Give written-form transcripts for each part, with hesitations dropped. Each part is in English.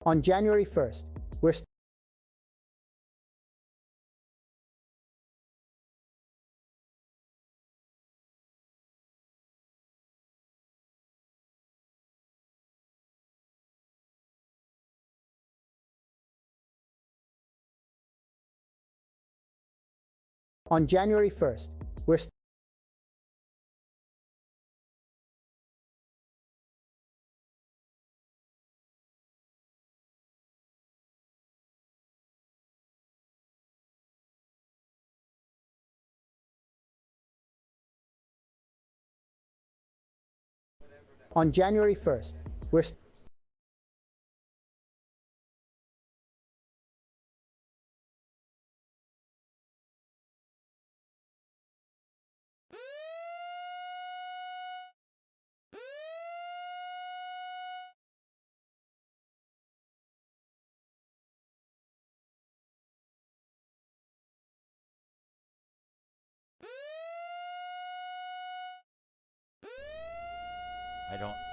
On January 1st, we're on January 1st, we're on January 1st, we're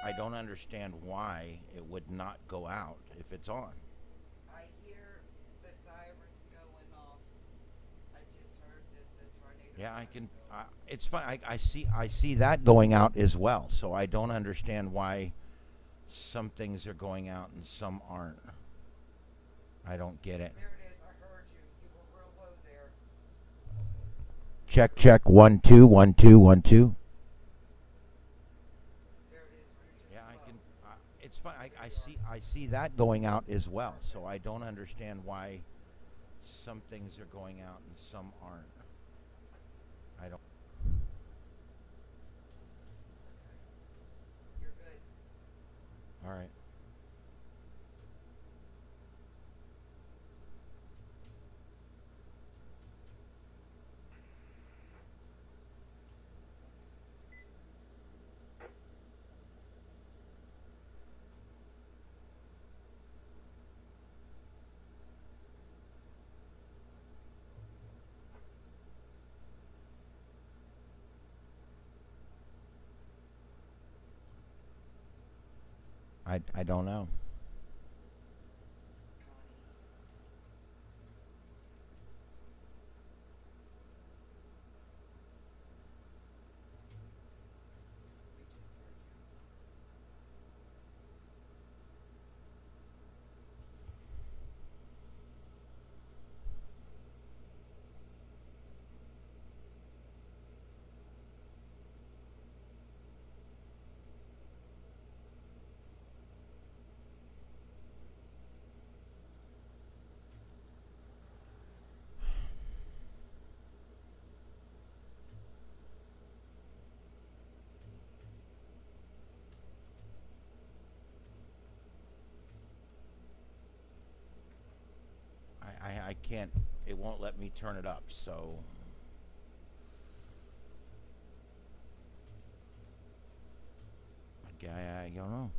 I don't understand why it would not go out if it's on. I hear the sirens going off. I just heard that the tornado. Yeah, I can. It's fine. I see that going out as well. So I don't understand why some things are going out and some aren't. I don't get it. There it is. I heard you. You were real low there. Check, check. 1 2 1 2 1 2. There it is. You're just Yeah, I low. can. It's fine. I see that going out as well. So I don't understand why some things are going out and some aren't. I don't. You're good. All right. I don't know. We just heard you. I can't. It won't let me turn it up. So I don't know.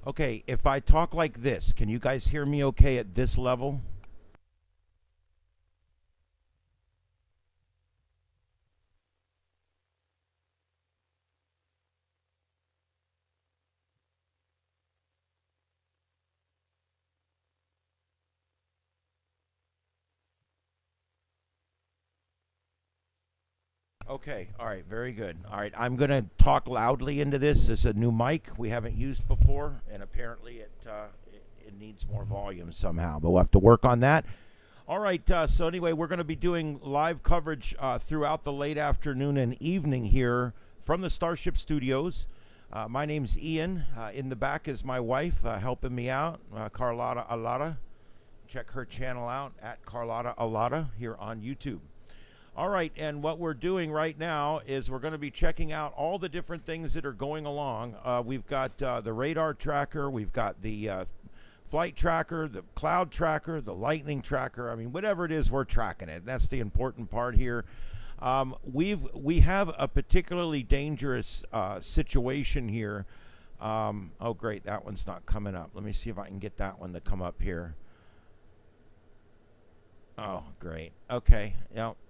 Okay, if I talk like this, can you guys hear me okay at this level? Okay, all right, very good. All right, I'm going to talk loudly into this. This is a new mic we haven't used before, and apparently it needs more volume somehow, but we'll have to work on that. All right, so anyway, we're going to be doing live coverage throughout the late afternoon and evening here from the Starship Studios. My name's Ian. In the back is my wife helping me out, Carlotta Alata. Check her channel out at Carlotta Alata here on YouTube. All right, and what we're doing right now is we're going to be checking out all the different things that are going along. We've got the radar tracker, we've got the flight tracker, the cloud tracker, the lightning tracker. I mean, whatever it is, we're tracking it. That's the important part here. We have a particularly dangerous situation here. Oh, great, that one's not coming up. Let me see if I can get that one to come up here. Oh, great. Okay.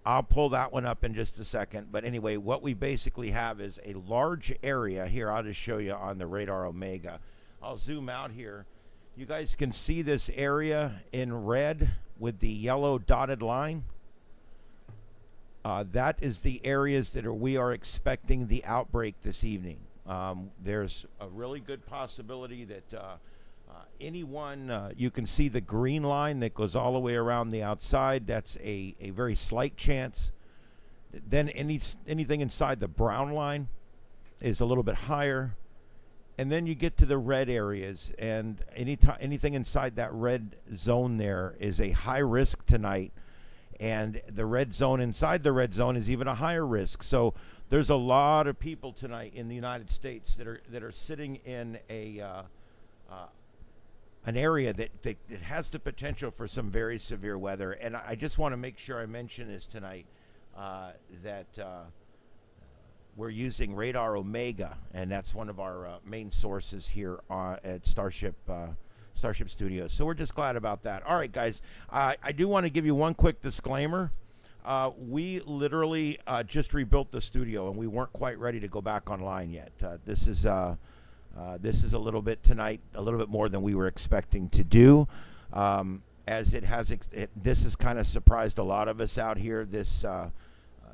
I'll pull that one up in just a second. But anyway, what we basically have is a large area here. I'll just show you on the radar Omega. I'll zoom out here. You guys can see this area in red with the yellow dotted line. That is the areas that we are expecting the outbreak this evening. There's a really good possibility that anyone, you can see the green line that goes all the way around the outside. That's a very slight chance. Then anything inside the brown line is a little bit higher. And then you get to the red areas, and anything inside that red zone there is a high risk tonight. And the red zone, inside the red zone, is even a higher risk. So there's a lot of people tonight in the United States that are sitting in an area that has the potential for some very severe weather. And I just want to make sure I mention this tonight, that we're using radar Omega, and that's one of our main sources here at Starship Studios. So we're just glad about that. All right, guys, I do want to give you one quick disclaimer. We literally just rebuilt the studio, and we weren't quite ready to go back online yet. This is a little bit tonight, a little bit more than we were expecting to do. As this has kind of surprised a lot of us out here. This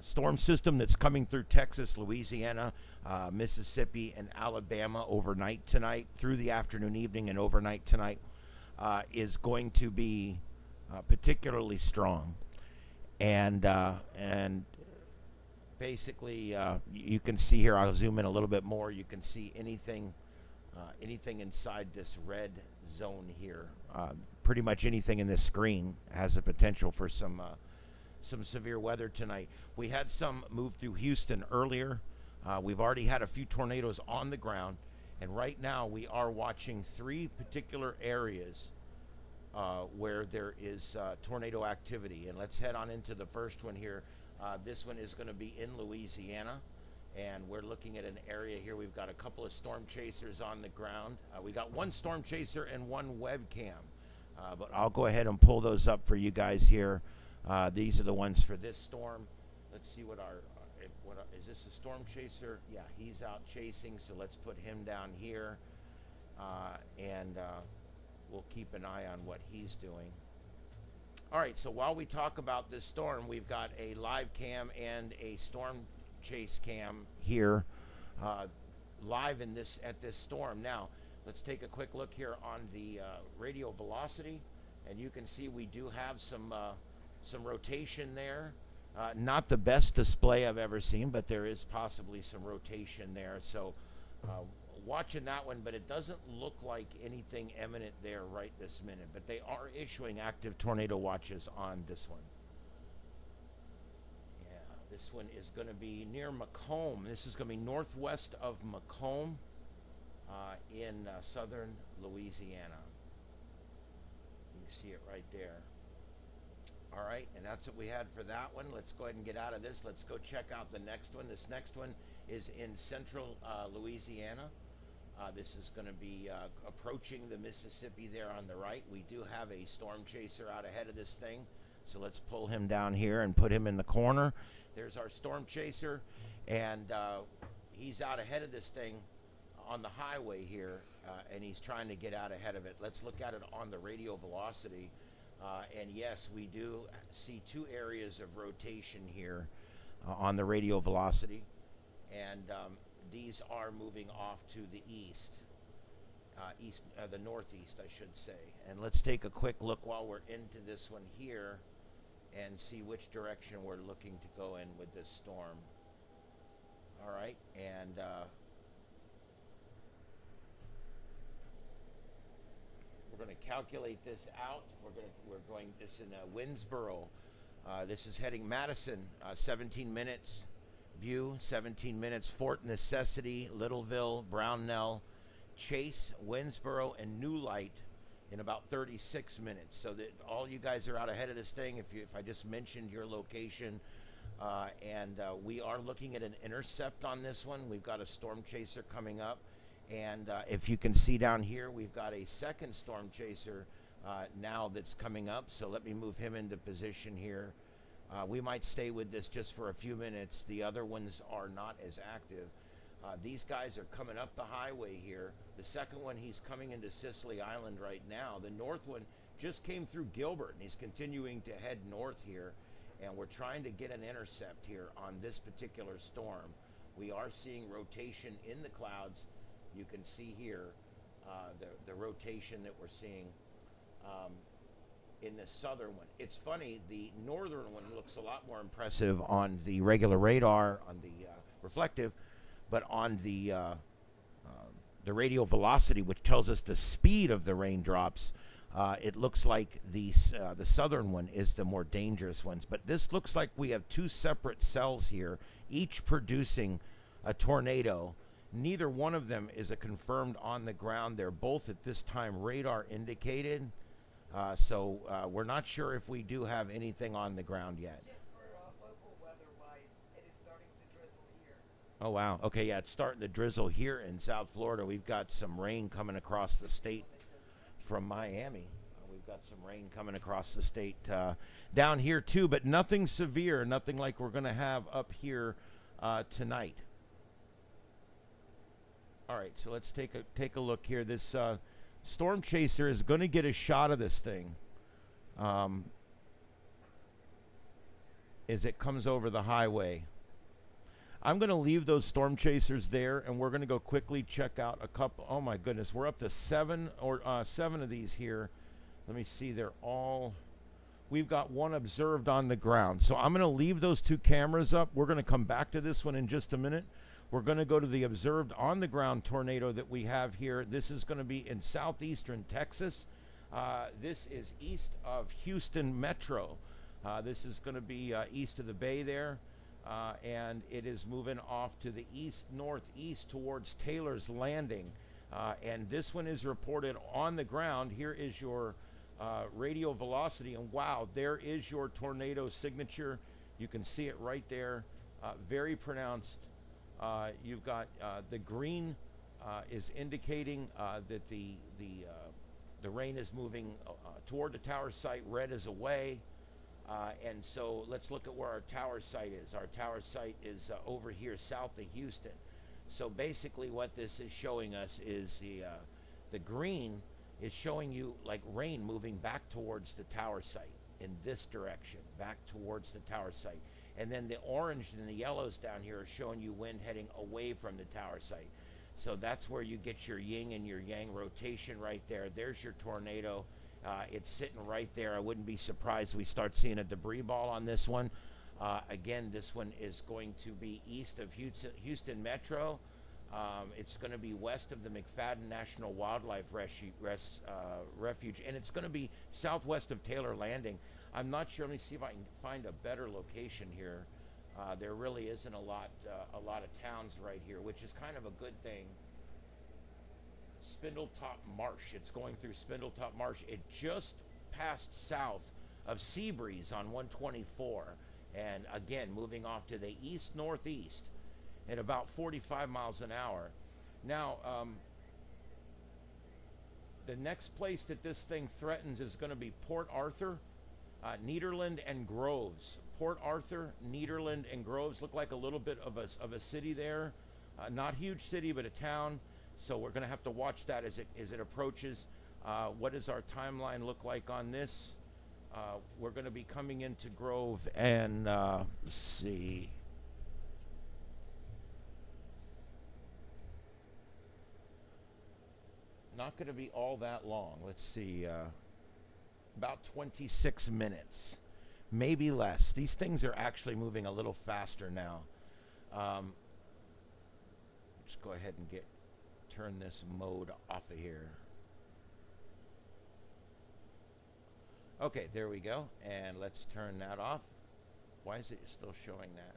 storm system that's coming through Texas, Louisiana, Mississippi, and Alabama overnight tonight, through the afternoon, evening, and overnight tonight, is going to be particularly strong. And basically, you can see here, I'll zoom in a little bit more, you can see anything inside this red zone here. Pretty much anything in this screen has the potential for some severe weather tonight. We had some move through Houston earlier. We've already had a few tornadoes on the ground, and right now we are watching 3 particular areas where there is tornado activity. And let's head on into the first one here. This one is going to be in Louisiana, and we're looking at an area here. We've got a couple of storm chasers on the ground. We got 1 storm chaser and 1 webcam, but I'll go ahead and pull those up for you guys here. These are the ones for this storm. Let's see what is this a storm chaser? Yeah, he's out chasing, so let's put him down here, and we'll keep an eye on what he's doing. All right, so while we talk about this storm, we've got a live cam and a storm chase cam here, live at this storm. Now, let's take a quick look here on the radio velocity, and you can see we do have some rotation there. Not the best display I've ever seen, but there is possibly some rotation there. So watching that one, but it doesn't look like anything imminent there right this minute. But they are issuing active tornado watches on this one. Yeah, this one is going to be near Macomb. This is going to be northwest of Macomb in southern Louisiana. You can see it right there. All right, and that's what we had for that one. Let's go ahead and get out of this. Let's go check out the next one. This next one is in central Louisiana. This is going to be approaching the Mississippi there on the right. We do have a storm chaser out ahead of this thing, so let's pull him down here and put him in the corner. There's our storm chaser, and he's out ahead of this thing on the highway here, and he's trying to get out ahead of it. Let's look at it on the radio velocity. And yes, we do see 2 areas of rotation here on the radio velocity, and these are moving off to the the northeast, I should say. And let's take a quick look while we're into this one here and see which direction we're looking to go in with this storm. All right, and we're going to calculate this out. We're going this in Winnsboro, This is heading Madison, 17 minutes. View, 17 minutes. Fort Necessity, Littleville, Brownell, Chase, Winsboro, and New Light in about 36 minutes. So that all you guys are out ahead of this thing. If I just mentioned your location, we are looking at an intercept on this one. We've got a storm chaser coming up, and if you can see down here, we've got a second storm chaser now that's coming up. So let me move him into position here. We might stay with this just for a few minutes. The other ones are not as active. These guys are coming up the highway here. The second one, he's coming into Sicily Island right now. The north one just came through Gilbert, and he's continuing to head north here. And we're trying to get an intercept here on this particular storm. We are seeing rotation in the clouds. You can see here the rotation that we're seeing in the southern one. It's funny, the northern one looks a lot more impressive on the regular radar, on the reflective, but on the radial velocity, which tells us the speed of the raindrops, it looks like the southern one is the more dangerous ones. But this looks like we have two separate cells here, each producing a tornado. Neither one of them is a confirmed on the ground. They're both at this time radar indicated. So we're not sure if we do have anything on the ground yet. Just for local weather-wise, it is starting to drizzle here. Oh, wow. Okay, yeah, it's starting to drizzle here in South Florida. We've got some rain coming across the state from Miami. We've got some rain coming across the state down here too, but nothing severe, nothing like we're going to have up here tonight. All right, so let's take a look here. This storm chaser is going to get a shot of this thing as it comes over the highway. I'm going to leave those storm chasers there, and we're going to go quickly check out a couple. Oh my goodness, we're up to seven of these here. Let me see, we've got one observed on the ground. So I'm going to leave those two cameras up. We're going to come back to this one in just a minute. We're going to go to the observed on the ground tornado that we have here. This is going to be in southeastern Texas. This is east of Houston Metro. This is going to be east of the bay there. And it is moving off to the east-northeast towards Taylor's Landing. And this one is reported on the ground. Here is your radial velocity. And wow, there is your tornado signature. You can see it right there. Very pronounced. You've got the green is indicating that the rain is moving toward the tower site. Red is away. And so let's look at where our tower site is. Our tower site is over here south of Houston. So basically what this is showing us is the green is showing you like rain moving back towards the tower site in this direction, back towards the tower site. And then the orange and the yellows down here are showing you wind heading away from the tower site. So that's where you get your yin and your yang rotation right there. There's your tornado. It's sitting right there. I wouldn't be surprised we start seeing a debris ball on this one. Again, this one is going to be east of Houston Metro. It's going to be west of the McFadden National Wildlife Refuge, and it's going to be southwest of Taylor Landing. I'm not sure. Let me see if I can find a better location here. There really isn't a lot of towns right here, which is kind of a good thing. Spindletop Marsh. It's going through Spindletop Marsh. It just passed south of Seabreeze on 124, and again moving off to the east-northeast at about 45 miles an hour. Now, the next place that this thing threatens is going to be Port Arthur, Nederland, and Groves. Port Arthur, Nederland, and Groves look like a little bit of a city there. Not huge city, but a town. So we're going to have to watch that as it approaches. What does our timeline look like on this? We're going to be coming into Grove, and let's see. Not going to be all that long. Let's see. About 26 minutes, maybe less. These things are actually moving a little faster now. Let's go ahead and turn this mode off of here. Okay, there we go. And let's turn that off. Why is it still showing that?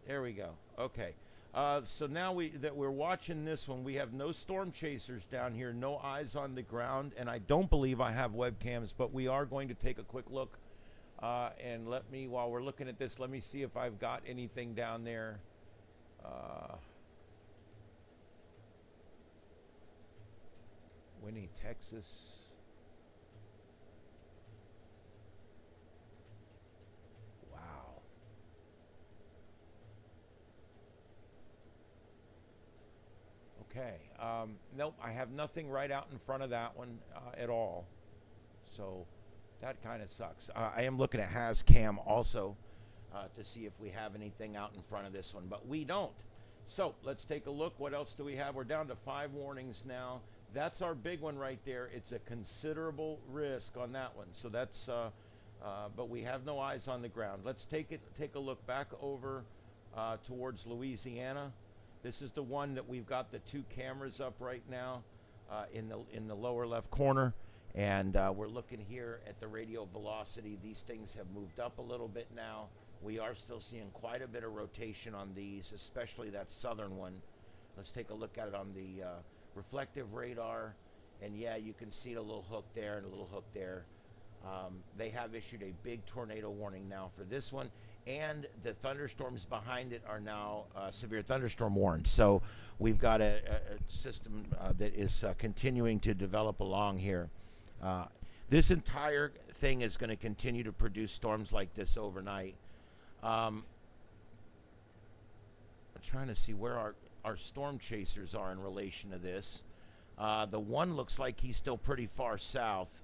There we go. Okay. So now we're watching this one. We have no storm chasers down here, no eyes on the ground, and I don't believe I have webcams, but we are going to take a quick look. And while we're looking at this, let me see if I've got anything down there. Winnie, Texas. Wow. Okay. Nope, I have nothing right out in front of that one at all. So that kind of sucks. I am looking at HazCam also to see if we have anything out in front of this one, but we don't. So let's take a look. What else do we have? We're down to 5 warnings now. That's our big one right there. It's a considerable risk on that one. So that's, but we have no eyes on the ground. Let's take a look back over towards Louisiana. This is the one that we've got the 2 cameras up right now in the lower left corner. And we're looking here at the radial velocity. These things have moved up a little bit now. We are still seeing quite a bit of rotation on these, especially that southern one. Let's take a look at it on the reflective radar. And yeah, you can see a little hook there and a little hook there. They have issued a big tornado warning now for this one. And the thunderstorms behind it are now severe thunderstorm warned. So we've got a system that is continuing to develop along here. This entire thing is going to continue to produce storms like this overnight. I'm trying to see where our storm chasers are in relation to this. The one looks like he's still pretty far south,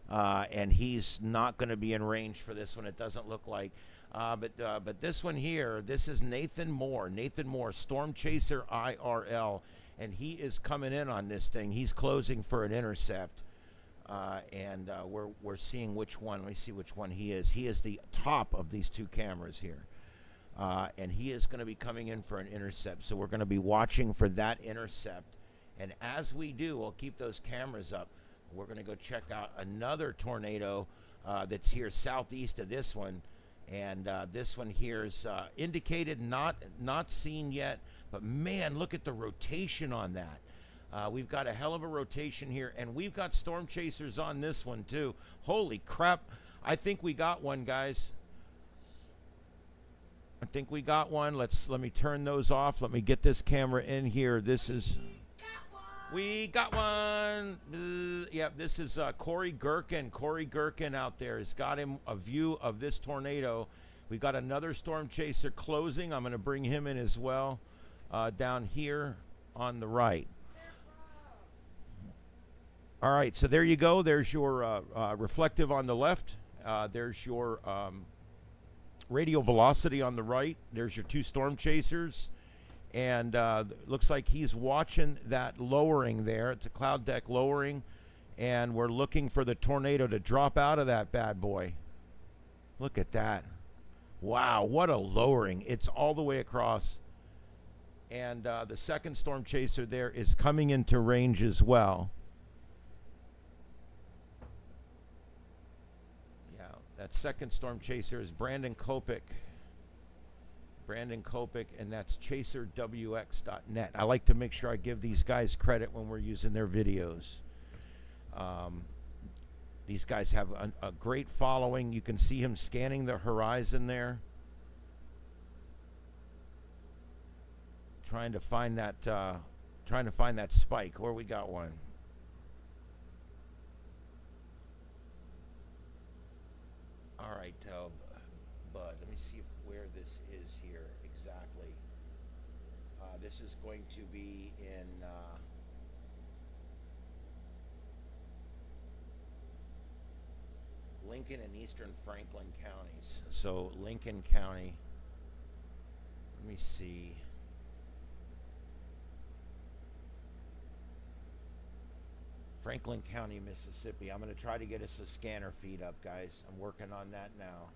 and he's not going to be in range for this one. It doesn't look like. But this one here, this is Nathan Moore, Storm Chaser IRL, and he is coming in on this thing. He's closing for an intercept. And we're seeing which one. Let me see which one he is. He is the top of these 2 cameras here. And he is going to be coming in for an intercept. So we're going to be watching for that intercept. And as we do, we'll keep those cameras up. We're going to go check out another tornado that's here southeast of this one. And this one here is indicated, not seen yet. But man, look at the rotation on that. We've got a hell of a rotation here, and we've got storm chasers on this one too. Holy crap. I think we got one, guys. I think we got one. Let me turn those off. Let me get this camera in here. We got one. Yeah, this is Corey Gherkin. Corey Gherkin out there has got him a view of this tornado. We've got another storm chaser closing. I'm going to bring him in as well down here on the right. All right, so there you go. There's your reflective on the left. There's your radial velocity on the right. There's your 2 storm chasers. And looks like he's watching that lowering there. It's a cloud deck lowering. And we're looking for the tornado to drop out of that bad boy. Look at that. Wow, what a lowering. It's all the way across. And the second storm chaser there is coming into range as well. That second storm chaser is Brandon Kopik, and that's chaserwx.net. I like to make sure I give these guys credit when we're using their videos. These guys have a great following. You can see him scanning the horizon there, trying to find that spike. Where we got one. All right, Bud, let me see where this is here exactly. This is going to be in Lincoln and Eastern Franklin counties. So Lincoln County, let me see. Franklin County, Mississippi. I'm going to try to get us a scanner feed up, guys. I'm working on that now.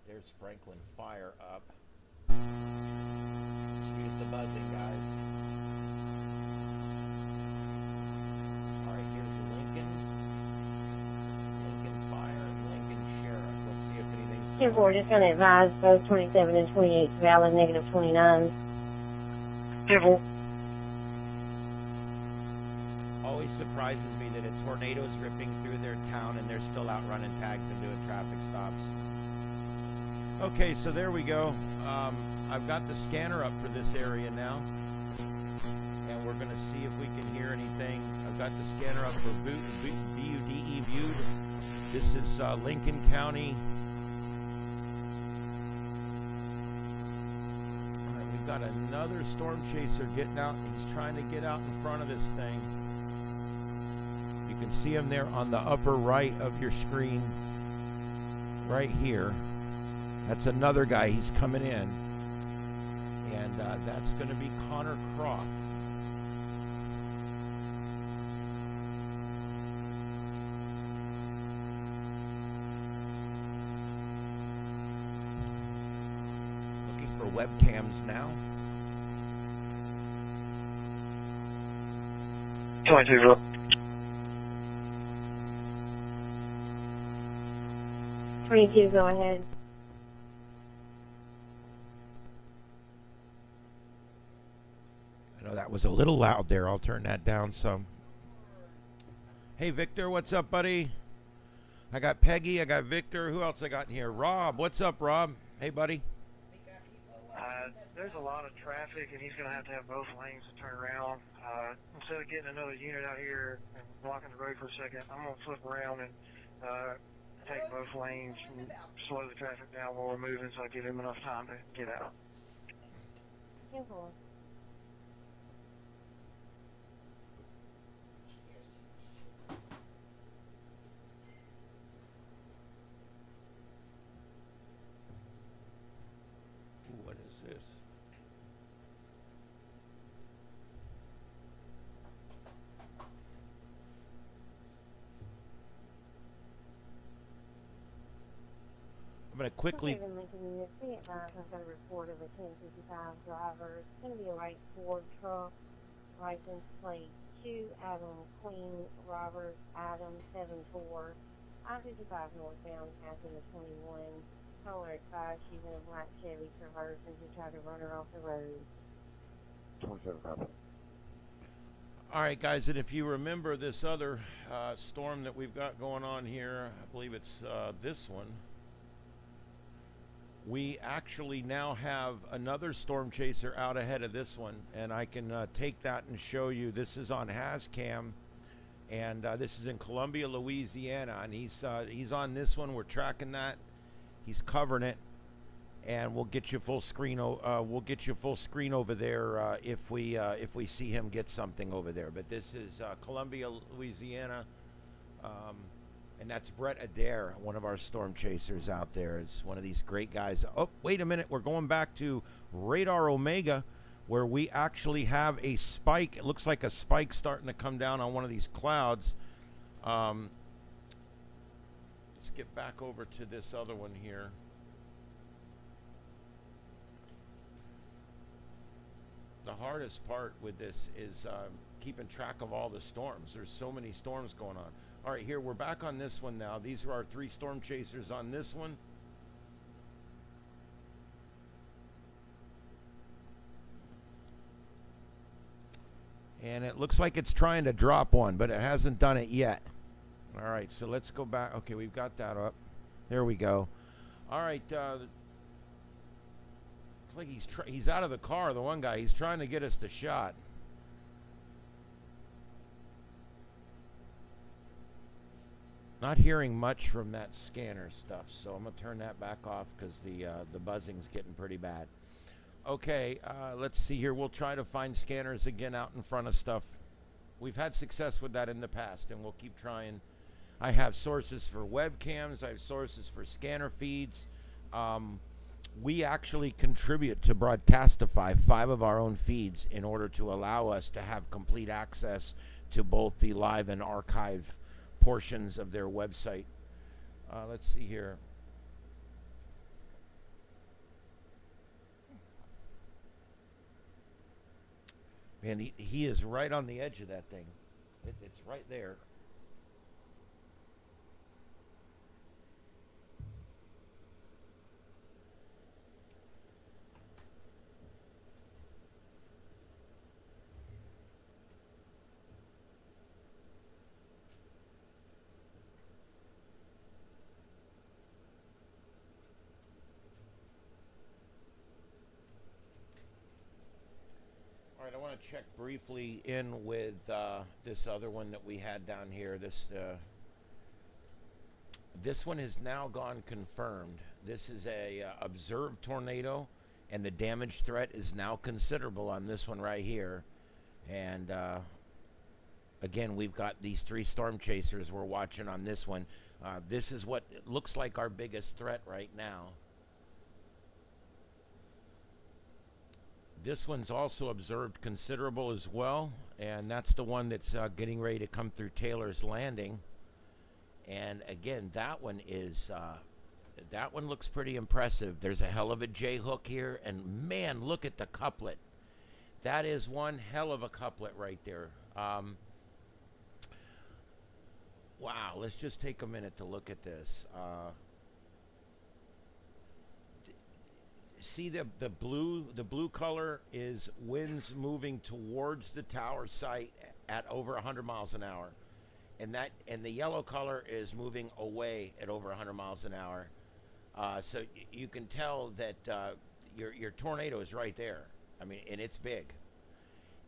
There's Franklin Fire up. Excuse the buzzing, guys. All right, here's Lincoln. Lincoln Fire, Lincoln Sheriff. Let's see if anything's going 10-4, just going to advise both 27 and 28 valid, negative 29. 10-4. Always surprises me that a tornado's ripping through their town and they're still out running tags and doing traffic stops. Okay, so there we go. I've got the scanner up for this area now, and we're going to see if we can hear anything. I've got the scanner up for BUDE viewed. This is Lincoln County. All right, we've got another storm chaser getting out. He's trying to get out in front of this thing. You can see him there on the upper right of your screen, right here. That's another guy. He's coming in, and that's going to be Connor Croft. Looking for webcams now. 22. 22, go ahead. I know that was a little loud there. I'll turn that down some. Hey, Victor, what's up, buddy? I got Peggy. I got Victor. Who else I got in here? Rob. What's up, Rob? Hey, buddy. There's a lot of traffic, and he's going to have both lanes to turn around. Instead of getting another unit out here and blocking the road for a second, I'm going to flip around and take both lanes and slow the traffic down while we're moving so I give him enough time to get out. 10-4. What is this? I'm going to quickly... Brookhaven, Lincoln Unit, be advised, I've got a report of a 1055 driver. It's going to be a white Ford truck, license plate 2, Adam Queen, Robert, Adam 74, I-55 northbound, passing the 21. Caller at 5, she's in a black Chevy Traverse, and he tried to run her off the road. 27 copy. All right, guys, and if you remember this other storm that we've got going on here, I believe it's this one. We actually now have another storm chaser out ahead of this one, and I can take that and show you. This is on Hazcam, and this is in Columbia, Louisiana, and he's on this one. We're tracking that. He's covering it, and we'll get you full screen. We'll get you full screen over there if we see him get something over there. But this is Columbia, Louisiana. And that's Brett Adair, one of our storm chasers out there. Is one of these great guys. Oh, wait a minute. We're going back to Radar Omega, where we actually have a spike. It looks like a spike starting to come down on one of these clouds. Let's get back over to this other one here. The hardest part with this is keeping track of all the storms. There's so many storms going on. All right, here, we're back on this one now. These are our 3 storm chasers on this one. And it looks like it's trying to drop one, but it hasn't done it yet. All right, so let's go back. Okay, we've got that up. There we go. All right, looks like he's out of the car, the one guy. He's trying to get us the shot. Not hearing much from that scanner stuff, so I'm gonna turn that back off because the buzzing's getting pretty bad. Okay, let's see here. We'll try to find scanners again out in front of stuff. We've had success with that in the past, and we'll keep trying. I have sources for webcams. I have sources for scanner feeds. We actually contribute to Broadcastify 5 of our own feeds in order to allow us to have complete access to both the live and archive portions of their website. Let's see here. Man, he is right on the edge of that thing. It's right there. All right, I want to check briefly in with this other one that we had down here. This one has now gone confirmed. This is a observed tornado, and the damage threat is now considerable on this one right here. And again, we've got these 3 storm chasers we're watching on this one. This is what looks like our biggest threat right now. This one's also observed considerable as well, and that's the one that's getting ready to come through Taylor's Landing. And again, that one looks pretty impressive. There's a hell of a J hook here, and man, look at the couplet. That is one hell of a couplet right there. Wow, let's just take a minute to look at this. See the blue color is winds moving towards the tower site at over 100 miles an hour, and the yellow color is moving away at over 100 miles an hour. So you can tell that your tornado is right there. I mean, and it's big.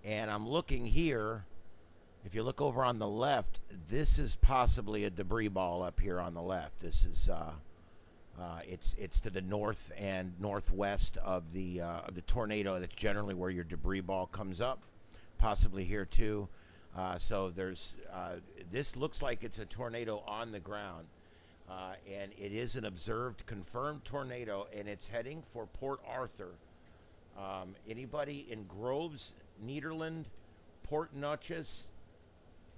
And I'm looking here. If you look over on the left, this is possibly a debris ball up here on the left. This is it's to the north and northwest of the tornado. That's generally where your debris ball comes up, possibly here too. So there's this looks like it's a tornado on the ground, and it is an observed, confirmed tornado, and it's heading for Port Arthur. Anybody in Groves, Nederland, Port Neches,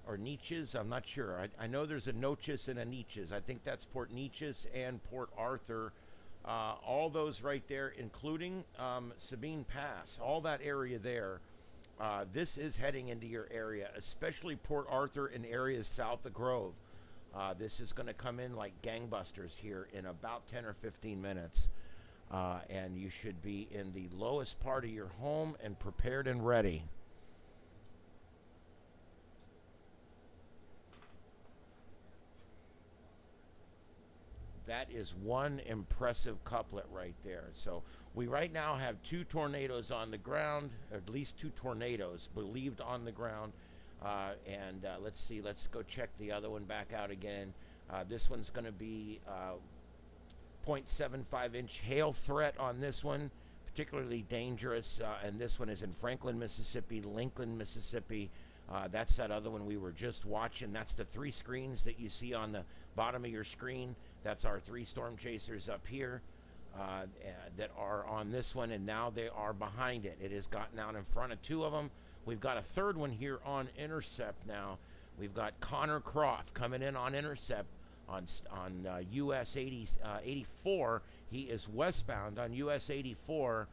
or Neches, I'm not sure. I know there's a Neches and a Neches. I think that's Port Neches and Port Arthur. All those right there, including Sabine Pass, all that area there. This is heading into your area, especially Port Arthur and areas south of Grove. This is going to come in like gangbusters here in about 10 or 15 minutes. And you should be in the lowest part of your home and prepared and ready. That is one impressive couplet right there. So we right now have 2 tornadoes on the ground, or at least 2 tornadoes believed on the ground. Let's see, let's go check the other one back out again. This one's going to be 0.75 inch hail threat on this one, particularly dangerous. And this one is in Franklin, Mississippi, Lincoln, Mississippi. That's that other one we were just watching. That's the 3 screens that you see on the bottom of your screen. That's our 3 storm chasers up here that are on this one, and now they are behind it. It has gotten out in front of 2 of them. We've got a 3rd one here on intercept now. We've got Connor Croft coming in on intercept on US 84. He is westbound on US 84.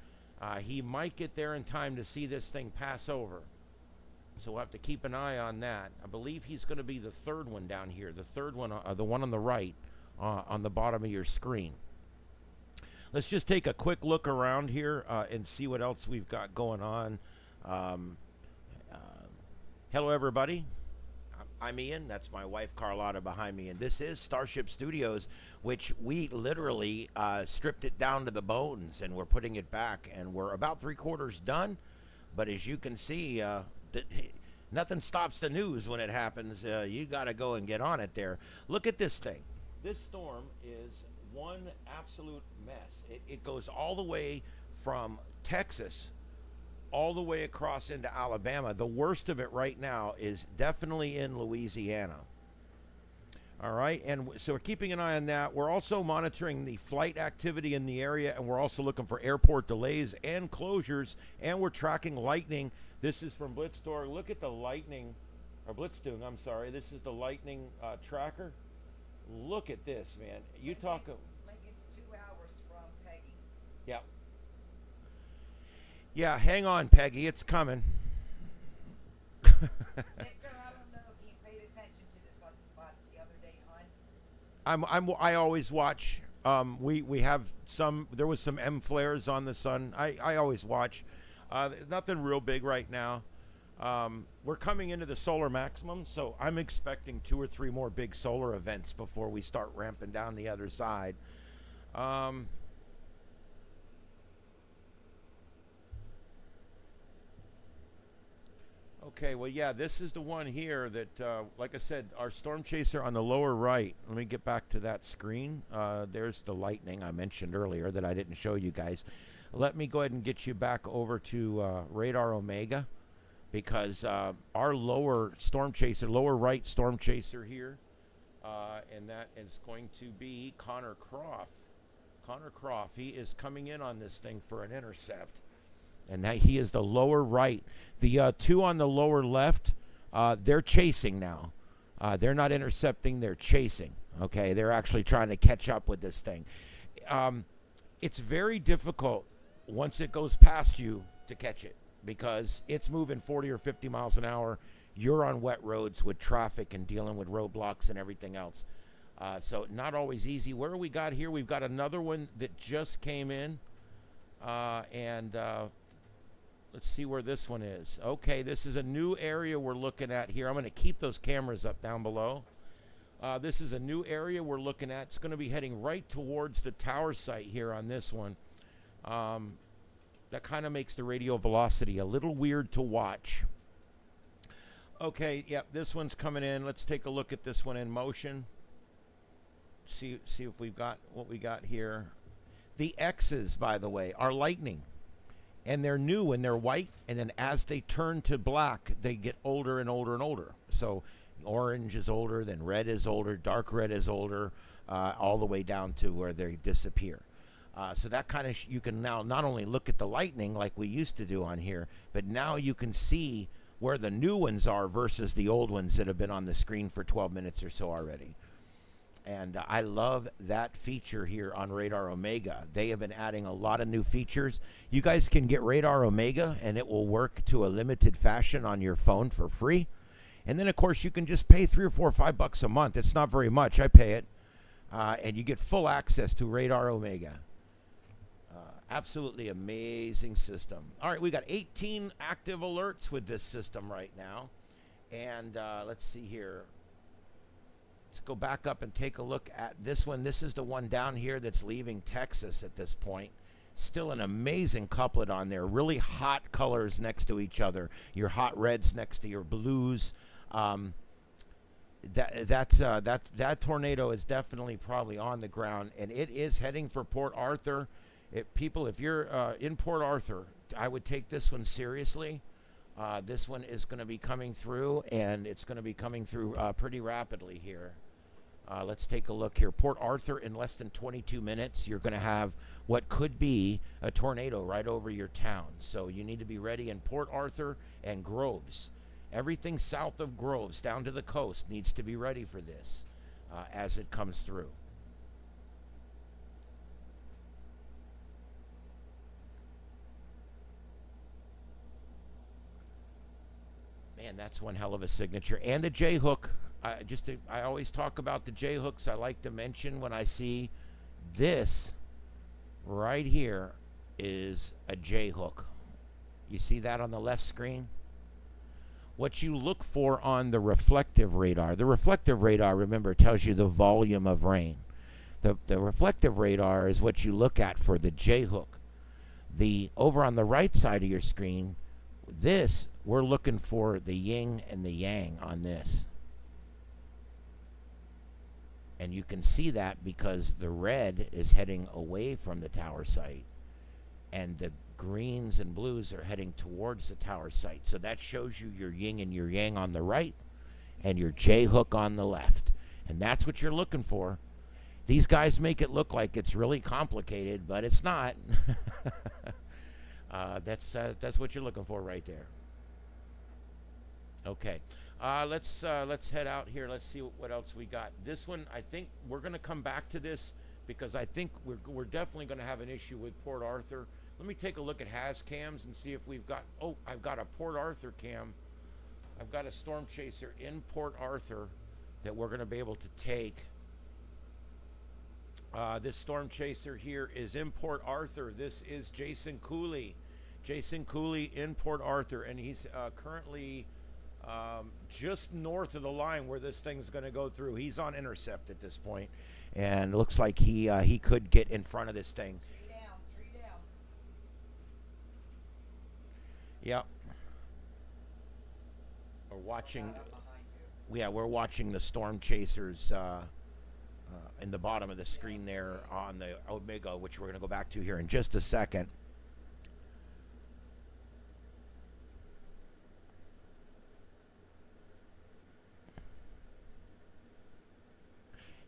He might get there in time to see this thing pass over. So we'll have to keep an eye on that. I believe he's going to be the 3rd one down here. The 3rd one, the one on the right, on the bottom of your screen. Let's just take a quick look around here and see what else we've got going on. Hello, everybody. I'm Ian. That's my wife, Carlotta, behind me. And this is Starship Studios, which we literally stripped it down to the bones, and we're putting it back. And we're about 3/4 done. But as you can see, nothing stops the news when it happens. You got to go and get on it there. Look at this thing. This storm is one absolute mess. It goes all the way from Texas all the way across into Alabama. The worst of it right now is definitely in Louisiana. All right, and so we're keeping an eye on that. We're also monitoring the flight activity in the area, and we're also looking for airport delays and closures, and we're tracking lightning. This is from Blitzdor. Look at the lightning, or Blitzdung, I'm sorry. This is the lightning tracker. Look at this, man. You talk... Like it's 2 hours from Peggy. Yeah. Yeah, hang on, Peggy. It's coming. Victor, I don't know if he's paid attention to the sunspots the other day, hon. I always watch. We have some. There was some M flares on the sun. I always watch. Nothing real big right now. We're coming into the solar maximum, so I'm expecting 2 or 3 more big solar events before we start ramping down the other side. Okay, well, yeah, this is the one here that, like I said, our storm chaser on the lower right. Let me get back to that screen. There's the lightning I mentioned earlier that I didn't show you guys. Let me go ahead and get you back over to Radar Omega, because our lower storm chaser, lower right storm chaser here, and that is going to be Connor Croft. Connor Croft, he is coming in on this thing for an intercept. And that he is the lower right. The 2 on the lower left, they're chasing now. They're not intercepting, they're chasing. Okay, they're actually trying to catch up with this thing. It's very difficult once it goes past you to catch it, because it's moving 40 or 50 miles an hour. You're on wet roads with traffic and dealing with roadblocks and everything else. So not always easy. Where do we got here? We've got another one that just came in. Let's see where this one is. Okay, this is a new area we're looking at here. I'm going to keep those cameras up down below. This is a new area we're looking at. It's going to be heading right towards the tower site here on this one. That kind of makes the radio velocity a little weird to watch. Okay, yep, this one's coming in. Let's take a look at this one in motion. See if we've got what we got here. The X's, by the way, are lightning. And they're new and they're white, and then as they turn to black, they get older and older and older. So orange is older, then red is older, dark red is older, all the way down to where they disappear. So that kind of, you can now not only look at the lightning like we used to do on here, but now you can see where the new ones are versus the old ones that have been on the screen for 12 minutes or so already. And I love that feature here on Radar Omega. They have been adding a lot of new features. You guys can get Radar Omega, and it will work to a limited fashion on your phone for free. And then, of course, you can just pay $3 or $4 or $5 a month. It's not very much. I pay it. And you get full access to Radar Omega. Absolutely amazing system. All right, we got 18 active alerts with this system right now. And let's see here. Let's go back up and take a look at this one. This is the one down here that's leaving Texas at this point. Still an amazing couplet on there. Really hot colors next to each other. Your hot reds next to your blues. That tornado is definitely probably on the ground, and it is heading for Port Arthur. If you're in Port Arthur, I would take this one seriously. This one is going to be coming through, and it's going to be coming through pretty rapidly here. Let's take a look here. Port Arthur, in less than 22 minutes, you're going to have what could be a tornado right over your town. So you need to be ready in Port Arthur and Groves. Everything south of Groves down to the coast needs to be ready for this as it comes through. Man, that's one hell of a signature. And the J-hook. I always talk about the J-hooks. I like to mention when I see this right here is a J-hook. You see that on the left screen? What you look for on the reflective radar. The reflective radar, remember, tells you the volume of rain. The reflective radar is what you look at for the J-hook. Over on the right side of your screen, we're looking for the yin and the yang on this. And you can see that because the red is heading away from the tower site, and the greens and blues are heading towards the tower site. So that shows you your yin and your yang on the right and your J-hook on the left. And that's what you're looking for. These guys make it look like it's really complicated, but it's not. That's what you're looking for right there. Okay. Let's head out here. Let's see what else we got. This one, I think we're going to come back to this because I think we're definitely going to have an issue with Port Arthur. Let me take a look at has cams and see if we've got. Oh, I've got a Port Arthur cam. I've got a storm chaser in Port Arthur that we're going to be able to take. This storm chaser here is in Port Arthur. This is Jason Cooley. Jason Cooley in Port Arthur, and he's currently just north of the line where this thing's going to go through. He's on intercept at this point, and it looks like he could get in front of this thing. Tree down. Yep. We're watching. Yeah, we're watching the storm chasers in the bottom of the screen there on the Omega, which we're going to go back to here in just a second.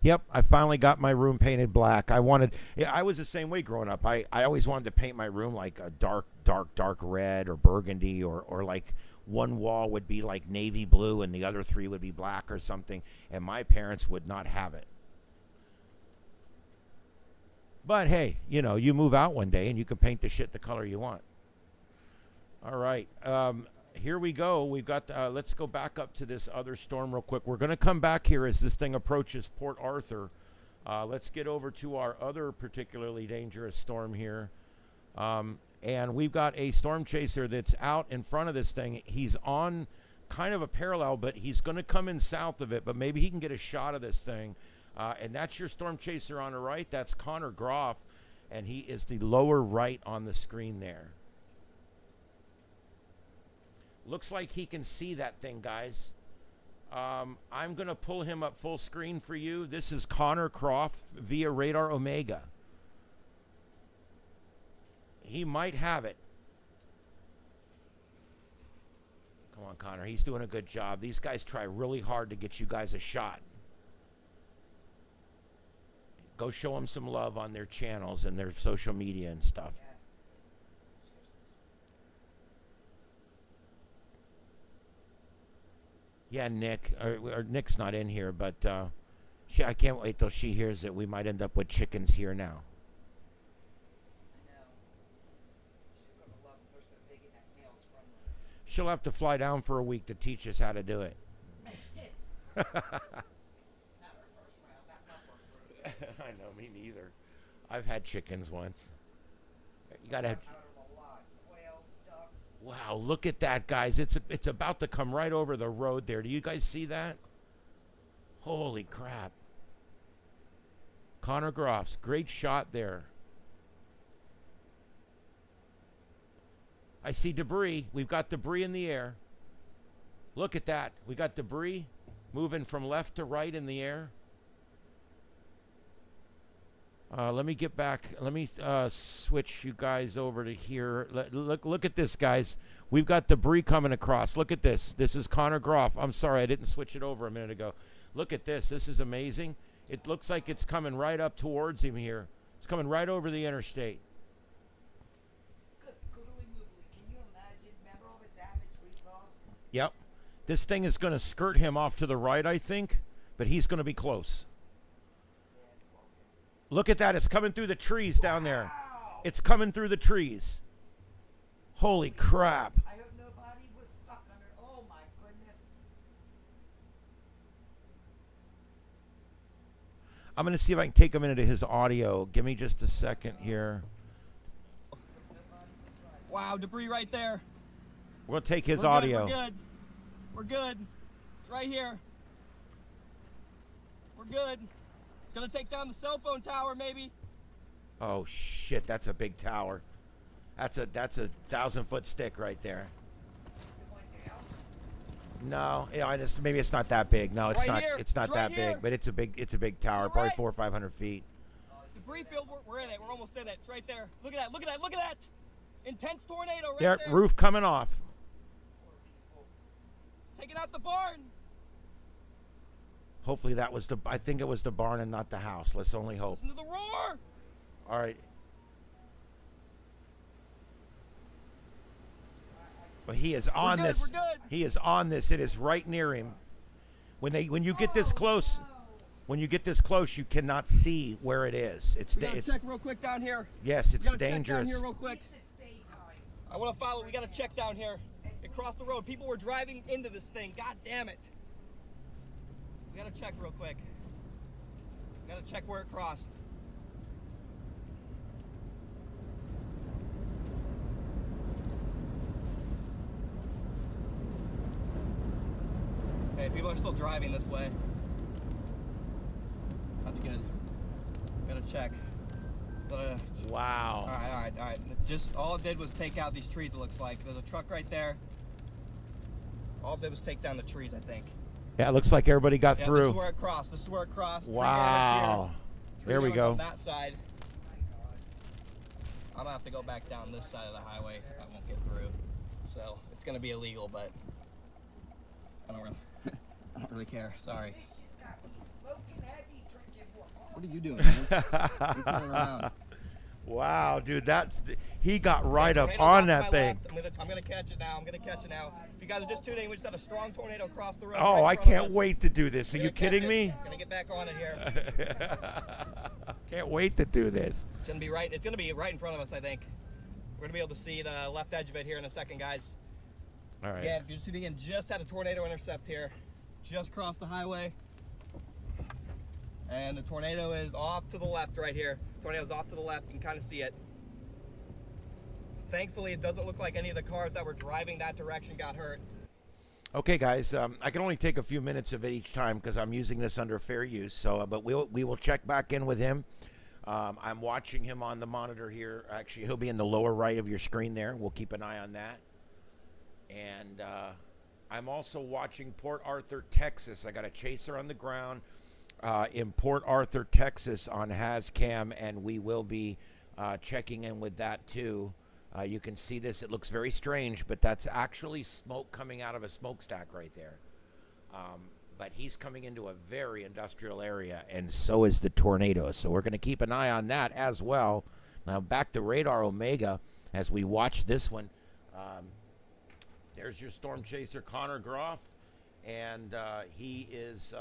Yep, I finally got my room painted black. I was the same way growing up. I always wanted to paint my room like a dark red or burgundy, or like one wall would be like navy blue and the other three would be black or something, and my parents would not have it. But hey, you know, you move out one day and you can paint the shit the color you want. All right. Here we go. We've got, let's go back up to this other storm real quick. We're going to come back here as this thing approaches Port Arthur. Let's get over to our other particularly dangerous storm here. And we've got a storm chaser that's out in front of this thing. He's on kind of a parallel, but he's going to come in south of it, but maybe he can get a shot of this thing. And that's your storm chaser on the right. That's Connor Groff, and he is the lower right on the screen there. Looks like he can see that thing, guys. I'm going to pull him up full screen for you. This is Connor Groff via Radar Omega. He might have it. Come on, Connor. He's doing a good job. These guys try really hard to get you guys a shot. Go show them some love on their channels and their social media and stuff. Yeah, Nick. Or Nick's not in here, but I can't wait till she hears that we might end up with chickens here now. I know. She's gonna love them. They're so big and that nail's friendly. She'll have to fly down for a week to teach us how to do it. Not our first round. Not my first round. I know, me neither. I've had chickens once. You gotta have. Out of a lot. Quails, ducks. Wow, look at that, guys. It's about to come right over the road there. Do you guys see that? Holy crap. Connor Groff's great shot there. I see debris. We've got debris in the air. Look at that. We got debris moving from left to right in the air. Let me get back. Let me switch you guys over to here. Look at this, guys. We've got debris coming across. Look at this. This is Connor Groff. I'm sorry, I didn't switch it over a minute ago. Look at this. This is amazing. It looks like it's coming right up towards him here. It's coming right over the interstate. Good googly moogly. Can you imagine? Remember all the damage we saw? Yep. This thing is going to skirt him off to the right, I think, but he's going to be close. Look at that. It's coming through the trees down there. It's coming through the trees. Holy crap. I hope nobody was stuck under. Oh my goodness. I'm going to see if I can take a minute of his audio. Give me just a second here. Wow, debris right there. We're going to take his We're audio. Good, we're good. We're good. It's right here. We're good. Gonna take down the cell phone tower, maybe. Oh shit, that's a big tower. That's a 1,000-foot stick right there. No, yeah, maybe it's not that big. No, it's Right not. here. It's not It's that right here. big, but it's a big tower, You're probably right. 400 or 500 feet. Debris field, we're in it. We're almost in it. It's right there. Look at that. Look at that. Look at that. Intense tornado right There, there. roof coming off. Taking out the barn. Hopefully that was I think it was the barn and not the house. Let's only hope. Listen to the roar. All right. But he is on good, this. we're good. He is on this. It is right near him. When you get this close, you cannot see where it is. We gotta check real quick down here. Yes, We it's gotta check down dangerous. here real quick. It's daytime. I want to follow. We gotta check down here. And It crossed the road. People were driving into this thing. God damn it. We gotta check real quick. We gotta check where it crossed. Okay, people are still driving this way. That's good. Gotta check. Wow. All right. Just all it did was take out these trees, it looks like. There's a truck right there. All it did was take down the trees, I think. Yeah, it looks like everybody got Yeah, through. this is where it crossed. Wow. Tree There we damage go. on that side. I'm gonna have to go back down this side of the highway. I won't get through. So it's gonna be illegal, but I don't really care. Sorry. What are you doing, man? You're turning around. Wow, dude, he got right up Tornado's on off that my thing. left. I'm gonna catch it now. If you guys are just tuning in, we just had a strong tornado across the road. Oh, I right in front of can't us. wait to do this. Are you Gonna catch kidding it. me? Gonna get back on it here. Can't wait to do this. It's gonna be right in front of us, I think. We're gonna be able to see the left edge of it here in a second, guys. All right. Again, if you're just tuning in, just had a tornado intercept here. Just crossed the highway. And the tornado is off to the left right here. Tornado's off to the left. You can kind of see it. Thankfully, it doesn't look like any of the cars that were driving that direction got hurt. Okay, guys, I can only take a few minutes of it each time because I'm using this under fair use. So, but we will check back in with him. I'm watching him on the monitor here. Actually, he'll be in the lower right of your screen there. We'll keep an eye on that. And I'm also watching Port Arthur, Texas. I got a chaser on the ground in Port Arthur, Texas on HazCam, and we will be checking in with that too. You can see this. It looks very strange, but that's actually smoke coming out of a smokestack right there. But he's coming into a very industrial area, and so is the tornado. So we're going to keep an eye on that as well. Now back to Radar Omega as we watch this one. There's your storm chaser, Connor Groff, and he is.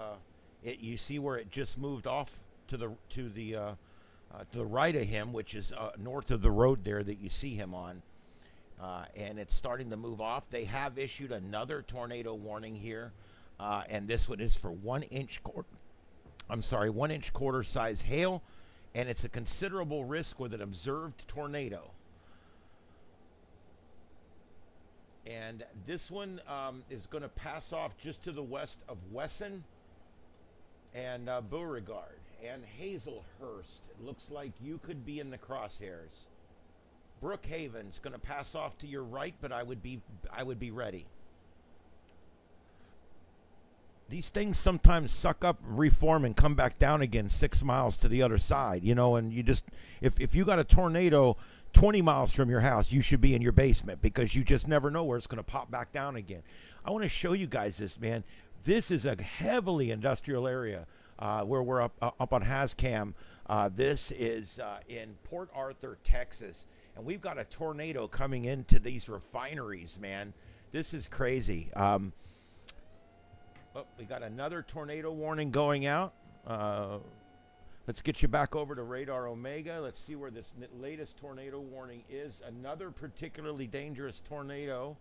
You see where it just moved off to the right of him, which is north of the road there that you see him on, and it's starting to move off. They have issued another tornado warning here, and this one is for 1 inch quarter size hail, and it's a considerable risk with an observed tornado. And this one is going to pass off just to the west of Wesson and Beauregard and Hazelhurst. It looks like you could be in the crosshairs. Brookhaven's going to pass off to your right, but I would be ready. These things sometimes suck up, reform, and come back down again 6 miles to the other side, you know, and you just, if you got a tornado 20 miles from your house, you should be in your basement because you just never know where it's going to pop back down again. I want to show you guys this, man. This is a heavily industrial area where we're up on HazCam. This is in Port Arthur, Texas, and we've got a tornado coming into these refineries, man. This is crazy. We got another tornado warning going out. Let's get you back over to Radar Omega. Let's see where this latest tornado warning is. Another particularly dangerous tornado.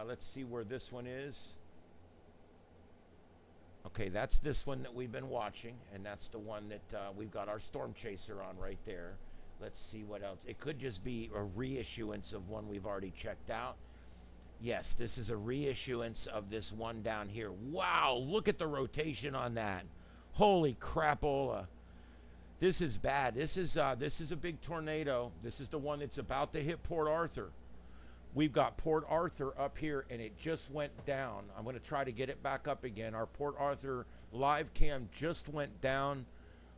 Let's see where this one is. Okay, that's this one that we've been watching, and that's the one that we've got our storm chaser on right there. Let's see what else. It could just be a reissuance of one we've already checked out. Yes, this is a reissuance of this one down here. Wow, look at the rotation on that. Holy crapola. This is bad. This is a big tornado. This is the one that's about to hit Port Arthur. We've got Port Arthur up here, and it just went down. I'm going to try to get it back up again. Our Port Arthur live cam just went down.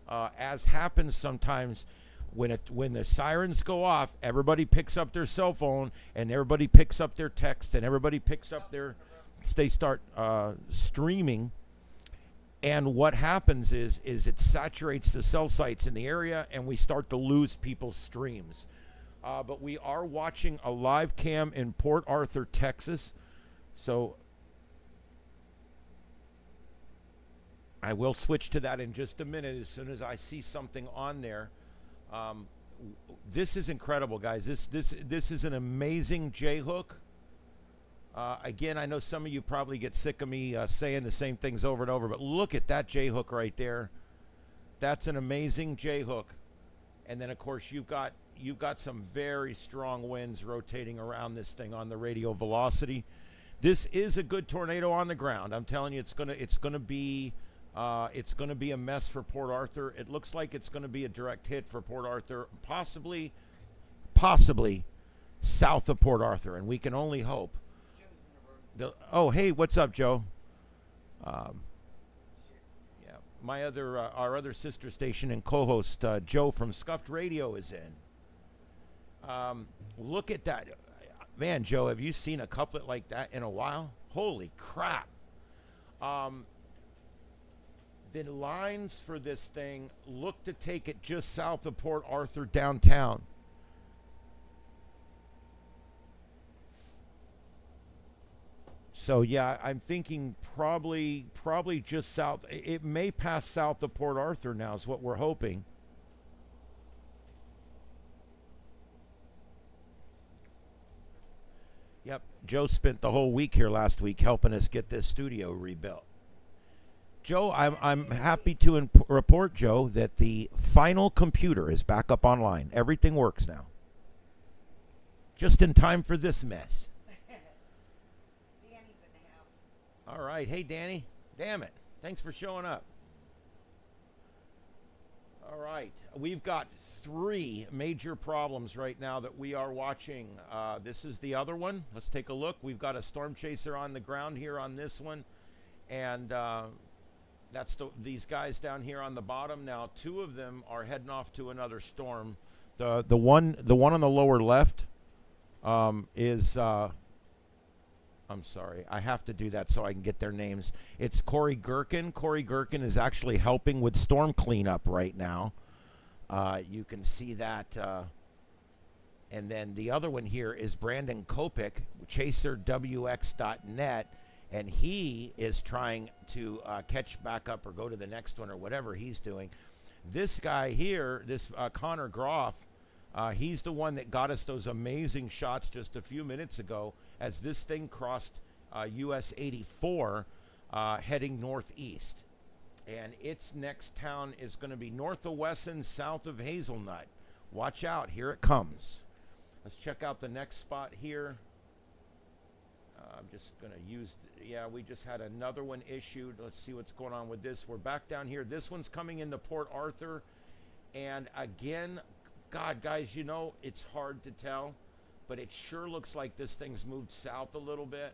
As happens sometimes, when the sirens go off, everybody picks up their cell phone, and everybody picks up their text, and everybody picks up they start streaming. And what happens is it saturates the cell sites in the area, and we start to lose people's streams. But we are watching a live cam in Port Arthur, Texas. So I will switch to that in just a minute as soon as I see something on there. This is incredible, guys. This is an amazing J-hook. Again, I know some of you probably get sick of me saying the same things over and over, but look at that J-hook right there. That's an amazing J-hook. And then, of course, you've got some very strong winds rotating around this thing on the radial velocity. This is a good tornado on the ground. I'm telling you, it's gonna be a mess for Port Arthur. It looks like it's gonna be a direct hit for Port Arthur, possibly south of Port Arthur, and we can only hope. Oh, hey, what's up, Joe? Yeah, my other our other sister station and co-host Joe from Scuffed Radio is in. Look at that. Man, Joe, have you seen a couplet like that in a while? Holy crap. The lines for this thing look to take it just south of Port Arthur downtown. So, yeah, I'm thinking probably just south. It may pass south of Port Arthur now is what we're hoping. Yep, Joe spent the whole week here last week helping us get this studio rebuilt. Joe, I'm happy to report, Joe, that the final computer is back up online. Everything works now. Just in time for this mess. Danny's in the house. All right. Hey, Danny. Damn it. Thanks for showing up. All right. We've got 3 major problems right now that we are watching. This is the other one. Let's take a look. We've got a storm chaser on the ground here on this one. And that's these guys down here on the bottom. Now, 2 of them are heading off to another storm. The one on the lower left is... I'm sorry. I have to do that so I can get their names. It's Corey Gherkin. Corey Gherkin is actually helping with storm cleanup right now. You can see that. And then the other one here is Brandon Kopik, chaserwx.net. And he is trying to catch back up or go to the next one or whatever he's doing. This guy here, this Connor Groff, he's the one that got us those amazing shots just a few minutes ago as this thing crossed US 84 heading northeast. And its next town is going to be north of Wesson, south of Hazelnut. Watch out. Here it comes. Let's check out the next spot here. I'm just going to use, we just had another one issued. Let's see what's going on with this. We're back down here. This one's coming into Port Arthur. And again, God, guys, you know, it's hard to tell, but it sure looks like this thing's moved south a little bit.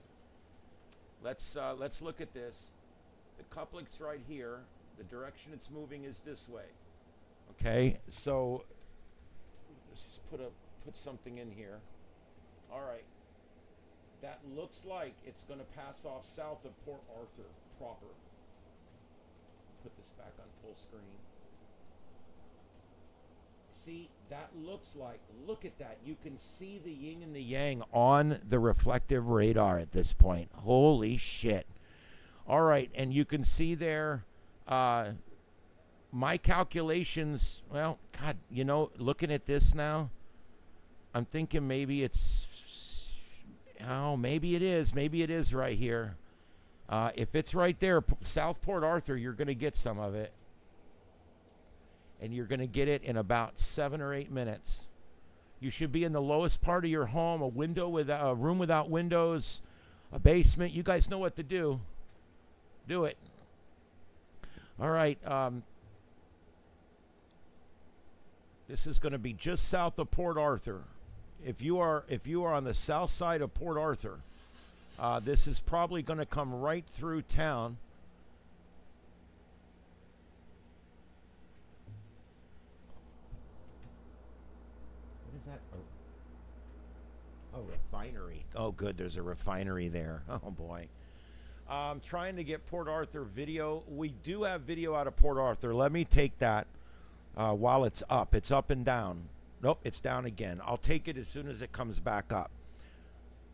Let's look at this. The coupling's right here. The direction it's moving is this way. Okay, so let's just put something in here. All right. That looks like it's going to pass off south of Port Arthur proper. Put this back on full screen. See, that looks like, look at that. You can see the yin and the yang on the reflective radar at this point. Holy shit. All right, and you can see there, my calculations, well, God, you know, looking at this now, I'm thinking maybe it's, maybe it is right here. If it's right there, South Port Arthur, you're going to get some of it. And you're going to get it in about 7 or 8 minutes. You should be in the lowest part of your home, a room without windows, a basement. You guys know what to do. Do it. All right. This is going to be just south of Port Arthur. If you are on the south side of Port Arthur, this is probably going to come right through town. What is that? Oh, refinery. Oh, good. There's a refinery there. Oh, boy. I'm trying to get Port Arthur video. We do have video out of Port Arthur. Let me take that while it's up. It's up and down. Nope, it's down again. I'll take it as soon as it comes back up.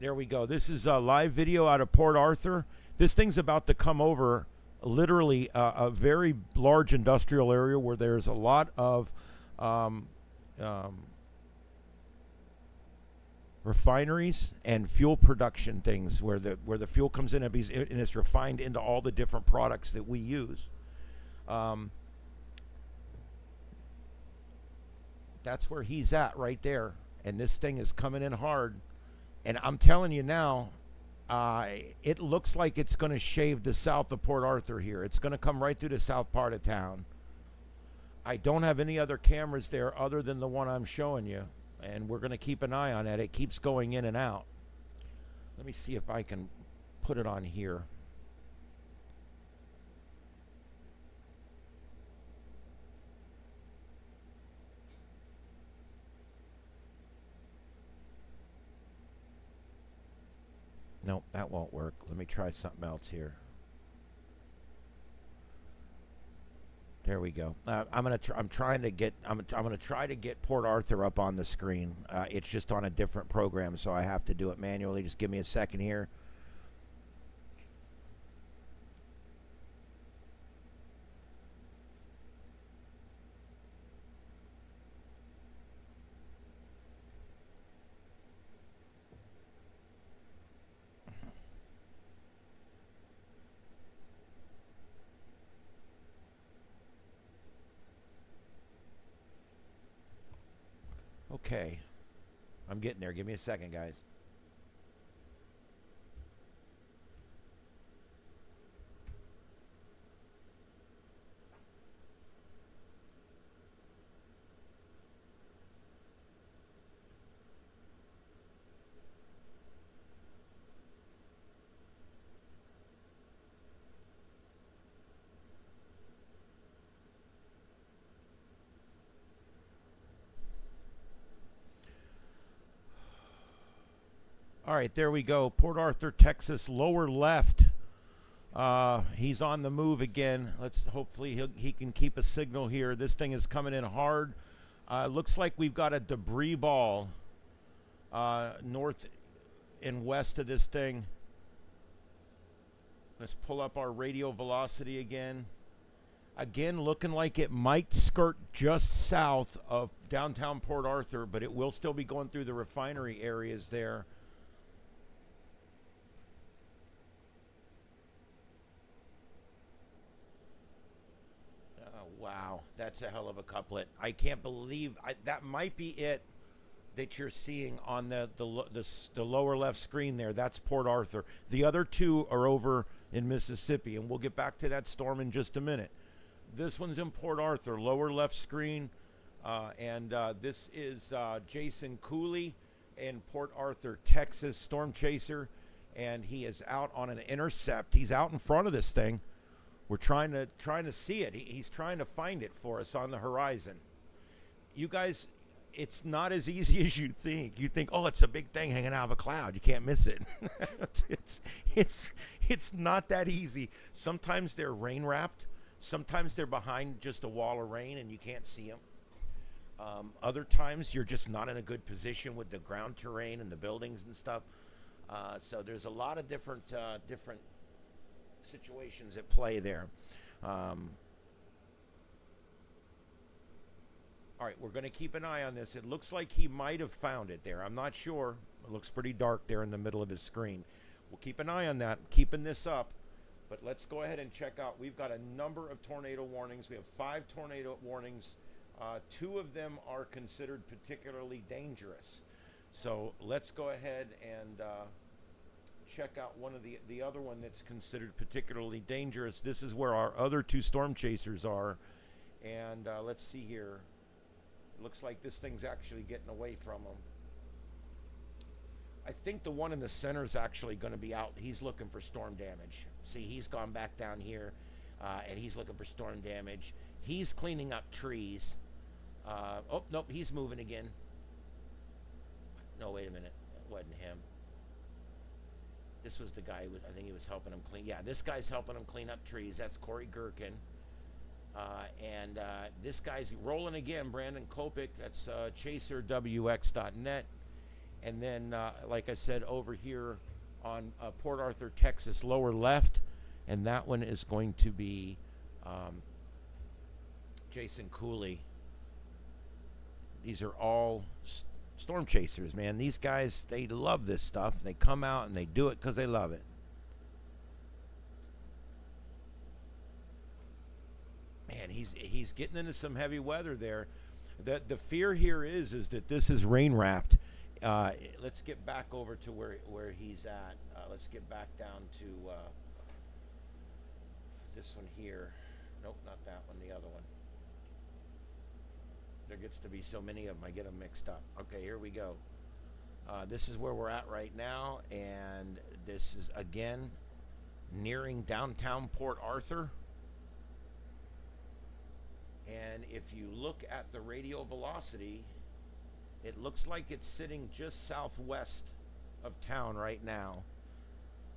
There we go. This is a live video out of Port Arthur. This thing's about to come over literally a very large industrial area where there's a lot of refineries and fuel production things where the fuel comes in and is refined into all the different products that we use. That's where he's at right there, and this thing is coming in hard. And I'm telling you now, it looks like it's going to shave the south of Port Arthur here. It's going to come right through the south part of town. I don't have any other cameras there other than the one I'm showing you, and we're going to keep an eye on it. It keeps going in and out. Let me see if I can put it on here. Nope, that won't work. Let me try something else here. There we go. I'm gonna try to get Port Arthur up on the screen. It's just on a different program, so I have to do it manually. Just give me a second here. Okay, I'm getting there. Give me a second, guys. All right, there we go. Port Arthur, Texas, lower left. He's on the move again. Hopefully he can keep a signal here. This thing is coming in hard. Looks like we've got a debris ball north and west of this thing. Let's pull up our radial velocity again. Again, looking like it might skirt just south of downtown Port Arthur, but it will still be going through the refinery areas there. Wow, that's a hell of a couplet. I can't believe that might be it that you're seeing on the lower left screen there. That's Port Arthur. The other two are over in Mississippi, and we'll get back to that storm in just a minute. This one's in Port Arthur, lower left screen, and this is Jason Cooley in Port Arthur, Texas, storm chaser, and he is out on an intercept. He's out in front of this thing. We're trying to see it. He's trying to find it for us on the horizon. You guys, it's not as easy as you think. You think, oh, it's a big thing hanging out of a cloud. You can't miss it. It's not that easy. Sometimes they're rain wrapped. Sometimes they're behind just a wall of rain and you can't see them. Other times you're just not in a good position with the ground terrain and the buildings and stuff. So there's a lot of different situations at play there. All right, we're going to keep an eye on this. It looks like he might have found it there. I'm not sure. It looks pretty dark there in the middle of his screen. We'll keep an eye on that, keeping this up. But let's go ahead and check out. We've got a number of tornado warnings. We have 5 tornado warnings. 2 of them are considered particularly dangerous. So let's go ahead and check out one of the other one that's considered particularly dangerous. This is where our other 2 storm chasers are. And let's see here. It looks like this thing's actually getting away from them. I think the one in the center is actually going to be out. He's looking for storm damage. See, he's gone back down here, and he's looking for storm damage. He's cleaning up trees. Oh, nope, he's moving again. No, wait a minute. That wasn't him. This was the guy who was, I think he was helping him clean. Yeah, this guy's helping him clean up trees. That's Corey Gherkin. And this guy's rolling again, Brandon Kopik. That's chaserwx.net. And then, like I said, over here on Port Arthur, Texas, lower left. And that one is going to be Jason Cooley. These are all Storm chasers, man. These guys, they love this stuff. They come out and they do it because they love it. Man, he's getting into some heavy weather there. The fear here is that this is rain wrapped. Let's get back over to where he's at. Let's get back down to this one here. Nope, not that one. The other one. There gets to be so many of them, I get them mixed up. Okay, here we go. This is where we're at right now, and this is again nearing downtown Port Arthur. And if you look at the radial velocity, it looks like it's sitting just southwest of town right now,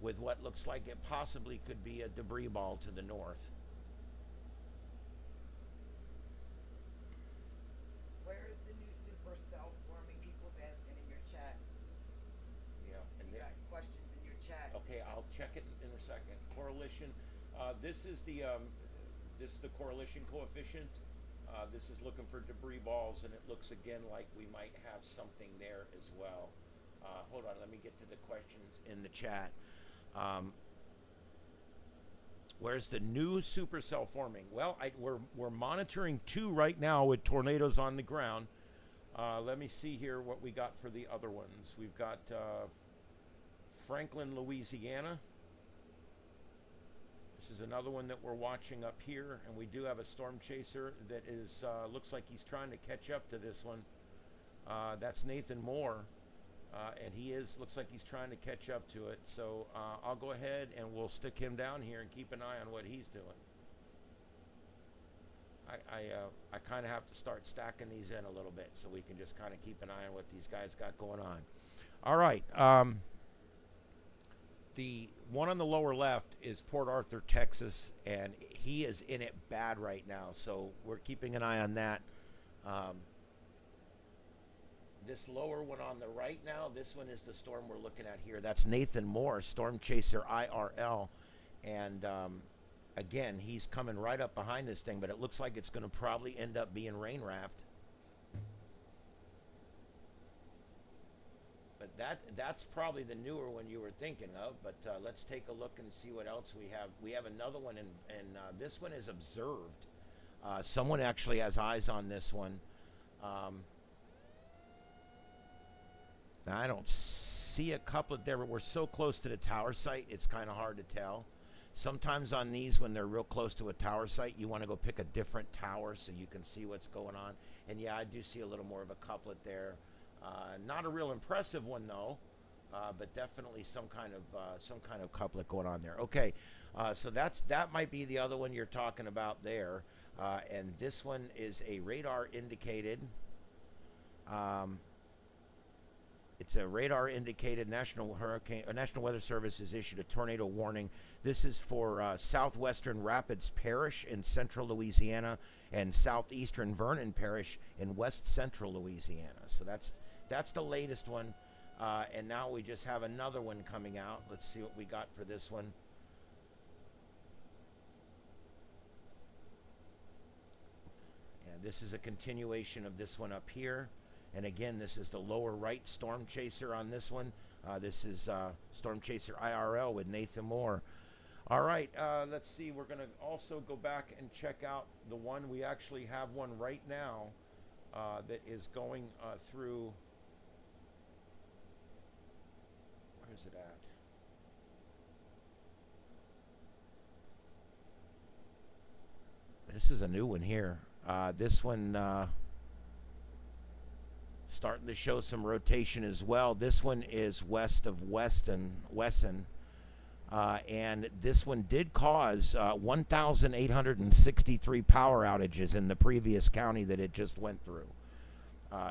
with what looks like it possibly could be a debris ball to the north. Where is the new supercell forming? People's asking in your chat. Yeah, and You got questions in your chat. okay, I'll check it in a second. Correlation. This is the correlation coefficient. This is looking for debris balls, and it looks again like we might have something there as well. Hold on, let me get to the questions in the chat. Where's the new supercell forming? Well, we're monitoring 2 right now with tornadoes on the ground. Let me see here what we got for the other ones. We've got Franklin, Louisiana. This is another one that we're watching up here, and we do have a storm chaser that is looks like he's trying to catch up to this one. That's Nathan Moore, and looks like he's trying to catch up to it. So I'll go ahead and we'll stick him down here and keep an eye on what he's doing. I kind of have to start stacking these in a little bit so we can just kind of keep an eye on what these guys got going on. All right. The one on the lower left is Port Arthur, Texas, and he is in it bad right now. So we're keeping an eye on that. This lower one on the right now, this one is the storm we're looking at here. That's Nathan Moore, Storm Chaser IRL. And again, he's coming right up behind this thing, but it looks like it's going to probably end up being rain wrapped. But that's probably the newer one you were thinking of. But let's take a look and see what else we have. We have another one, and this one is observed. Someone actually has eyes on this one. Now, I don't see a couplet there, but we're so close to the tower site, it's kind of hard to tell. Sometimes on these, when they're real close to a tower site, you want to go pick a different tower so you can see what's going on. And yeah, I do see a little more of a couplet there. Not a real impressive one though, but definitely some kind of couplet going on there. Okay, so that might be the other one you're talking about there, and this one is a radar indicated. It's a radar indicated. National Weather Service has issued a tornado warning. This is for southwestern Rapids Parish in central Louisiana and southeastern Vernon Parish in west central Louisiana. So that's the latest one, and now we just have another one coming out. Let's see what we got for this one. And this is a continuation of this one up here. And again, this is the lower right storm chaser on this one. This is Storm Chaser IRL with Nathan Moore. All right, let's see. We're going to also go back and check out the one. We actually have one right now that is going through. Where is it at? This is a new one here. This one starting to show some rotation as well. This one is west of Wesson, and this one did cause 1,863 power outages in the previous county that it just went through.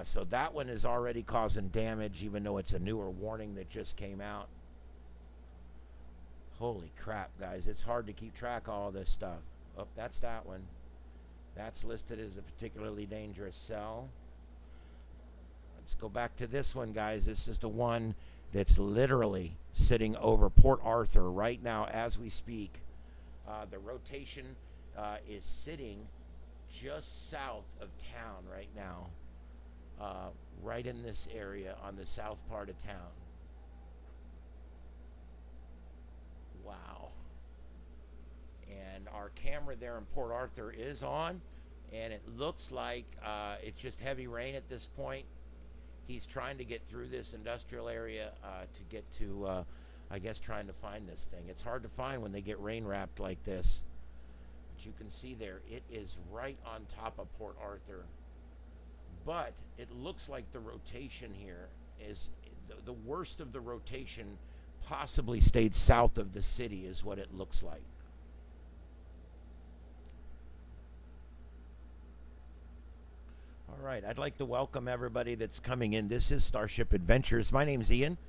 So that one is already causing damage, even though it's a newer warning that just came out. Holy crap, guys. It's hard to keep track of all this stuff. Oh, that's that one. That's listed as a particularly dangerous cell. Let's go back to this one, guys. This is the one that's literally sitting over Port Arthur right now as we speak. The rotation is sitting just south of town right now. right in this area on the south part of town. Wow. And our camera there in Port Arthur is on, and it looks like it's just heavy rain at this point. He's trying to get through this industrial area to get to, I guess, trying to find this thing. It's hard to find when they get rain wrapped like this. But you can see there, it is right on top of Port Arthur. But it looks like the rotation here is the worst of the rotation possibly stayed south of the city is what it looks like. All right, I'd like to welcome everybody that's coming in. This is Starship Adventures. My name's Ian.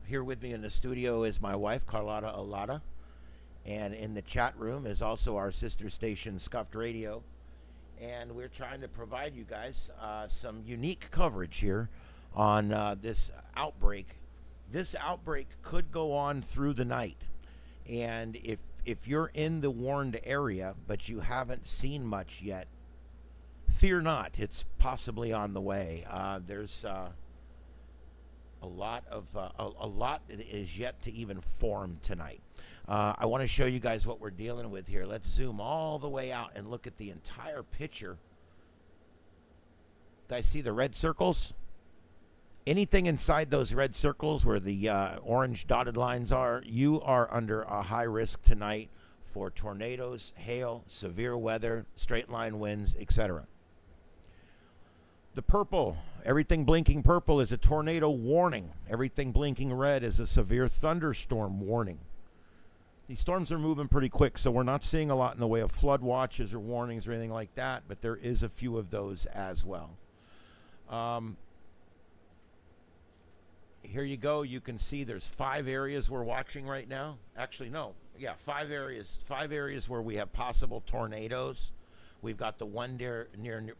Here with me in the studio is my wife, Carlotta Olata. And in the chat room is also our sister station, Scuffed Radio. And we're trying to provide you guys some unique coverage here on this outbreak. This outbreak could go on through the night. And if you're in the warned area, but you haven't seen much yet, fear not. It's possibly on the way. There's a lot that is yet to even form tonight. I want to show you guys what we're dealing with here. Let's zoom all the way out and look at the entire picture. Guys, see the red circles? Anything inside those red circles where the orange dotted lines are, you are under a high risk tonight for tornadoes, hail, severe weather, straight line winds, etc. The purple, everything blinking purple is a tornado warning. Everything blinking red is a severe thunderstorm warning. These storms are moving pretty quick, so we're not seeing a lot in the way of flood watches or warnings or anything like that, but there is a few of those as well. Here you go. You can see there's 5 areas we're watching right now. Actually, no. Yeah, 5 areas. 5 areas where we have possible tornadoes. We've got the one near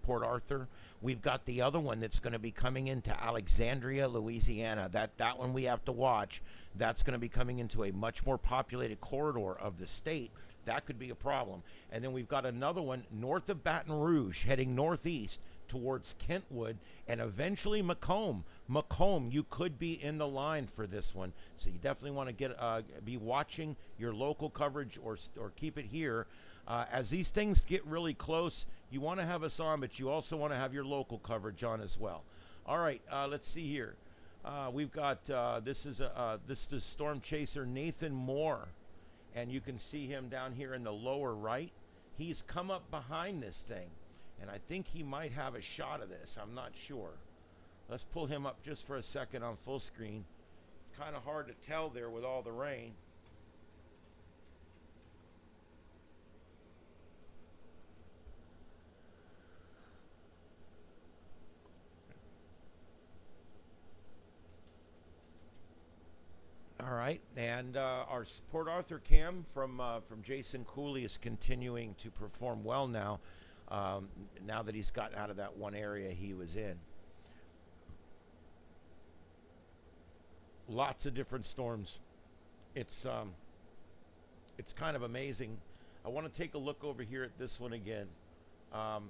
Port Arthur. We've got the other one that's going to be coming into Alexandria, Louisiana. That one we have to watch. That's going to be coming into a much more populated corridor of the state. That could be a problem. And then we've got another one north of Baton Rouge, heading northeast towards Kentwood, and eventually Macomb. Macomb, you could be in the line for this one. So you definitely want to be watching your local coverage or keep it here. As these things get really close, you want to have us on, but you also want to have your local coverage on as well. All right, let's see here. We've got this is Storm Chaser Nathan Moore, and you can see him down here in the lower right. He's come up behind this thing, and I think he might have a shot of this. I'm not sure. Let's pull him up just for a second on full screen. It's kind of hard to tell there with all the rain. All right, and our Port Arthur cam from Jason Cooley is continuing to perform well now. Now that he's gotten out of that one area he was in. Lots of different storms. It's kind of amazing. I want to take a look over here at this one again. I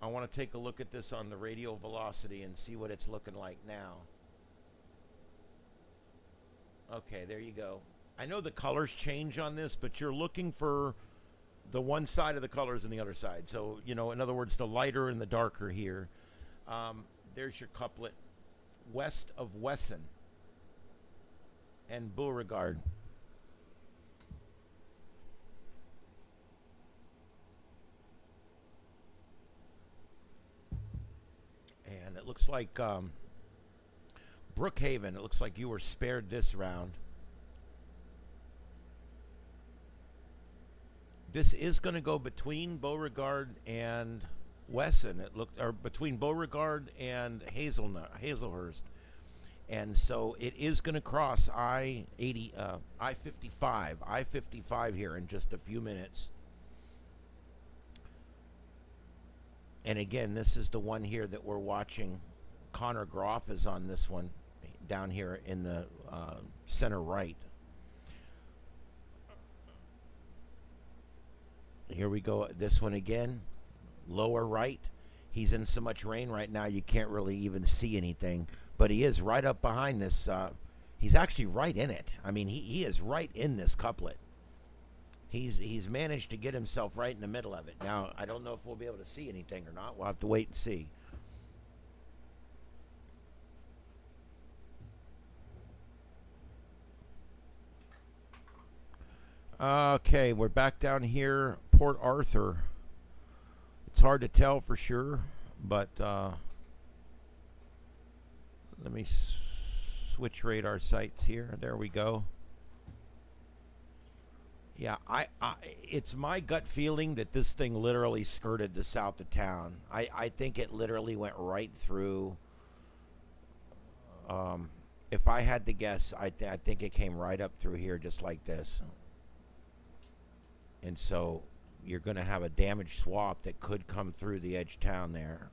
want to take a look at this on the radial velocity and see what it's looking like now. Okay, there you go. I know the colors change on this, but you're looking for the one side of the colors and the other side. So, you know, in other words, the lighter and the darker here. There's your couplet west of Wesson and Beauregard. And it looks like Brookhaven, it looks like you were spared this round. This is going to go between Beauregard and Wesson. It looked, or between Beauregard and Hazelhurst, and so it is going to cross I-55 here in just a few minutes. And again, this is the one here that we're watching. Connor Groff is on this one down here in the center right. Here we go. This one again, lower right. he's in so much rain right now you can't really even see anything. But he is right up behind this. He's actually right in it. I mean, he is right in this couplet. He's managed to get himself right in the middle of it. Now, I don't know if we'll be able to see anything or not. We'll have to wait and see. Okay, we're back down here, Port Arthur. It's hard to tell for sure, but let me switch radar sites here. There we go. Yeah, it's my gut feeling that this thing literally skirted the south of town. I think it literally went right through. If I had to guess, I think it came right up through here just like this. And so you're going to have a damaged swath that could come through the edge of town there.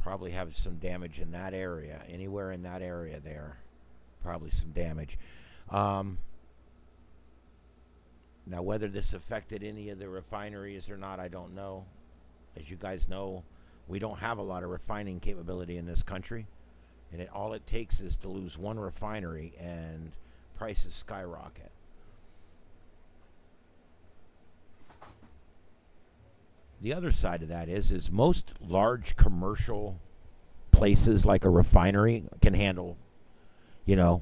Probably have some damage in that area. Anywhere in that area there. Probably some damage. Now, whether this affected any of the refineries or not, I don't know. As you guys know, we don't have a lot of refining capability in this country. And all it takes is to lose one refinery and prices skyrocket. The other side of that is most large commercial places like a refinery can handle, can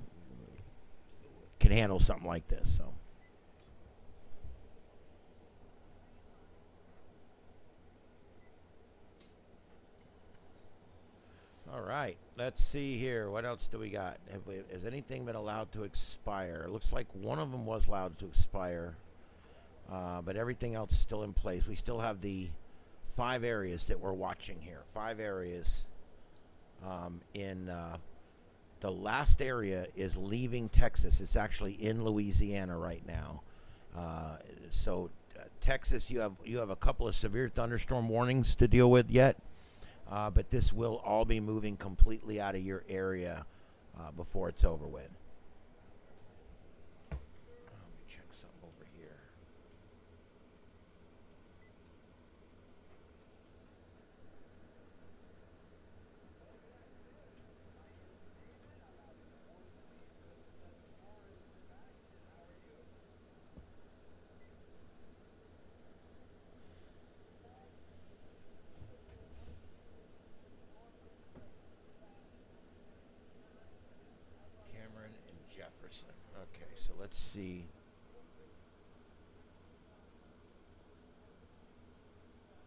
handle something like this. So, all right, let's see here. What else do we got? Has anything been allowed to expire? It looks like one of them was allowed to expire. But everything else is still in place. We still have the 5 areas that we're watching here. 5 areas. In the last area is leaving Texas. It's actually in Louisiana right now. Texas, you have a couple of severe thunderstorm warnings to deal with yet. But this will all be moving completely out of your area before it's over with. Okay, so let's see.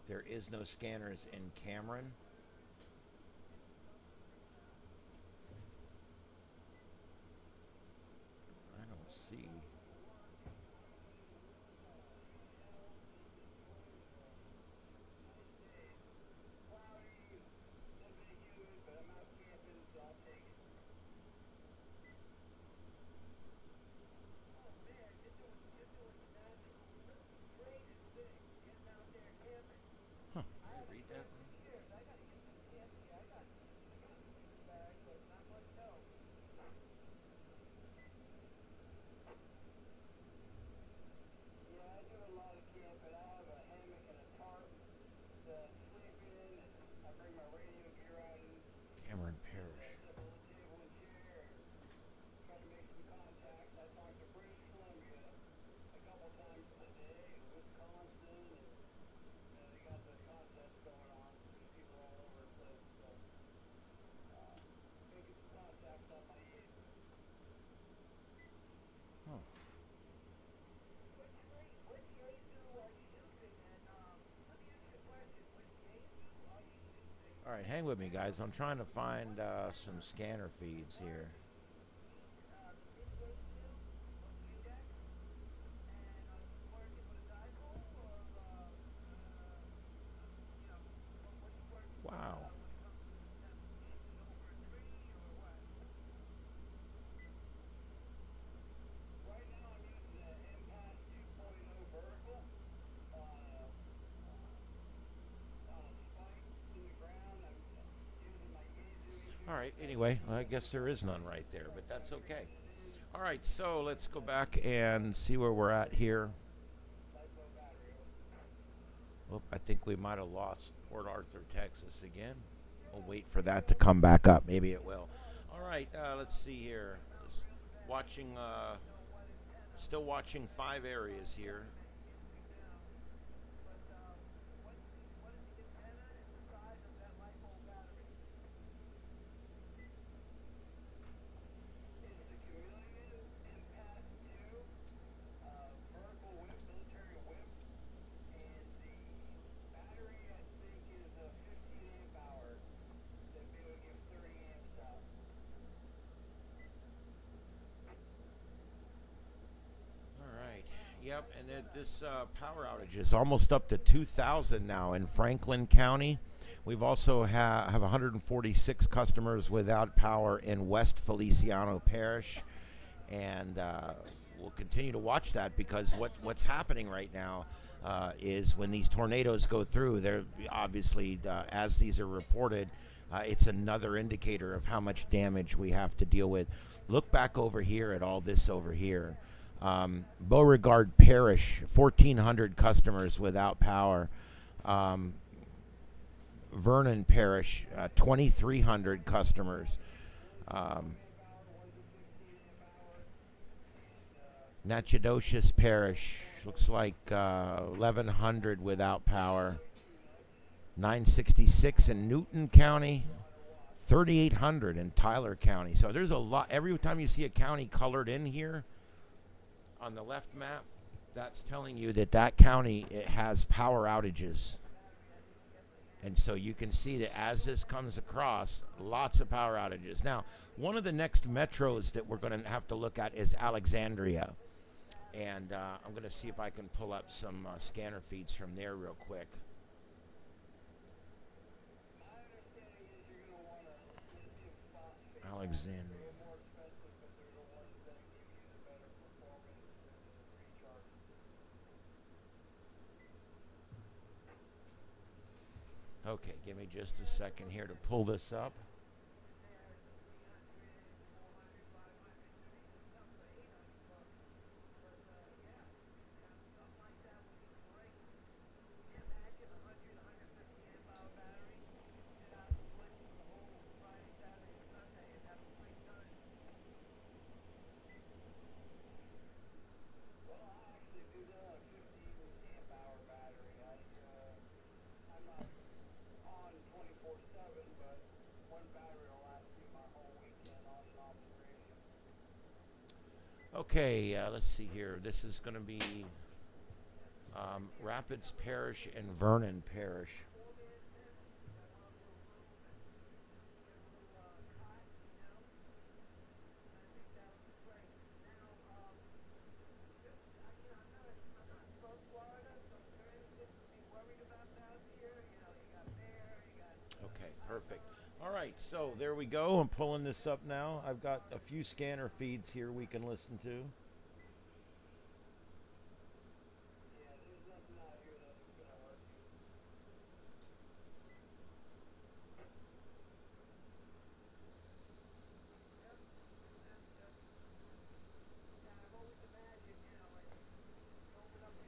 There is no scanners in Cameron. I don't see. All right, hang with me, guys. I'm trying to find some scanner feeds here. Wow. All right, anyway, I guess there is none right there, but that's okay. All right, so let's go back and see where we're at here. Oh, I think we might have lost Port Arthur, Texas again. We'll wait for that to come back up. Maybe it will. All right, let's see here. Watching, still watching 5 areas here. Yep, and this power outage is almost up to 2,000 now in Franklin County. We've also have 146 customers without power in West Feliciano Parish, and we'll continue to watch that because what's happening right now is when these tornadoes go through, they're obviously, as these are reported, it's another indicator of how much damage we have to deal with. Look back over here at all this over here. Beauregard Parish, 1,400 customers without power. Vernon Parish, 2,300 customers. Natchitoches Parish, looks like 1,100 without power. 966 in Newton County, 3,800 in Tyler County. So there's a lot. Every time you see a county colored in here, on the left map, that's telling you that that county, it has power outages. And so you can see that as this comes across, lots of power outages. Now, one of the next metros that we're going to have to look at is Alexandria. And I'm going to see if I can pull up some scanner feeds from there real quick. Alexandria. Okay, give me just a second here to pull this up. Okay, let's see here. This is going to be Rapids Parish and Vernon Parish. Okay, perfect. All right, so there we go. I'm pulling this up now. I've got a few scanner feeds here we can listen to.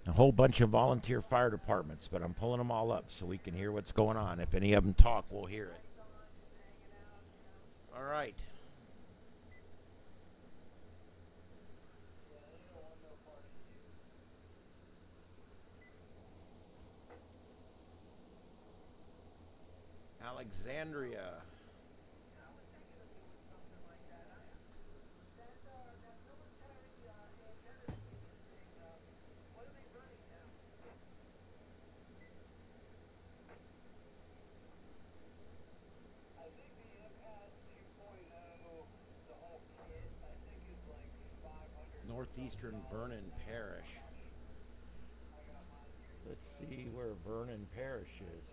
A whole bunch of volunteer fire departments, but I'm pulling them all up so we can hear what's going on. If any of them talk, we'll hear it. All right. Alexandria. Northeastern Vernon Parish. Let's see where Vernon Parish is.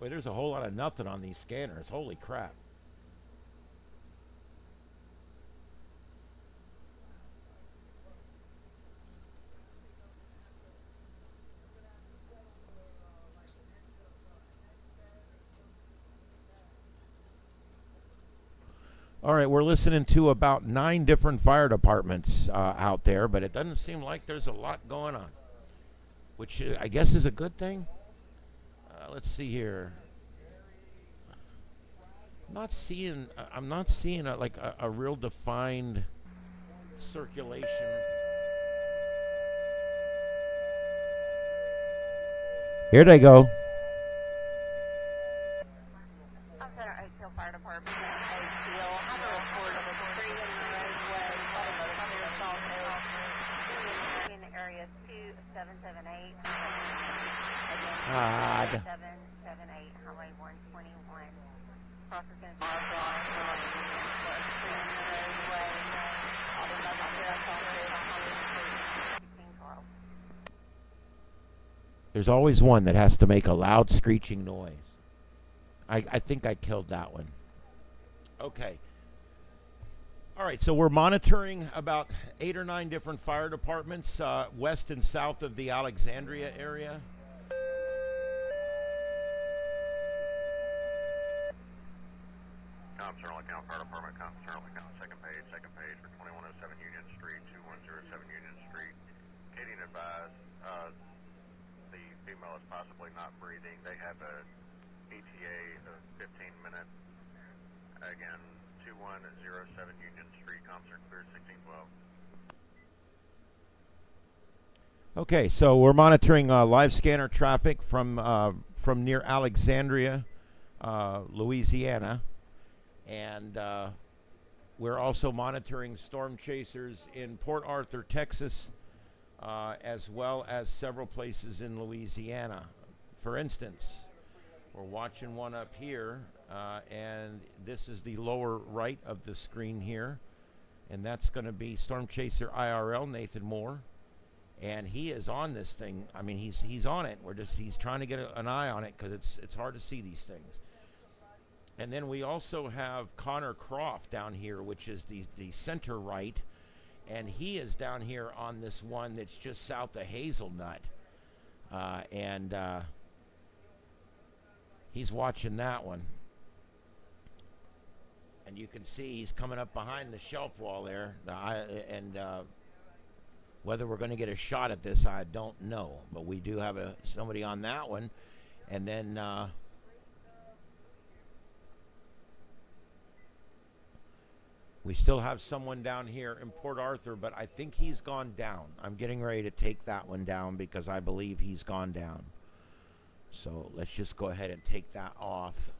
Wait, there's a whole lot of nothing on these scanners. Holy crap. All right, we're listening to about 9 different fire departments out there, but it doesn't seem like there's a lot going on, which I guess is a good thing. Let's see here. I'm not seeing a real defined circulation. Here they go. I'm Center Oakville Fire Department in Oakville. I have a report of a tree in the roadway. In area 2778. Again, 778 Highway 121. Cross is going to be There's always one that has to make a loud screeching noise. I think I killed that one. Okay. All right, so we're monitoring about 8 or 9 different fire departments west and south of the Alexandria area. Concernal account fire department, concernal account, second page for 2107 Union Street, 2107 Union Street. Katie advised the female is possibly not breathing. They have a ETA of 15 minutes. Again, 2107 Union Street, concert clear 1612. Okay, so we're monitoring live scanner traffic from near Alexandria, Louisiana, and we're also monitoring storm chasers in Port Arthur, Texas, as well as several places in Louisiana. For instance, we're watching one up here, and this is the lower right of the screen here, and that's going to be Storm Chaser IRL Nathan Moore, and he is on this thing. I mean, he's on it. He's trying to get an eye on it because it's hard to see these things. And then we also have Connor Croft down here, which is the center right, and he is down here on this one that's just south of Hazelnut, and he's watching that one. And you can see he's coming up behind the shelf wall there, and whether we're going to get a shot at this, I don't know. But we do have somebody on that one. And then we still have someone down here in Port Arthur, but I think he's gone down. I'm getting ready to take that one down because I believe he's gone down. So let's just go ahead and take that off.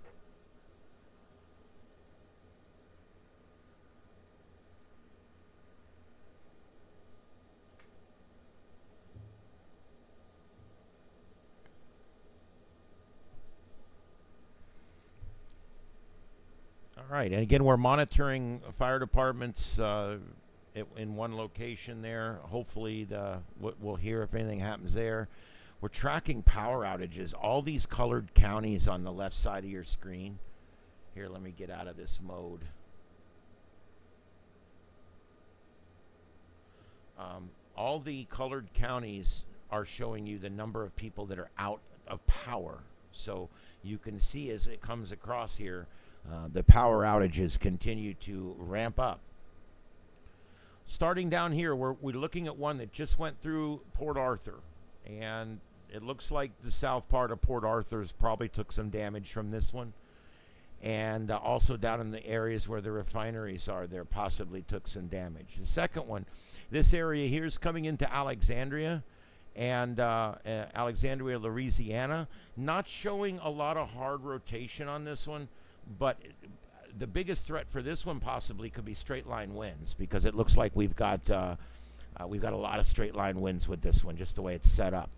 All right, and again, we're monitoring fire departments in one location there. Hopefully, we'll hear if anything happens there. We're tracking power outages. All these colored counties on the left side of your screen. Here, let me get out of this mode. All the colored counties are showing you the number of people that are out of power. So you can see as it comes across here, the power outages continue to ramp up. Starting down here, we're looking at one that just went through Port Arthur, and it looks like the south part of Port Arthur's probably took some damage from this one, and also down in the areas where the refineries are, there possibly took some damage. The second one, this area here is coming into Alexandria, and Alexandria, Louisiana, not showing a lot of hard rotation on this one. But the biggest threat for this one possibly could be straight line winds, because it looks like we've got a lot of straight line winds with this one, just the way it's set up.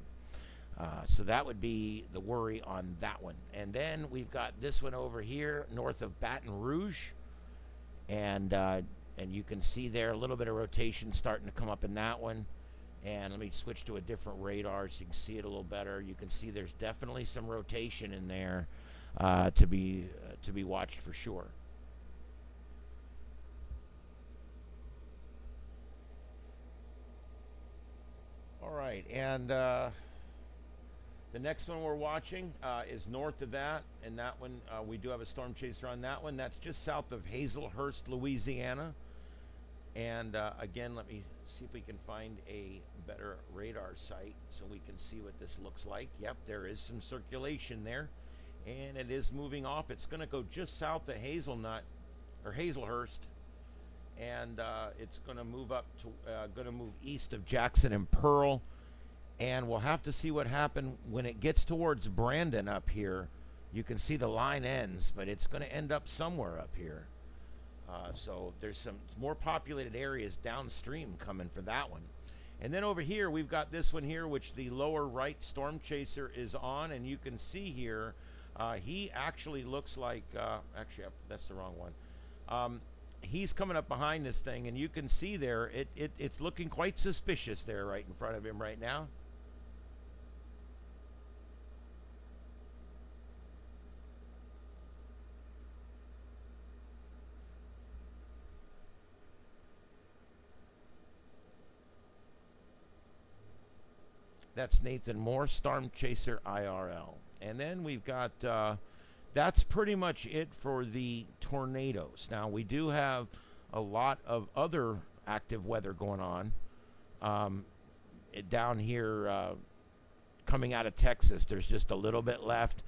So that would be the worry on that one. And then we've got this one over here north of Baton Rouge, and you can see there a little bit of rotation starting to come up in that one. And let me switch to a different radar so you can see it a little better. You can see there's definitely some rotation in there. To be watched for sure. All right, and the The next one we're watching is north of that, and that one we do have a storm chaser on that one. That's just south of Hazelhurst, Louisiana. And again, let me see if we can find a better radar site so we can see what this looks like. Yep, there is some circulation there, and it is moving off. It's going to go just south of Hazelhurst, and it's going to move up to move east of Jackson and Pearl. And we'll have to see what happens when it gets towards Brandon up here. You can see the line ends, but it's going to end up somewhere up here. So there's some more populated areas downstream coming for that one. And then over here, we've got this one here, which the lower right storm chaser is on. And you can see here, he actually looks like, actually, that's the wrong one. He's coming up behind this thing, and you can see there, it's looking quite suspicious there right in front of him right now. That's Nathan Moore, Storm Chaser IRL. And then we've got, that's pretty much it for the tornadoes. Now, we do have a lot of other active weather going on. Down here, coming out of Texas, there's just a little bit left.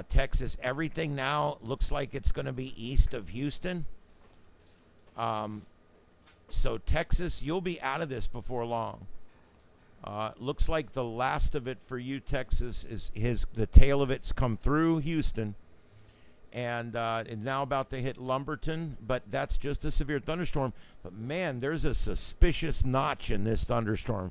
Texas, everything now looks like it's going to be east of Houston. So Texas, you'll be out of this before long. Looks like the last of it for you, Texas, is the tail of it's come through Houston, and it's now about to hit Lumberton, but that's just a severe thunderstorm. But man, there's a suspicious notch in this thunderstorm.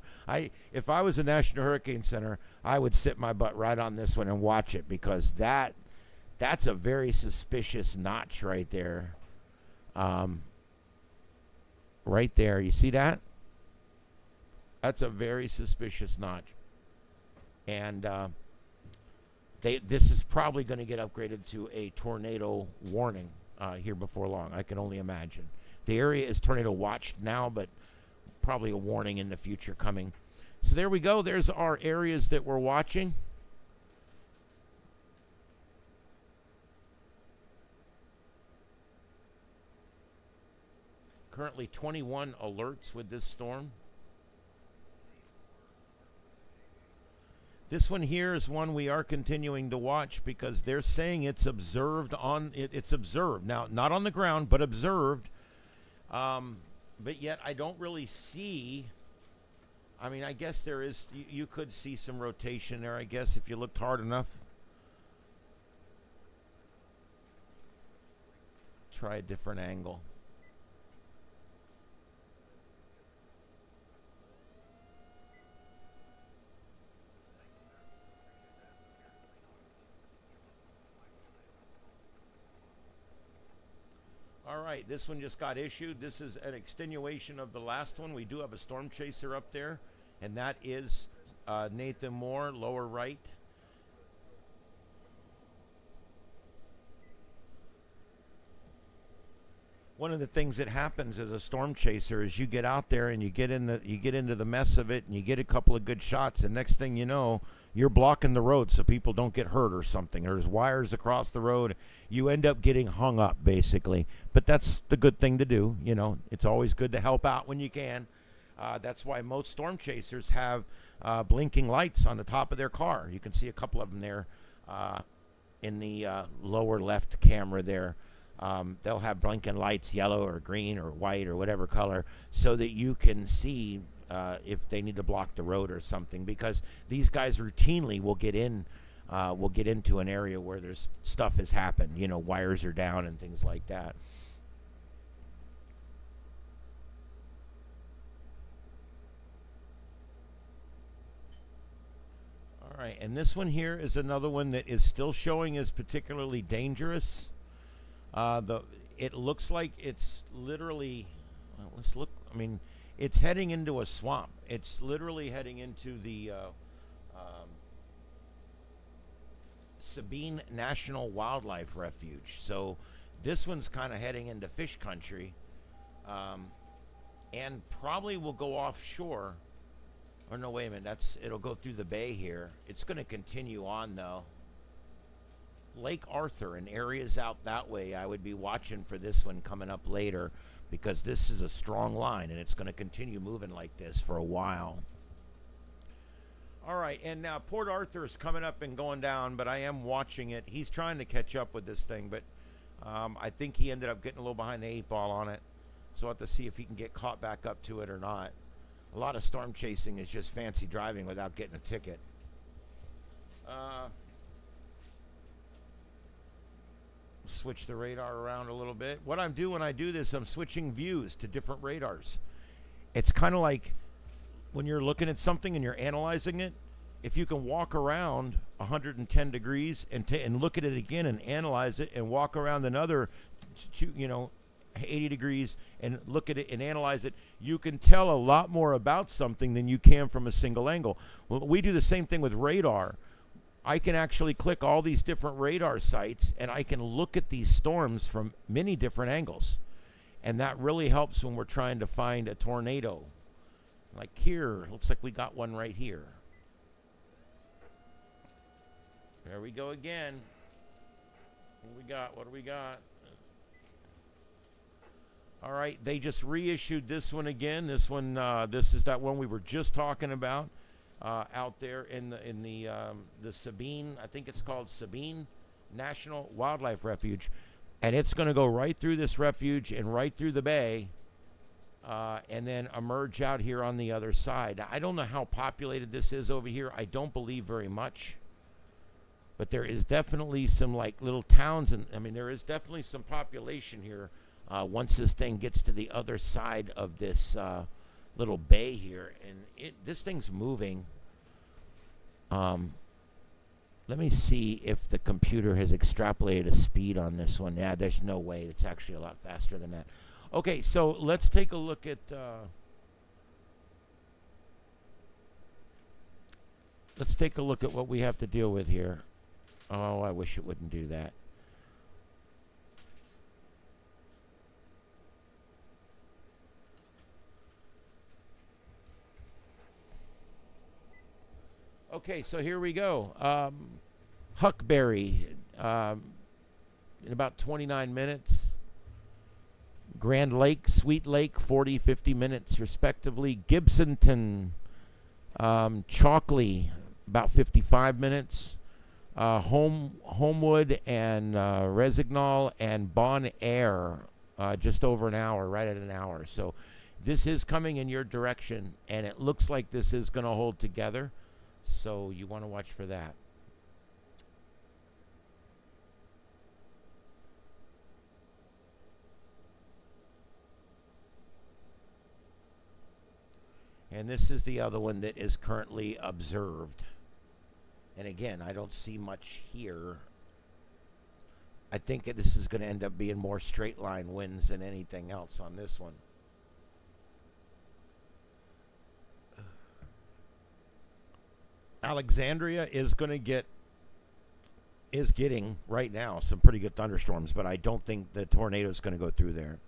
If I was a National Hurricane Center, I would sit my butt right on this one and watch it, because that's a very suspicious notch right there. Right there, you see that? That's a very suspicious notch. And this is probably going to get upgraded to a tornado warning here before long. I can only imagine. The area is tornado watched now, but probably a warning in the future coming. So there we go. There's our areas that we're watching. Currently 21 alerts with this storm. This one here is one we are continuing to watch, because they're saying it's observed on it's observed now, not on the ground, but observed. But yet I don't really see. I mean, I guess there is. You could see some rotation there, I guess, if you looked hard enough. Try a different angle. All right, this one just got issued. This is an extenuation of the last one. We do have a storm chaser up there, and that is Nathan Moore, lower right. One of the things that happens as a storm chaser is you get out there and you get into the mess of it, and you get a couple of good shots, and next thing you know, you're blocking the road so people don't get hurt or something. There's wires across the road. You end up getting hung up, basically. But that's the good thing to do. You know, it's always good to help out when you can. That's why most storm chasers have blinking lights on the top of their car. You can see a couple of them there in the lower left camera there. They'll have blinking lights, yellow or green or white or whatever color, so that you can see if they need to block the road or something, because these guys routinely will get into an area where there's stuff has happened, you know, wires are down and things like that. All right, and this one here is another one that is still showing as particularly dangerous. It looks like it's literally, well, let's look, I mean, it's heading into a swamp. It's literally heading into the Sabine National Wildlife Refuge. So this one's kind of heading into fish country, and probably will go offshore Or no, wait a minute. It'll go through the bay here. It's going to continue on though. Lake Arthur and areas out that way, I would be watching for this one coming up later, because this is a strong line and it's going to continue moving like this for a while. All right, and now Port Arthur is coming up and going down, but I am watching it. He's trying to catch up with this thing, but I think he ended up getting a little behind the 8 ball on it. So I'll have to see if he can get caught back up to it or not. A lot of storm chasing is just fancy driving without getting a ticket. Switch the radar around a little bit. What I'm doing when I do this, I'm switching views to different radars. It's kind of like when you're looking at something and you're analyzing it. If you can walk around 110 degrees and look at it again and analyze it, and walk around another 80 degrees and look at it and analyze it, you can tell a lot more about something than you can from a single angle. Well, we do the same thing with radar. I can actually click all these different radar sites and I can look at these storms from many different angles. And that really helps when we're trying to find a tornado. Like here, looks like we got one right here. There we go again. What do we got? All right, they just reissued this one again. This one, this is that one we were just talking about. Out there in the Sabine, I think it's called Sabine National Wildlife Refuge, and it's going to go right through this refuge and right through the bay, and then emerge out here on the other side. I don't know how populated this is over here. I don't believe very much, but there is definitely some like little towns, and I mean there is definitely some population here. Once this thing gets to the other side of this little bay here, and this thing's moving. Let me see if the computer has extrapolated a speed on this one. Yeah, there's no way. It's actually a lot faster than that. Okay, so let's take a look at what we have to deal with here. Oh, I wish it wouldn't do that. Okay, so here we go. Huckberry in about 29 minutes. Grand Lake, Sweet Lake, 40, 50 minutes respectively. Gibsonton, Chalkley, about 55 minutes. Homewood and Resignol and Bon Air, just over an hour, right at an hour. So this is coming in your direction, and it looks like this is going to hold together. So you want to watch for that. And this is the other one that is currently observed. And again, I don't see much here. I think this is going to end up being more straight line winds than anything else on this one. Alexandria is getting right now some pretty good thunderstorms, but I don't think the tornado is going to go through there.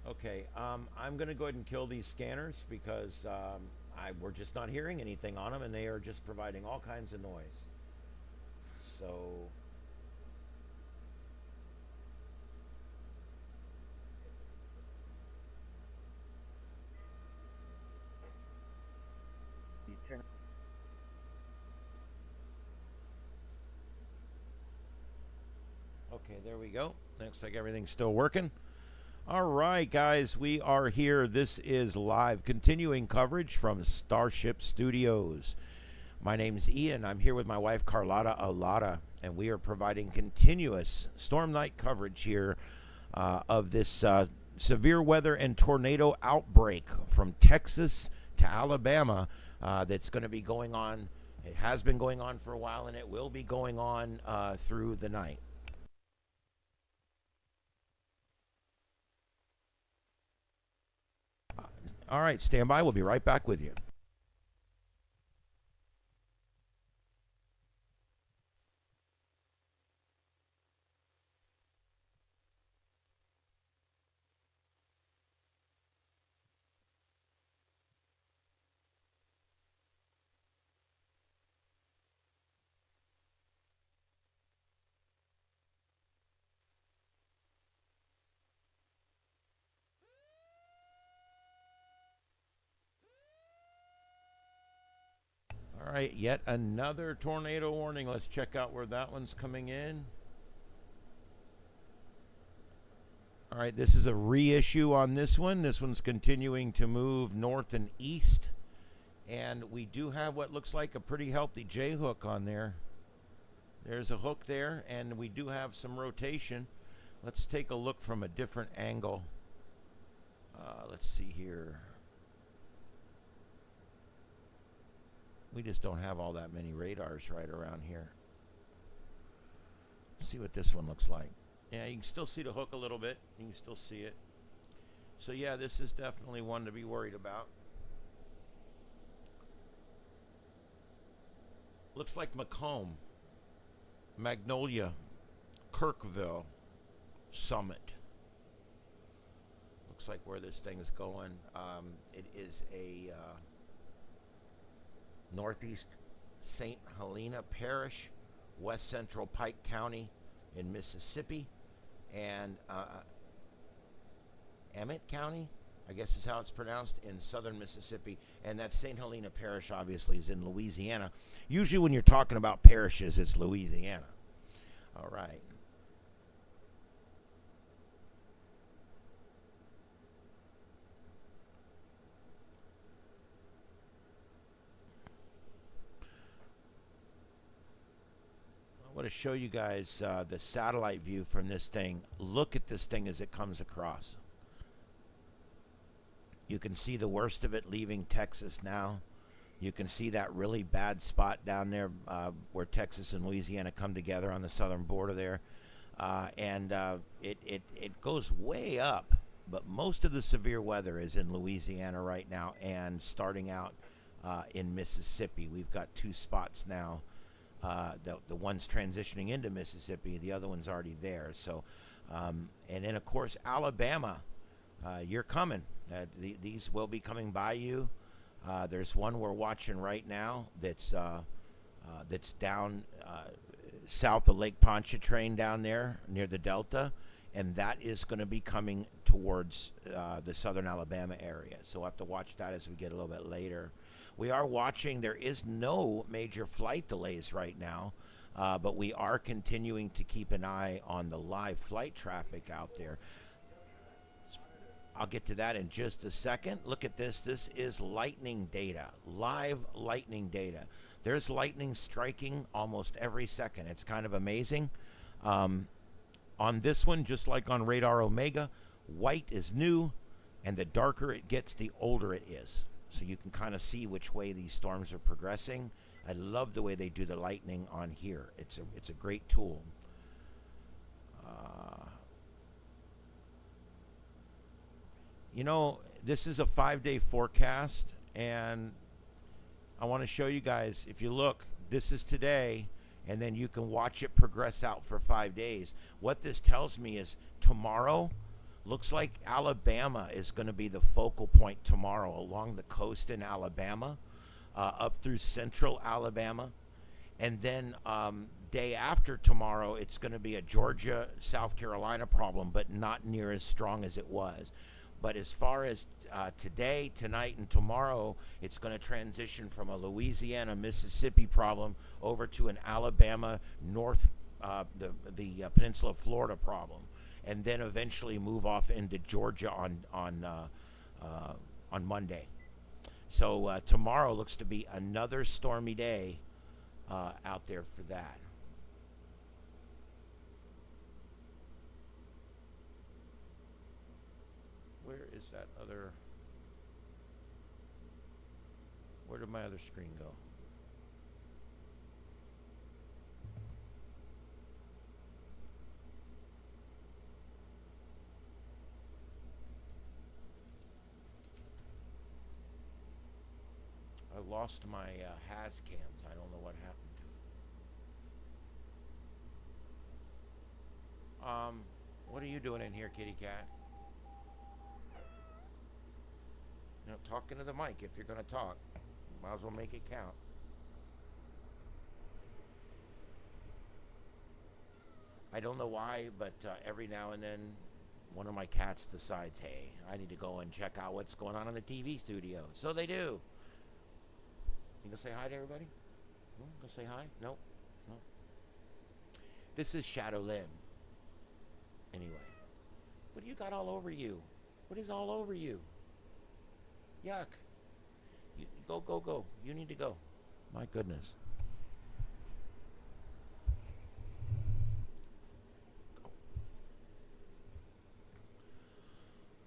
Okay, I'm going to go ahead and kill these scanners because we're just not hearing anything on them, and they are just providing all kinds of noise. So okay, there we go. Looks like everything's still working. All right, guys, we are here. This is live continuing coverage from Starship Studios. My name's Ian. I'm here with my wife, Carlotta Alada, and we are providing continuous storm night coverage here of this severe weather and tornado outbreak from Texas to Alabama that's going to be going on. It has been going on for a while, and it will be going on through the night. All right, stand by. We'll be right back with you. right, yet another tornado warning. Let's check out where that one's coming in. All right, this is a reissue on this one. This one's continuing to move north and east. And we do have what looks like a pretty healthy J-hook on there. There's a hook there, and we do have some rotation. Let's take a look from a different angle. Let's see here. We just don't have all that many radars right around here. Let's see what this one looks like. Yeah, you can still see the hook a little bit. You can still see it. So yeah, this is definitely one to be worried about. Looks like Macomb, Magnolia, Kirkville, Summit. Looks like where this thing is going. It is a northeast St. Helena Parish, west central Pike County in Mississippi, and Emmett County, I guess is how it's pronounced, in southern Mississippi. And that St. Helena Parish obviously is in Louisiana. Usually when you're talking about parishes, it's Louisiana. All right. I want to show you guys the satellite view from this thing. Look at this thing as it comes across. You can see the worst of it leaving Texas now. You can see that really bad spot down there where Texas and Louisiana come together on the southern border there. It goes way up, but most of the severe weather is in Louisiana right now and starting out in Mississippi. We've got two spots now. The one's transitioning into Mississippi, the other one's already there. So, and then of course Alabama, you're coming. These will be coming by you. There's one we're watching right now that's down south of Lake Pontchartrain down there near the Delta, and that is going to be coming towards the southern Alabama area. So we'll have to watch that as we get a little bit later. We are watching. There is no major flight delays right now, but we are continuing to keep an eye on the live flight traffic out there. I'll get to that in just a second. Look at this. This is lightning data, live lightning data. There's lightning striking almost every second. It's kind of amazing. On this one, just like on Radar Omega, white is new, and the darker it gets, the older it is. So you can kind of see which way these storms are progressing. I love the way they do the lightning on here. It's a great tool. You know, this is a 5-day forecast, and I want to show you guys, if you look, this is today, and then you can watch it progress out for 5 days. What this tells me is tomorrow, looks like Alabama is going to be the focal point tomorrow along the coast in Alabama, up through central Alabama. And then day after tomorrow, it's going to be a Georgia, South Carolina problem, but not near as strong as it was. But as far as today, tonight, and tomorrow, it's going to transition from a Louisiana, Mississippi problem over to an Alabama, the Peninsula of Florida problem, and then eventually move off into Georgia on Monday. So tomorrow looks to be another stormy day out there for that. Where is that other? Where did my other screen go? I lost my has cams. I don't know what happened to it. What are you doing in here, kitty cat? You know, talking to the mic. If you're going to talk, might as well make it count. I don't know why, but every now and then one of my cats decides, hey, I need to go and check out what's going on in the TV studio. So they do. You gonna say hi to everybody? Go say hi? Nope. No. This is Shadowland. Anyway. What do you got all over you? What is all over you? Yuck. Go. You need to go. My goodness.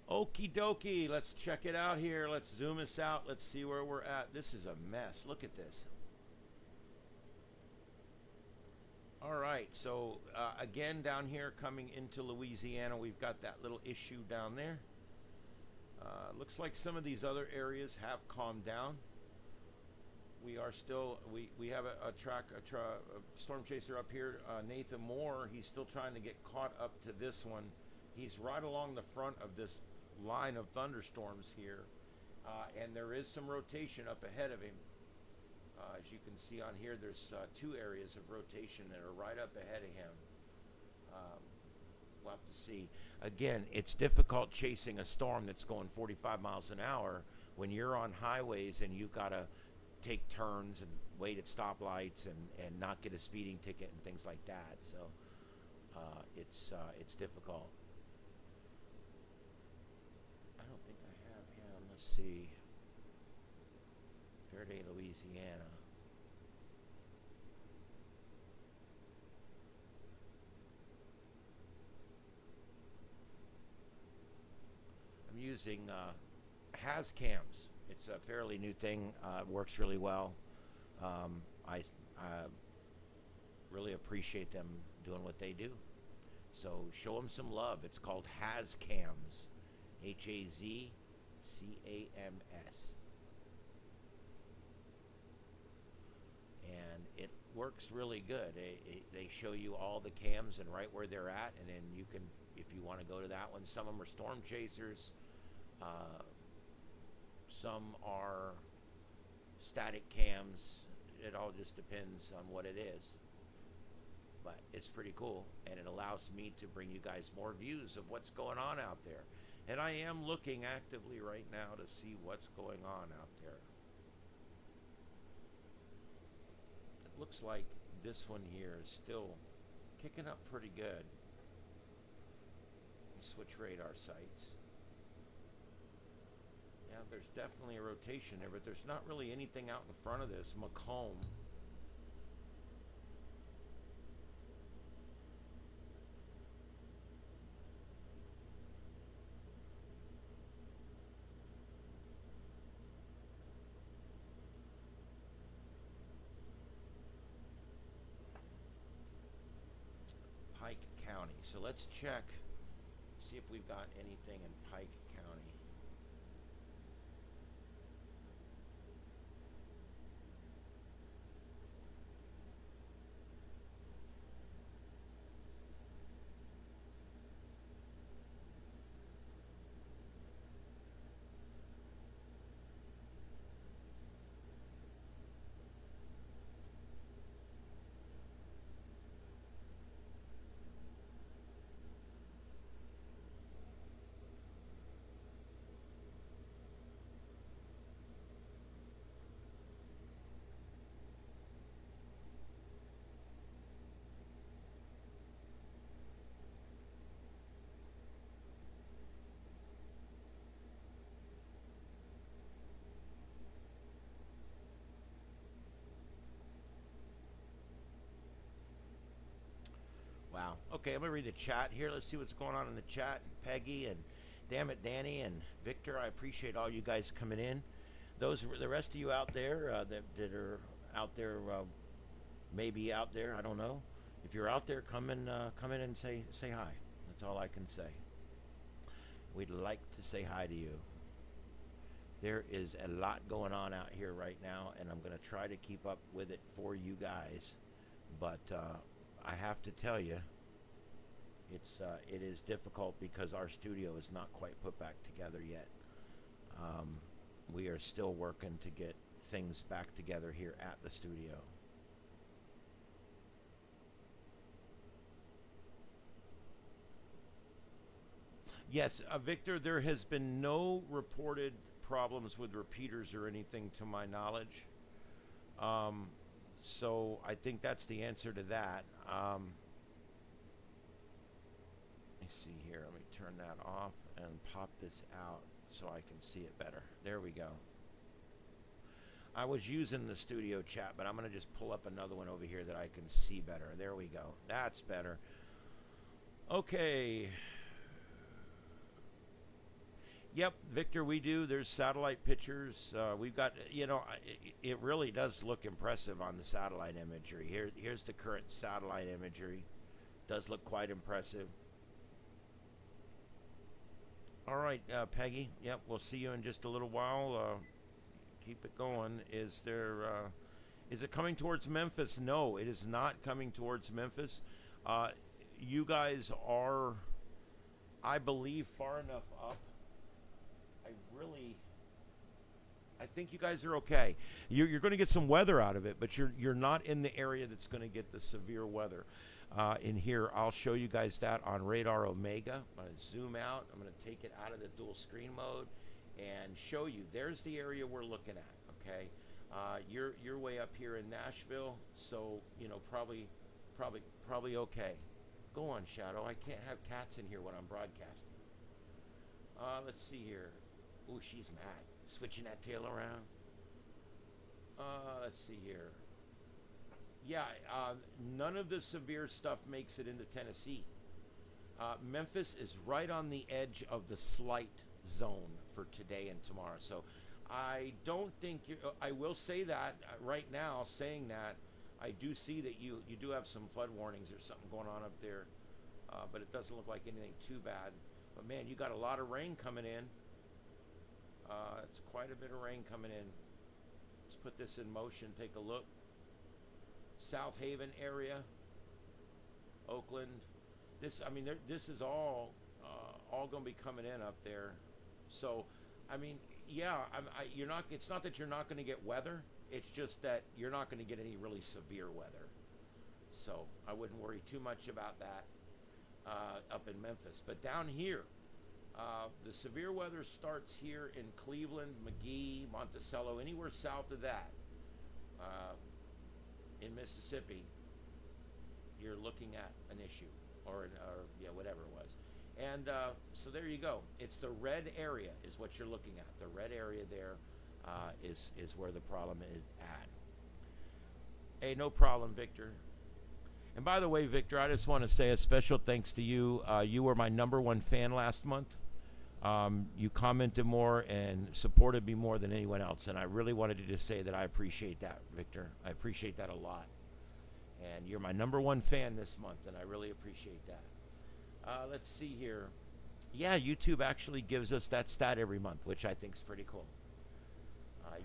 Okie dokie. Let's check it out here. Let's zoom us out. Let's see where we're at. This is a mess. Look at this. All right. So, again, down here coming into Louisiana, we've got that little issue down there. Looks like some of these other areas have calmed down. We are still, we have a storm chaser up here, Nathan Moore. He's still trying to get caught up to this one. He's right along the front of this line of thunderstorms here, and there is some rotation up ahead of him. As you can see on here, there's two areas of rotation that are right up ahead of him. We'll have to see. Again, it's difficult chasing a storm that's going 45 miles an hour when you're on highways and you've got to take turns and wait at stoplights and not get a speeding ticket and things like that. So it's difficult. I don't think I have him. Let's see. Fairday, Louisiana. I'm using Hazcams. It's a fairly new thing. It works really well. I really appreciate them doing what they do. So show them some love. It's called Hazcams. Hazcams. And it works really good. They show you all the cams and right where they're at, and then you can, if you want to go to that one. Some of them are storm chasers. Some are static cams. It all just depends on what it is. But it's pretty cool, and it allows me to bring you guys more views of what's going on out there. And I am looking actively right now to see what's going on out there. It looks like this one here is still kicking up pretty good. Switch radar sites. Yeah, there's definitely a rotation there, but there's not really anything out in front of this. Macomb. Pike County. So let's check, see if we've got anything in Pike County. Wow. Okay, I'm going to read the chat here. Let's see what's going on in the chat. Peggy and damn it, Danny and Victor, I appreciate all you guys coming in. Those, the rest of you out there that are out there, maybe out there, I don't know. If you're out there, come in and say hi. That's all I can say. We'd like to say hi to you. There is a lot going on out here right now, and I'm going to try to keep up with it for you guys. But I have to tell you, it is difficult because our studio is not quite put back together yet. We are still working to get things back together here at the studio. Yes, Victor, there has been no reported problems with repeaters or anything to my knowledge. So I think that's the answer to that. Let me see here. Let me turn that off and pop this out so I can see it better. There we go. I was using the studio chat, but I'm going to just pull up another one over here that I can see better. There we go. That's better. Okay. Yep, Victor, we do. There's satellite pictures. We've got, it really does look impressive on the satellite imagery. Here's the current satellite imagery. Does look quite impressive. All right, Peggy. Yep, we'll see you in just a little while. Keep it going. Is it coming towards Memphis? No, it is not coming towards Memphis. You guys are, I believe, far enough up. I think you guys are okay. You're going to get some weather out of it, but you're not in the area that's going to get the severe weather. In here, I'll show you guys that on Radar Omega. I'm going to zoom out. I'm going to take it out of the dual screen mode and show you. There's the area we're looking at. Okay, you're way up here in Nashville, so probably okay. Go on, Shadow. I can't have cats in here when I'm broadcasting. Let's see here. Ooh, she's mad. Switching that tail around. Let's see here. Yeah, none of the severe stuff makes it into Tennessee. Memphis is right on the edge of the slight zone for today and tomorrow. So I don't think I will say that right now, saying that, I do see that you do have some flood warnings or something going on up there, but it doesn't look like anything too bad. But man, you got a lot of rain coming in. It's quite a bit of rain coming in. Let's put this in motion. Take a look. South Haven area, Oakland. This is all going to be coming in up there. So, you're not. It's not that you're not going to get weather. It's just that you're not going to get any really severe weather. So I wouldn't worry too much about that up in Memphis. But down here, the severe weather starts here in Cleveland, McGee, Monticello, anywhere south of that. In Mississippi, you're looking at an issue, or whatever it was. And so there you go. It's the red area is what you're looking at. The red area there is where the problem is at. Hey, no problem, Victor. And by the way, Victor, I just want to say a special thanks to you. You were my #1 fan last month. You commented more and supported me more than anyone else, and I really wanted to just say that I appreciate that, Victor. I appreciate that a lot. And you're my #1 fan this month, and I really appreciate that. Let's see here. Yeah, YouTube actually gives us that stat every month, which I think is pretty cool.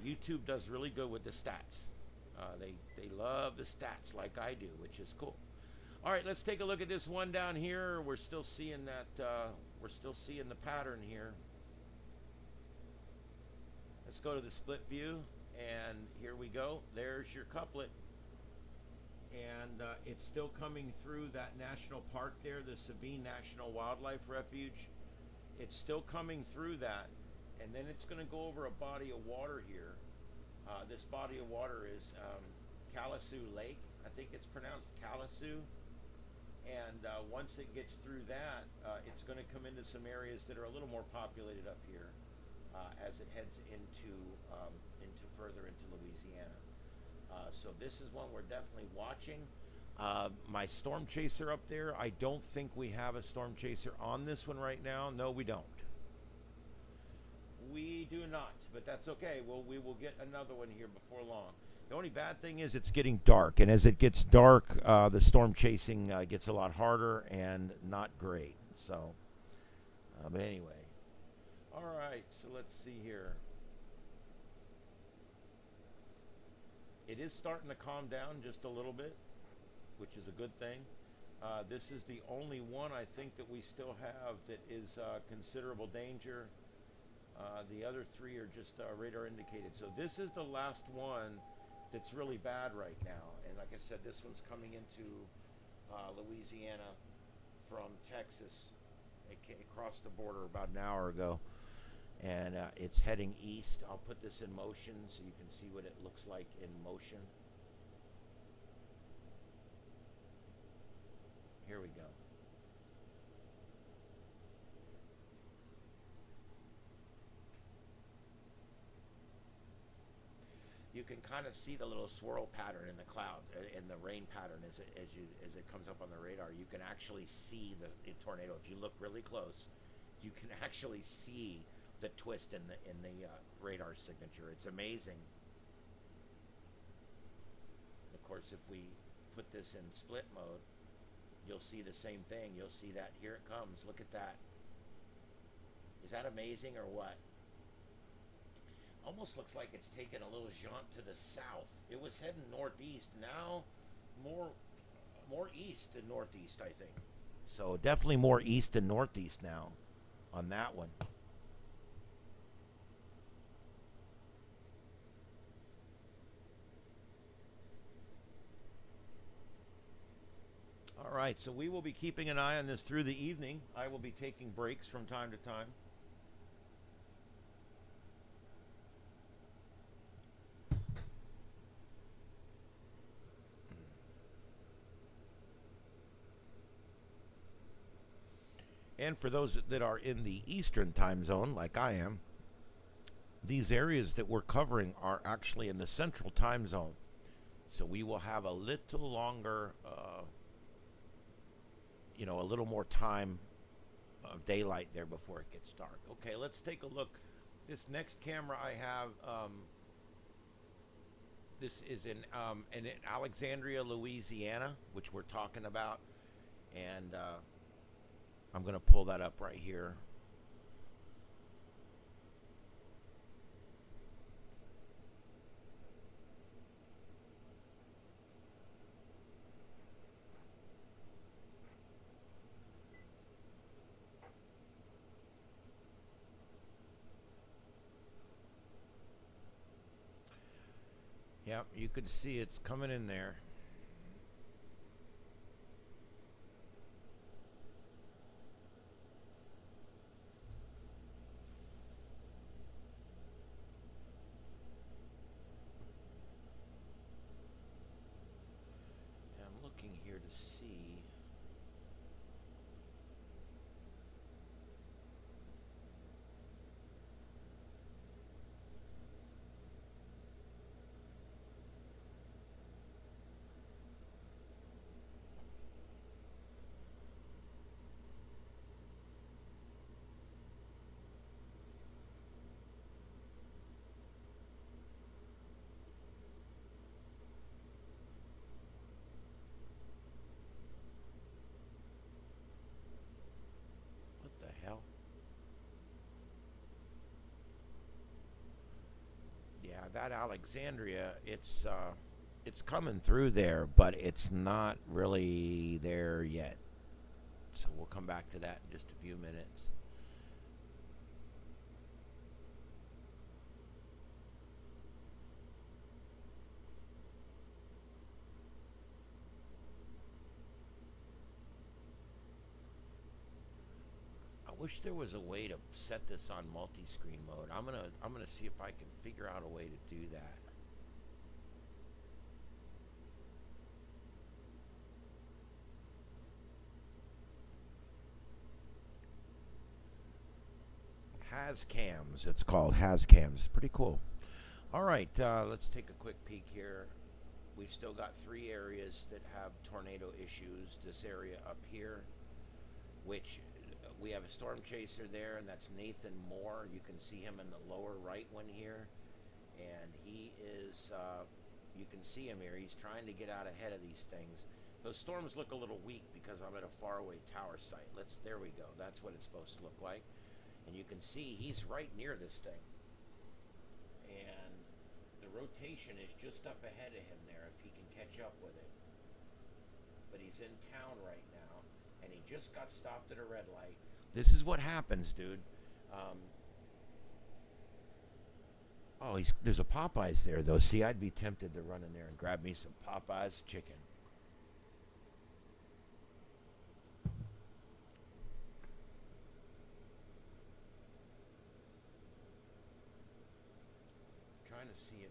YouTube does really good with the stats. They love the stats like I do, which is cool. All right, let's take a look at this one down here. We're still seeing that. We're still seeing the pattern here. Let's go to the split view, and here we go. There's your couplet, and it's still coming through that national park there, the Sabine National Wildlife Refuge. It's still coming through that, and then it's going to go over a body of water here. This body of water is Callisu Lake. I think it's pronounced Callisu. And once it gets through that, it's going to come into some areas that are a little more populated up here as it heads into further into Louisiana. So this is one we're definitely watching. My storm chaser up there, I don't think we have a storm chaser on this one right now. No, we don't. We do not, but that's okay. Well, we will get another one here before long. The only bad thing is it's getting dark, and as it gets dark, the storm chasing gets a lot harder and not great. So, but anyway. All right, so let's see here. It is starting to calm down just a little bit, which is a good thing. This is the only one I think that we still have that is considerable danger. The other three are just radar indicated. So this is the last one that's really bad right now. And like I said, this one's coming into Louisiana from Texas. It crossed the border about an hour ago. And it's heading east. I'll put this in motion so you can see what it looks like in motion. you can kind of see the little swirl pattern in the cloud, in the rain pattern as it comes up on the radar. You can actually see the tornado. If you look really close, you can actually see the twist in the radar signature. It's amazing. Of course, if we put this in split mode, you'll see the same thing. You'll see that here it comes. Look at that. Is that amazing or what? Almost looks like it's taken a little jaunt to the south. It was heading northeast. Now more east than northeast, I think. So definitely more east than northeast now on that one. All right, so we will be keeping an eye on this through the evening. I will be taking breaks from time to time. And for those that are in the Eastern time zone, like I am, these areas that we're covering are actually in the Central time zone. So we will have a little longer, a little more time of daylight there before it gets dark. Okay, let's take a look. This next camera I have, this is in Alexandria, Louisiana, which we're talking about. And I'm going to pull that up right here. Yep, you can see it's coming in there. And I'm looking here to see. Hell. Yeah, that Alexandria, it's coming through there, but it's not really there yet. So we'll come back to that in just a few minutes. I wish there was a way to set this on multi-screen mode. I'm gonna see if I can figure out a way to do that. Hascams, it's called Hascams. Pretty cool. All right, let's take a quick peek here. We've still got 3 areas that have tornado issues. This area up here, which we have a storm chaser there, and that's Nathan Moore. You can see him in the lower right one here, and he is, you can see him here. He's trying to get out ahead of these things. Those storms look a little weak because I'm at a faraway tower site. There we go. That's what it's supposed to look like. And you can see he's right near this thing. And the rotation is just up ahead of him there if he can catch up with it. But he's in town right now, and he just got stopped at a red light. This is what happens, dude. There's a Popeyes there, though. See, I'd be tempted to run in there and grab me some Popeyes chicken. Trying to see if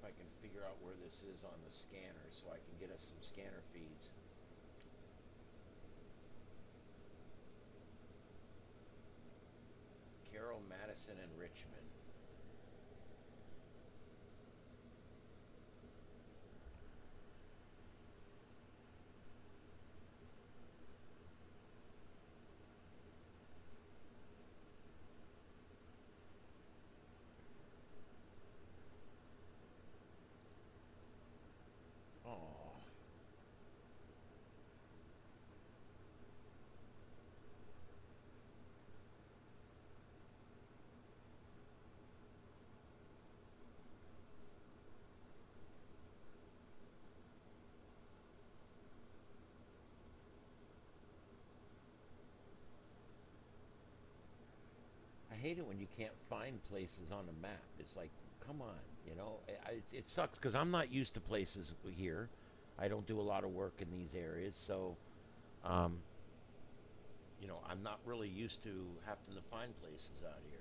I can figure out where this is on the scanner so I can get us some scanner feeds. around Madison and Richmond. I hate it when you can't find places on a map. It's like, come on, you know. It sucks because I'm not used to places here. I don't do a lot of work in these areas, so, you know, I'm not really used to having to find places out here.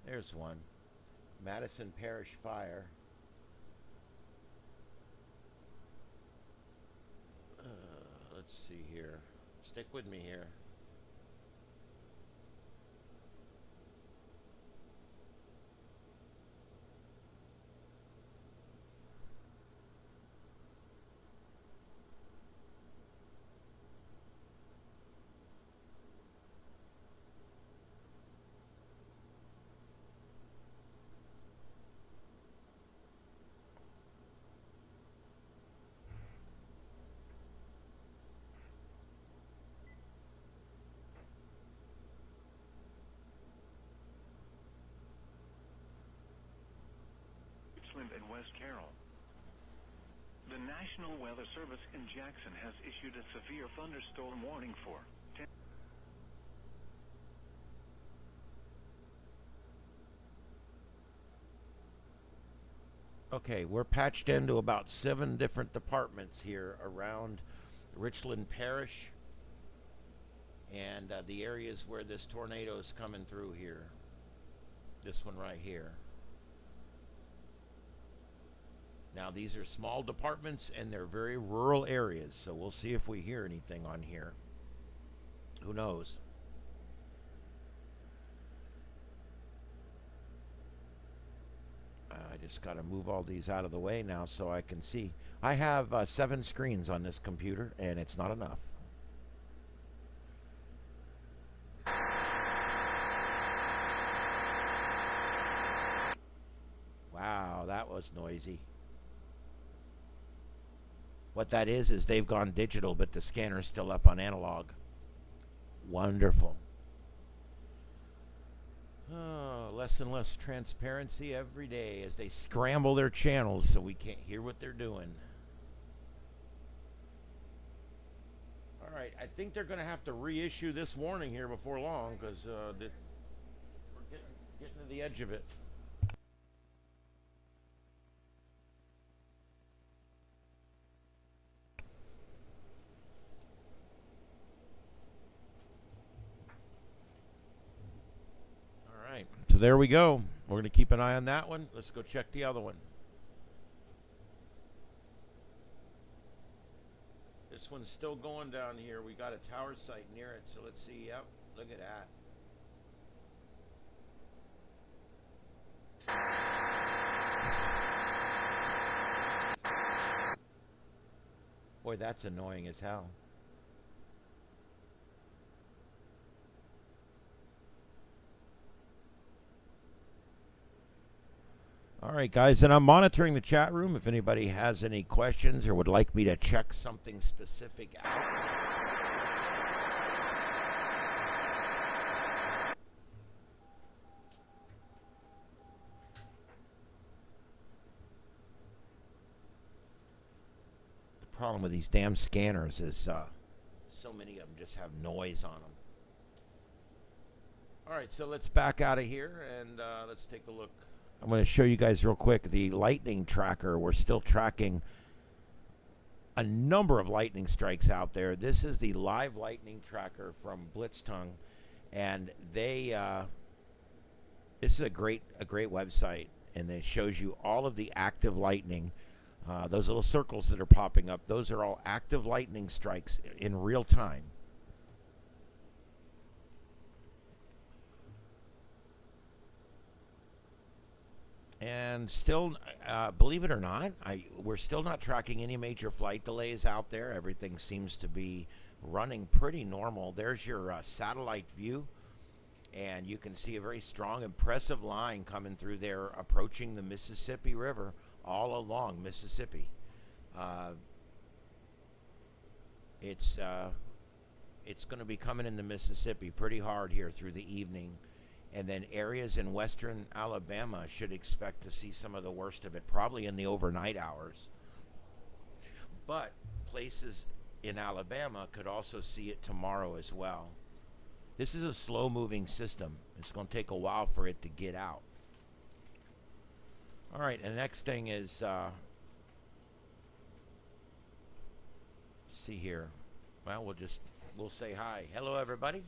There's one. Madison Parish Fire. Let's see here. Stick with me here. And West Carroll. The National Weather Service in Jackson has issued a severe thunderstorm warning for Okay, we're patched into about 7 different departments here around Richland Parish and the areas where this tornado is coming through here. This one right here. Now, these are small departments, and they're very rural areas, so we'll see if we hear anything on here. Who knows? I just got to move all these out of the way now so I can see. I have 7 screens on this computer, and it's not enough. Wow, that was noisy. What that is they've gone digital, but the scanner's still up on analog. Wonderful. Oh, less and less transparency every day as they scramble their channels so we can't hear what they're doing. All right, I think they're going to have to reissue this warning here before long because we're getting to the edge of it. So there we go. We're going to keep an eye on that one. Let's go check the other one. This one's still going down here. We got a tower site near it, so let's see. Yep, look at that. Boy, that's annoying as hell. All right, guys, and I'm monitoring the chat room. If anybody has any questions or would like me to check something specific out. The problem with these damn scanners is so many of them just have noise on them. All right, so let's back out of here and let's take a look. I'm going to show you guys real quick the lightning tracker. We're still tracking a number of lightning strikes out there. This is the live lightning tracker from Blitztongue, and they this is a great website, and it shows you all of the active lightning. Those little circles that are popping up, those are all active lightning strikes in real time. And still, believe it or not, we're still not tracking any major flight delays out there. Everything seems to be running pretty normal. There's your satellite view, and you can see a very strong, impressive line coming through there, approaching the Mississippi River all along Mississippi. It's going to be coming into Mississippi pretty hard here through the evening. And then areas in western Alabama should expect to see some of the worst of it, probably in the overnight hours. But places in Alabama could also see it tomorrow as well. This is a slow-moving system. It's going to take a while for it to get out. All right, and the next thing is, see here. Well, we'll say hi. Hello, everybody.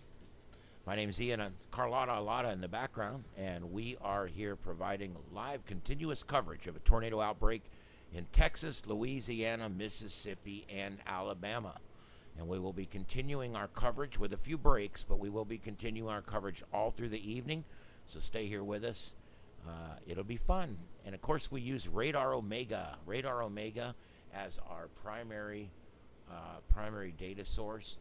My name's Ian, and Carlotta Alata in the background, and we are here providing live continuous coverage of a tornado outbreak in Texas, Louisiana, Mississippi, and Alabama. And we will be continuing our coverage with a few breaks, but we will be continuing our coverage all through the evening, so stay here with us. It'll be fun. And, of course, we use Radar Omega as our primary data source.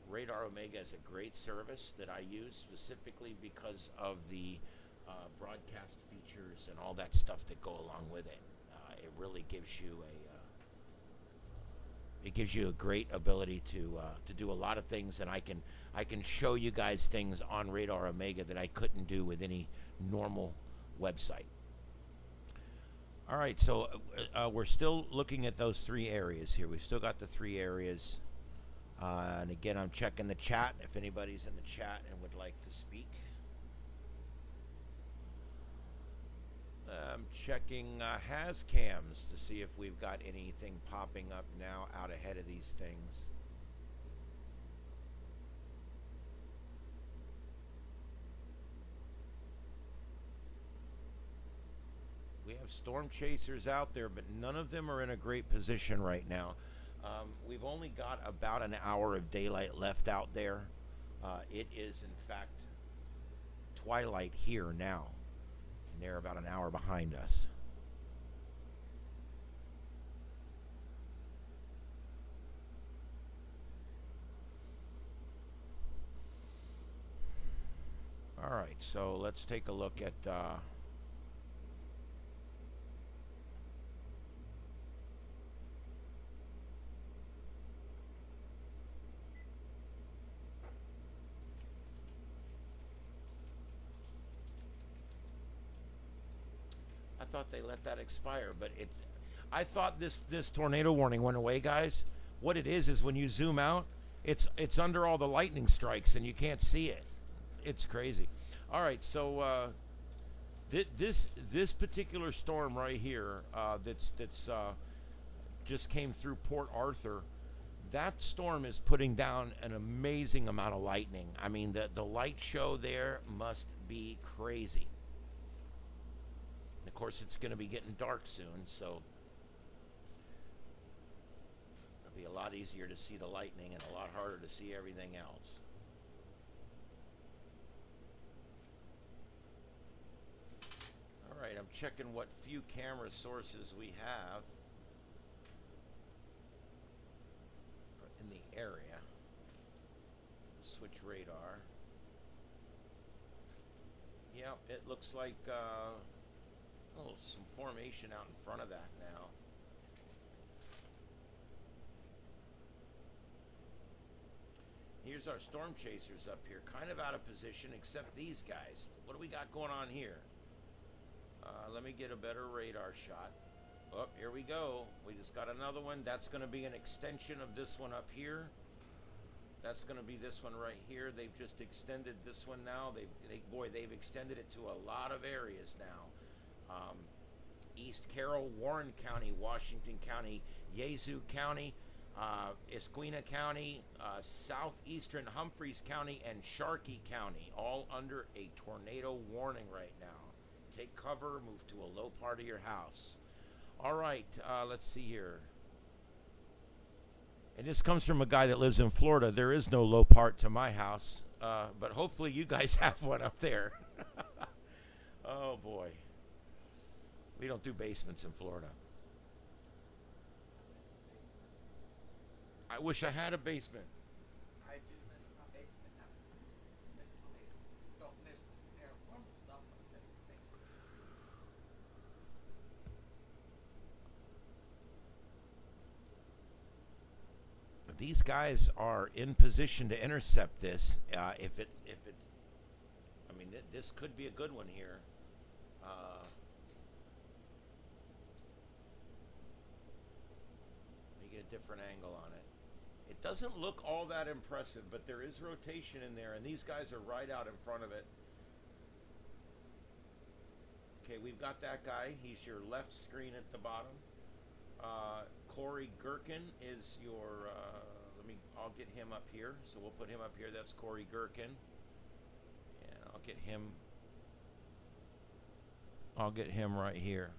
Radar Omega is a great service that I use specifically because of the broadcast features and all that stuff that go along with it. It really gives you a great ability to do a lot of things, and I can show you guys things on Radar Omega that I couldn't do with any normal website. All right, so we're still looking at those three areas here. We've still got the three areas. And again, I'm checking the chat if anybody's in the chat and would like to speak. I'm checking Hascams to see if we've got anything popping up now out ahead of these things. We have storm chasers out there, but none of them are in a great position right now. We've only got about an hour of daylight left out there. It is, in fact, twilight here now, and they're about an hour behind us. All right, so let's take a look at I thought they let that expire, but I thought this tornado warning went away, guys. What it is when you zoom out, it's under all the lightning strikes and you can't see it. It's crazy. All right, so this particular storm right here that's just came through Port Arthur, that storm is putting down an amazing amount of lightning. I mean, the light show there must be crazy. Of course, it's going to be getting dark soon, so it'll be a lot easier to see the lightning and a lot harder to see everything else. All right, I'm checking what few camera sources we have in the area. Switch radar. Yeah, it looks like some formation out in front of that now. Here's our storm chasers up here, kind of out of position, except these guys. What do we got going on here? Let me get a better radar shot. Oh, here we go. We just got another one. That's going to be an extension of this one up here. That's going to be this one right here. They've just extended this one now. They've extended it to a lot of areas now. East Carroll, Warren County, Washington County, Yazoo County, Esquina County, southeastern Humphreys County, and Sharkey County, all under a tornado warning right now. Take cover, move to a low part of your house. All right, let's see here. And this comes from a guy that lives in Florida. There is no low part to my house, but hopefully you guys have one up there. Oh, boy. We don't do basements in Florida. I wish I had a basement. I do miss my basement now. Miss my basement. Don't miss the paranormal stuff, but miss the basement. These guys are in position to intercept this. If it, I mean, this could be a good one here. Let me get a different angle on it. It doesn't look all that impressive, but there is rotation in there, and these guys are right out in front of it. Okay, we've got that guy. He's your left screen at the bottom. Corey Gherkin is your, I'll get him up here. So we'll put him up here. That's Corey Gherkin. And I'll get him right here.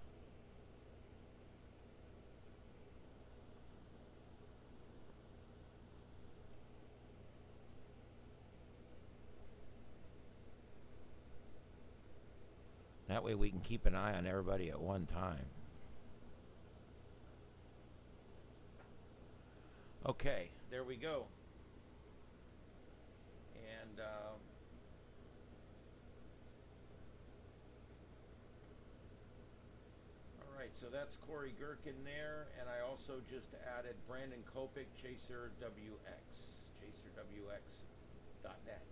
That way we can keep an eye on everybody at one time. Okay, there we go. And all right, so that's Corey Gherkin there, and I also just added Brandon Kopic, Chaser WX, chaserwx.net.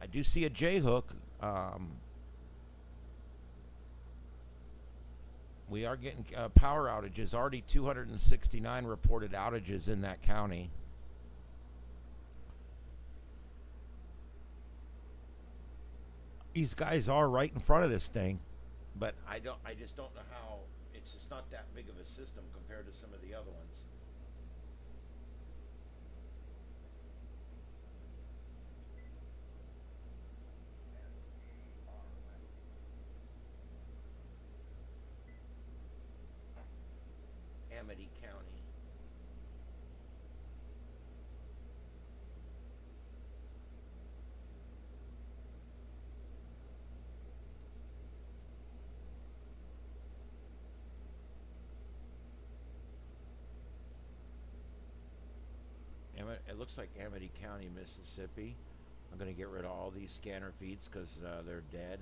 I do see a J-hook. We are getting power outages. Already 269 reported outages in that county. These guys are right in front of this thing, but I just don't know how. It's just not that big of a system compared to some of the other ones. Amity County. It looks like Amity County, Mississippi. I'm going to get rid of all these scanner feeds because they're dead.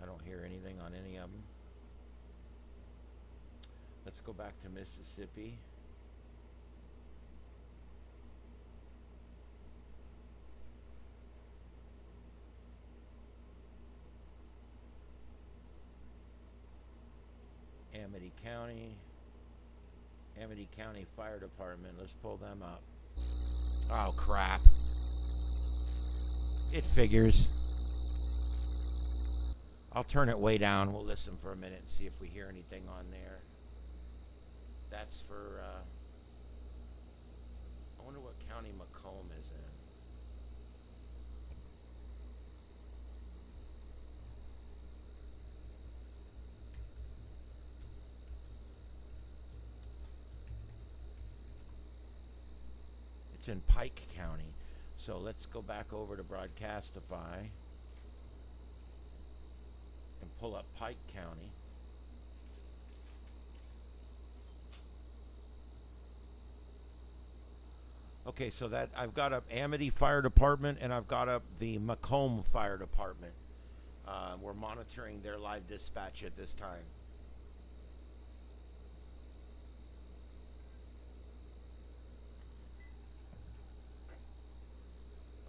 I don't hear anything on any of them. Let's go back to Mississippi. Amity County. Amity County Fire Department. Let's pull them up. Oh, crap. It figures. I'll turn it way down. We'll listen for a minute and see if we hear anything on there. That's for, I wonder what county Macomb is in. It's in Pike County. So let's go back over to Broadcastify and pull up Pike County. Okay, so that I've got up Amity Fire Department and I've got up the Macomb Fire Department. We're monitoring their live dispatch at this time.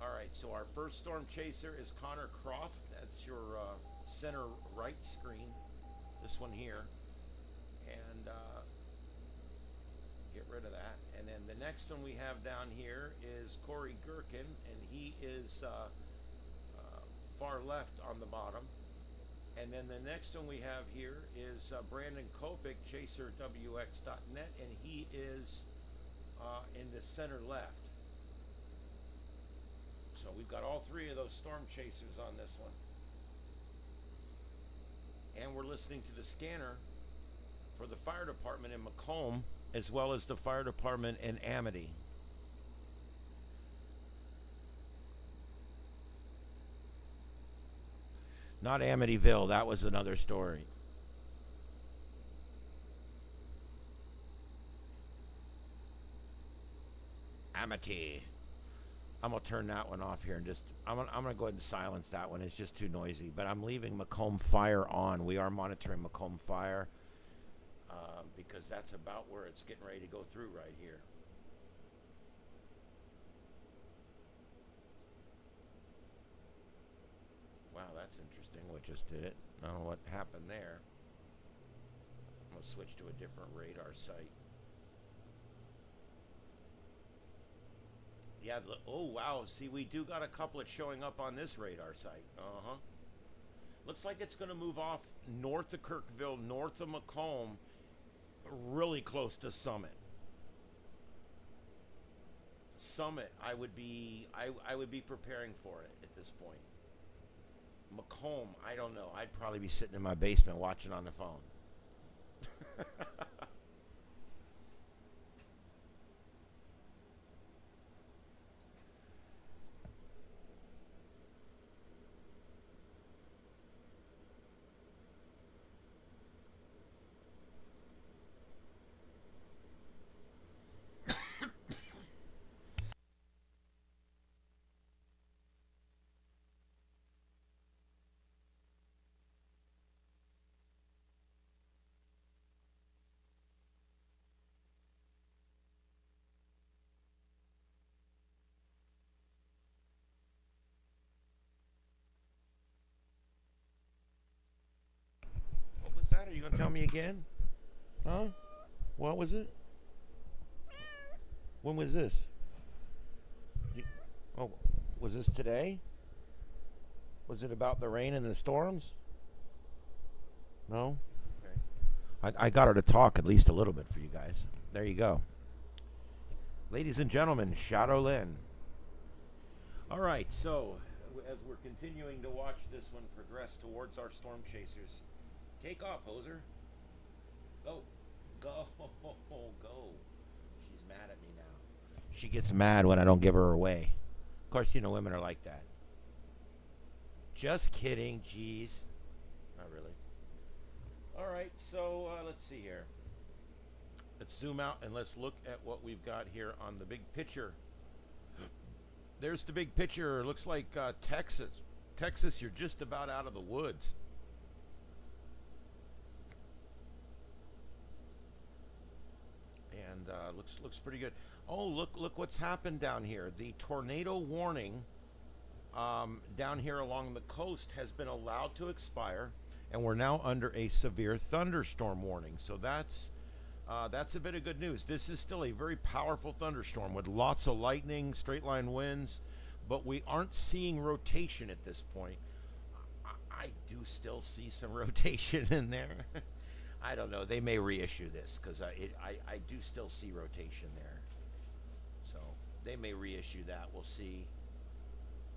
All right, so our first storm chaser is Connor Croft. That's your center right screen, this one here. And get rid of that. And then the next one we have down here is Corey Gherkin, and he is far left on the bottom. And then the next one we have here is Brandon Kopic, ChaserWX.net, and he is in the center left. So we've got all three of those storm chasers on this one. And we're listening to the scanner for the fire department in Macomb, as well as the fire department in Amity. Not Amityville, that was another story. Amity. I'm going to turn that one off here and just, I'm going to go ahead and silence that one. It's just too noisy. But I'm leaving Macomb Fire on. We are monitoring Macomb Fire because that's about where it's getting ready to go through right here. Wow, that's interesting what just did it. I don't know what happened there. I'm going to switch to a different radar site. Yeah, oh wow, see, we do got a couplet showing up on this radar site. Looks like it's going to move off north of Kirkville, north of Macomb, really close to Summit. Summit, I would be preparing for it at this point. Macomb, I don't know. I'd probably be sitting in my basement watching on the phone. Are you going to tell me again? Huh? What was it? When was this? Oh, was this today? Was it about the rain and the storms? No? Okay. I got her to talk at least a little bit for you guys. There you go. Ladies and gentlemen, Shadow Lynn. All right, so as we're continuing to watch this one progress towards our storm chasers, take off, hoser. Go. Go. Go. She's mad at me now. She gets mad when I don't give her away. Of course, you know, women are like that. Just kidding. Jeez. Not really. All right, so let's see here. Let's zoom out and let's look at what we've got here on the big picture. There's the big picture. Looks like Texas. Texas, you're just about out of the woods. And looks pretty good. Oh, look what's happened down here. The tornado warning down here along the coast has been allowed to expire, and we're now under a severe thunderstorm warning. So that's a bit of good news. This is still a very powerful thunderstorm with lots of lightning, straight line winds, but we aren't seeing rotation at this point. I do still see some rotation in there. I don't know. They may reissue this because I do still see rotation there. So they may reissue that. We'll see.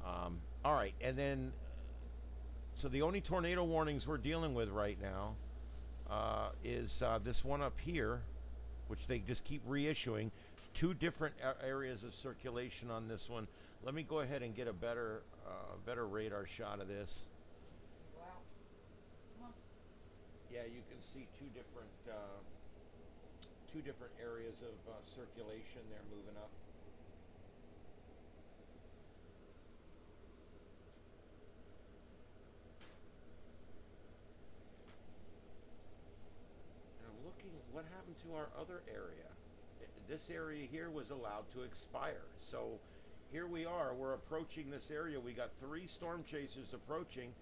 All right. And then, so the only tornado warnings we're dealing with right now is this one up here, which they just keep reissuing. Two different areas of circulation on this one. Let me go ahead and get a better radar shot of this. Yeah, you can see two different areas of circulation there moving up. And I'm looking, what happened to our other area? This area here was allowed to expire. So here we are, we're approaching this area. We got 3 storm chasers approaching,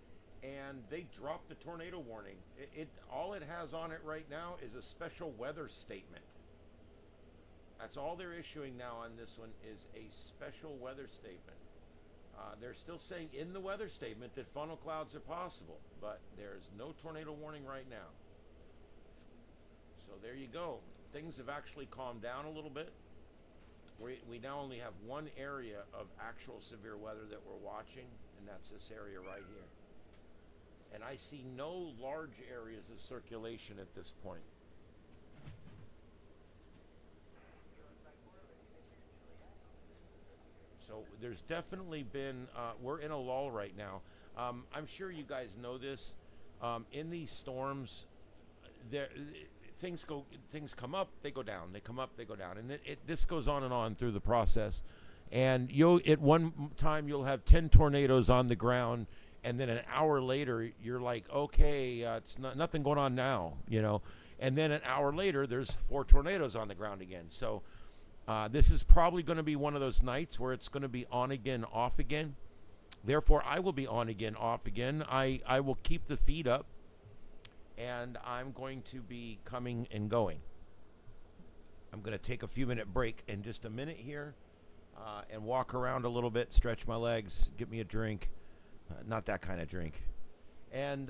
and they dropped the tornado warning. All it has on it right now is a special weather statement. That's all they're issuing now on this one is a special weather statement. They're still saying in the weather statement that funnel clouds are possible, but there's no tornado warning right now. So there you go. Things have actually calmed down a little bit. We now only have one area of actual severe weather that we're watching, and that's this area right here. And I see no large areas of circulation at this point. So there's definitely been, we're in a lull right now. I'm sure you guys know this. In these storms, things come up, they go down. They come up, they go down, and this goes on and on through the process. And at one time you'll have 10 tornadoes on the ground, and then an hour later you're like, okay, it's nothing going on now, you know. And then an hour later there's 4 tornadoes on the ground again. So this is probably going to be one of those nights where it's going to be on again, off again. Therefore, I will be on again, off again. I will keep the feed up, and I'm going to be coming and going. I'm going to take a few minute break in just a minute here and walk around a little bit, stretch my legs, get me a drink. Not that kind of drink. And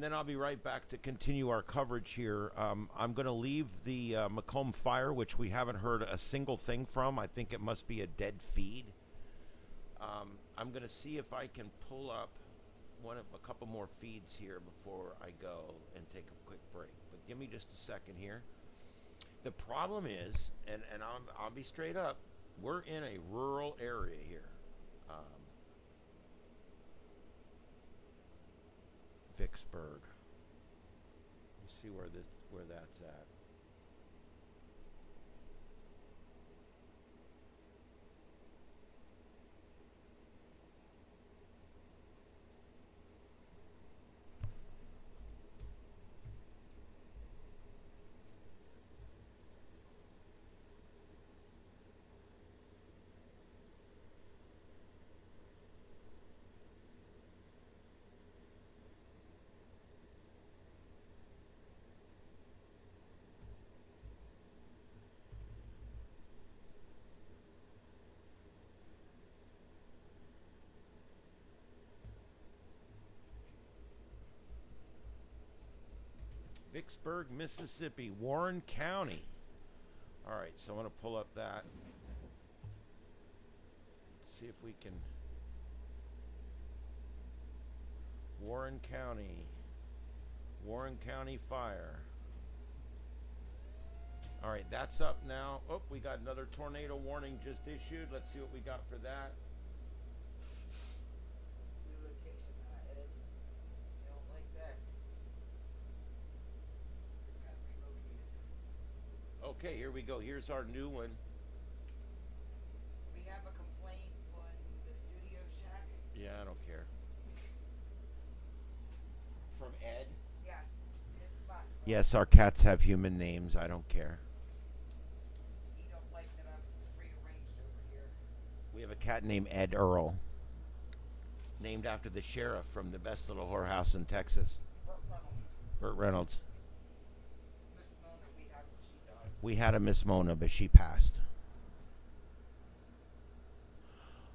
then I'll be right back to continue our coverage here. I'm going to leave the Macomb fire, which we haven't heard a single thing from. I think it must be a dead feed. I'm going to see if I can pull up a couple more feeds here before I go and take a quick break. But give me just a second here. The problem is, and I'll be straight up, we're in a rural area here. Vicksburg. Let's see where that's at. Vicksburg, Mississippi, Warren County. All right, so I'm going to pull up that. See if we can. Warren County fire. All right, that's up now. Oh, we got another tornado warning just issued. Let's see what we got for that. Okay, here we go. Here's our new one. We have a complaint on the studio shack. Yeah, I don't care. From Ed? Yes, his spot's on. Yes, our cats have human names. I don't care. He don't like that I'm rearranged over here. We have a cat named Ed Earl, named after the sheriff from the best little whorehouse in Texas. Burt Reynolds. Miss Mona, we have, she died. We had a Miss Mona, but she passed.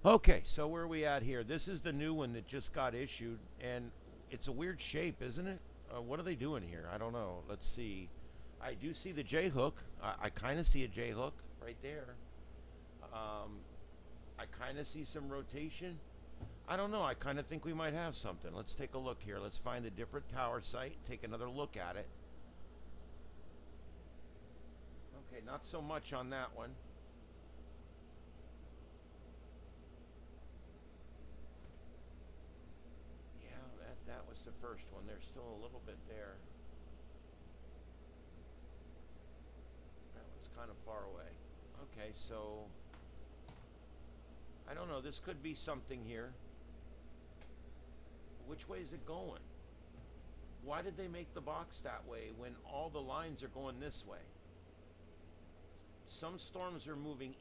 Okay, so where are we at here? This is the new one that just got issued, and it's a weird shape, isn't it? What are they doing here? I don't know. Let's see. I do see the J-hook. I kind of see a J-hook right there. I kind of see some rotation. I don't know. I kind of think we might have something. Let's take a look here. Let's find a different tower site, take another look at it. Okay, not so much on that one. Yeah, that was the first one. There's still a little bit there. That one's kind of far away. Okay, so I don't know. This could be something here. Which way is it going? Why did they make the box that way when all the lines are going this way? Some storms are moving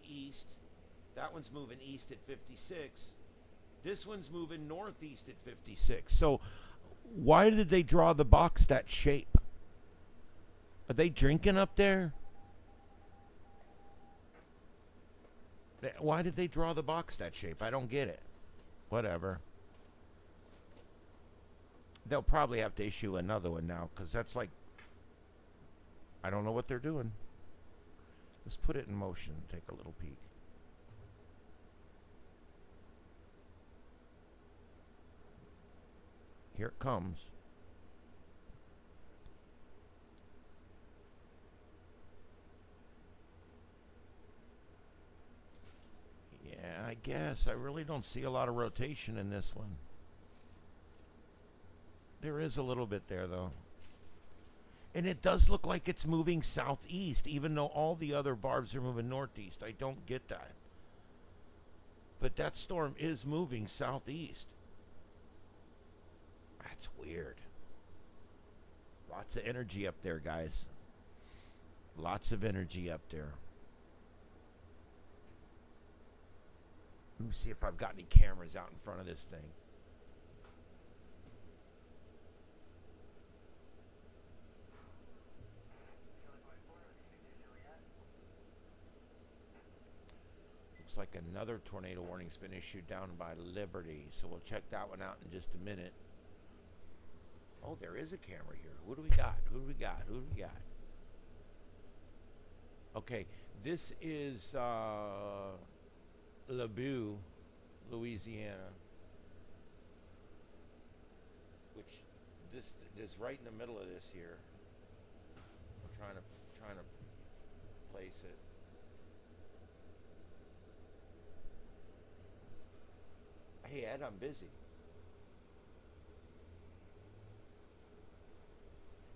east. That one's moving east at 56. This one's moving northeast at 56. So why did they draw the box that shape? Are they drinking up there? Why did they draw the box that shape? I don't get it. Whatever. They'll probably have to issue another one now, because that's like, I don't know what they're doing. Let's put it in motion and take a little peek. Here it comes. Yeah, I guess. I really don't see a lot of rotation in this one. There is a little bit there, though. And it does look like it's moving southeast, even though all the other barbs are moving northeast. I don't get that. But that storm is moving southeast. That's weird. Lots of energy up there, guys. Lots of energy up there. Let me see if I've got any cameras out in front of this thing. Looks like another tornado warning's been issued down by Liberty, so we'll check that one out in just a minute. Oh, there is a camera here. Who do we got? Who do we got? Who do we got? Okay, this is Laboux, Louisiana, which this is right in the middle of this here. I'm trying to place it. Hey Ed, I'm busy.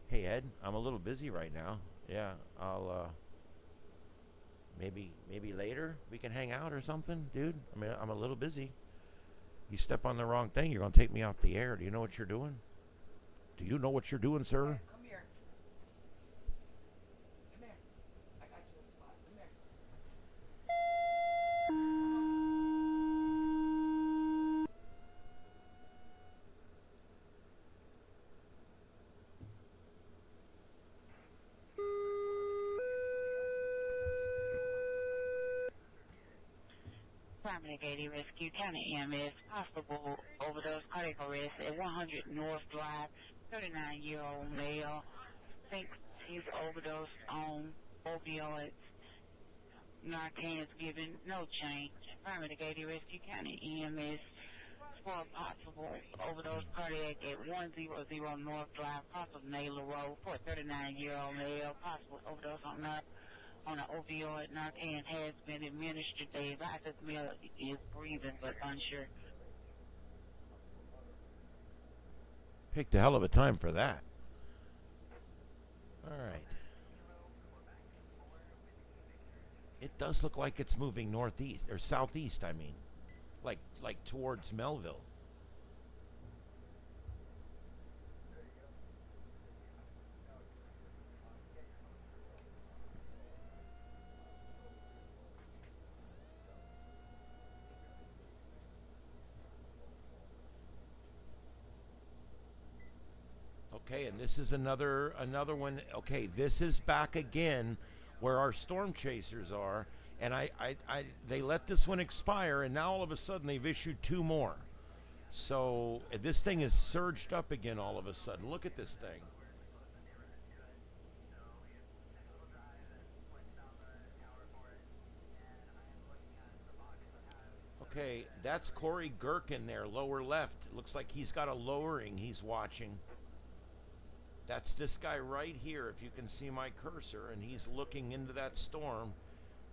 Hey Ed, I'm a little busy right now. Yeah, I'll maybe later we can hang out or something, dude. I mean, I'm a little busy. You step on the wrong thing, you're gonna take me off the air. Do you know what you're doing? Do you know what you're doing, sir? Come here. Come here. I got you a spot. Come here. Gator Rescue County EMS, possible overdose cardiac arrest at 100 North Drive, 39-year-old male, thinks he's overdosed on opioids. Narcan is given, no change. Gator Rescue County EMS for a possible overdose cardiac at 100 North Drive, possible Naylor Road for a 39-year-old male, possible overdose on an opioid. Narcan has been administered. They advise this male is breathing but unsure. Picked a hell of a time for that. All right. It does look like it's moving northeast or southeast. I mean, like towards Melville. Okay, and this is another one. Okay, this is back again where our storm chasers are, and they let this one expire, and now all of a sudden they've issued two more. So this thing is surged up again all of a sudden. Look at this thing. Okay, that's Corey Gherkin there, lower left. It looks like he's got a lowering he's watching. That's this guy right here, if you can see my cursor, and he's looking into that storm.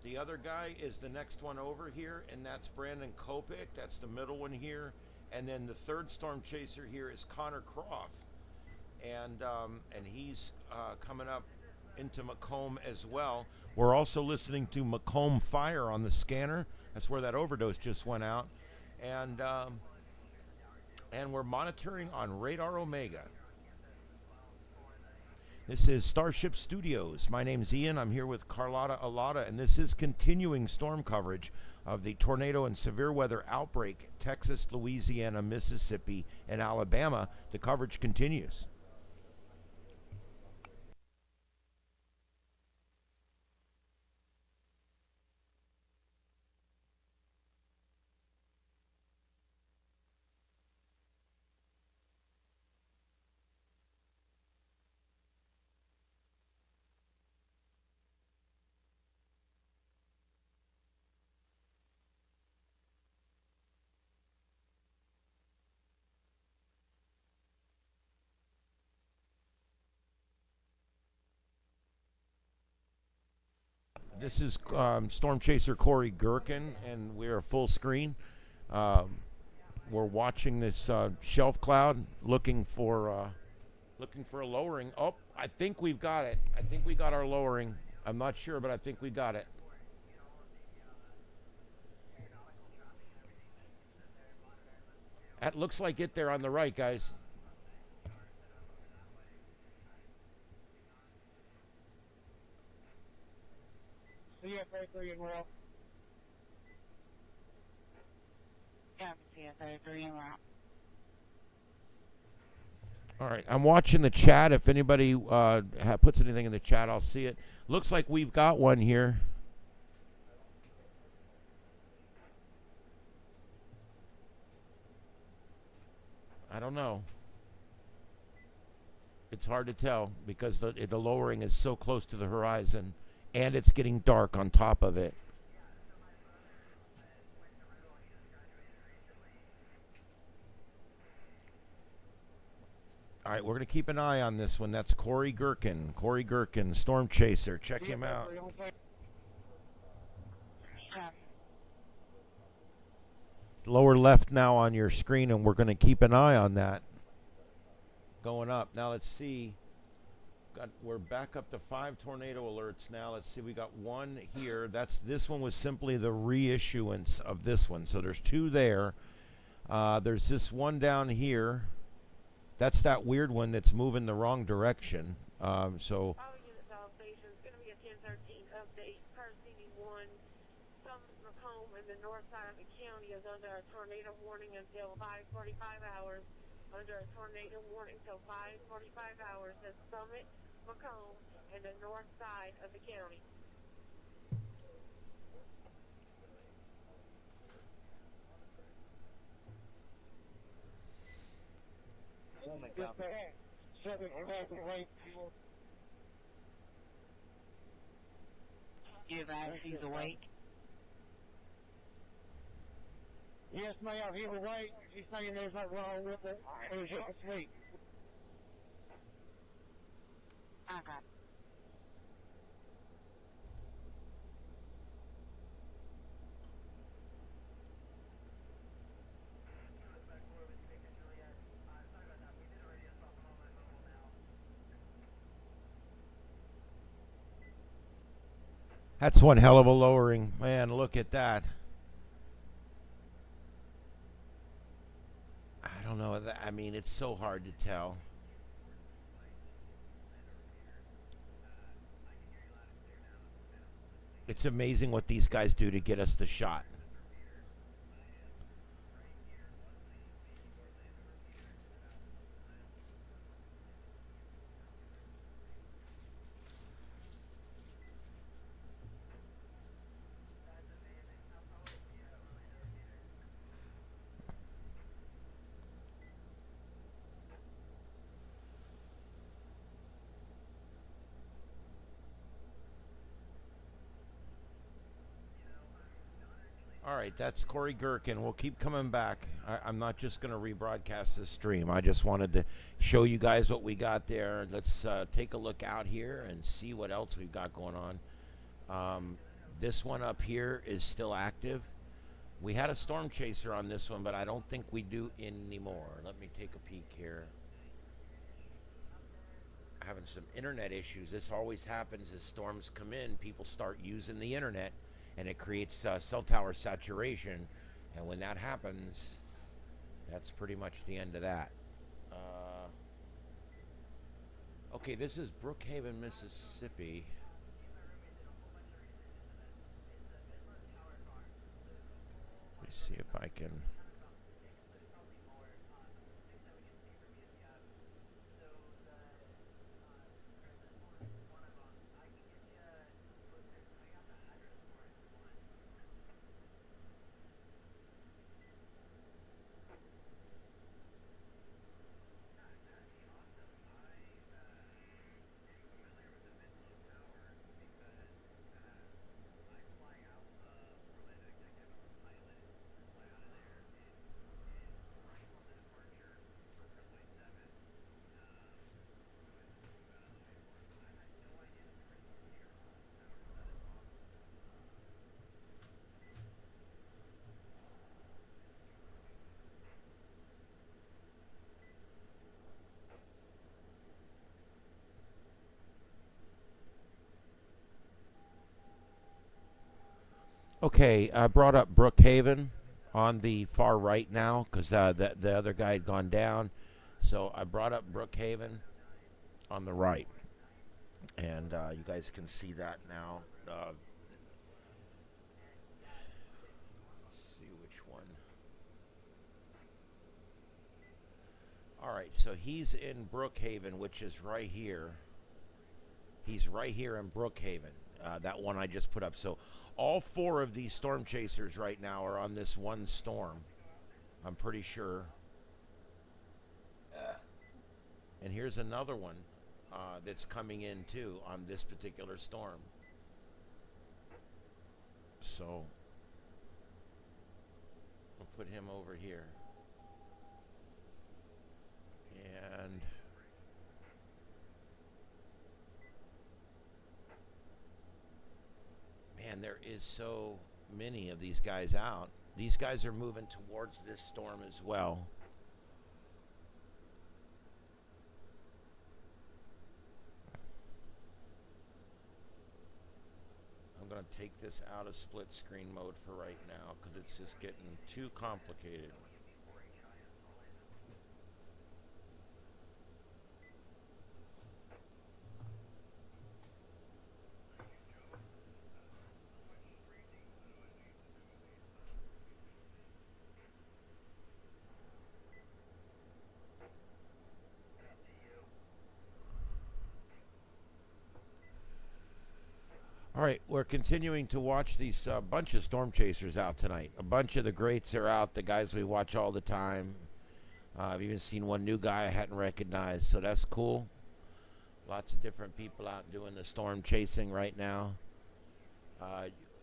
The other guy is the next one over here, and that's Brandon Kopik. That's the middle one here. And then the third storm chaser here is Connor Croft. And he's coming up into Macomb as well. We're also listening to Macomb Fire on the scanner. That's where that overdose just went out. And we're monitoring on Radar Omega. This is Starship Studios. My name's Ian. I'm here with Carlotta Alada, and this is continuing storm coverage of the tornado and severe weather outbreak, Texas, Louisiana, Mississippi, and Alabama. The coverage continues. This is Storm Chaser Corey Gherkin, and we're full screen. We're watching this shelf cloud, looking for a lowering. Oh, I think we've got it. I think we got our lowering. I'm not sure, but I think we got it. That looks like it there on the right, guys. CF33 and well. Copy CF33 en route. All right, I'm watching the chat. If anybody puts anything in the chat, I'll see it. Looks like we've got one here. I don't know. It's hard to tell because the lowering is so close to the horizon, and it's getting dark on top of it. All right, we're going to keep an eye on this one. That's Corey Gherkin. Corey Gherkin, Storm Chaser. Check him out. Lower left now on your screen, and we're going to keep an eye on that. Going up. Now let's see. We're back up to 5 tornado alerts now. Let's see. We got one here. This one was simply the reissuance of this one. So there's 2 there. There's this one down here. That's that weird one that's moving the wrong direction. All units, all stations, going to be a 1013 update per CD1. Some Macomb and the north side of the county is under a tornado warning until 5:45 hours. Under a tornado warning until 5:45 hours. That's Summit, Macomb, and the north side of the county. You advise he's awake? Yes, ma'am, he's awake. He's saying there's nothing wrong with it. He was just asleep. Okay. That's one hell of a lowering. Man, look at that. I don't know. I mean, it's so hard to tell. It's amazing what these guys do to get us the shot. All right, that's Corey Gherkin. We'll keep coming back. I'm not just going to rebroadcast this stream. I just wanted to show you guys what we got there. Let's take a look out here and see what else we've got going on. This one up here is still active. We had a storm chaser on this one, but I don't think we do anymore. Let me take a peek here. Having some internet issues. This always happens as storms come in. People start using the internet, and it creates cell tower saturation, and when that happens, that's pretty much the end of that. Okay, this is Brookhaven, Mississippi. Let me see if I can. Okay, I brought up Brookhaven on the far right now because the other guy had gone down. So I brought up Brookhaven on the right. And you guys can see that now. Let's see which one. All right, so he's in Brookhaven, which is right here. He's right here in Brookhaven, that one I just put up. So all 4 of these storm chasers right now are on this one storm, I'm pretty sure. And here's another one that's coming in too on this particular storm. So we'll put him over here. And man, there is so many of these guys out. These guys are moving towards this storm as well. I'm going to take this out of split screen mode for right now because it's just getting too complicated. All right, we're continuing to watch these bunch of storm chasers out tonight. A bunch of the greats are out, the guys we watch all the time. I've even seen one new guy I hadn't recognized, so that's cool. Lots of different people out doing the storm chasing right now.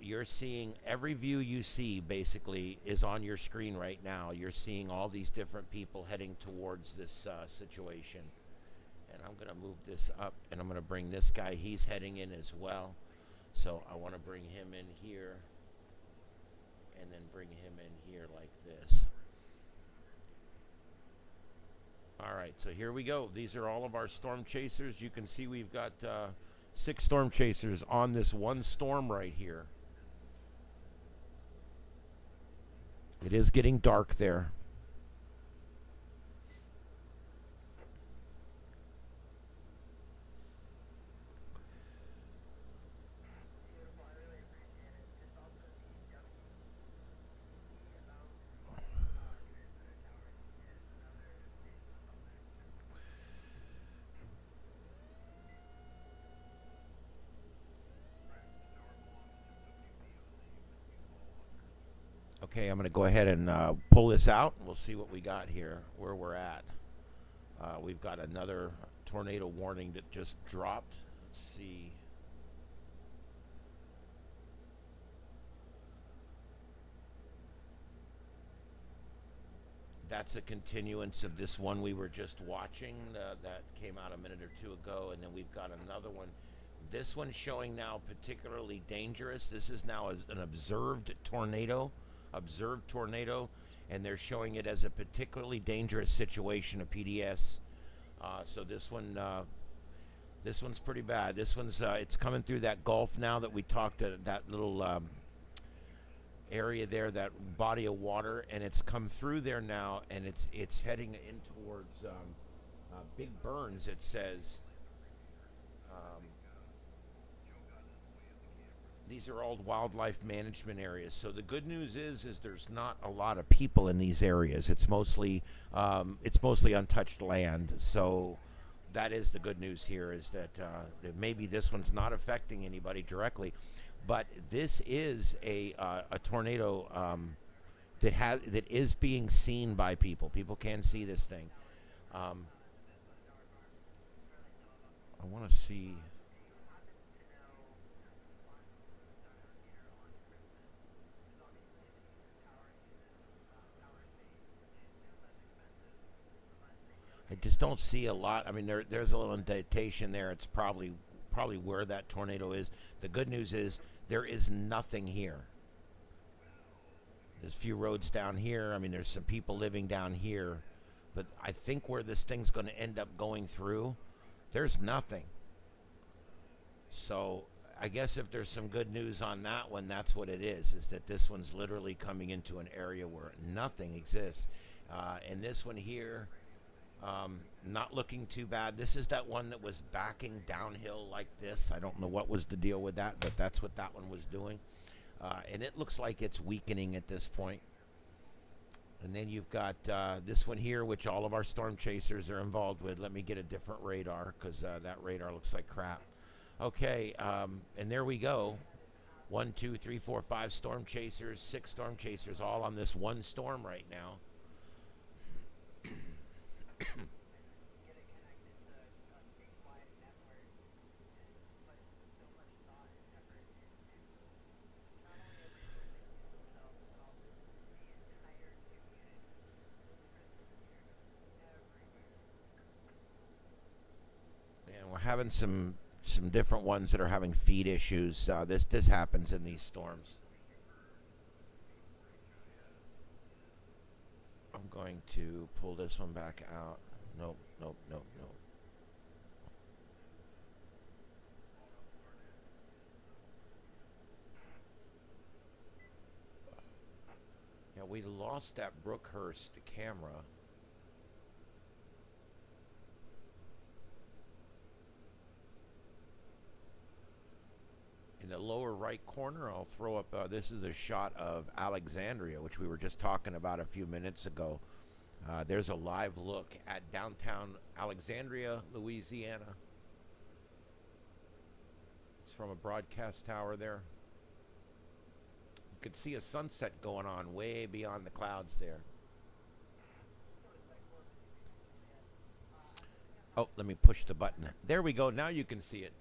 You're seeing every view you see basically is on your screen right now. You're seeing all these different people heading towards this situation. And I'm going to move this up, and I'm going to bring this guy. He's heading in as well. So I want to bring him in here and then bring him in here like this. All right, so here we go. These are all of our storm chasers. You can see we've got 6 storm chasers on this one storm right here. It is getting dark there. Okay, I'm going to go ahead and pull this out. We'll see what we got here, where we're at. We've got another tornado warning that just dropped. Let's see. That's a continuance of this one we were just watching that came out a minute or 2 ago, and then we've got another one. This one's showing now particularly dangerous. This is now an observed tornado. And they're showing it as a particularly dangerous situation, a PDS. So this one's pretty bad. This one's it's coming through that Gulf now that we talked at, that little area there, that body of water, and it's come through there now, and it's heading in towards Big Burns. It says. These are all wildlife management areas. So the good news is there's not a lot of people in these areas. It's mostly untouched land. So that is the good news here, is that maybe this one's not affecting anybody directly, but this is a tornado that is being seen by people. People can see this thing. I want to see. I just don't see a lot. I mean, there's a little indentation there. It's probably where that tornado is. The good news is there is nothing here. There's a few roads down here. I mean, there's some people living down here. But I think where this thing's going to end up going through, there's nothing. So I guess if there's some good news on that one, that's what it is that this one's literally coming into an area where nothing exists. And this one here, not looking too bad. This is that one that was backing downhill like this. I don't know what was the deal with that, but that's what that one was doing. And it looks like it's weakening at this point. And then you've got this one here, which all of our storm chasers are involved with. Let me get a different radar, because that radar looks like crap. Okay, and there we go. 1, 2, 3, 4, 5 storm chasers, 6 storm chasers, all on this one storm right now. And we're having some different ones that are having feed issues. This happens in these storms. I'm going to pull this one back out. Nope. Yeah, we lost that Brookhurst camera. In the lower right corner, I'll throw up, this is a shot of Alexandria, which we were just talking about a few minutes ago. There's a live look at downtown Alexandria, Louisiana. It's from a broadcast tower there. You could see a sunset going on way beyond the clouds there. Oh, let me push the button. There we go. Now you can see it.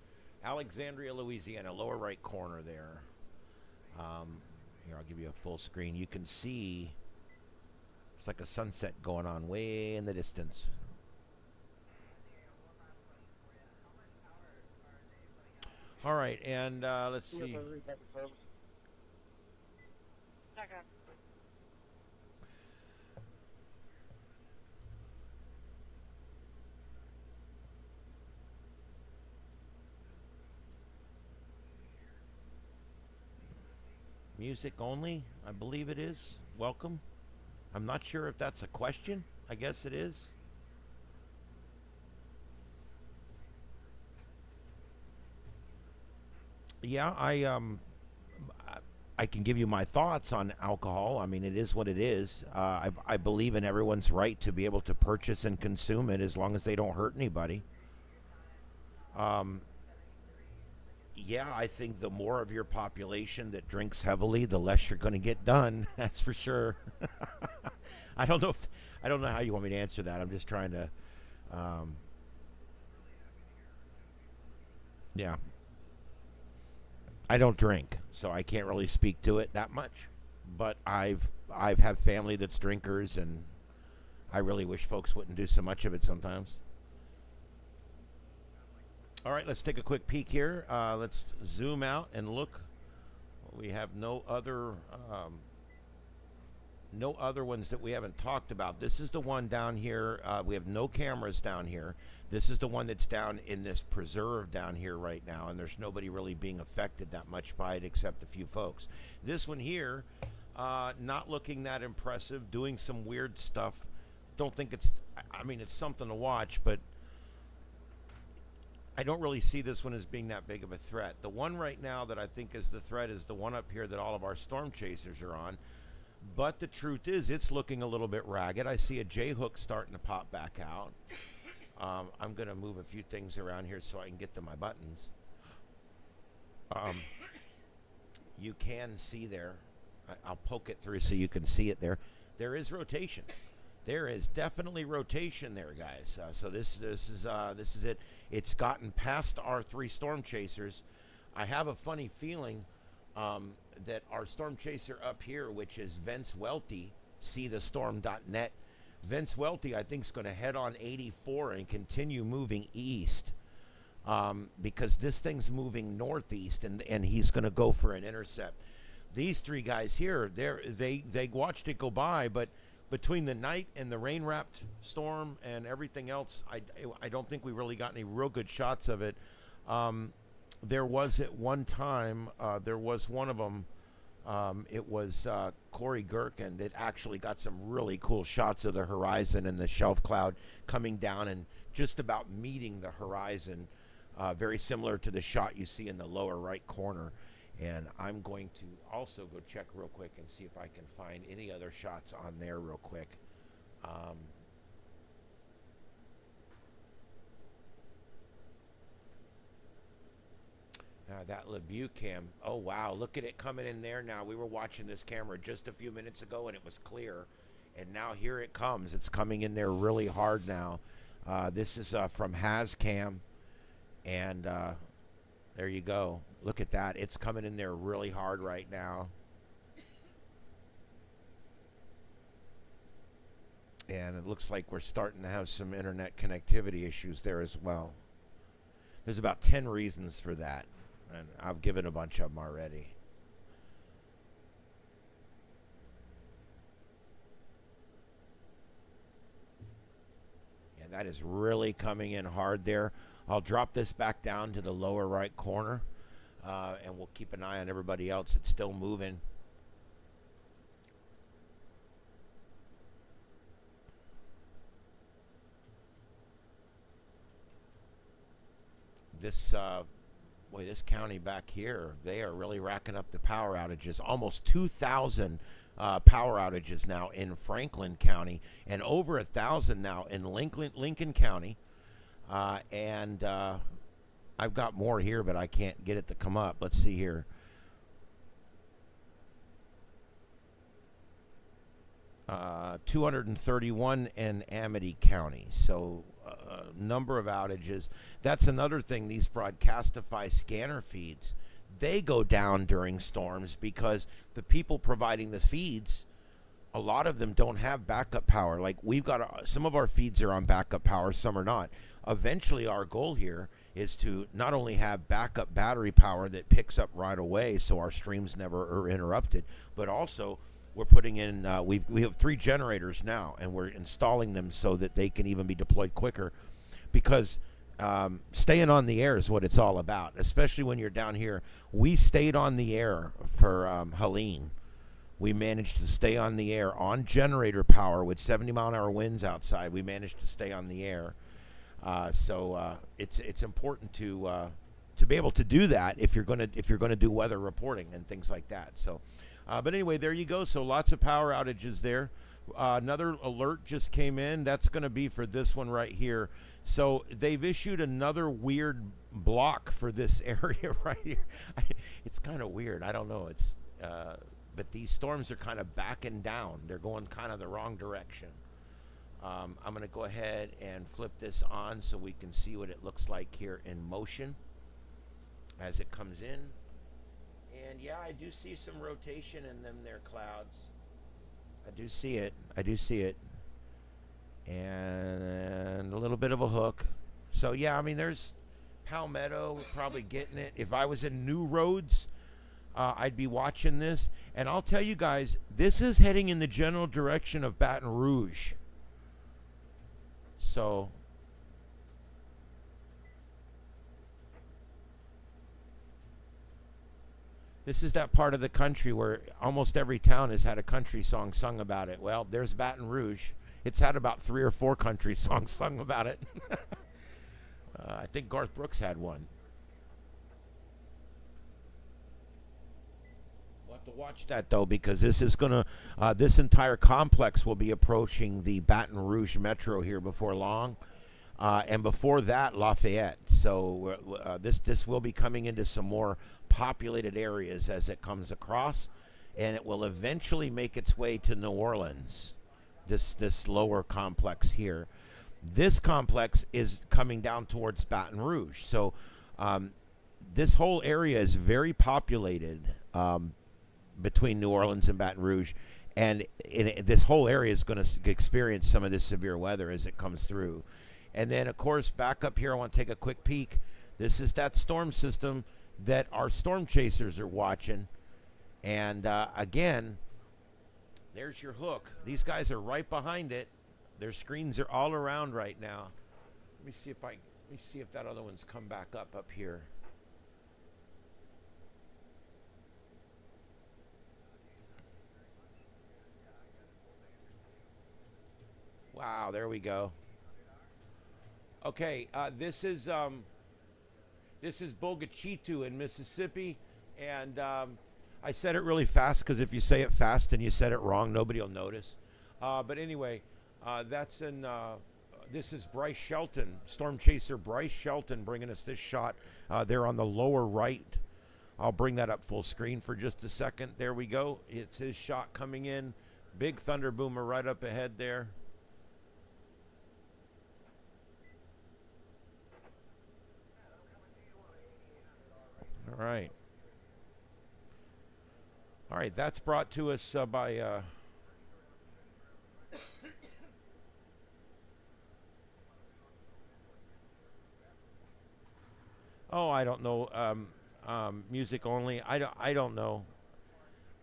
Alexandria, Louisiana, lower right corner there. Here, I'll give you a full screen. You can see it's like a sunset going on way in the distance. All right, and let's see. Music only, I believe it is. Welcome. I'm not sure if that's a question. I guess it is. Yeah, I can give you my thoughts on alcohol. I mean, it is what it is. I believe in everyone's right to be able to purchase and consume it as long as they don't hurt anybody. Yeah, I think the more of your population that drinks heavily, the less you're going to get done. That's for sure. I don't know how you want me to answer that. I'm just trying to, yeah. I don't drink, so I can't really speak to it that much. But I've had family that's drinkers, and I really wish folks wouldn't do so much of it sometimes. All right, let's take a quick peek here. Let's zoom out and look. We have no other ones that we haven't talked about. This is the one down here. We have no cameras down here. This is the one that's down in this preserve down here right now, and there's nobody really being affected that much by it except a few folks. This one here, not looking that impressive, doing some weird stuff. Don't think it's, I mean, it's something to watch, but I don't really see this one as being that big of a threat. The one right now that I think is the threat is the one up here that all of our storm chasers are on. But the truth is, it's looking a little bit ragged. I see a J-hook starting to pop back out. I'm going to move a few things around here so I can get to my buttons. You can see there. I'll poke it through so you can see it there. There is rotation. There is definitely rotation there, guys. So this is it. It's gotten past our 3 storm chasers. I have a funny feeling that our storm chaser up here, which is Vince Welty, seethestorm.net. Vince Welty, I think, is going to head on 84 and continue moving east because this thing's moving northeast, and he's going to go for an intercept. These 3 guys here, they watched it go by, but between the night and the rain-wrapped storm and everything else, I don't think we really got any real good shots of it. there was at one time, there was one of them, it was Corey Gherkin that actually got some really cool shots of the horizon and the shelf cloud coming down and just about meeting the horizon, very similar to the shot you see in the lower right corner. And I'm going to also go check real quick and see if I can find any other shots on there real quick. That LeBeau cam. Oh, wow. Look at it coming in there now. We were watching this camera just a few minutes ago, and it was clear. And now here it comes. It's coming in there really hard now. This is from HazCam. And there you go. Look at that. It's coming in there really hard right now. And it looks like we're starting to have some internet connectivity issues there as well. There's about 10 reasons for that. And I've given a bunch of them already. Yeah, that is really coming in hard there. I'll drop this back down to the lower right corner. And we'll keep an eye on everybody else that's still moving. This this county back here, they are really racking up the power outages. Almost 2,000 power outages now in Franklin County, and over 1,000 now in Lincoln County. And I've got more here, but I can't get it to come up. Let's see here. Uh, 231 in Amity County. So number of outages. That's another thing. These Broadcastify scanner feeds, they go down during storms because the people providing the feeds, a lot of them don't have backup power. Like we've got some of our feeds are on backup power, some are not. Eventually our goal here is to not only have backup battery power that picks up right away so our streams never are interrupted, but also we're putting in, we have 3 generators now, and we're installing them so that they can even be deployed quicker, because staying on the air is what it's all about, especially when you're down here. We stayed on the air for Helene. We managed to stay on the air on generator power with 70-mile-an-hour winds outside. We managed to stay on the air. So it's important to be able to do that if you're gonna do weather reporting and things like that. So. But anyway, there you go. So lots of power outages there. Another alert just came in. That's going to be for this one right here. So they've issued another weird block for this area right here. It's kind of weird. I don't know. It's but these storms are kind of backing down. They're going kind of the wrong direction. I'm going to go ahead and flip this on so we can see what it looks like here in motion as it comes in. And yeah, I do see some rotation in them there clouds. I do see it. I do see it. And a little bit of a hook. So yeah, I mean, there's Palmetto probably getting it. If I was in New Roads, I'd be watching this. And I'll tell you guys, this is heading in the general direction of Baton Rouge. So this is that part of the country where almost every town has had a country song sung about it. Well, there's Baton Rouge. It's had about 3 or 4 country songs sung about it. I think Garth Brooks had one. We'll have to watch that, though, because this is going to, this entire complex will be approaching the Baton Rouge Metro here before long. And before that, Lafayette. So this will be coming into some more populated areas as it comes across, and it will eventually make its way to New Orleans. This lower complex here. This complex is coming down towards Baton Rouge. So this whole area is very populated between New Orleans and Baton Rouge, and this whole area is going to experience some of this severe weather as it comes through. And then, of course, back up here, I want to take a quick peek. This is that storm system that our storm chasers are watching. And again, there's your hook. These guys are right behind it. Their screens are all around right now. Let me see if that other one's come back up here. Wow, there we go. Okay, this is Bogachitu in Mississippi, and I said it really fast because if you say it fast and you said it wrong, nobody will notice. But anyway, that's in. This is Bryce Shelton, Storm Chaser Bryce Shelton, bringing us this shot there on the lower right. I'll bring that up full screen for just a second. There we go. It's his shot coming in. Big thunder boomer right up ahead there. All right. All right, that's brought to us by oh, I don't know. Music only. I don't know.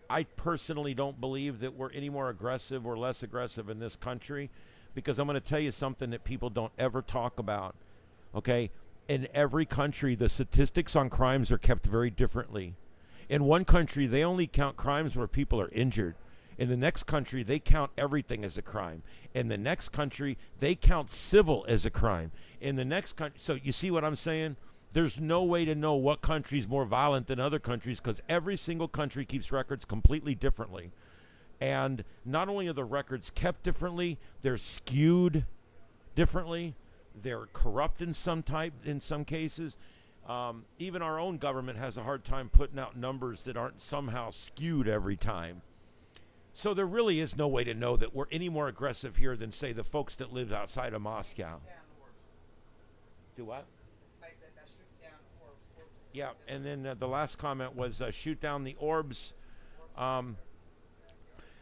I personally don't believe that we're any more aggressive or less aggressive in this country, because I'm going to tell you something that people don't ever talk about. Okay? In every country, the statistics on crimes are kept very differently. In one country, they only count crimes where people are injured. In the next country, they count everything as a crime. In the next country, they count civil as a crime. In the next country, so you see what I'm saying? There's no way to know what country is more violent than other countries, because every single country keeps records completely differently. And not only are the records kept differently, they're skewed differently. They're corrupt in some cases. Even our own government has a hard time putting out numbers that aren't somehow skewed every time. So there really is no way to know that we're any more aggressive here than, say, the folks that live outside of Moscow. Do what? Yeah, and then the last comment was shoot down the orbs.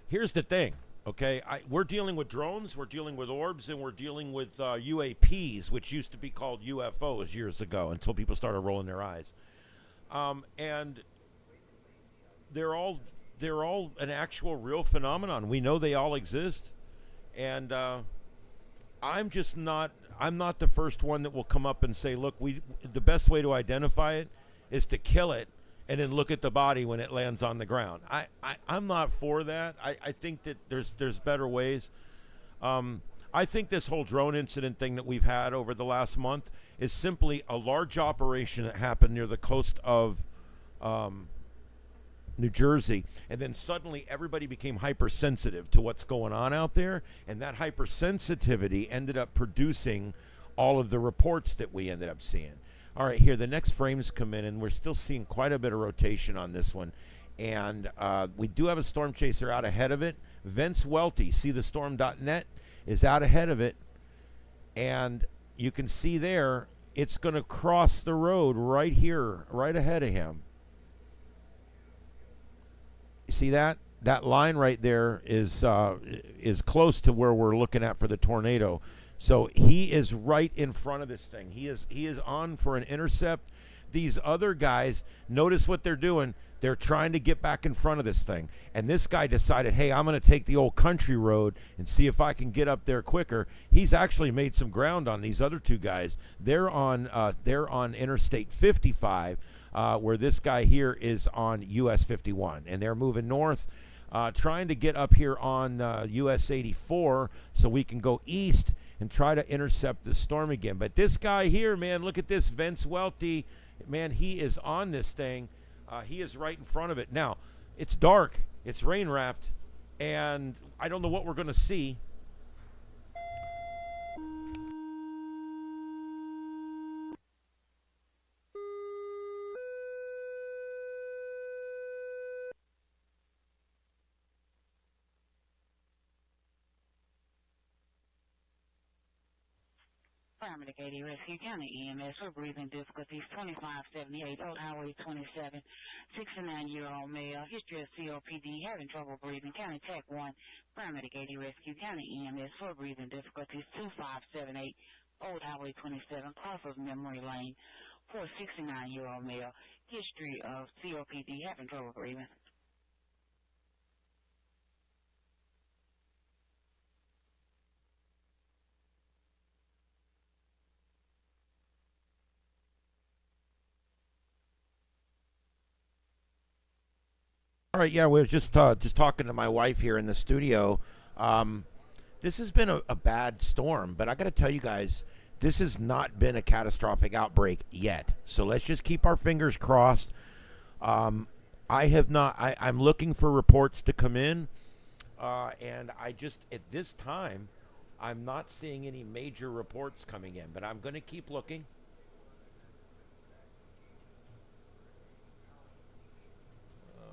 Here's the thing, okay? We're dealing with drones, we're dealing with orbs, and we're dealing with UAPs, which used to be called UFOs years ago until people started rolling their eyes. And they're all an actual real phenomenon. We know they all exist. And I'm not the first one that will come up and say, look, the best way to identify it is to kill it and then look at the body when it lands on the ground. I'm not for that. I think that there's better ways. I think this whole drone incident thing that we've had over the last month is simply a large operation that happened near the coast of New Jersey, and then suddenly everybody became hypersensitive to what's going on out there, and that hypersensitivity ended up producing all of the reports that we ended up seeing. All right, here the next frames come in, and we're still seeing quite a bit of rotation on this one, and we do have a storm chaser out ahead of it. Vince Welty, seethestorm.net, is out ahead of it, and you can see there it's going to cross the road right here, right ahead of him. See that? That line right there is close to where we're looking at for the tornado. So he is right in front of this thing. He is on for an intercept. These other guys, notice what they're doing. They're trying to get back in front of this thing. And this guy decided, hey, I'm going to take the old country road and see if I can get up there quicker. He's actually made some ground on these other two guys. They're on Interstate 55. Where this guy here is on US 51, and they're moving north, trying to get up here on US 84 so we can go east and try to intercept the storm again. But this guy here, man, look at this, Vince Welty, man, he is on this thing. He is right in front of it. Now, it's dark, it's rain wrapped, and I don't know what we're going to see. Paramedic 80 Rescue County EMS for breathing difficulties 2578 Old Highway 27, 69-year-old male, history of COPD, having trouble breathing, County Tech 1, Paramedic 80 Rescue County EMS for breathing difficulties 2578 Old Highway 27, cross of Memory Lane, for 69-year-old male, history of COPD, having trouble breathing. All right, yeah, we were just talking to my wife here in the studio. This has been a bad storm, but I got to tell you guys, this has not been a catastrophic outbreak yet. So let's just keep our fingers crossed. I'm looking for reports to come in, and I just, at this time, I'm not seeing any major reports coming in, but I'm going to keep looking.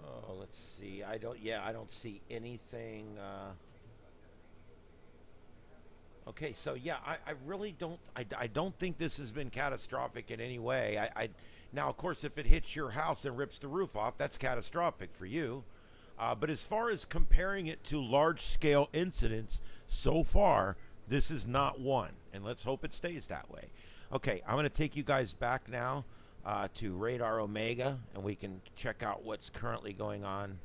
Oh, let's see. I don't see anything. Okay, so yeah, I really don't. I don't think this has been catastrophic in any way. Now, of course, if it hits your house and rips the roof off, that's catastrophic for you. But as far as comparing it to large-scale incidents, so far, this is not one. And let's hope it stays that way. Okay, I'm going to take you guys back now to Radar Omega, and we can check out what's currently going on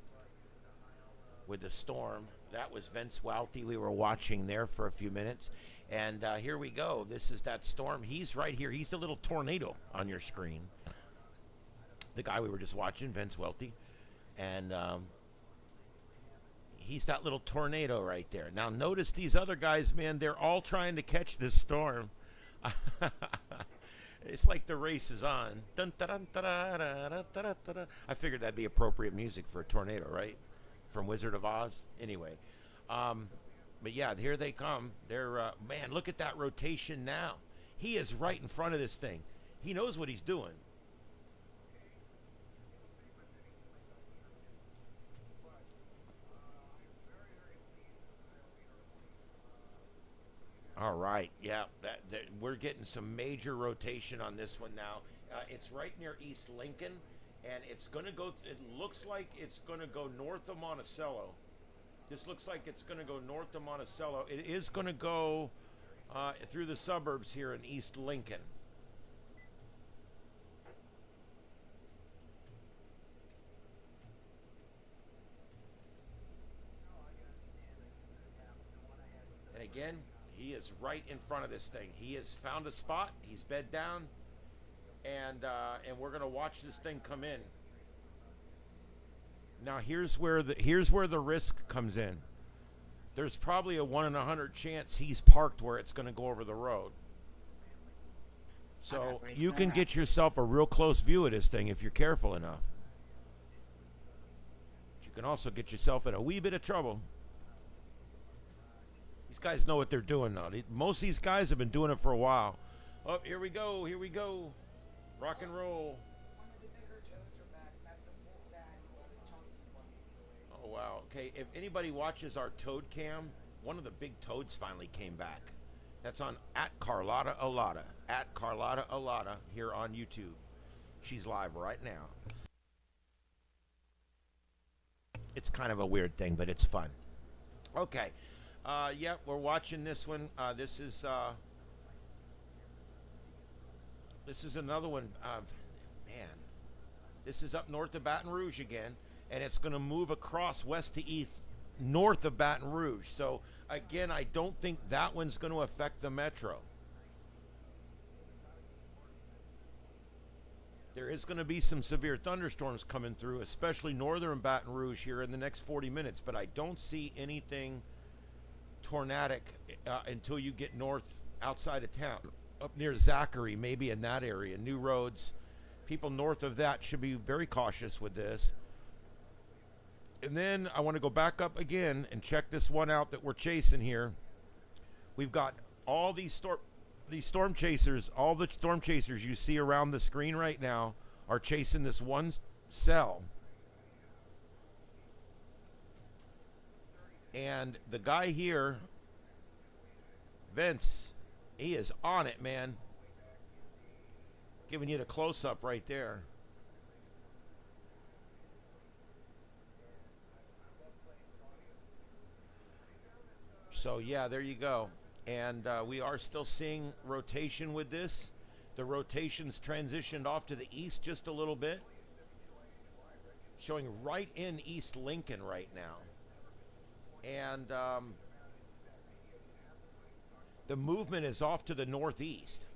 with the storm. That was Vince Welty. We were watching there for a few minutes. And here we go. This is that storm. He's right here. He's the little tornado on your screen. The guy we were just watching, Vince Welty. And he's that little tornado right there. Now, notice these other guys, man, they're all trying to catch this storm. It's like the race is on. Dun, dun, dun, dun, dun, dun, dun, dun, dun. I figured that'd be appropriate music for a tornado, right? From Wizard of Oz. Anyway. But yeah, here they come. They're, man, look at that rotation now. He is right in front of this thing. He knows what he's doing. All right, yeah, that we're getting some major rotation on this one now. It's right near East Lincoln, and it's going to go, it looks like it's going to go north of Monticello. This looks like it's going to go north of Monticello. It is going to go through the suburbs here in East Lincoln. And again, he is right in front of this thing. He has found a spot. He's bed down, and we're going to watch this thing come in. Now here's where the risk comes in. There's probably a 1 in 100 chance he's parked where it's going to go over the road. So you can get yourself a real close view of this thing if you're careful enough. But you can also get yourself in a wee bit of trouble. These guys know what they're doing now. Most of these guys have been doing it for a while. Oh, here we go. Here we go. Rock and roll. Oh, wow. Okay, if anybody watches our toad cam, one of the big toads finally came back. That's on @Carlotta Alata. @Carlotta Alata here on YouTube. She's live right now. It's kind of a weird thing, but it's fun. Okay. Yeah, we're watching this one. This is another one. Man, this is up north of Baton Rouge again, and it's going to move across west to east north of Baton Rouge. So again, I don't think that one's going to affect the metro. There is going to be some severe thunderstorms coming through, especially northern Baton Rouge here in the next 40 minutes, but I don't see anything tornadic until you get north outside of town, up near Zachary, maybe in that area. New Roads, people north of that should be very cautious with this. And then I want to go back up again and check this one out that we're chasing here. We've got all these storm chasers. All the storm chasers you see around the screen right now are chasing this one cell. And the guy here, Vince, he is on it, man. Giving you the close-up right there. So, yeah, there you go. And we are still seeing rotation with this. The rotation's transitioned off to the east just a little bit. Showing right in East Lincoln right now. And the movement is off to the northeast.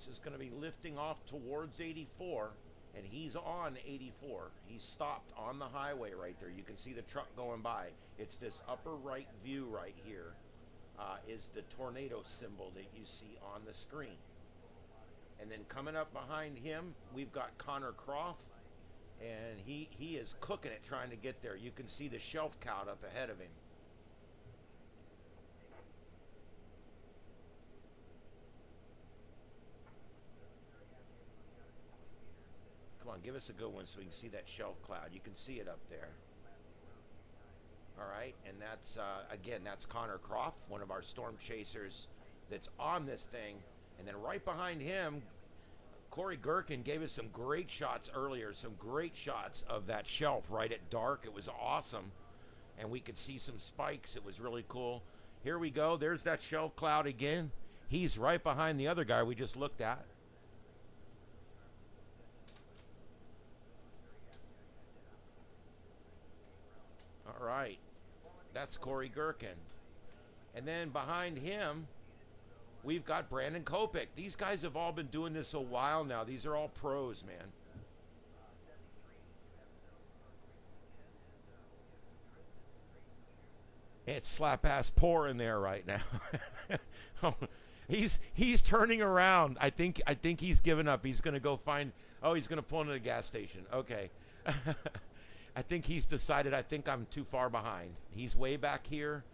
is going to be lifting off towards 84, and he's on 84. He's stopped on the highway right there. You can see the truck going by. It's this upper right view right here is the tornado symbol that you see on the screen. And then coming up behind him, we've got Connor Croft, and he is cooking it trying to get there. You can see the shelf cloud up ahead of him. Come on, give us a good one so we can see that shelf cloud. You can see it up there. All right, and that's, again, that's Connor Croft, one of our storm chasers that's on this thing. And then right behind him, Corey Gherkin gave us some great shots earlier, some great shots of that shelf right at dark. It was awesome, and we could see some spikes. It was really cool. Here we go. There's that shelf cloud again. He's right behind the other guy we just looked at. All right. That's Corey Gherkin. And then behind him, we've got Brandon Kopik. These guys have all been doing this a while now. These are all pros, man. It's slap ass pouring there right now. he's turning around. I think he's given up. He's gonna go find. Oh, he's gonna pull into the gas station. Okay. I think he's decided. I think I'm too far behind. He's way back here.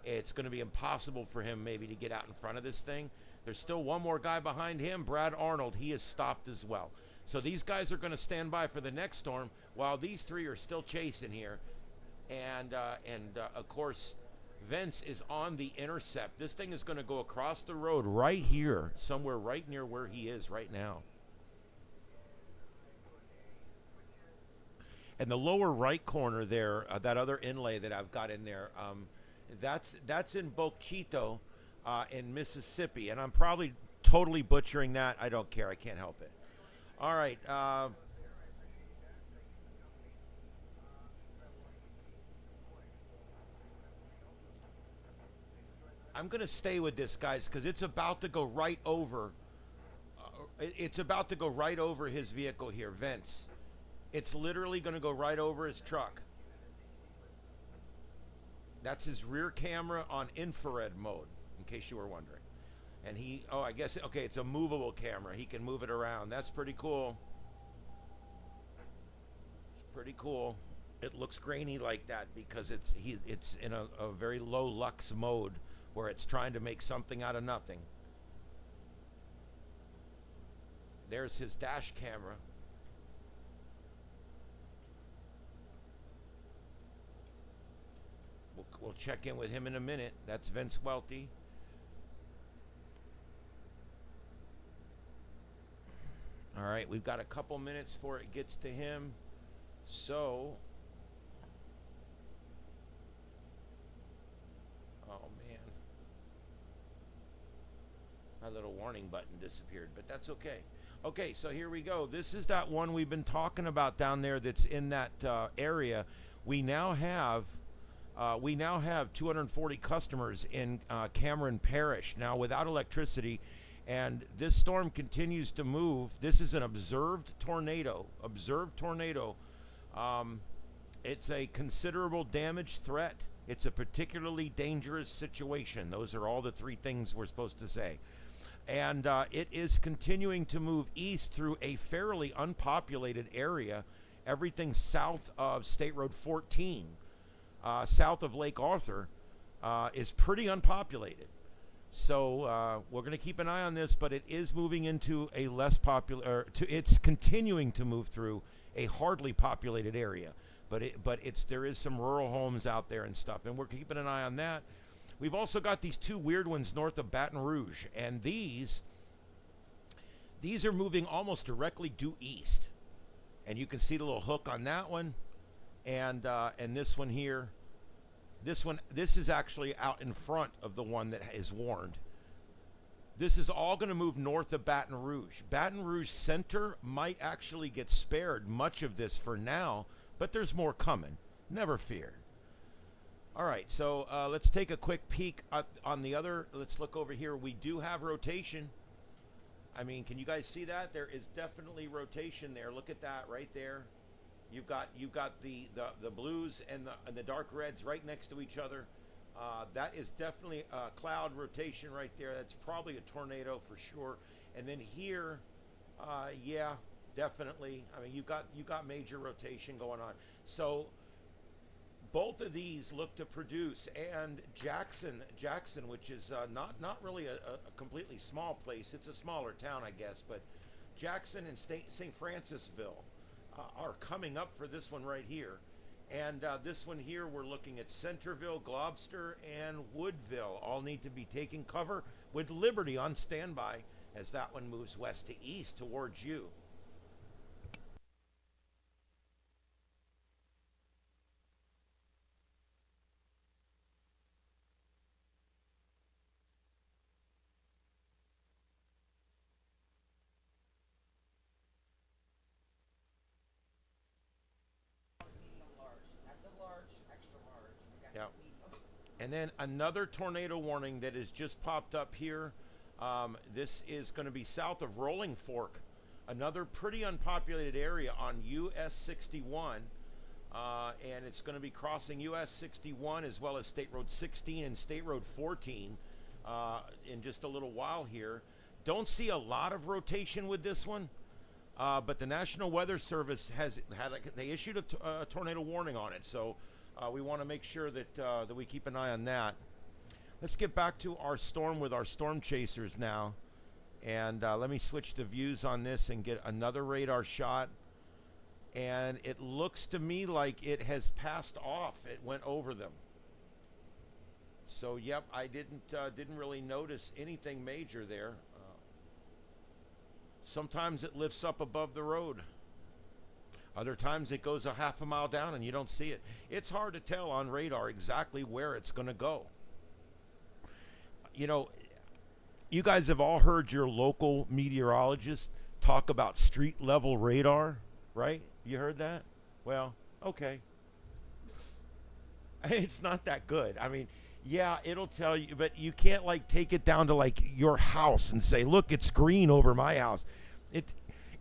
It's going to be impossible for him maybe to get out in front of this thing. There's still one more guy behind him, Brad Arnold. He is stopped as well. So these guys are going to stand by for the next storm while these three are still chasing here. And of course, Vince is on the intercept. This thing is going to go across the road right here, somewhere right near where he is right now. And the lower right corner there, that other inlay that I've got in there, that's in Boquito in Mississippi. And I'm probably totally butchering that. I don't care. I can't help it. All right. I'm going to stay with this, guys, because it's about to go right over. It's about to go right over his vehicle here, Vince. It's literally going to go right over his truck. That's his rear camera on infrared mode, in case you were wondering. And I guess, okay, it's a movable camera. He can move it around. That's pretty cool. It's pretty cool. It looks grainy like that because it's in a very low lux mode where it's trying to make something out of nothing. There's his dash camera. We'll check in with him in a minute. That's Vince Welty. All right, we've got a couple minutes before it gets to him. So, oh man, my little warning button disappeared, but that's okay. Okay, so here we go. This is that one we've been talking about down there that's in that area. We now have 240 customers in Cameron Parish now without electricity, and this storm continues to move. This is an observed tornado. It's a considerable damage threat. It's a particularly dangerous situation. Those are all the three things we're supposed to say. And it is continuing to move east through a fairly unpopulated area. Everything south of State Road 14. South of Lake Arthur is pretty unpopulated. So we're going to keep an eye on this, but it is moving into a less popular, it's continuing to move through a hardly populated area. But there is some rural homes out there and stuff, and we're keeping an eye on that. We've also got these two weird ones north of Baton Rouge, and these are moving almost directly due east. And you can see the little hook on that one. And this one here, this is actually out in front of the one that is warned. This is all going to move north of Baton Rouge. Baton Rouge Center might actually get spared much of this for now, but there's more coming. Never fear. All right, so let's take a quick peek on the other. Let's look over here. We do have rotation. I mean, can you guys see that? There is definitely rotation there. Look at that right there. You've got the blues and the dark reds right next to each other. That is definitely a cloud rotation right there. That's probably a tornado for sure. And then here, yeah, definitely. I mean, you got major rotation going on. So both of these look to produce, and Jackson, which is not really a completely small place. It's a smaller town, I guess, but Jackson and St. Francisville are coming up for this one right here. And this one here, we're looking at Centerville, Gloucester, and Woodville. All need to be taking cover with Liberty on standby as that one moves west to east towards you. Yeah. And then another tornado warning that has just popped up here. This is going to be south of Rolling Fork, another pretty unpopulated area on US 61. And it's going to be crossing US 61 as well as State Road 16 and State Road 14 in just a little while here. Don't see a lot of rotation with this one, but the National Weather Service they issued a tornado warning on it. So we want to make sure that we keep an eye on that. Let's get back to our storm with our storm chasers now. And let me switch the views on this and get another radar shot. And it looks to me like it has passed off. It went over them. So, yep, I didn't really notice anything major there. Sometimes it lifts up above the road. Other times it goes a half a mile down and you don't see it. It's hard to tell on radar exactly where it's going to go. You know, you guys have all heard your local meteorologist talk about street level radar, right? You heard that? Well, okay. It's not that good. I mean, yeah, it'll tell you, but you can't like take it down to like your house and say, look, it's green over my house.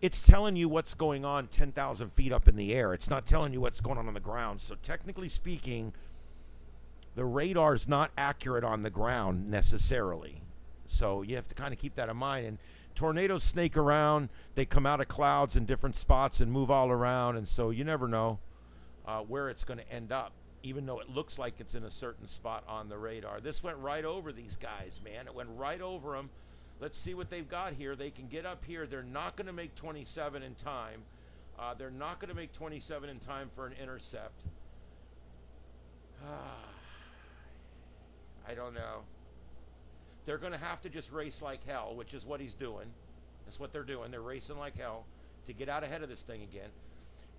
It's telling you what's going on 10,000 feet up in the air. It's not telling you what's going on the ground. So technically speaking, the radar's not accurate on the ground necessarily. So you have to kind of keep that in mind. And tornadoes snake around. They come out of clouds in different spots and move all around. And so you never know where it's going to end up, even though it looks like it's in a certain spot on the radar. This went right over these guys, man. It went right over them. Let's see what they've got here. They can get up here. They're not going to make 27 in time. They're not going to make 27 in time for an intercept. I don't know. They're going to have to just race like hell, which is what he's doing. That's what they're doing. They're racing like hell to get out ahead of this thing again.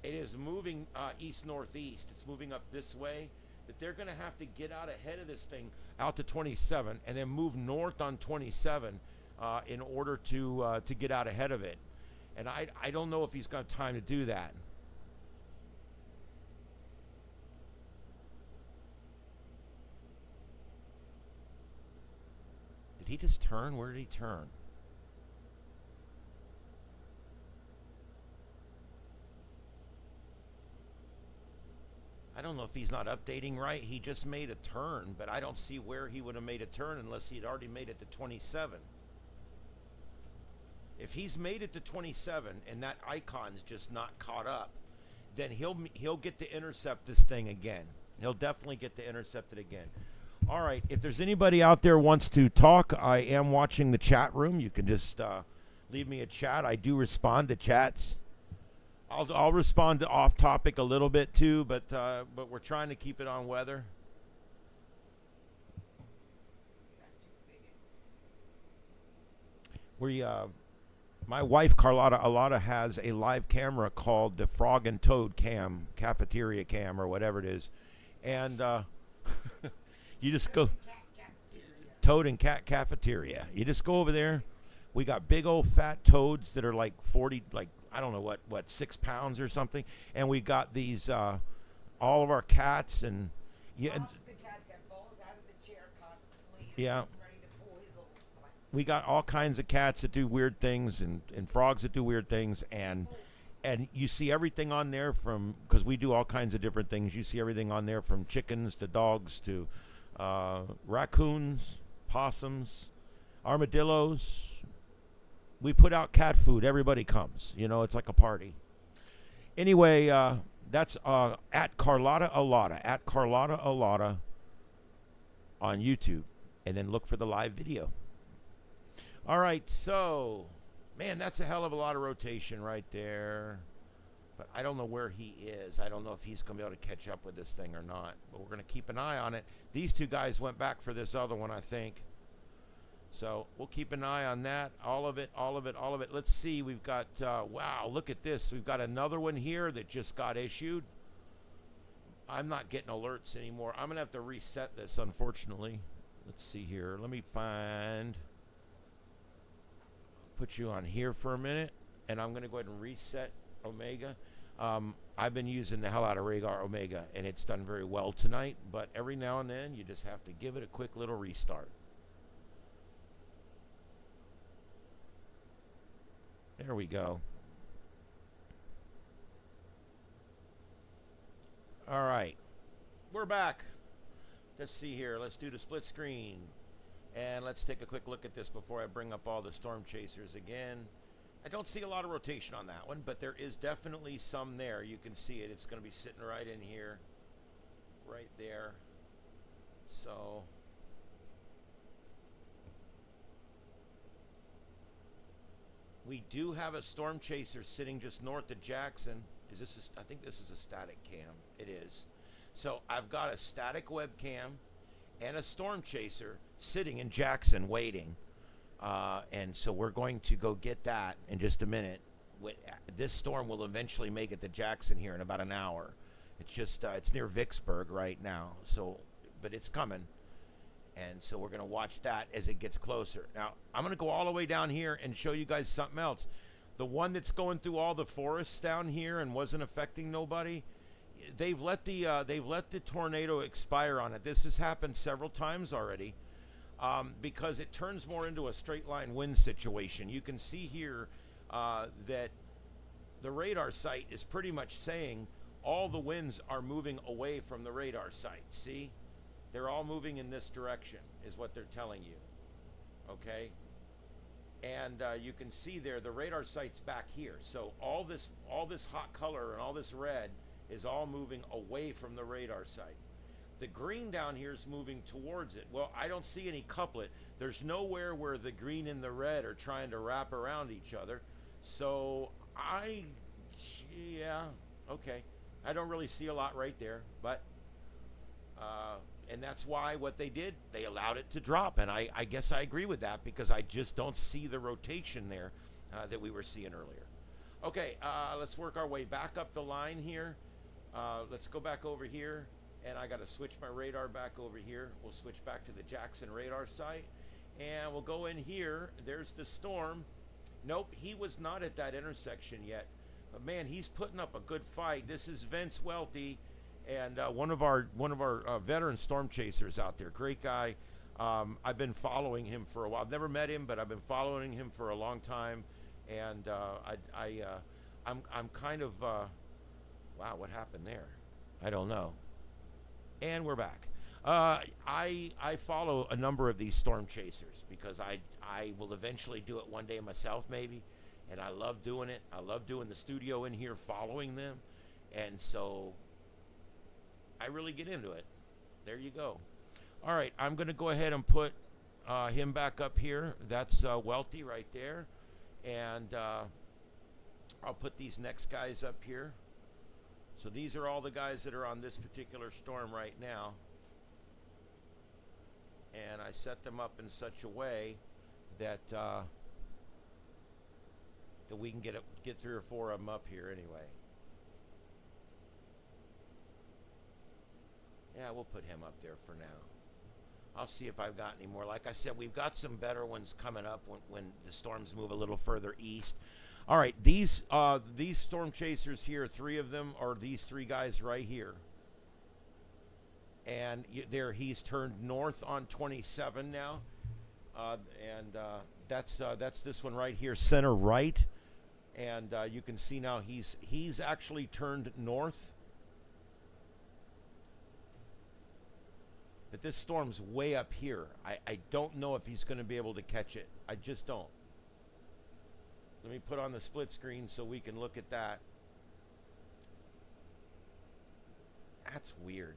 It is moving east-northeast. It's moving up this way. But they're going to have to get out ahead of this thing out to 27 and then move north on 27 in order to get out ahead of it. And I don't know if he's got time to do that. Did he just turn? Where did he turn? I don't know if he's not updating right. He just made a turn, but I don't see where he would have made a turn unless he'd already made it to 27. If he's made it to 27 and that icon's just not caught up, then he'll get to intercept this thing again. He'll definitely get to intercept it again. All right, if there's anybody out there wants to talk, I am watching the chat room. You can just leave me a chat. I do respond to chats. I'll respond to off topic a little bit too, but we're trying to keep it on weather. My wife Carlotta has a live camera called the Frog and Toad Cam, cafeteria cam or whatever it is, and you just go Toad and Cat Cafeteria. You just go over there. We got big old fat toads that are like 40, like I don't know what 6 pounds or something, and we got these all of our cats and yeah. The cat that falls out of the chair constantly and Yeah. ready to pull his little splat. we got all kinds of cats that do weird things and frogs that do weird things, and you see everything on there from, because we do all kinds of different things. You see everything on there from chickens to dogs to raccoons, possums, armadillos. We put out cat food. Everybody comes. You know, it's like a party. Anyway, that's at Carlotta Allotta on YouTube, and then look for the live video. All right, so, man, that's a hell of a lot of rotation right there. But I don't know where he is. I don't know if he's going to be able to catch up with this thing or not. But we're going to keep an eye on it. These two guys went back for this other one, I think. So we'll keep an eye on that. All of it. Let's see. We've got, wow, look at this. We've got another one here that just got issued. I'm not getting alerts anymore. I'm going to have to reset this, unfortunately. Let's see here. Let me find... Put you on here for a minute, and I'm going to go ahead and reset Omega. I've been using the hell out of Radar Omega, and it's done very well tonight, but every now and then you just have to give it a quick little restart. There we go. All right, we're back. Let's see here. Let's do the split screen. And let's take a quick look at this before I bring up all the storm chasers again. I don't see a lot of rotation on that one, but there is definitely some there. You can see it. It's going to be sitting right in here, right there. So we do have a storm chaser sitting just north of Jackson. Is this? I think this is a static cam. It is. So I've got a static webcam and a storm chaser sitting in Jackson waiting. And so we're going to go get that in just a minute. This storm will eventually make it to Jackson here in about an hour. It's just, it's near Vicksburg right now. So, but it's coming. And so we're going to watch that as it gets closer. Now, I'm going to go all the way down here and show you guys something else. The one that's going through all the forests down here and wasn't affecting nobody, they've let the tornado expire on it. This has happened several times already, because it turns more into a straight line wind situation. You can see here that the radar site is pretty much saying all the winds are moving away from the radar site. See, they're all moving in this direction is what they're telling you. Okay, and you can see there the radar site's back here. So all this hot color and all this red is all moving away from the radar site. The green down here is moving towards it. Well, I don't see any couplet. There's nowhere where the green and the red are trying to wrap around each other. So yeah, okay. I don't really see a lot right there, but, and that's why what they did, they allowed it to drop. And I guess I agree with that because I just don't see the rotation there that we were seeing earlier. Okay, let's work our way back up the line here. Let's go back over here, and I got to switch my radar back over here. We'll switch back to the Jackson radar site, and we'll go in here. There's the storm. Nope, he was not at that intersection yet. But man, he's putting up a good fight. This is Vince Welty, and one of our veteran storm chasers out there. Great guy. I've been following him for a while. I've never met him, but I've been following him for a long time, and I'm kind of. Wow, what happened there? I don't know. And we're back. I follow a number of these storm chasers because I will eventually do it one day myself maybe, and I love doing it. I love doing the studio in here following them, and so I really get into it. There you go. All right, I'm going to go ahead and put him back up here. That's Welty right there, and I'll put these next guys up here. So these are all the guys that are on this particular storm right now. And I set them up in such a way that that we can get 3 or 4 of them up here anyway. Yeah, we'll put him up there for now. I'll see if I've got any more. Like I said, we've got some better ones coming up when the storms move a little further east. All right, these storm chasers here, 3 of them are these 3 guys right here. And he's turned north on 27 now. and that's this one right here, center right, and you can see now he's actually turned north. But this storm's way up here. I don't know if he's going to be able to catch it. I just don't. Let me put on the split screen so we can look at that. That's weird.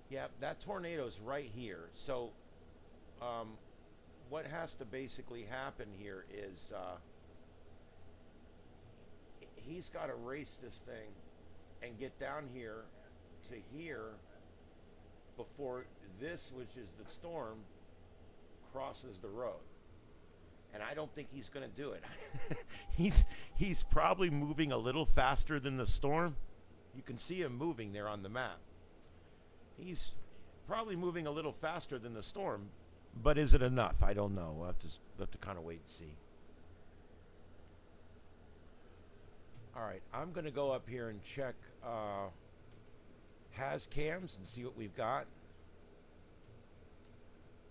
Yeah, that tornado's right here. So what has to basically happen here is he's got to race this thing and get down here to here before this, which is the storm, crosses the road. And I don't think he's going to do it. he's probably moving a little faster than the storm. You can see him moving there on the map. He's probably moving a little faster than the storm, but is it enough? I don't know. We'll have to kind of wait and see. All right, I'm going to go up here and check has cams and see what we've got.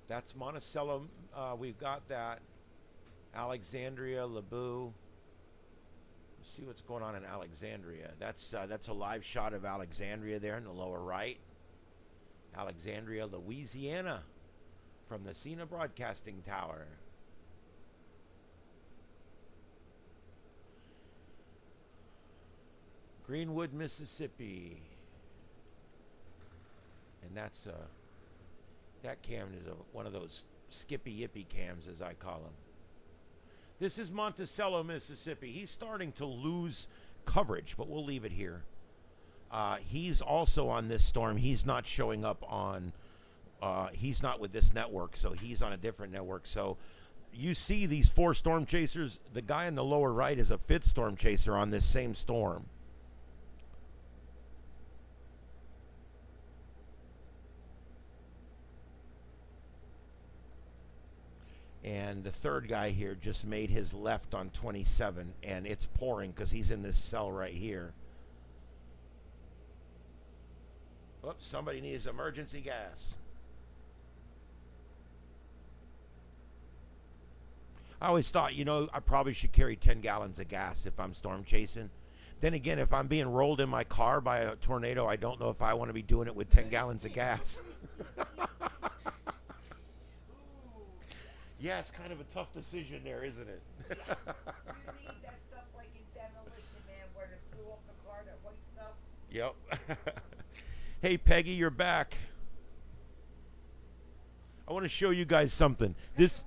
That's Monticello. We've got that. Alexandria, Lebu. Let's see what's going on in Alexandria. That's a live shot of Alexandria there in the lower right. Alexandria, Louisiana, from the Cena Broadcasting Tower. Greenwood, Mississippi. And that's that cam is one of those skippy yippy cams, as I call them. This is Monticello, Mississippi. He's starting to lose coverage, but we'll leave it here. He's also on this storm. He's not showing up on, he's not with this network, so he's on a different network. So you see these 4 storm chasers. The guy in the lower right is a 5th storm chaser on this same storm. And the 3rd guy here just made his left on 27, and it's pouring because he's in this cell right here. Oops, somebody needs emergency gas. I always thought, you know, I probably should carry 10 gallons of gas if I'm storm chasing. Then again, if I'm being rolled in my car by a tornado, I don't know if I want to be doing it with 10 gallons of gas. Yeah, it's kind of a tough decision there, isn't it? Yeah. You need that stuff like in Demolition Man where they blew up the car, that white stuff. Yep. Hey, Peggy, you're back. I want to show you guys something. This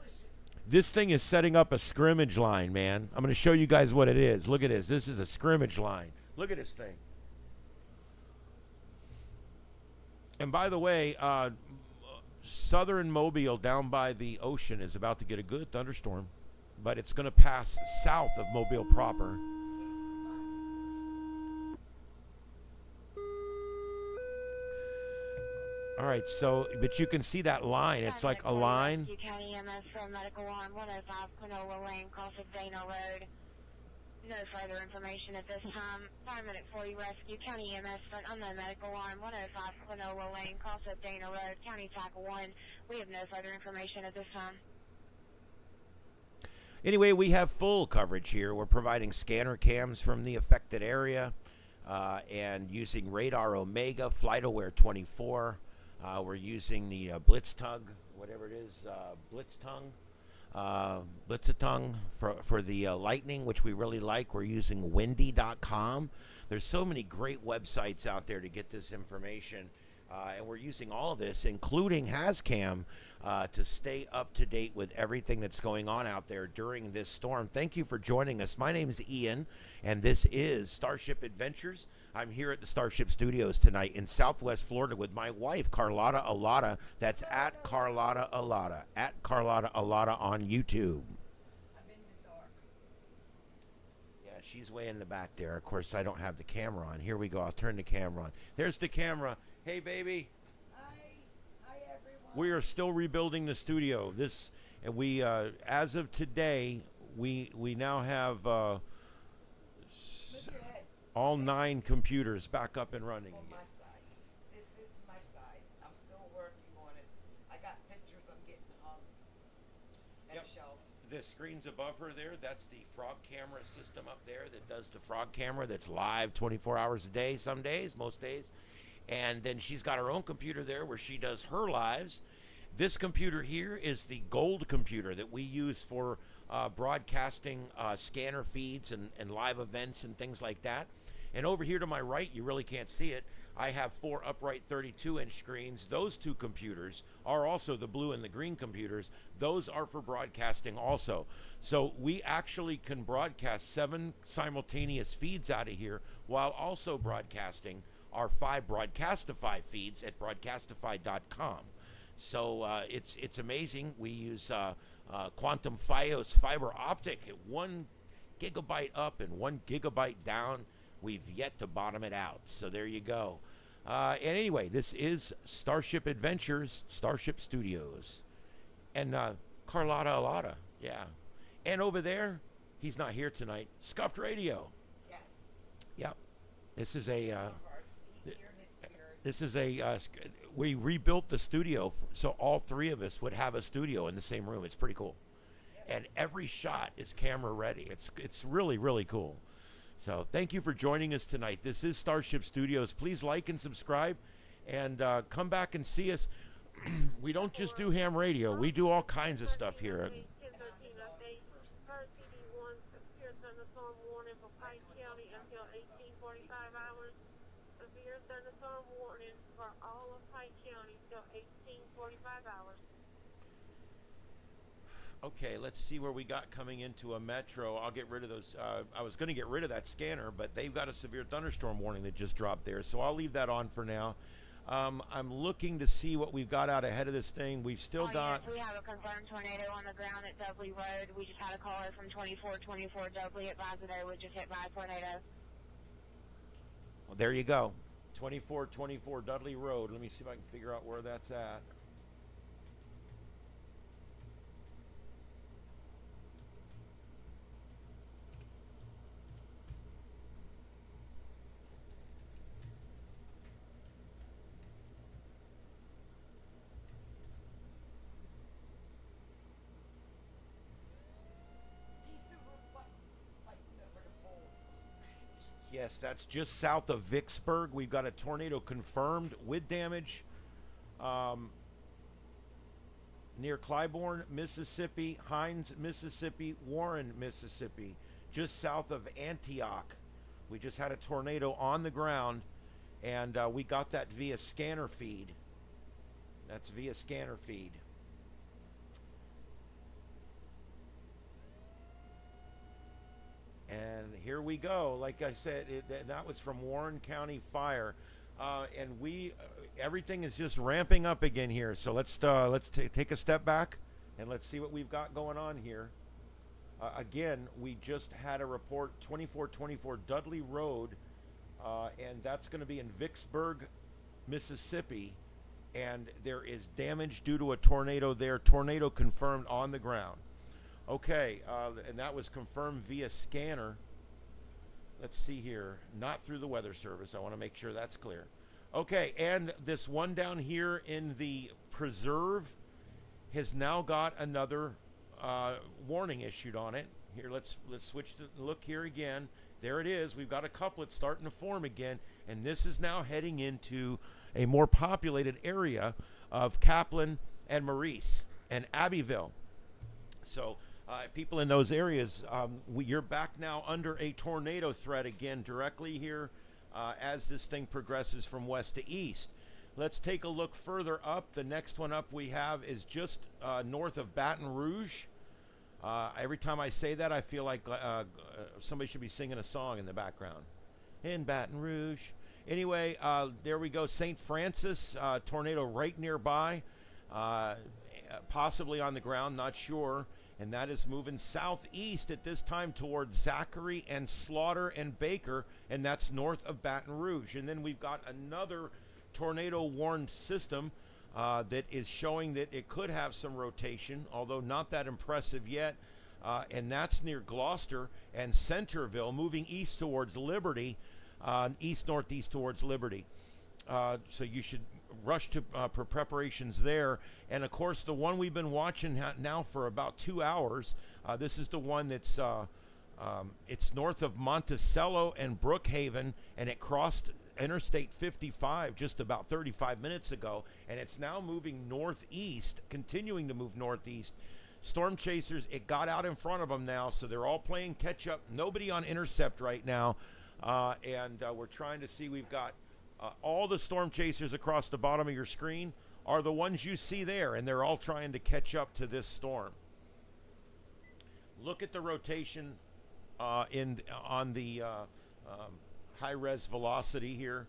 thing is setting up a scrimmage line, man. I'm going to show you guys what it is. Look at this. This is a scrimmage line. Look at this thing. And by the way, southern Mobile down by the ocean is about to get a good thunderstorm, but it's going to pass south of Mobile proper. All right, so, but you can see that line. It's like a line. County EMS from Medical Line 105 Quinola Lane, cross of Dana Road. No further information at this time. Fireman at 40 Rescue, County EMS from unknown Medical Line 105 Quinola Lane, cross of Dana Road, County Tackle 1. We have no further information at this time. Anyway, we have full coverage here. We're providing scanner cams from the affected area and using Radar Omega, FlightAware 24. We're using the Blitztug, whatever it is, Blitzatung for the lightning, which we really like. We're using windy.com. There's so many great websites out there to get this information. And we're using all of this, including Hazcam, to stay up to date with everything that's going on out there during this storm. Thank you for joining us. My name is Ian, and this is Starship Adventures. I'm here at the Starship Studios tonight in Southwest Florida with my wife, Carlotta Alata. That's at Carlotta Alata, at Carlotta Alata on YouTube. I'm in the dark. Yeah, she's way in the back there. Of course, I don't have the camera on. Here we go. I'll turn the camera on. There's the camera. Hey, baby. Hi everyone. We are still rebuilding the studio. This, and we, as of today, we now have Lift your head all 9 computers back up and running on again. my side. This is my The screens above her there, that's the frog camera system up there that does the frog camera that's live 24 hours a day, some days, most days. And then she's got her own computer there where she does her lives. This computer here is the gold computer that we use for broadcasting scanner feeds and live events and things like that. And over here to my right, you really can't see it, I have 4 upright 32-inch screens. Those 2 computers are also the blue and the green computers. Those are for broadcasting also. So we actually can broadcast 7 simultaneous feeds out of here while also broadcasting our 5 Broadcastify feeds at broadcastify.com. So it's amazing. We use Quantum Fios fiber optic at 1 gigabyte up and 1 gigabyte down. We've yet to bottom it out. So there you go. And anyway, this is Starship Adventures, Starship Studios. And Carlotta Alata, yeah. And over there, he's not here tonight, Scuffed Radio. Yes. Yep. This is a... He's here in his spirit. This is we rebuilt the studio so all 3 of us would have a studio in the same room. It's pretty cool. And every shot is camera ready. It's really, really cool. So thank you for joining us tonight. This is Starship Studios. Please like and subscribe and come back and see us. We don't just do ham radio. We do all kinds of stuff here. Okay, let's see where we got coming into a metro. I'll get rid of those. I was going to get rid of that scanner, but they've got a severe thunderstorm warning that just dropped there, so I'll leave that on for now. I'm looking to see what we've got out ahead of this thing. We've still got... Yes, we have a confirmed tornado on the ground at Dudley Road. We just had a caller from 2424 Dudley advised that they were just hit by a tornado. Well, there you go. 2424 Dudley Road. Let me see if I can figure out where that's at. Yes, that's just south of Vicksburg. We've got a tornado confirmed with damage near Clybourne, Mississippi, Hines, Mississippi, Warren, Mississippi, just south of Antioch. We just had a tornado on the ground, and we got that via scanner feed. That's via scanner feed. And here we go. Like I said, that was from Warren County Fire, and everything is just ramping up again here. So let's take a step back and let's see what we've got going on here. Again, we just had a report 2424 Dudley Road, and that's going to be in Vicksburg, Mississippi, and there is damage due to a tornado there. Tornado confirmed on the ground. Okay, and that was confirmed via scanner. Let's see here. Not through the Weather Service. I want to make sure that's clear. Okay, and this one down here in the preserve has now got another warning issued on it. Here, let's switch to look here again. There it is. We've got a couplet starting to form again, and this is now heading into a more populated area of Kaplan and Maurice and Abbeville. So people in those areas, you're back now under a tornado threat again directly here as this thing progresses from west to east. Let's take a look further up. The next one up we have is just north of Baton Rouge. Every time I say that, I feel like somebody should be singing a song in the background. In Baton Rouge. Anyway, there we go. St. Francis, tornado right nearby, possibly on the ground, not sure. And that is moving southeast at this time towards Zachary and Slaughter and Baker, and that's north of Baton Rouge. And then we've got another tornado-warned system that is showing that it could have some rotation, although not that impressive yet, and that's near Gloucester and Centerville, moving east towards Liberty, east-northeast towards Liberty. So you should rush to preparations there. And of course, the one we've been watching now for about 2 hours. This is the one that's it's north of Monticello and Brookhaven, and it crossed Interstate 55 just about 35 minutes ago, and it's now moving northeast, continuing to move northeast. Storm chasers, it got out in front of them now, so they're all playing catch up. Nobody on intercept right now, and we're trying to see. We've got all the storm chasers across the bottom of your screen are the ones you see there, and they're all trying to catch up to this storm. Look at the rotation on the high-res velocity here.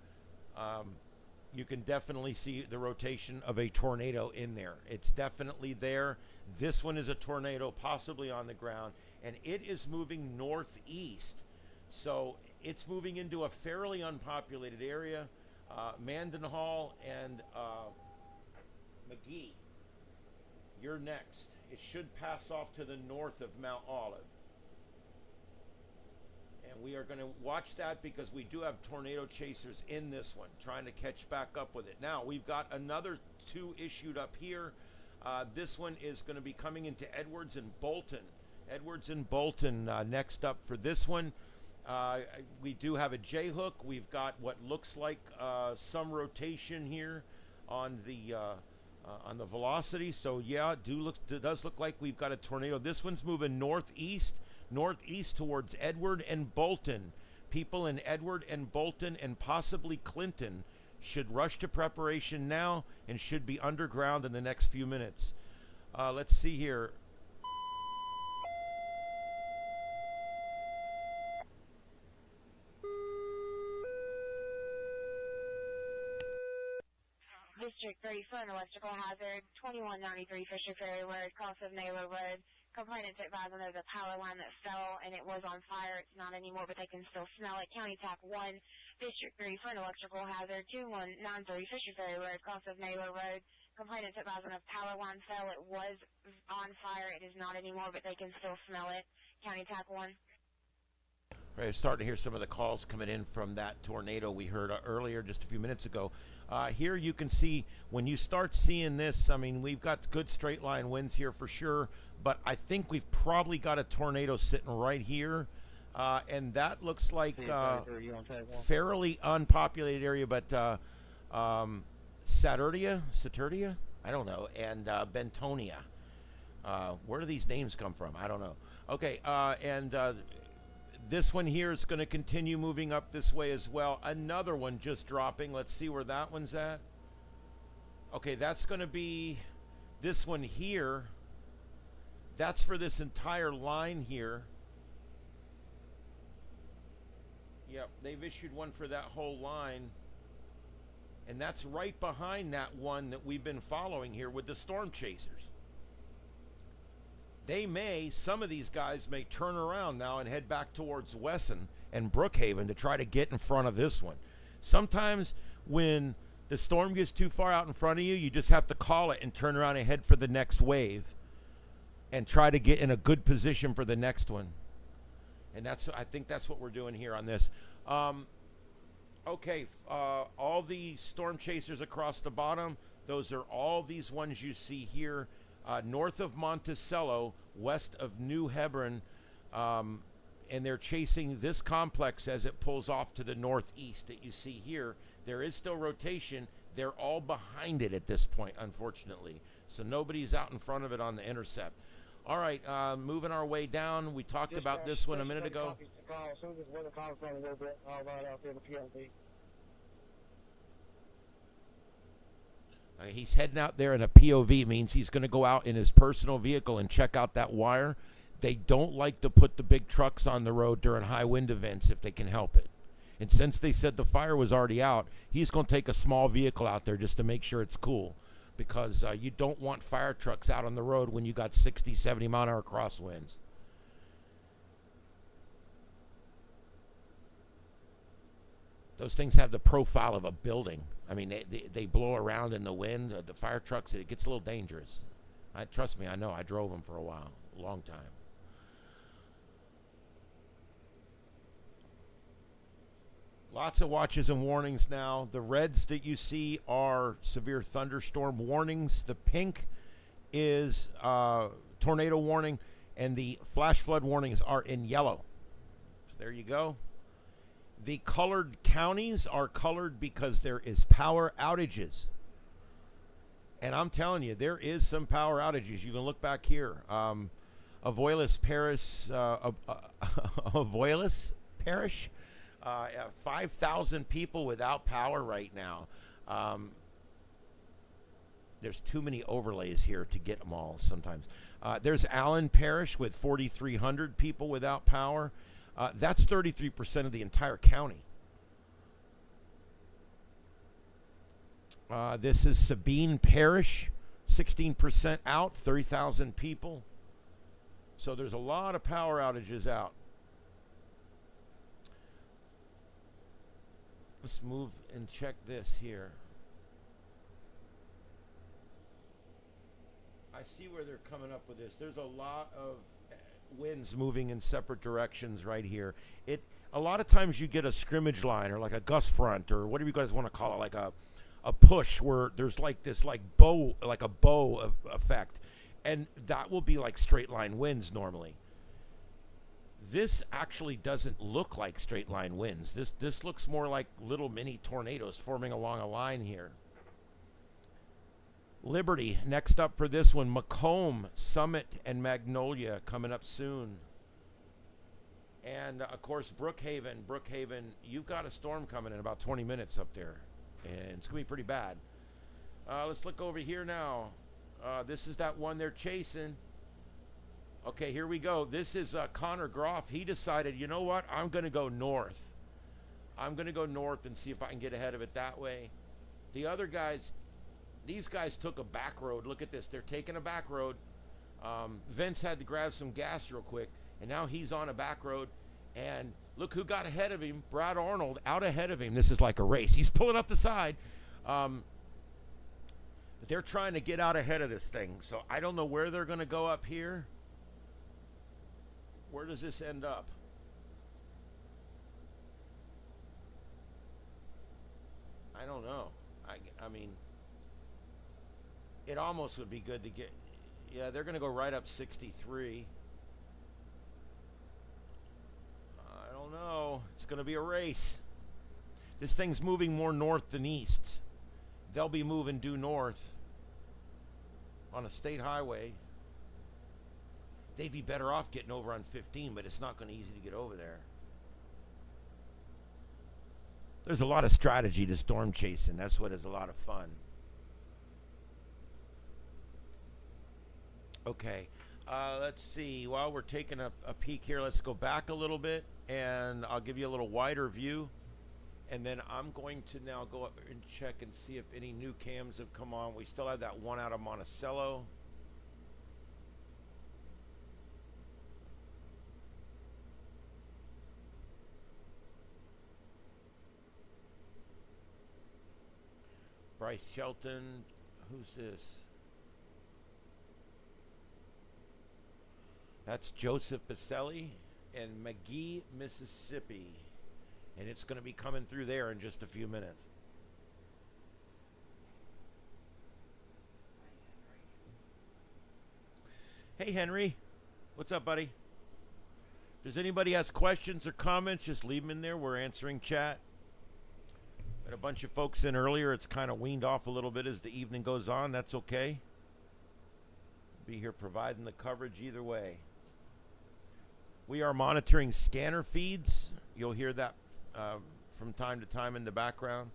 You can definitely see the rotation of a tornado in there. It's definitely there. This one is a tornado, possibly on the ground, and it is moving northeast. So it's moving into a fairly unpopulated area. Mendenhall and McGee, you're next. It should pass off to the north of Mount Olive. And we are going to watch that because we do have tornado chasers in this one, trying to catch back up with it. Now, we've got another 2 issued up here. This one is going to be coming into Edwards and Bolton. Edwards and Bolton next up for this one. We do have a J-hook. We've got what looks like some rotation here on the velocity. So, yeah, it does look like we've got a tornado. This one's moving northeast towards Edward and Bolton. People in Edward and Bolton and possibly Clinton should rush to preparation now and should be underground in the next few minutes. Let's see here. District 3 for an electrical hazard, 2193 Fisher Ferry Road, cross of Naylor Road. Complainants advising there's a power line that fell and it was on fire. It's not anymore, but they can still smell it. County TAC 1, District 3 for an electrical hazard, 2193 Fisher Ferry Road, cross of Naylor Road. Complainants advising a power line fell. It was on fire. It is not anymore, but they can still smell it. County TAC 1. Right, starting to hear some of the calls coming in from that tornado we heard earlier just a few minutes ago. Here you can see when you start seeing this, I mean, we've got good straight line winds here for sure, but I think we've probably got a tornado sitting right here. And that looks like fairly unpopulated area, but Saturdia, I don't know, and Bentonia. Where do these names come from? I don't know. Okay, this one here is going to continue moving up this way as well. Another one just dropping. Let's see where that one's at. Okay, that's going to be this one here. That's for this entire line here. Yep, they've issued one for that whole line. And that's right behind that one that we've been following here with the storm chasers. Some of these guys may turn around now and head back towards Wesson and Brookhaven to try to get in front of this one. Sometimes when the storm gets too far out in front of you, you just have to call it and turn around and head for the next wave and try to get in a good position for the next one. And I think that's what we're doing here on this. Okay, all the storm chasers across the bottom, those are all these ones you see here. North of Monticello, west of New Hebron, and they're chasing this complex as it pulls off to the northeast that you see here. There is still rotation. They're all behind it at this point, unfortunately. So nobody's out in front of it on the intercept. All right, moving our way down. We talked about this one a minute ago. He's heading out there in a POV, means he's going to go out in his personal vehicle and check out that wire. They don't like to put the big trucks on the road during high wind events if they can help it. And since they said the fire was already out, he's going to take a small vehicle out there just to make sure it's cool, because you don't want fire trucks out on the road when you got 60, 70 mile an hour crosswinds. Those things have the profile of a building. I mean, they blow around in the wind. The fire trucks, it gets a little dangerous. Trust me, I know. I drove them for a while, a long time. Lots of watches and warnings now. The reds that you see are severe thunderstorm warnings. The pink is tornado warning, and the flash flood warnings are in yellow. So there you go. The colored counties are colored because there is power outages. And I'm telling you, there is some power outages. You can look back here. Avoyelles Parish, Avoyelles Parish, 5,000 people without power right now. There's too many overlays here to get them all sometimes. There's Allen Parish with 4,300 people without power. That's 33% of the entire county. This is Sabine Parish, 16% out, 30,000 people. So there's a lot of power outages out. Let's move and check this here. I see where they're coming up with this. There's a lot of winds moving in separate directions right here. A lot of times you get a scrimmage line or like a gust front or whatever you guys want to call it, like a push where there's like this bow effect, and that will be like straight line winds normally. This actually doesn't look like straight line winds. This looks more like little mini tornadoes forming along a line here. Liberty, next up for this one. Macomb, Summit, and Magnolia coming up soon. And, of course, Brookhaven. Brookhaven, you've got a storm coming in about 20 minutes up there. And it's going to be pretty bad. Let's look over here now. This is that one they're chasing. Okay, here we go. This is Connor Groff. He decided, you know what? I'm going to go north. I'm going to go north and see if I can get ahead of it that way. The other guys... These guys took a back road. Look at this. They're taking a back road. Vince had to grab some gas real quick, and now he's on a back road. And look who got ahead of him. Brad Arnold out ahead of him. This is like a race. He's pulling up the side. They're trying to get out ahead of this thing. So I don't know where they're going to go up here. Where does this end up? I don't know. I mean... It almost would be good to get... Yeah, they're going to go right up 63. I don't know. It's going to be a race. This thing's moving more north than east. They'll be moving due north on a state highway. They'd be better off getting over on 15, but it's not going to be easy to get over there. There's a lot of strategy to storm chasing. That's what is a lot of fun. Okay, let's see. While we're taking a peek here, let's go back a little bit, and I'll give you a little wider view. And then I'm going to now go up and check and see if any new cams have come on. We still have that one out of Monticello. Bryce Shelton. Who's this? That's Joseph Baselli in McGee, Mississippi. And it's going to be coming through there in just a few minutes. Hey, Henry. What's up, buddy? Does anybody has questions or comments, just leave them in there. We're answering chat. Got a bunch of folks in earlier. It's kind of weaned off a little bit as the evening goes on. That's okay. Be here providing the coverage either way. We are monitoring scanner feeds. You'll hear that from time to time in the background.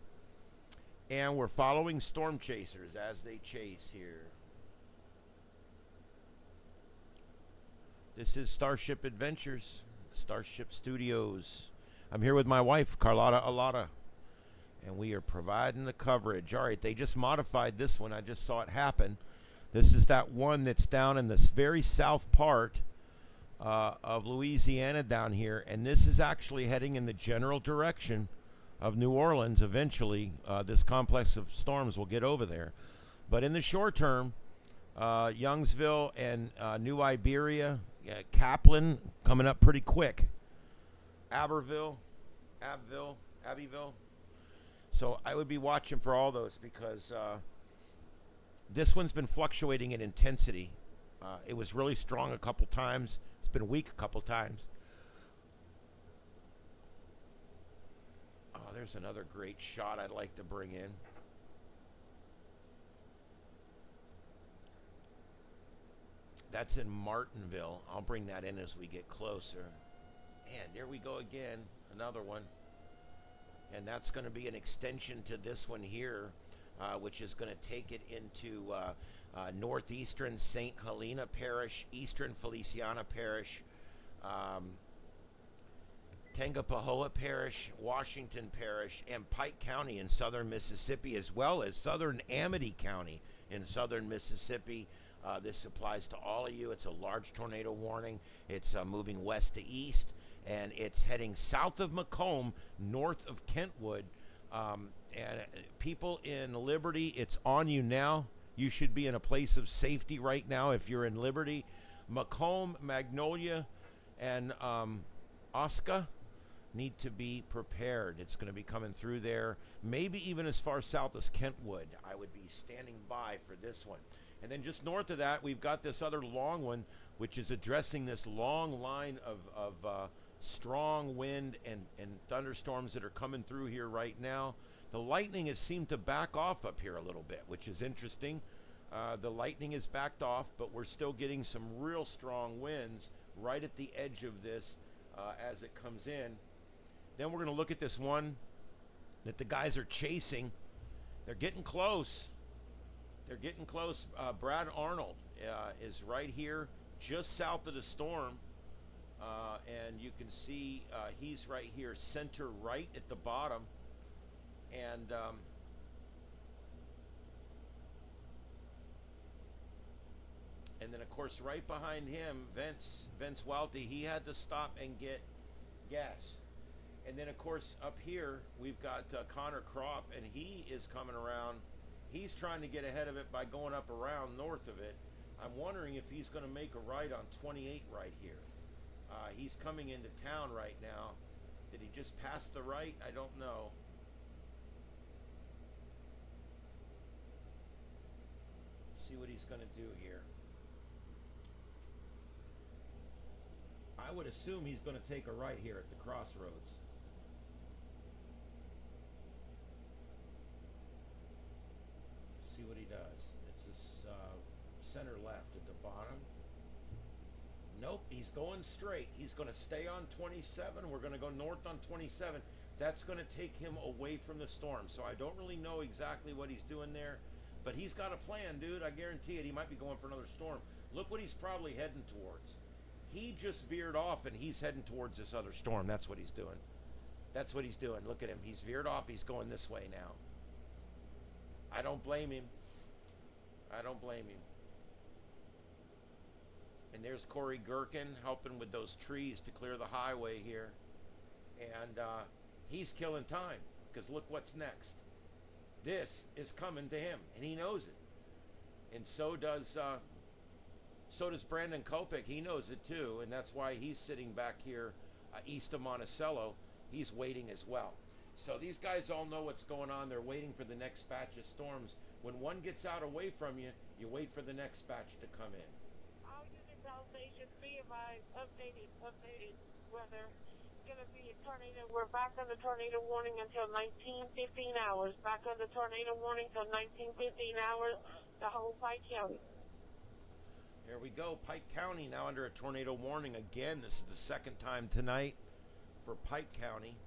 And we're following storm chasers as they chase here. This is Starship Adventures, Starship Studios. I'm here with my wife, Carlotta Alata, and we are providing the coverage. All right, they just modified this one. I just saw it happen. This is that one that's down in this very south part of Louisiana down here, and this is actually heading in the general direction of New Orleans. Eventually, this complex of storms will get over there. But in the short term, Youngsville and New Iberia, Kaplan coming up pretty quick. Abbeville, Abbeville. So I would be watching for all those because this one's been fluctuating in intensity. It was really strong a couple times. It's been weak a couple times. Oh, there's another great shot I'd like to bring in. That's in Martinville. I'll bring that in as we get closer. And there we go again. Another one. And that's going to be an extension to this one here, which is going to take it into northeastern St. Helena Parish, eastern Feliciana Parish, Tangipahoa Parish, Washington Parish, and Pike County in southern Mississippi, as well as southern Amity County in southern Mississippi. This applies to all of you. It's a large tornado warning. It's moving west to east, and it's heading south of Macomb, north of Kentwood. And people in Liberty, it's on you now. You should be in a place of safety right now if you're in Liberty. Macomb, Magnolia, and Osca need to be prepared. It's going to be coming through there, maybe even as far south as Kentwood. I would be standing by for this one. And then just north of that, we've got this other long one, which is addressing this long line of strong wind and thunderstorms that are coming through here right now. The lightning has seemed to back off up here a little bit, which is interesting. The lightning is backed off, but we're still getting some real strong winds right at the edge of this as it comes in. Then we're going to look at this one that the guys are chasing. They're getting close. They're getting close. Brad Arnold is right here, just south of the storm. And you can see he's right here, center right at the bottom. And then, of course, right behind him, Vince Welty, he had to stop and get gas. And then, of course, up here, we've got Connor Croft, and he is coming around. He's trying to get ahead of it by going up around north of it. I'm wondering if he's going to make a right on 28 right here. He's coming into town right now. Did he just pass the right? I don't know. See what he's going to do here. I would assume he's going to take a right here at the crossroads. See what he does. It's this center left at the bottom. Nope, he's going straight. He's going to stay on 27. We're going to go north on 27. That's going to take him away from the storm. So I don't really know exactly what he's doing there. But he's got a plan, dude. I guarantee it. He might be going for another storm. Look what he's probably heading towards. He just veered off, and he's heading towards this other storm. That's what he's doing. That's what he's doing. Look at him. He's veered off. He's going this way now. I don't blame him. I don't blame him. And there's Corey Gherkin helping with those trees to clear the highway here. And he's killing time, because look what's next. This is coming to him, and he knows it. And so does Brandon Kopech. He knows it too, and that's why he's sitting back here east of Monticello. He's waiting as well. So these guys all know what's going on. They're waiting for the next batch of storms. When one gets out away from you, you wait for the next batch to come in. All units, all stations, be advised, updated weather. Going to be a tornado. We're back on the tornado warning until 19:15 hours. Back on the tornado warning until 19:15 hours. The whole Pike County. There we go. Pike County now under a tornado warning again. This is the second time tonight for Pike County.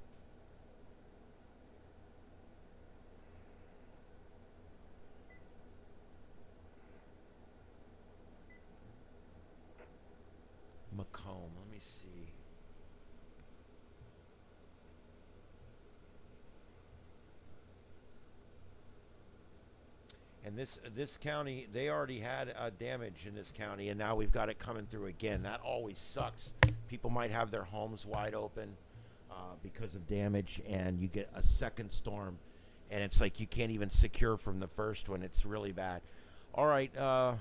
Macomb. Let me see. And this county, they already had damage in this county, and now we've got it coming through again. That always sucks. People might have their homes wide open because of damage, and you get a second storm, and it's like you can't even secure from the first one. It's really bad. All right, Brookhaven.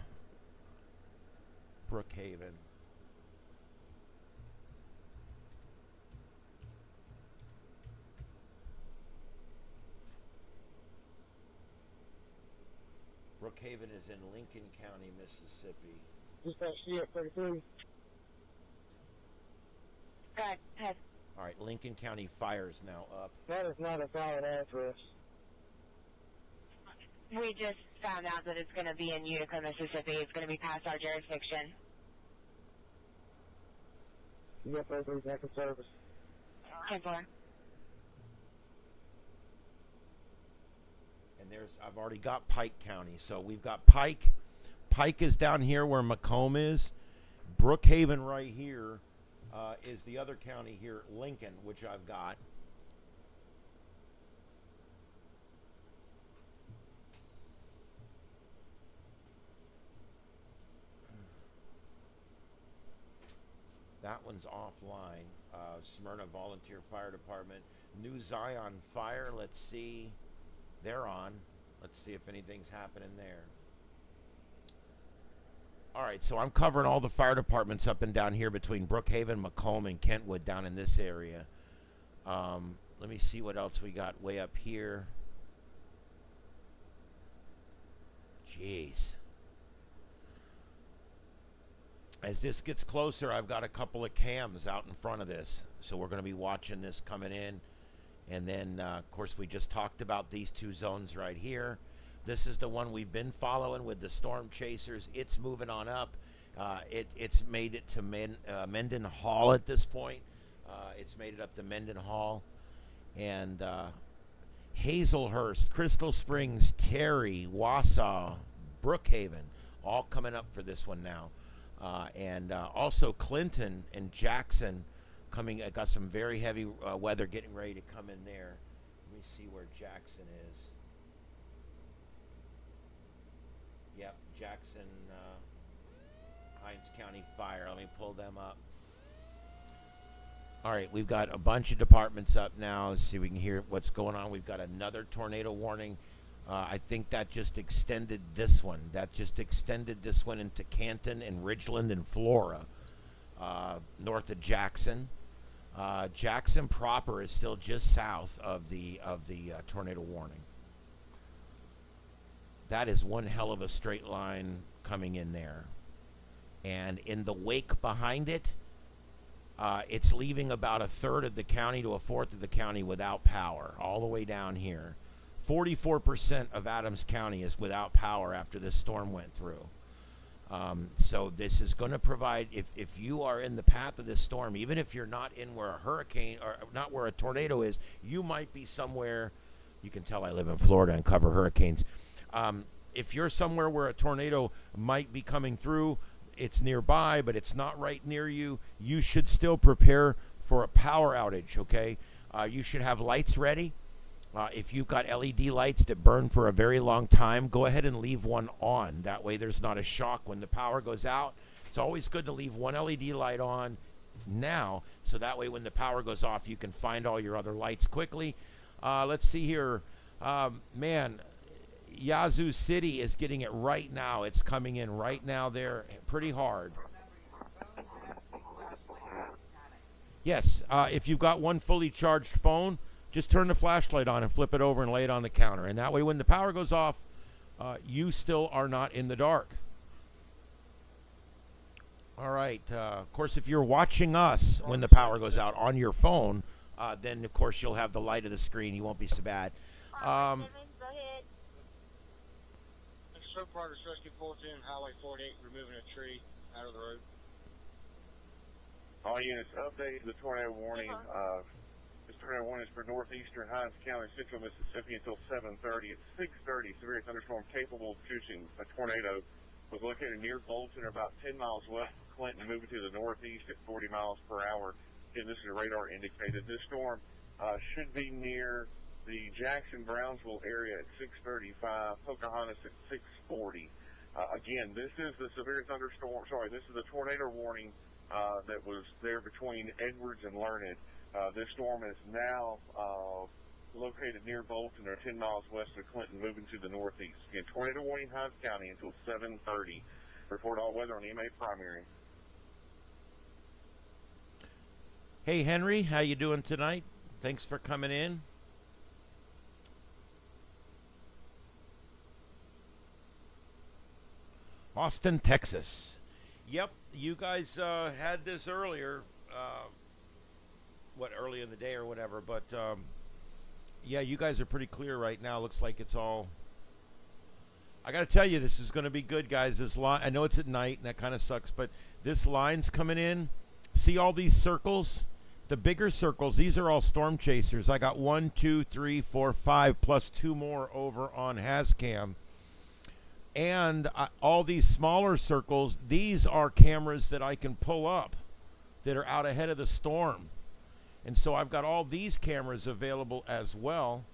Brookhaven is in Lincoln County, Mississippi. Just that shit, 33. Got has All right, Lincoln County fire's now up. That is not a valid address. we just found out that it's going to be in Utica, Mississippi. It's going to be past our jurisdiction. Yep, everything's back in service. 10-4. And I've already got Pike County. So we've got Pike. Pike is down here where Macomb is. Brookhaven right here is the other county here, Lincoln, which I've got. That one's offline. Smyrna Volunteer Fire Department. New Zion Fire, let's see. They're on. Let's see if anything's happening there. All right, so I'm covering all the fire departments up and down here between Brookhaven, Macomb, and Kentwood down in this area. Let me see what else we got way up here. Jeez. As this gets closer, I've got a couple of cams out in front of this. So we're going to be watching this coming in. And then, of course, we just talked about these two zones right here. This is the one we've been following with the storm chasers. It's moving on up. It's made it to Mendenhall at this point. It's made it up to Mendenhall. And Hazelhurst, Crystal Springs, Terry, Wausau, Brookhaven, all coming up for this one now. And also Clinton and Jackson coming. I got some very heavy weather getting ready to come in there. Let me see where Jackson is. Yep, Jackson, Hinds County Fire. Let me pull them up. All right, we've got a bunch of departments up now. Let's see if we can hear what's going on. We've got another tornado warning. I think that just extended this one. That just extended this one into Canton and Ridgeland and Flora, north of Jackson. Jackson proper is still just south of the tornado warning. That is one hell of a straight line coming in there. And in the wake behind it, it's leaving about a third of the county to a fourth of the county without power, all the way down here. 44% of Adams County is without power after this storm went through. So this is going to provide, if you are in the path of this storm, even if you're not in where a hurricane, or not where a tornado is, you might be somewhere. You can tell I live in Florida and cover hurricanes. If you're somewhere where a tornado might be coming through, it's nearby, but it's not right near you, you should still prepare for a power outage, okay? You should have lights ready. If you've got LED lights that burn for a very long time, go ahead and leave one on. That way there's not a shock when the power goes out. It's always good to leave one LED light on now, so that way when the power goes off, you can find all your other lights quickly. Let's see here. Man, Yazoo City is getting it right now. It's coming in right now there pretty hard. Yes, if you've got one fully charged phone, just turn the flashlight on and flip it over and lay it on the counter. And that way when the power goes off, you still are not in the dark. All right. Of course, if you're watching us when the power goes out on your phone, then, of course, you'll have the light of the screen. You won't be so bad. So Progress Rescue 410, Highway 48, removing a tree out of the road. All units, update the tornado warning. This tornado warning is for northeastern Hinds County, central Mississippi until 7:30. At 6:30, severe thunderstorm capable of producing a tornado was located near Bolton, about 10 miles west of Clinton, moving to the northeast at 40 miles per hour. Again, this is a radar indicated. This storm should be near the Jackson-Brownsville area at 6:35, Pocahontas at 6:40. Again, this is the severe thunderstorm, this is the tornado warning that was there between Edwards and Learned. This storm is now located near Bolton or 10 miles west of Clinton, moving to the northeast. Again, tornado warning Hinds County until 7:30. Report all weather on EMA primary. Hey, Henry, how you doing tonight? Thanks for coming in. Austin, Texas. Yep, you guys had this earlier, early in the day or whatever, but yeah, you guys are pretty clear right now. Looks like it's all... I got to tell you, this is going to be good, guys. This line, I know it's at night, and that kind of sucks, but this line's coming in. See all these circles? The bigger circles, these are all storm chasers. I got 1, 2, 3, 4, 5, plus 2 more over on Hascam. And all these smaller circles, these are cameras that I can pull up that are out ahead of the storm. And so I've got all these cameras available as well.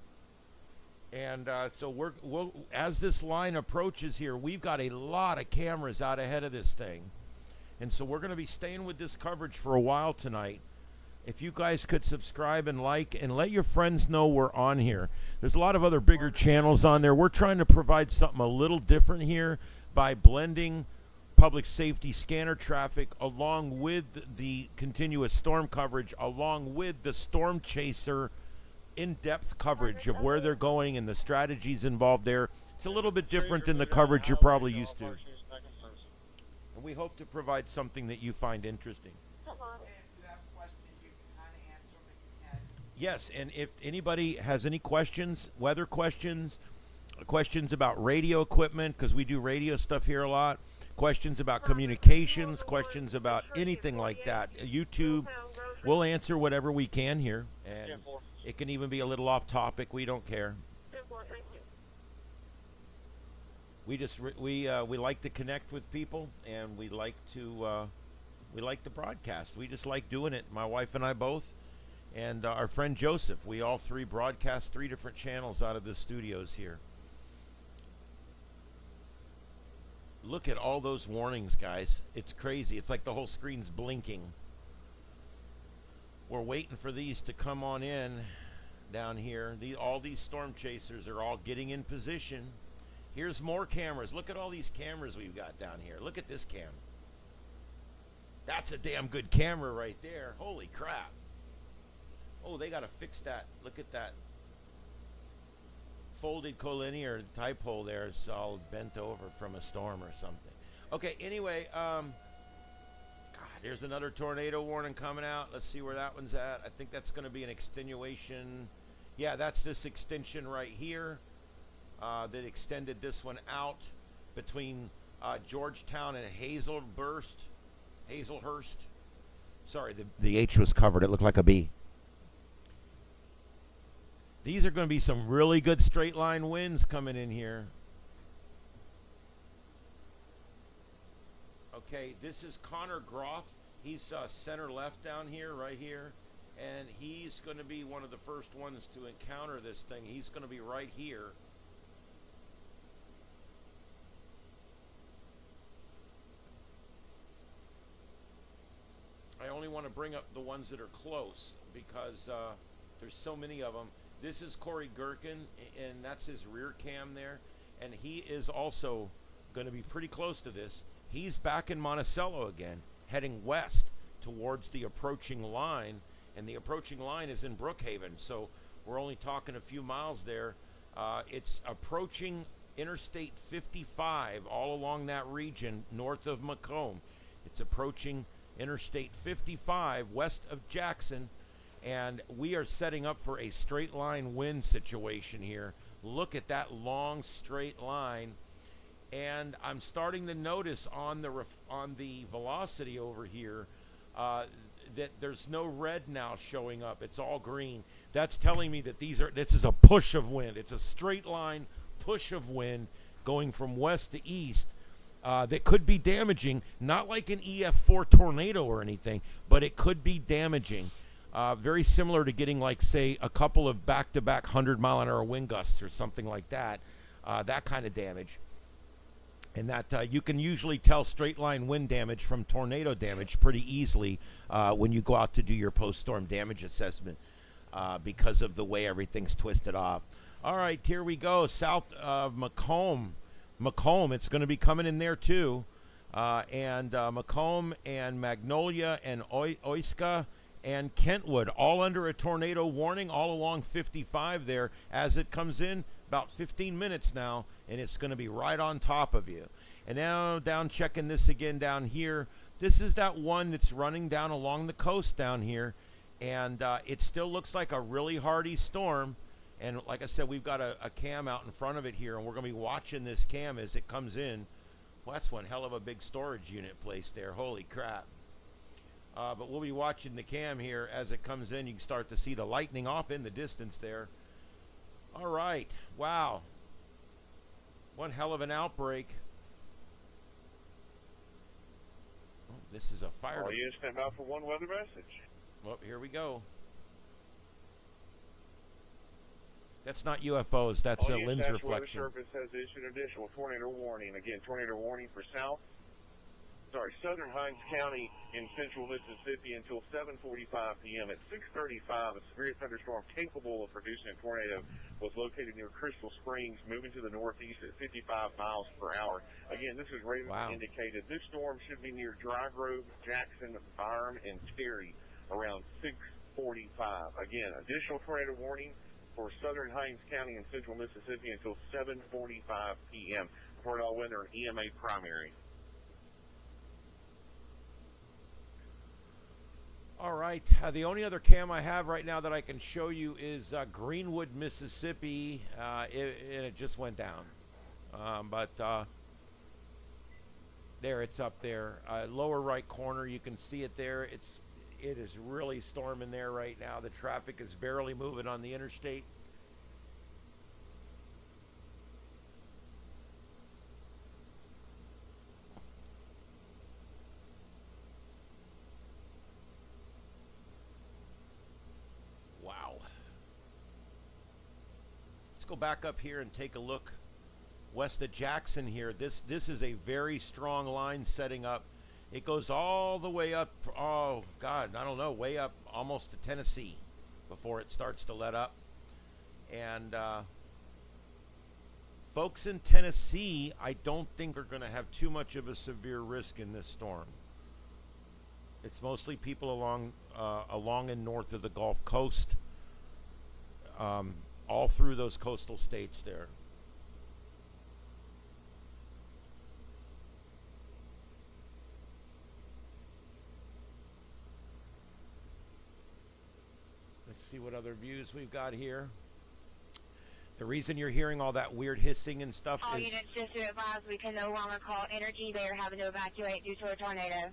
And so we'll, as this line approaches here, we've got a lot of cameras out ahead of this thing. And so we're going to be staying with this coverage for a while tonight. If you guys could subscribe and like and let your friends know we're on here. There's a lot of other bigger channels on there. We're trying to provide something a little different here by blending public safety scanner traffic along with the continuous storm coverage, along with the storm chaser in-depth coverage of where they're going and the strategies involved there. It's a little bit different than the coverage you're probably used to. And we hope to provide something that you find interesting. And if you have questions, you can kind of answer them if you can. Yes, and if anybody has any questions, weather questions, questions about radio equipment, because we do radio stuff here a lot, questions about communications, questions about anything like that, YouTube, we'll answer whatever we can here. And it can even be a little off topic. We don't care. We just we like to connect with people, and we like to broadcast. We just like doing it. My wife and I both, and our friend Joseph. We all three broadcast 3 different channels out of the studios here. Look at all those warnings, guys. It's crazy. It's like the whole screen's blinking. We're waiting for these to come on in down here. All these storm chasers are all getting in position. Here's more cameras. Look at all these cameras we've got down here. Look at this cam. That's a damn good camera right there. Holy crap. Oh, they got to fix that. Look at that. Folded collinear type hole there. It's all bent over from a storm or something. Okay, anyway, there's another tornado warning coming out. Let's see where that one's at. I think that's going to be an extenuation. Yeah, that's this extension right here that extended this one out between Georgetown and Hazelhurst. Sorry, the H was covered. It looked like a B. These are going to be some really good straight line winds coming in here. Okay, this is Connor Groff. He's center left down here, right here. And he's going to be one of the first ones to encounter this thing. He's going to be right here. I only want to bring up the ones that are close because there's so many of them. This is Corey Gherkin, and that's his rear cam there. And he is also going to be pretty close to this. He's back in Monticello again, heading west towards the approaching line. And the approaching line is in Brookhaven. So we're only talking a few miles there. It's approaching Interstate 55 all along that region north of Macomb. It's approaching Interstate 55 west of Jackson. And we are setting up for a straight line wind situation here. Look at that long straight line. And I'm starting to notice on the velocity over here that there's no red now showing up. It's all green. That's telling me that this is a push of wind. It's a straight line push of wind going from west to east that could be damaging. Not like an EF4 tornado or anything, but it could be damaging. Very similar to getting, like, say, a couple of back-to-back 100-mile-an-hour wind gusts or something like that. That kind of damage. And that you can usually tell straight line wind damage from tornado damage pretty easily when you go out to do your post-storm damage assessment because of the way everything's twisted off. All right, here we go. South of Macomb. Macomb, it's going to be coming in there too. And Macomb and Magnolia and Oiska and Kentwood, all under a tornado warning, all along 55 there as it comes in. About 15 minutes now, and it's going to be right on top of you. And now down checking this again down here. This is that one that's running down along the coast down here. And it still looks like a really hardy storm. And like I said, we've got a cam out in front of it here, and we're going to be watching this cam as it comes in. Well, that's one hell of a big storage unit placed there. Holy crap. But we'll be watching the cam here as it comes in. You can start to see the lightning off in the distance there. All right. Wow. One hell of an outbreak. Oh, this is a fire. All units stand by for one weather message. Well, here we go. That's not UFOs. That's a lens reflection. Weather Service has issued an additional tornado warning. Again, tornado warning for southern Hinds County in central Mississippi until 7:45 p.m. At 6:35, a severe thunderstorm capable of producing a tornado was located near Crystal Springs, moving to the northeast at 55 miles per hour. Again, this is radar indicated. This storm should be near Dry Grove, Jackson, Byram, and Terry around 6:45. Again, additional tornado warning for southern Hinds County in central Mississippi until 7:45 p.m. Report all weather and EMA primary. All right. The only other cam I have right now that I can show you is Greenwood, Mississippi. It just went down. There, it's up there. Lower right corner, you can see it there. It is really storming there right now. The traffic is barely moving on the interstate. Wow. Let's go back up here and take a look west of Jackson here. This is a very strong line setting up. It goes all the way up, oh God, I don't know, way up almost to Tennessee before it starts to let up. And folks in Tennessee, I don't think are going to have too much of a severe risk in this storm. It's mostly people along and north of the Gulf Coast, all through those coastal states there. Let's see what other views we've got here. The reason you're hearing all that weird hissing and stuff all is... units just to advise we can no longer call energy. They are having to evacuate due to a tornado.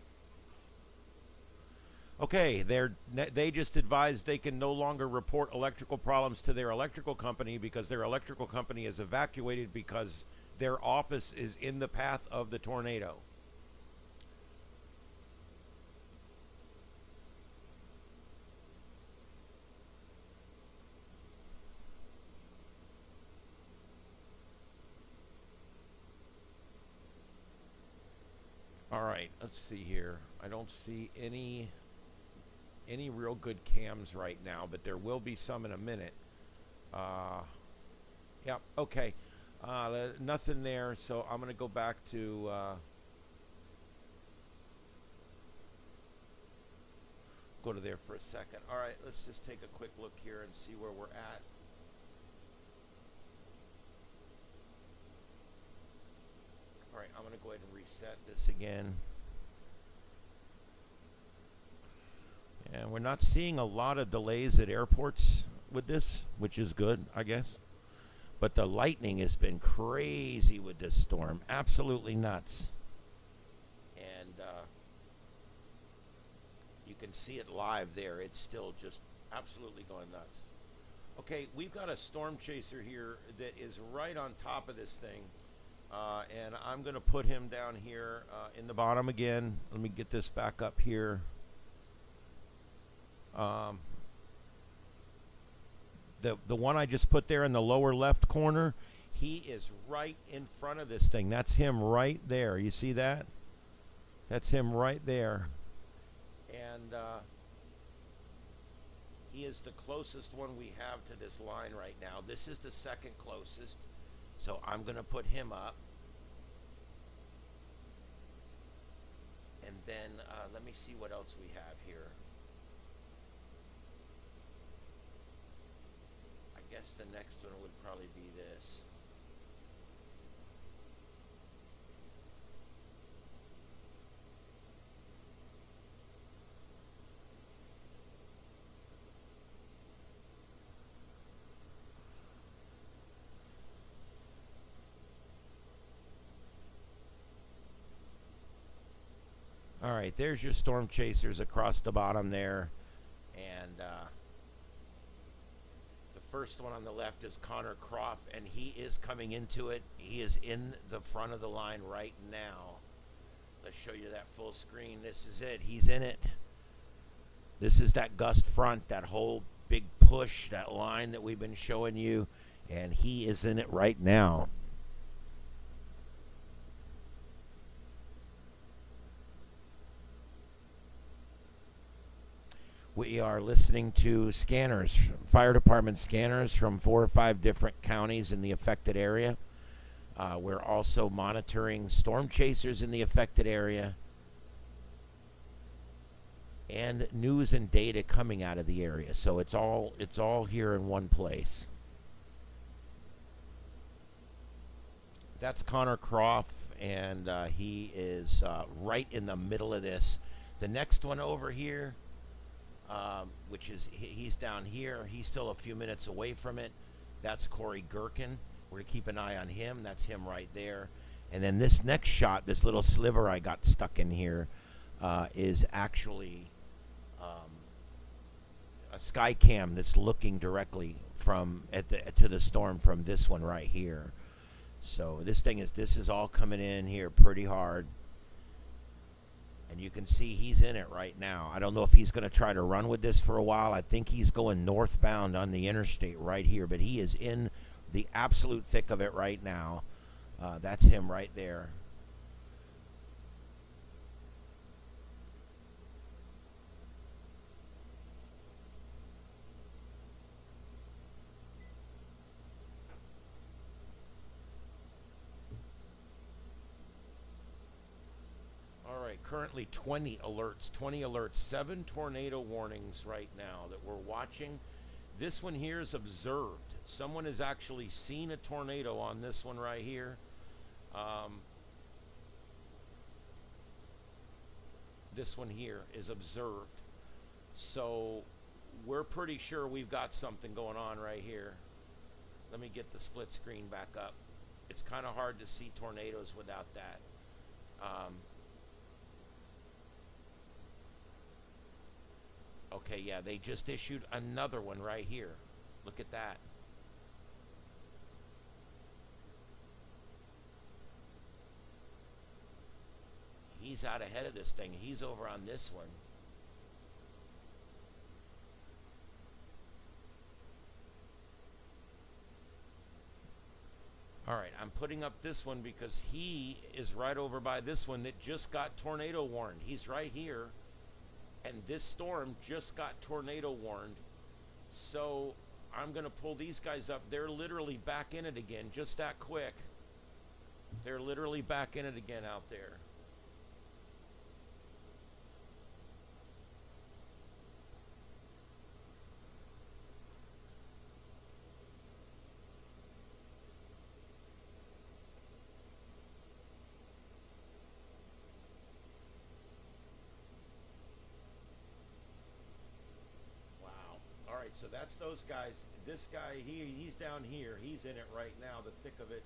Okay, they just advised they can no longer report electrical problems to their electrical company because their electrical company is evacuated because their office is in the path of the tornado. All right, let's see here. I don't see any real good cams right now, but there will be some in a minute. Yep, okay. Nothing there, so I'm going to go back to... go to there for a second. All right, let's just take a quick look here and see where we're at. All right, I'm going to go ahead and reset this again. And we're not seeing a lot of delays at airports with this, which is good, I guess. But the lightning has been crazy with this storm. Absolutely nuts. And you can see it live there. It's still just absolutely going nuts. Okay, we've got a storm chaser here that is right on top of this thing. And I'm going to put him down here in the bottom again. Let me get this back up here. The one I just put there in the lower left corner, he is right in front of this thing. That's him right there. You see that? That's him right there. And he is the closest one we have to this line right now. This is the second closest. So I'm going to put him up. And then let me see what else we have here. I guess the next one would probably be this. right, there's your storm chasers across the bottom there. And the first one on the left is Connor Croft, and he is coming into it. He is in the front of the line right now. Let's show you that full screen. This is it. He's in it. This is that gust front, that whole big push, that line that we've been showing you, and he is in it right now. We are listening to scanners, fire department scanners from 4 or 5 different counties in the affected area. We're also monitoring storm chasers in the affected area and news and data coming out of the area. So it's all here in one place. That's Connor Croft, and he is right in the middle of this. The next one over here, which is he's down here. He's still a few minutes away from it. That's Corey Gherkin. We're going to keep an eye on him. That's him right there. And then this next shot, this little sliver I got stuck in here, is actually a sky cam that's looking directly to the storm from this one right here. So this is all coming in here pretty hard. And you can see he's in it right now. I don't know if he's going to try to run with this for a while. I think he's going northbound on the interstate right here. But he is in the absolute thick of it right now. That's him right there. Currently 20 alerts, 7 tornado warnings right now that we're watching. This one here is observed. Someone has actually seen a tornado on this one right here. This one here is observed. So we're pretty sure we've got something going on right here. Let me get the split screen back up. It's kind of hard to see tornadoes without that. Okay, yeah, they just issued another one right here. Look at that. He's out ahead of this thing. He's over on this one. All right, I'm putting up this one because he is right over by this one that just got tornado warned. He's right here. And this storm just got tornado warned. So I'm going to pull these guys up. They're literally back in it again, just that quick. They're literally back in it again out there. So that's those guys. This guy, he's down here. He's in it right now, the thick of it.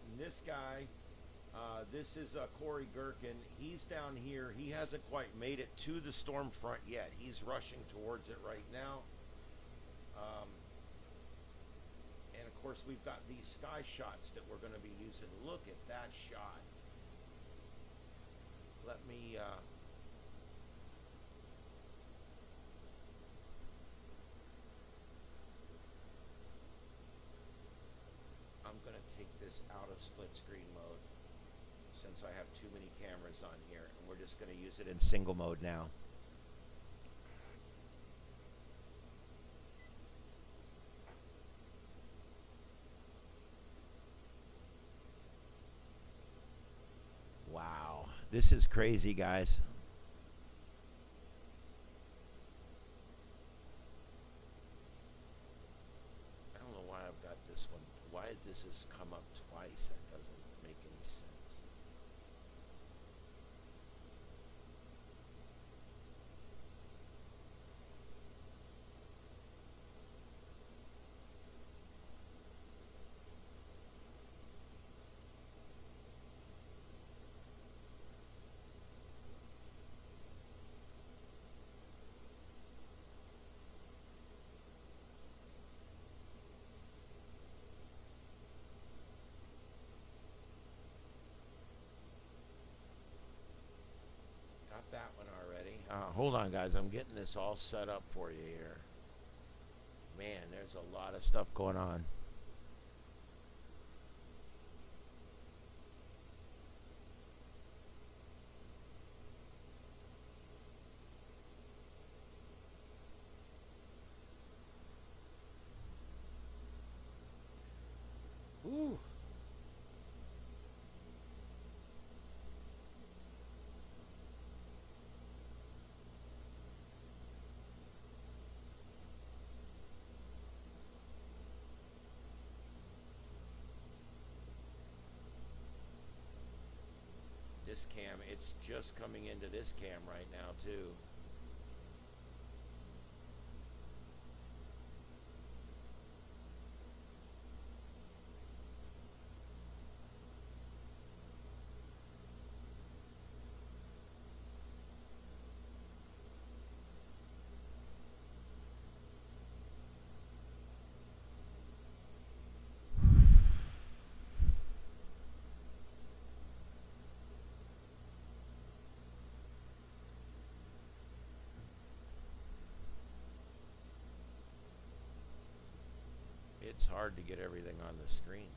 And this guy, this is Corey Gherkin. He's down here. He hasn't quite made it to the storm front yet. He's rushing towards it right now. And of course, we've got these sky shots that we're going to be using. Look at that shot. Let me... I'm going to take this out of split screen mode since I have too many cameras on here, and we're just going to use it in single mode now. Wow, this is crazy, guys. This has come up twice. That doesn't make any sense. hold on, guys. I'm getting this all set up for you here. Man, there's a lot of stuff going on. Ooh. This cam, it's just coming into this cam right now too. It's hard to get everything on the screen.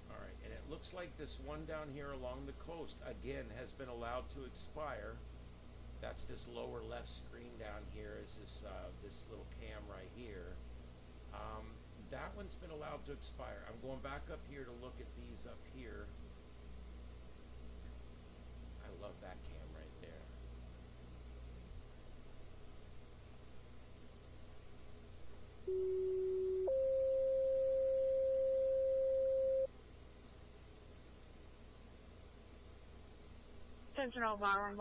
All right, and it looks like this one down here along the coast again has been allowed to expire. That's this lower left screen down here is this little cam right here. That one's been allowed to expire. I'm going back up here to look at these up here. I love that cam right there. Attention all viral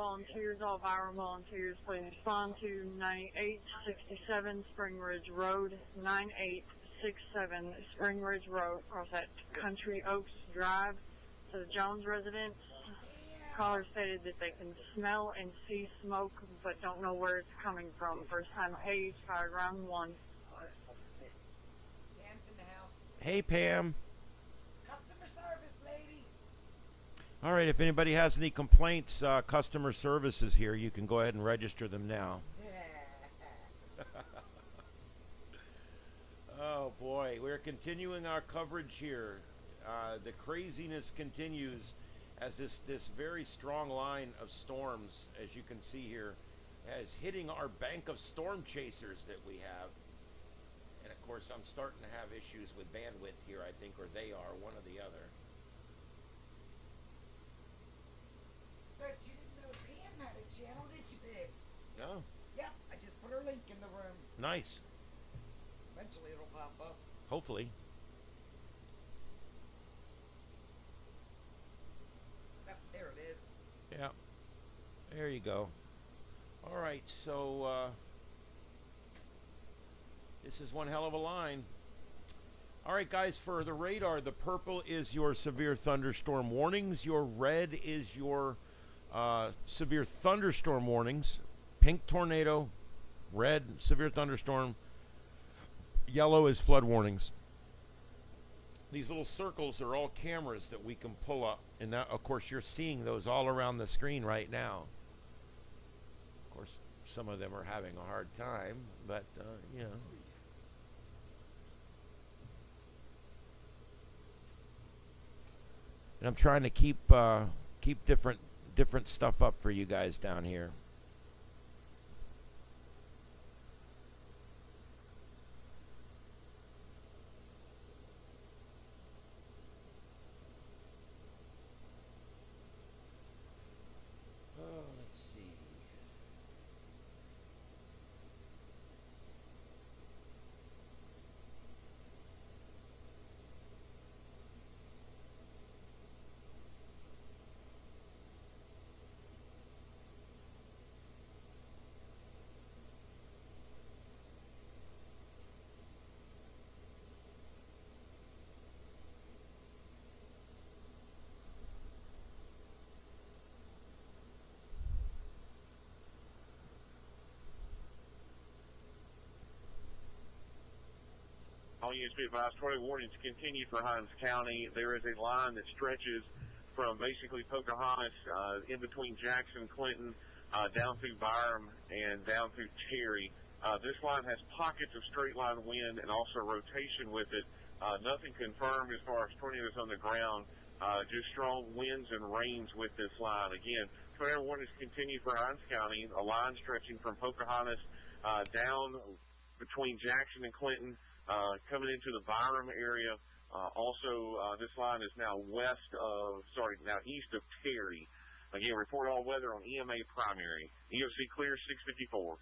volunteers, please respond to 9867 Spring Ridge Road, 9867 Spring Ridge Road, across that Country Oaks Drive to the Jones residence. Caller stated that they can smell and see smoke, but don't know where it's coming from. First time haze, fired round 1. Pam's in the house. Hey, Pam. Customer service, lady. All right, if anybody has any complaints, customer service is here. You can go ahead and register them now. Oh, boy. We're continuing our coverage here. The craziness continues as this very strong line of storms, as you can see here, is hitting our bank of storm chasers that we have. And, of course, I'm starting to have issues with bandwidth here, I think, or they are, one or the other. But you didn't know Pam had a channel, did you, babe? No. Yep, I just put her link in the room. Nice. Eventually it'll pop up. Hopefully. Yep, there it is. Yeah. There you go. All right, so this is one hell of a line. All right, guys, for the radar, the purple is your severe thunderstorm warnings. Your red is your severe thunderstorm warnings. Pink tornado, red severe thunderstorm, yellow is flood warnings. These little circles are all cameras that we can pull up, and that, of course, you're seeing those all around the screen right now. Of course, some of them are having a hard time, but you know. And I'm trying to keep different stuff up for you guys down here. Let's see. all units be advised, tornado warnings continue for Hinds County. There is a line that stretches from basically Pocahontas in between Jackson, Clinton, down through Byram, and down through Terry. This line has pockets of straight line wind and also rotation with it. Nothing confirmed as far as tornadoes on the ground, just strong winds and rains with this line. Again, tornado warnings continue for Hinds County, a line stretching from Pocahontas down between Jackson and Clinton, coming into the Byram area. This line is now east of Terry. Again, report all weather on EMA primary. EOC clear 654.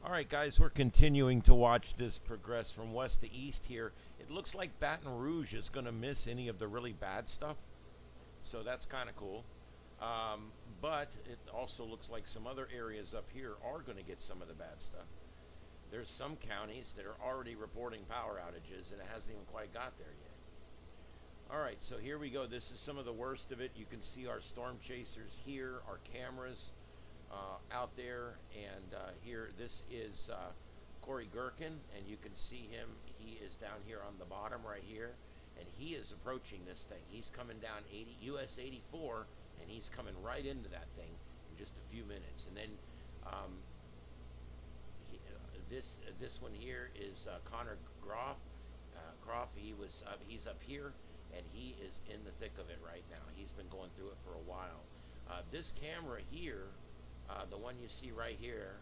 All right, guys, we're continuing to watch this progress from west to east here. It looks like Baton Rouge is going to miss any of the really bad stuff, so that's kind of cool. But it also looks like some other areas up here are going to get some of the bad stuff. There's some counties that are already reporting power outages, and it hasn't even quite got there yet. All right, so here we go. This is some of the worst of it. You can see our storm chasers here, our cameras out there, and here, this is Corey Gherkin, and you can see him. He is down here on the bottom right here, and he is approaching this thing. He's coming down US 84, and he's coming right into that thing in just a few minutes. And then this one here is Connor Groff. He's up here, and he is in the thick of it right now. He's been going through it for a while. This camera here, the one you see right here,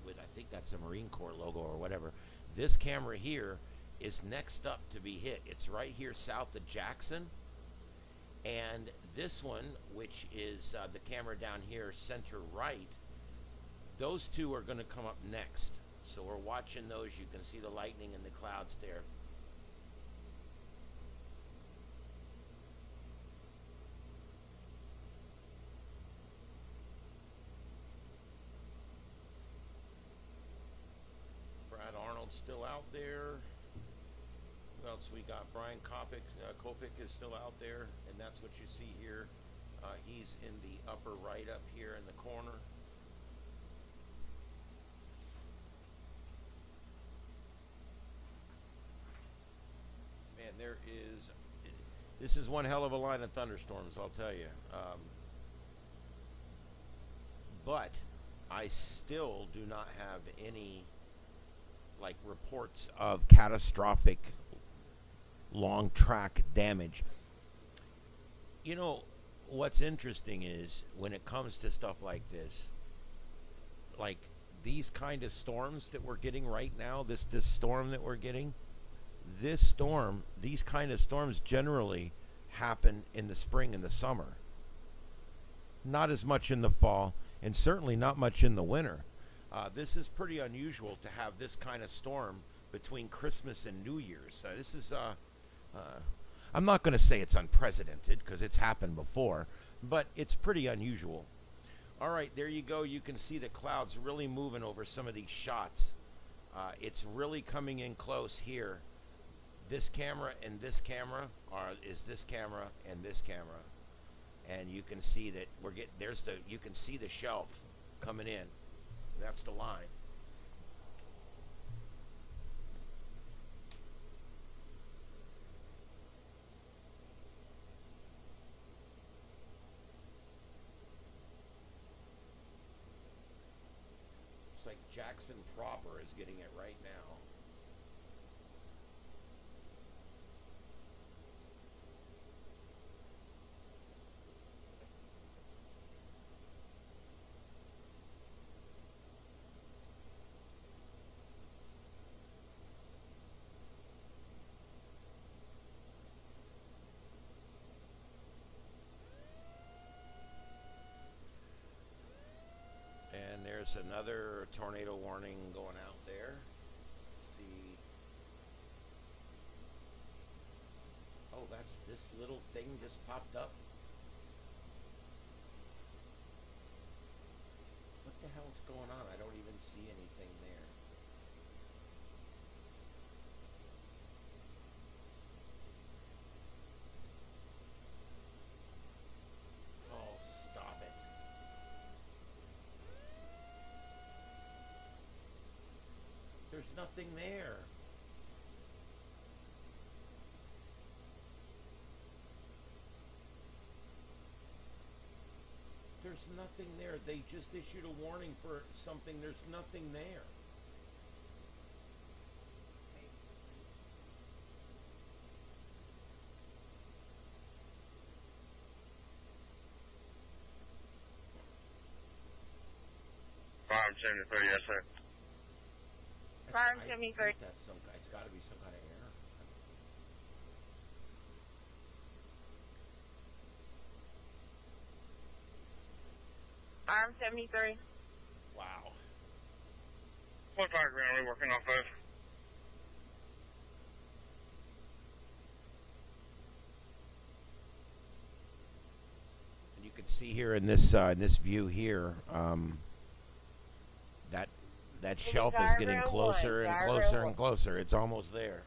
with I think that's a Marine Corps logo or whatever. This camera here is next up to be hit. It's right here south of Jackson. And this one, which is the camera down here center right, those two are going to come up next. So we're watching those. You can see the lightning and the clouds there. Brad Arnold's still out there. Who else we got? Brian Kopic is still out there, and that's what you see here. He's in the upper right up here in the corner. Man, this is one hell of a line of thunderstorms, I'll tell you. But I still do not have any reports of catastrophic long track damage. You know, what's interesting is when it comes to stuff like this, like these kind of storms that we're getting right now, this storm that we're getting, these kind of storms generally happen in the spring and the summer. Not as much in the fall, and certainly not much in the winter. This is pretty unusual to have this kind of storm between Christmas and New Year's. This is, I'm not going to say it's unprecedented because it's happened before, but it's pretty unusual. All right, there you go. You can see the clouds really moving over some of these shots. It's really coming in close here. This camera and this camera is this camera and this camera, and you can see that you can see the shelf coming in. That's the line. It's like Jackson proper is getting it right now. there's another tornado warning going out there. Let's see. Oh, that's this little thing just popped up. What the hell's going on? I don't even see anything there. Oh, stop it. There's nothing there. There's nothing there. They just issued a warning for something. There's nothing there. Farm 73, yes, sir. Farm I 73. think that's some. It's got to be some kind of error. Farm 73. Wow. What fire ground are we working off of? And you can see here in this view here, that shelf is getting closer and closer and closer. It's almost there.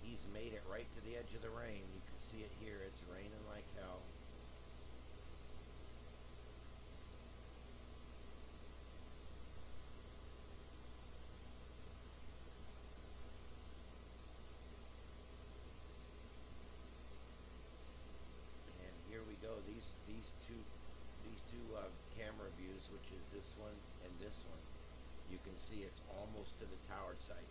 He's made it right to the edge of the rain. You can see it here. It's raining like hell. And here we go. These two camera views, which is this one and this one. You can see it's almost to the tower site.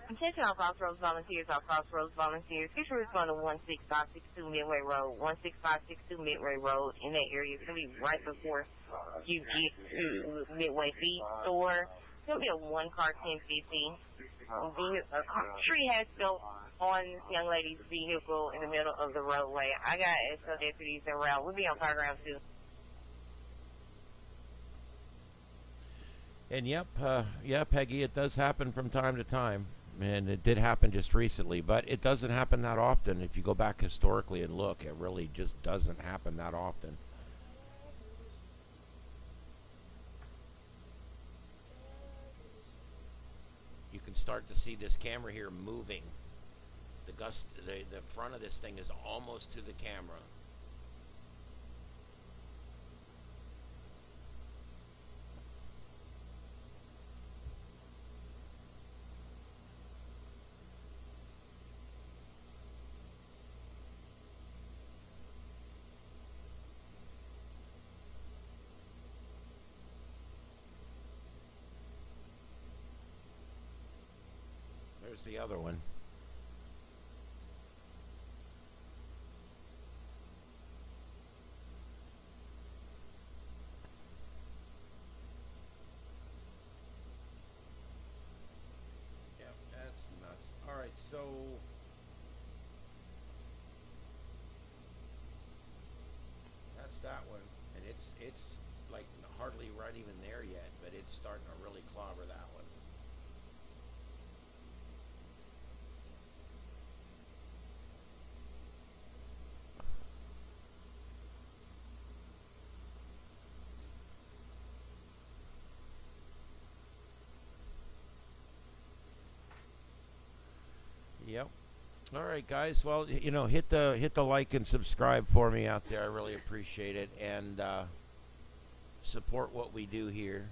Attention all Crossroads volunteers, Please respond to 16562 Midway Road, 16562 Midway Road. In that area, it's going to be right before you get to Midway Feed Store. It's going to be a one-car 1050. A tree has built on this young lady's vehicle in the middle of the roadway. I got SO deputies around. We'll be on fire ground too. And yep, Peggy, it does happen from time to time. And it did happen just recently, but it doesn't happen that often. If you go back historically and look, it really just doesn't happen that often. You can start to see this camera here moving. The front of this thing is almost to the camera. There's the other one. Yep, that's nuts. All right, so that's that one, and it's like hardly right even there yet, but it's starting to really clobber that one. Yep. All right, guys. Well, you know, hit the like and subscribe for me out there. I really appreciate it, and support what we do here.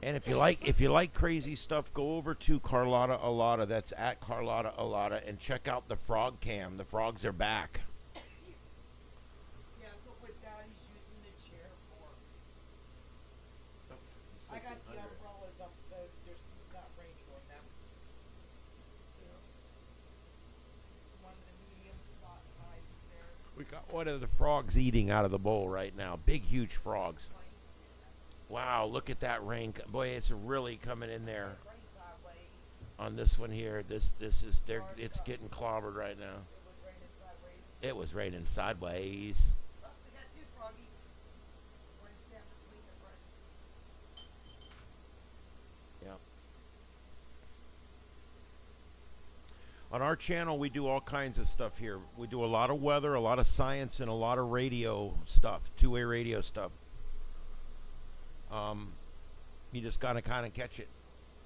And if you like crazy stuff, go over to Carlotta Alata. That's at Carlotta Alata, and check out the frog cam. The frogs are back. Yeah, look what Daddy's using the chair for. I got the 1600. umbrellas up so that it's not raining on them. Yeah. One of the medium spot sizes there. We got one of the frogs eating out of the bowl right now. Big, huge frogs. Wow, look at that rain. Boy, it's really coming in there. Rain sideways. On this one here, this is there. It's getting clobbered right now. It was raining sideways. It was raining sideways. Oh, we got two froggies. One's down between the bricks. Yeah. On our channel, we do all kinds of stuff here. We do a lot of weather, a lot of science, and a lot of radio stuff, two-way radio stuff. You just gotta kind of catch it,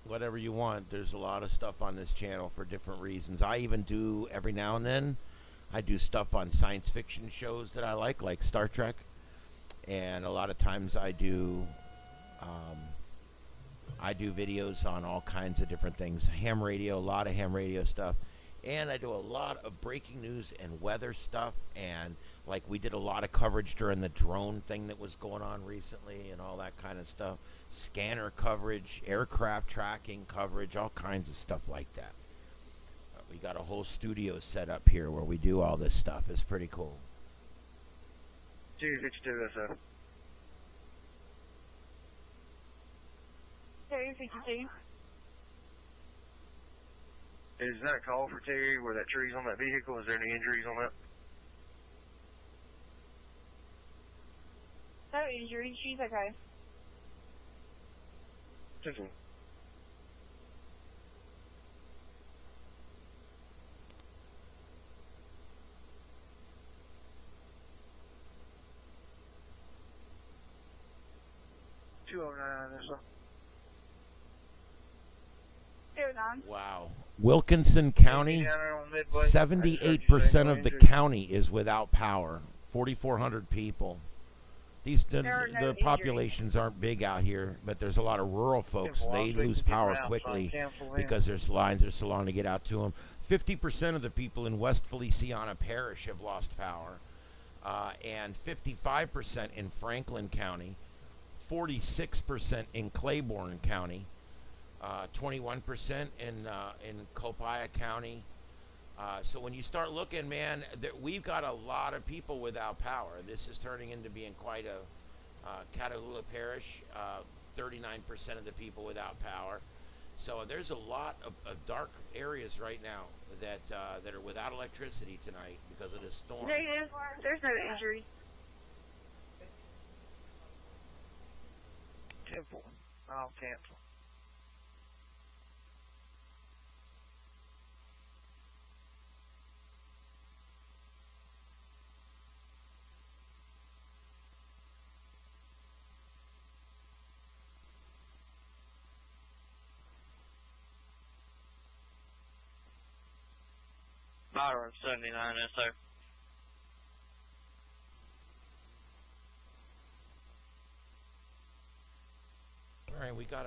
whatever you want. There's a lot of stuff on this channel for different reasons. I even do every now and then. I do stuff on science fiction shows that I like Star Trek, and a lot of times I do videos on all kinds of different things. Ham radio, a lot of ham radio stuff. And I do a lot of breaking news and weather stuff. And like we did a lot of coverage during the drone thing that was going on recently and all that kind of stuff. Scanner coverage, aircraft tracking coverage, all kinds of stuff like that. We got a whole studio set up here where we do all this stuff. It's pretty cool. 252 SO. 252. Is that a call for Terry where that tree's on that vehicle? Is there any injuries on that? No injury. She's okay. Central. SO. 209. Wow. Wilkinson County, 78% of the county is without power. 4,400 people. The populations aren't big out here, but there's a lot of rural folks. They lose power quickly because there's lines are so long to get out to them. 50% of the people in West Feliciana Parish have lost power, and 55% in Franklin County, 46% in Claiborne County, 21% in Copiah County. So when you start looking, man, we've got a lot of people without power. This is turning into being quite a Catahoula Parish, 39% of the people without power. So there's a lot of dark areas right now that are without electricity tonight because of this storm. There's no injury. Temple. I'll cancel. Byron 79 SO. All right, we got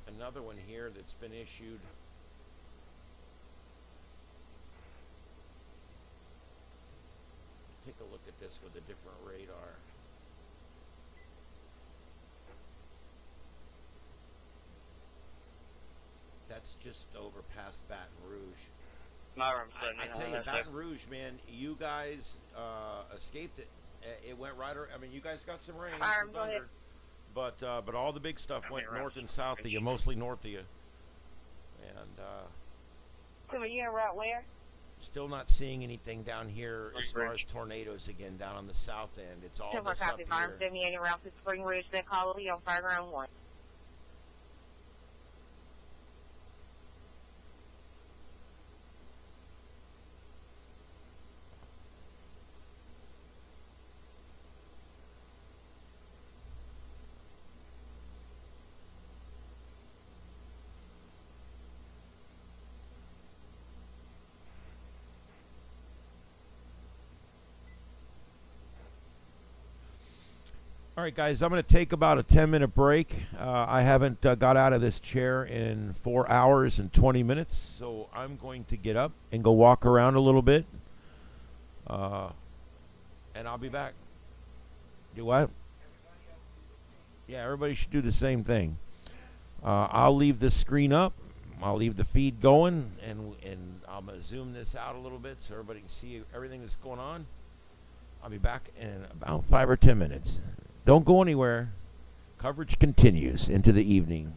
another one here that's been issued. Take a look at this with a different radar. That's just over past Baton Rouge. I tell you, Baton Rouge, man, you guys escaped it. It went right. I mean, you guys got some rain, some thunder, but all the big stuff went north and south of you, mostly north of you. And So are you right where? still not seeing anything down here as far as tornadoes again down on the south end. It's all this up here. Farm 78 around to Spring Ridge, that colony on Fireground 1. All right, guys, I'm going to take about a 10-minute break. I haven't got out of this chair in 4 hours and 20 minutes, so I'm going to get up and go walk around a little bit, and I'll be back. Do what? Yeah, everybody should do the same thing. I'll leave the screen up. I'll leave the feed going, and I'm going to zoom this out a little bit so everybody can see everything that's going on. I'll be back in about 5 or 10 minutes. Don't go anywhere. Coverage continues into the evening.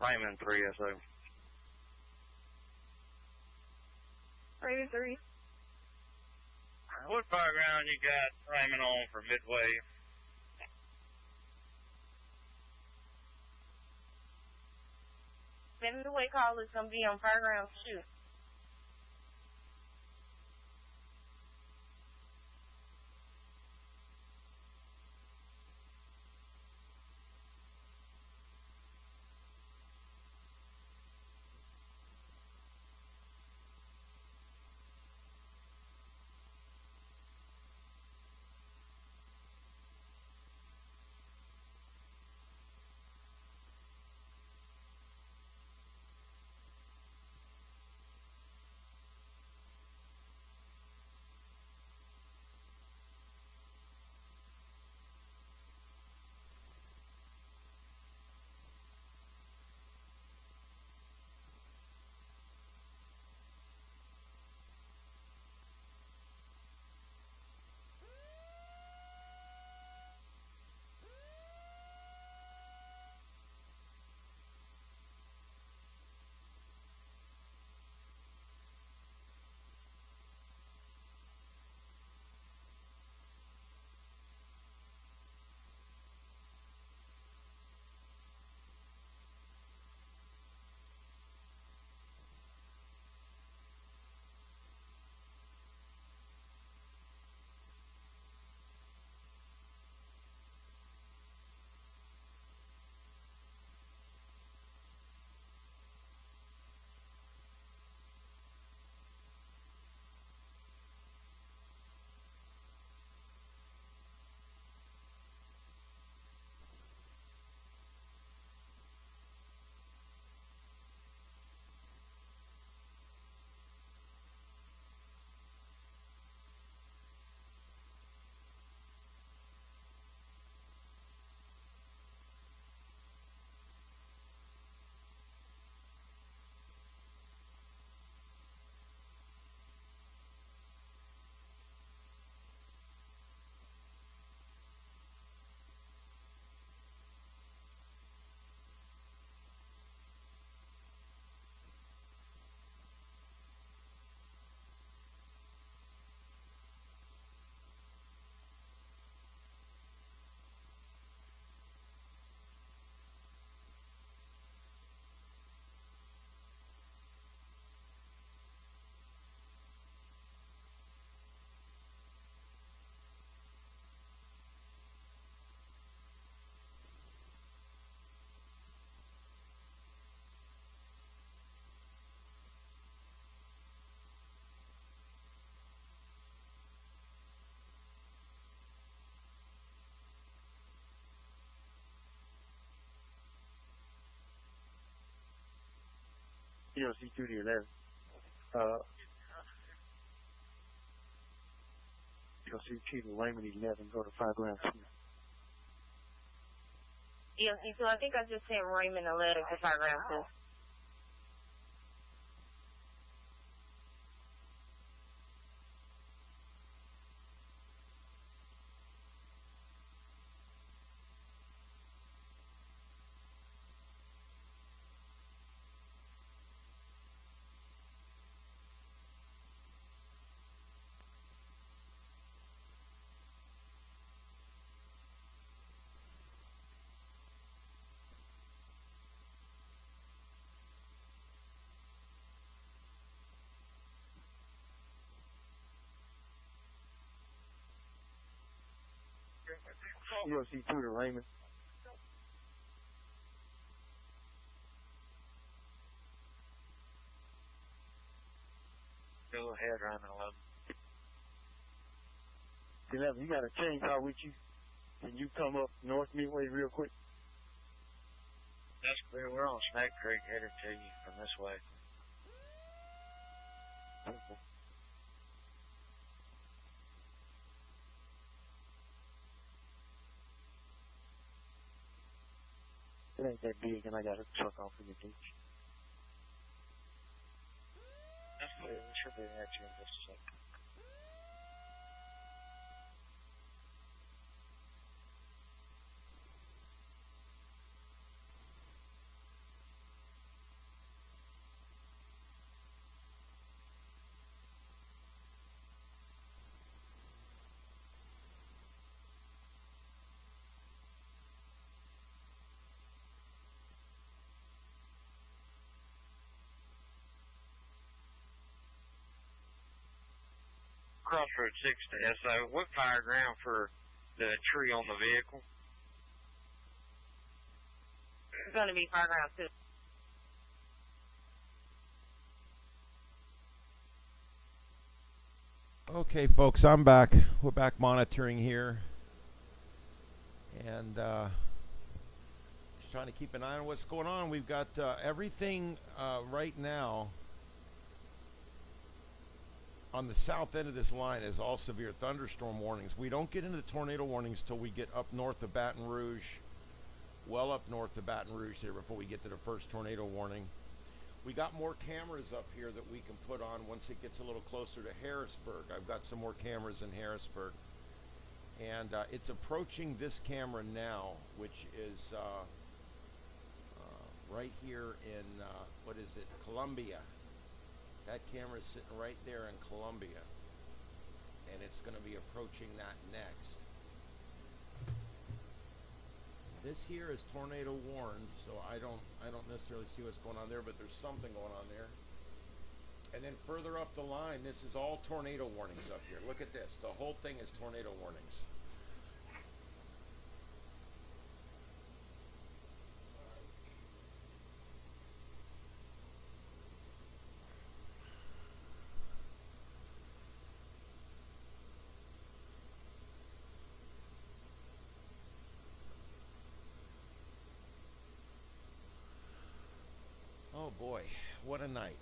Raymond 3 SO. Raymond 3. What fire ground you got Raymond on for Midway? The midway call is going to be on Fireground 2. EOC 2 to 11. EOC 2 to Raymond 11, go to 5 ground. EOC 2, I think I just sent Raymond 11 to 5 ground 2. EOC 2 to Raymond. Go ahead, Raymond 11. 11, you got a chainsaw with you? Can you come up North Midway real quick? That's clear. We're on Snake Creek, headed to you from this way. It ain't that big, and I got a truck off in the ditch. That's clear. We should be at you in just a second. Crossroad 6 to SO. What fire ground for the tree on the vehicle? It's going to be 5 ground 2. Okay, folks, I'm back. We're back monitoring here. And just trying to keep an eye on what's going on. We've got everything right now on the south end of this line is all severe thunderstorm warnings. We don't get into tornado warnings till we get up north of Baton Rouge, well up north of Baton Rouge here before we get to the first tornado warning. We got more cameras up here that we can put on once it gets a little closer to Harrisburg. I've got some more cameras in Harrisburg. And it's approaching this camera now, which is right here in, what is it, Columbia. That camera is sitting right there in Columbia, and it's going to be approaching that next. This here is tornado warned, so I don't necessarily see what's going on there, but there's something going on there. And then further up the line, this is all tornado warnings up here. Look at this. The whole thing is tornado warnings. Oh boy, what a night.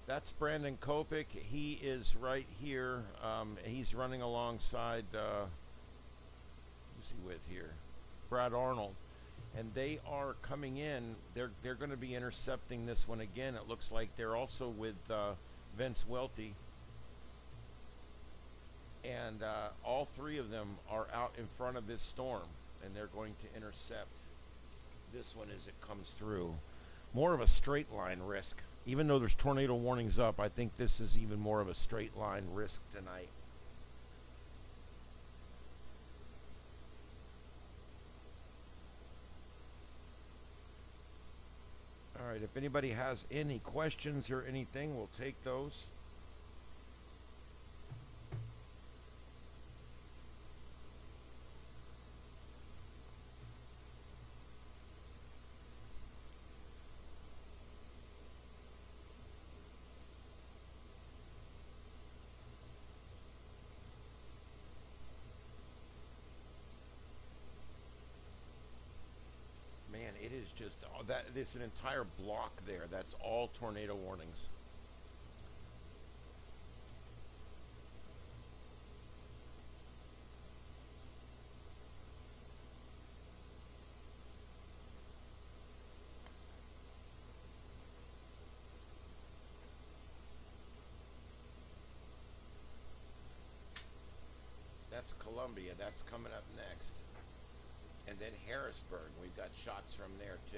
That's Brandon Kopic. He is right here. He's running alongside, who's he with here? Brad Arnold. And they are coming in. They're going to be intercepting this one again. It looks like they're also with Vince Welty. And all three of them are out in front of this storm, and they're going to intercept this one as it comes through. More of a straight line risk. Even though there's tornado warnings up, I think this is even more of a straight line risk tonight. All right, if anybody has any questions or anything, we'll take those. just that. There's an entire block there. That's all tornado warnings. That's Columbia. That's coming up next. And then Harrisburg. We've got shots from there too.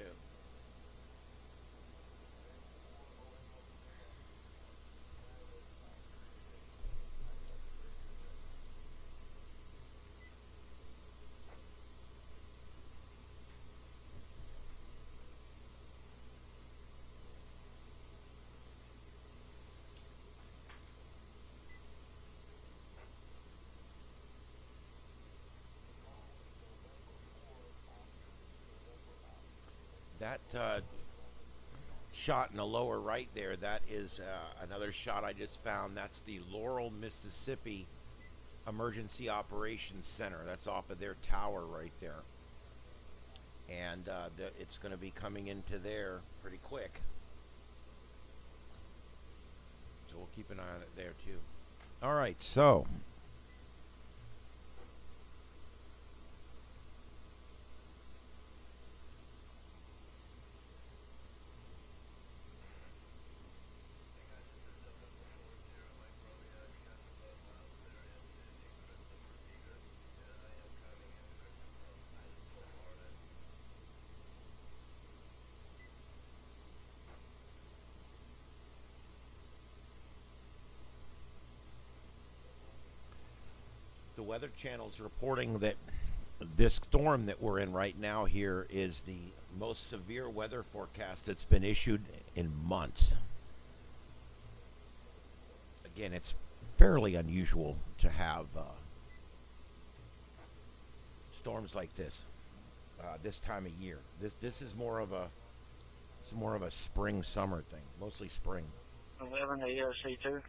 That shot in the lower right there, that is another shot I just found. That's the Laurel, Mississippi Emergency Operations Center. That's off of their tower right there. And it's going to be coming into there pretty quick. So we'll keep an eye on it there too. All right, so the Weather Channel's reporting that this storm that we're in right now here is the most severe weather forecast that's been issued in months. Again, it's fairly unusual to have storms like this time of year. This is more of a spring summer thing, mostly spring. 11 AOC2.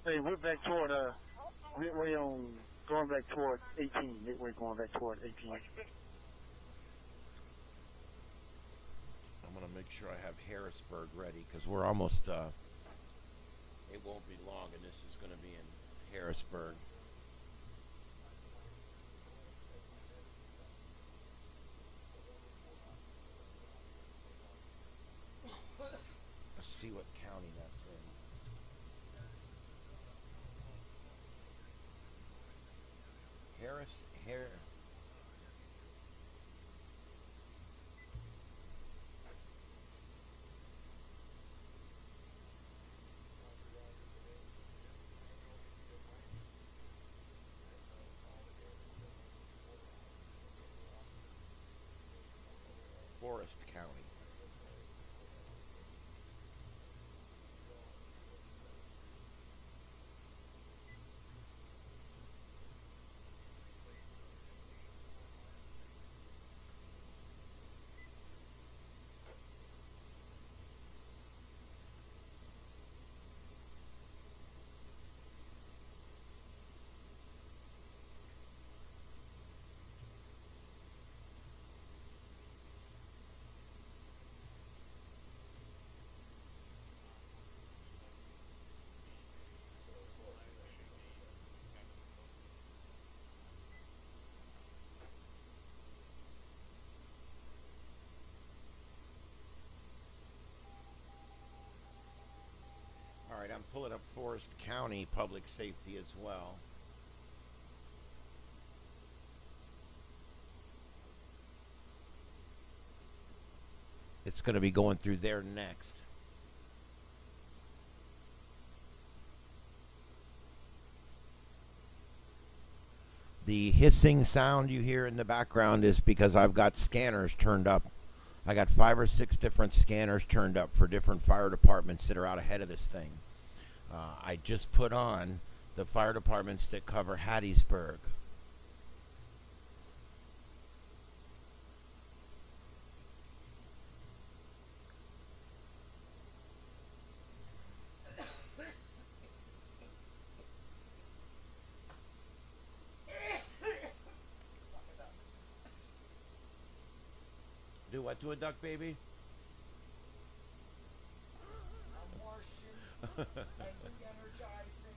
Hey, we're back toward, we're on, going back toward 18. We're going back toward 18. I'm going to make sure I have Harrisburg ready, because we're almost, it won't be long, and this is going to be in Harrisburg. Let's see what county that's in. Harris. Forest County. All right, I'm pulling up Forest County Public Safety as well. It's going to be going through there next. The hissing sound you hear in the background is because I've got scanners turned up. I got 5 or 6 different scanners turned up for different fire departments that are out ahead of this thing. I just put on the fire departments that cover Hattiesburg. what to a duck baby? I'm washing and re-energizing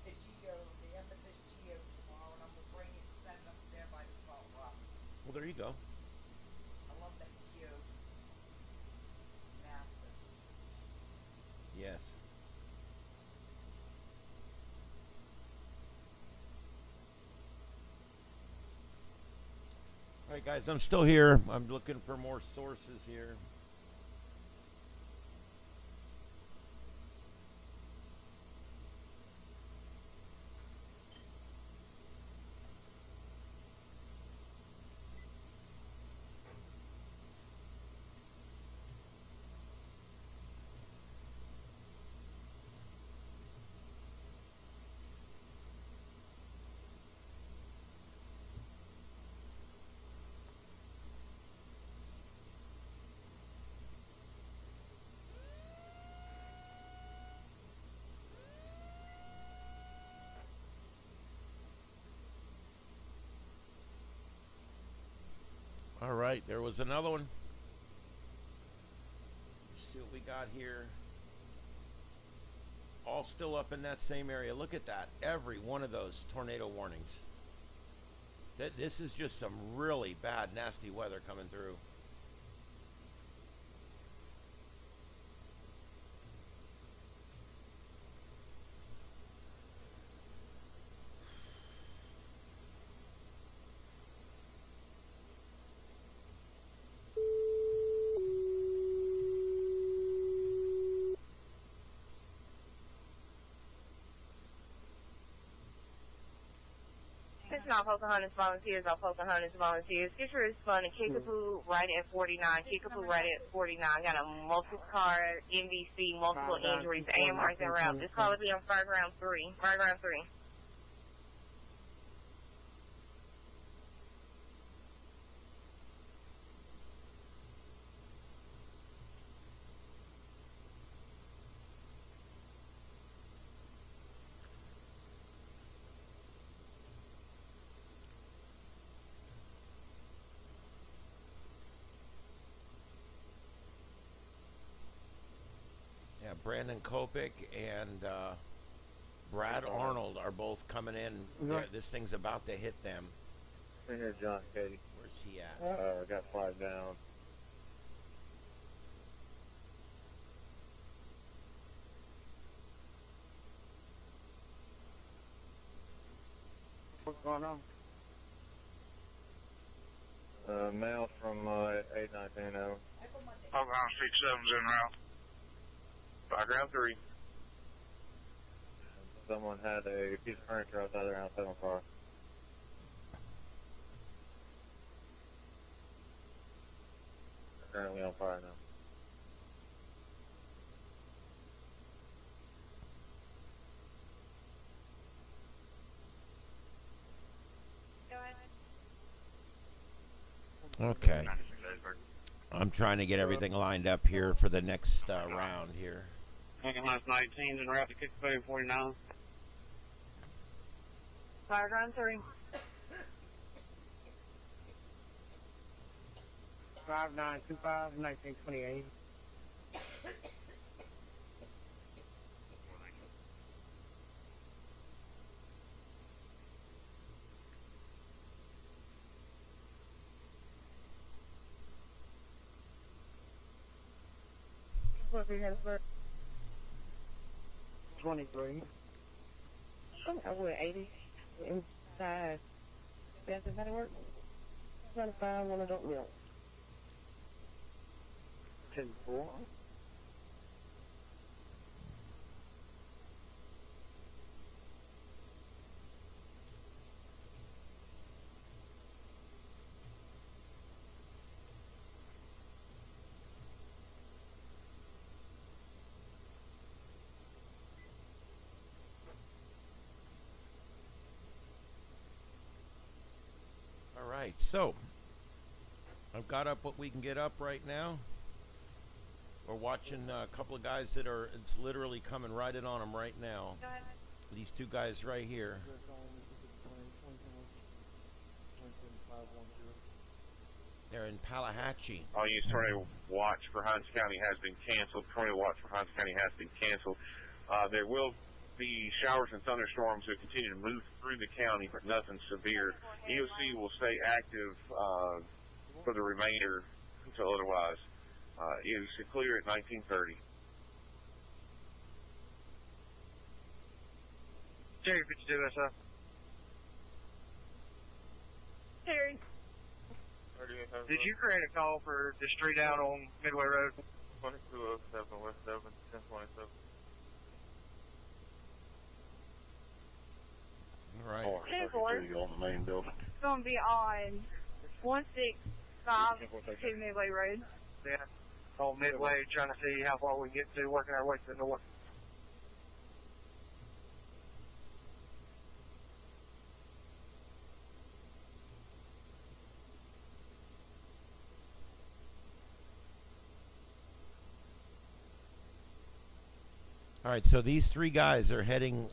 the geo, the amethyst geo tomorrow, and I'm gonna bring it and send it up there by the salt rock. Well, there you go. I love that geo. It's massive. Yes. All right, guys, I'm still here. I'm looking for more sources here. All right, there was another one. Let's see what we got here. All still up in that same area. Look at that. Every one of those tornado warnings. This is just some really bad, nasty weather coming through. It's not Pocahontas volunteers, all Pocahontas volunteers. Get your respond to Kickapoo right at 49. Kickapoo right at 49. Got a multiple car, MVC, multiple injuries, AMRs en route. This call will be on Fireground 3. Fireground 3. Yeah, Brandon Kopik and Brad Arnold are both coming in. This thing's about to hit them. Right here, John Katie. Where's he at? I got 5 down. What's going on? Mail from 8910. Pocahontas 67's en route. Fireground 3. Someone had a piece of furniture outside their house on fire. Currently on fire now. Okay. I'm trying to get everything lined up here for the next round here. Pocahontas 19's en route to Kickapoo 49. Fireground 3. 5925, 1928. What's your Hattiesburg? 23. I went 80 inside. Does that work? 25, one adult milk. 10-4. All right, so I've got up what we can get up right now. We're watching a couple of guys that are, it's literally coming right in on them right now. These two guys right here. They're in Palahatchie. All units, tornado watch for Hinds County has been canceled. Tornado watch for Hinds County has been canceled. There will be showers and thunderstorms that continue to move through the county, but nothing severe. EOC will stay active for the remainder until otherwise. EOC clear at 1930. Jerry 52 SO. Terry. Did you create a call for the street out on Midway Road? 2207 West 7, 1027. All right. On the main building. It's going to be on 165 Midway Road. Yeah. On Midway, trying to see how far we can get to, working our way to the north. All right, so these three guys are heading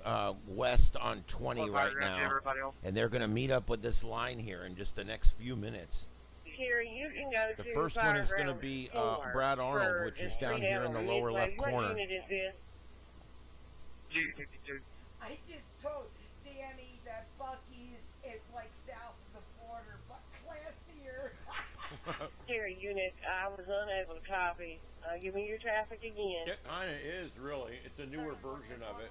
west on 20 right now, and they're going to meet up with this line here in just the next few minutes. Terry, you can go The to first one is going to be Brad Arnold, which is down here in the lower left corner. What unit is this? G52. I just told Danny that Bucky's is like south of the border, but classier. Terry, unit, I was unable to copy. Give me your traffic again. It kind of is, really. It's a newer version of it.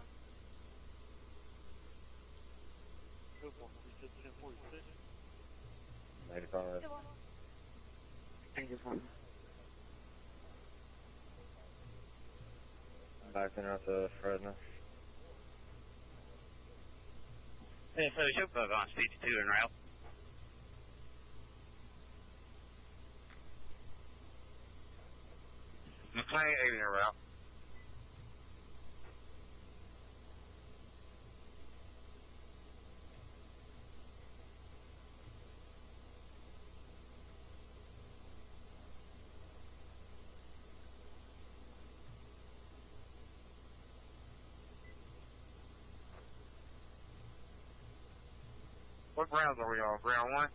Backing out to Fresno. Yeah, so you're on speed 2 en route. McLean 80 en route. What grounds are we on? Ground 1?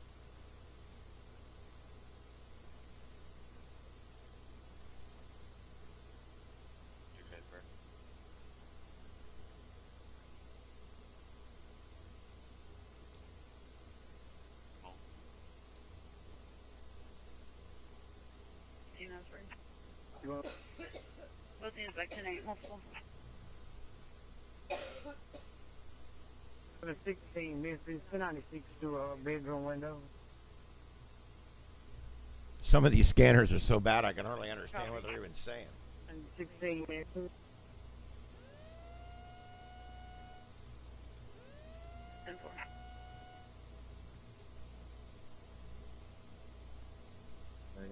Both ends by 10-8, multiple. For the 16, Memphis, 296 to a bedroom window. Some of these scanners are so bad I can hardly understand what they're even saying. And 16, Memphis.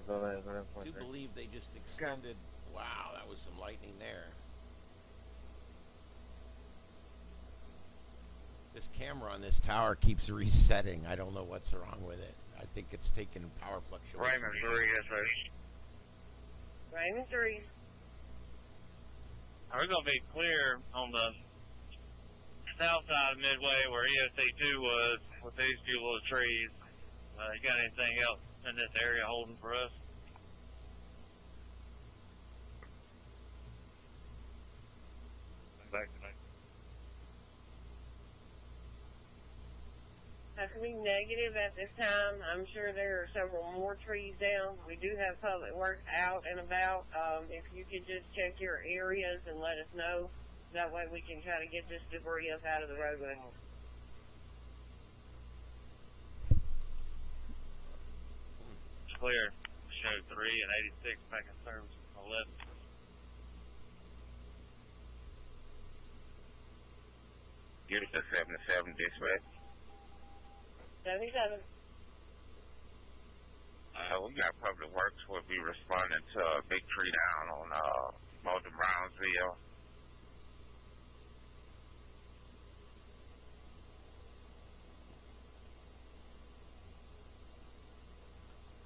I do believe they just extended. Wow, that was some lightning there. This camera on this tower keeps resetting. I don't know what's wrong with it. I think it's taking power fluctuation. Raymond 3, yes, ready. Raymond 3. We're going to be clear on the south side of Midway where EOC 2 was with these few little trees. You got anything else in this area holding for us? Back tonight. Have to be negative at this time. I'm sure there are several more trees down. We do have public works out and about. If you could just check your areas and let us know. That way we can try to get this debris up out of the roadway. Clear. Show 3 and 86 back in service. 11. Unit 77 dispatch. 77. We got public works. We'll be responding to a big tree down on Mulder Brownsville.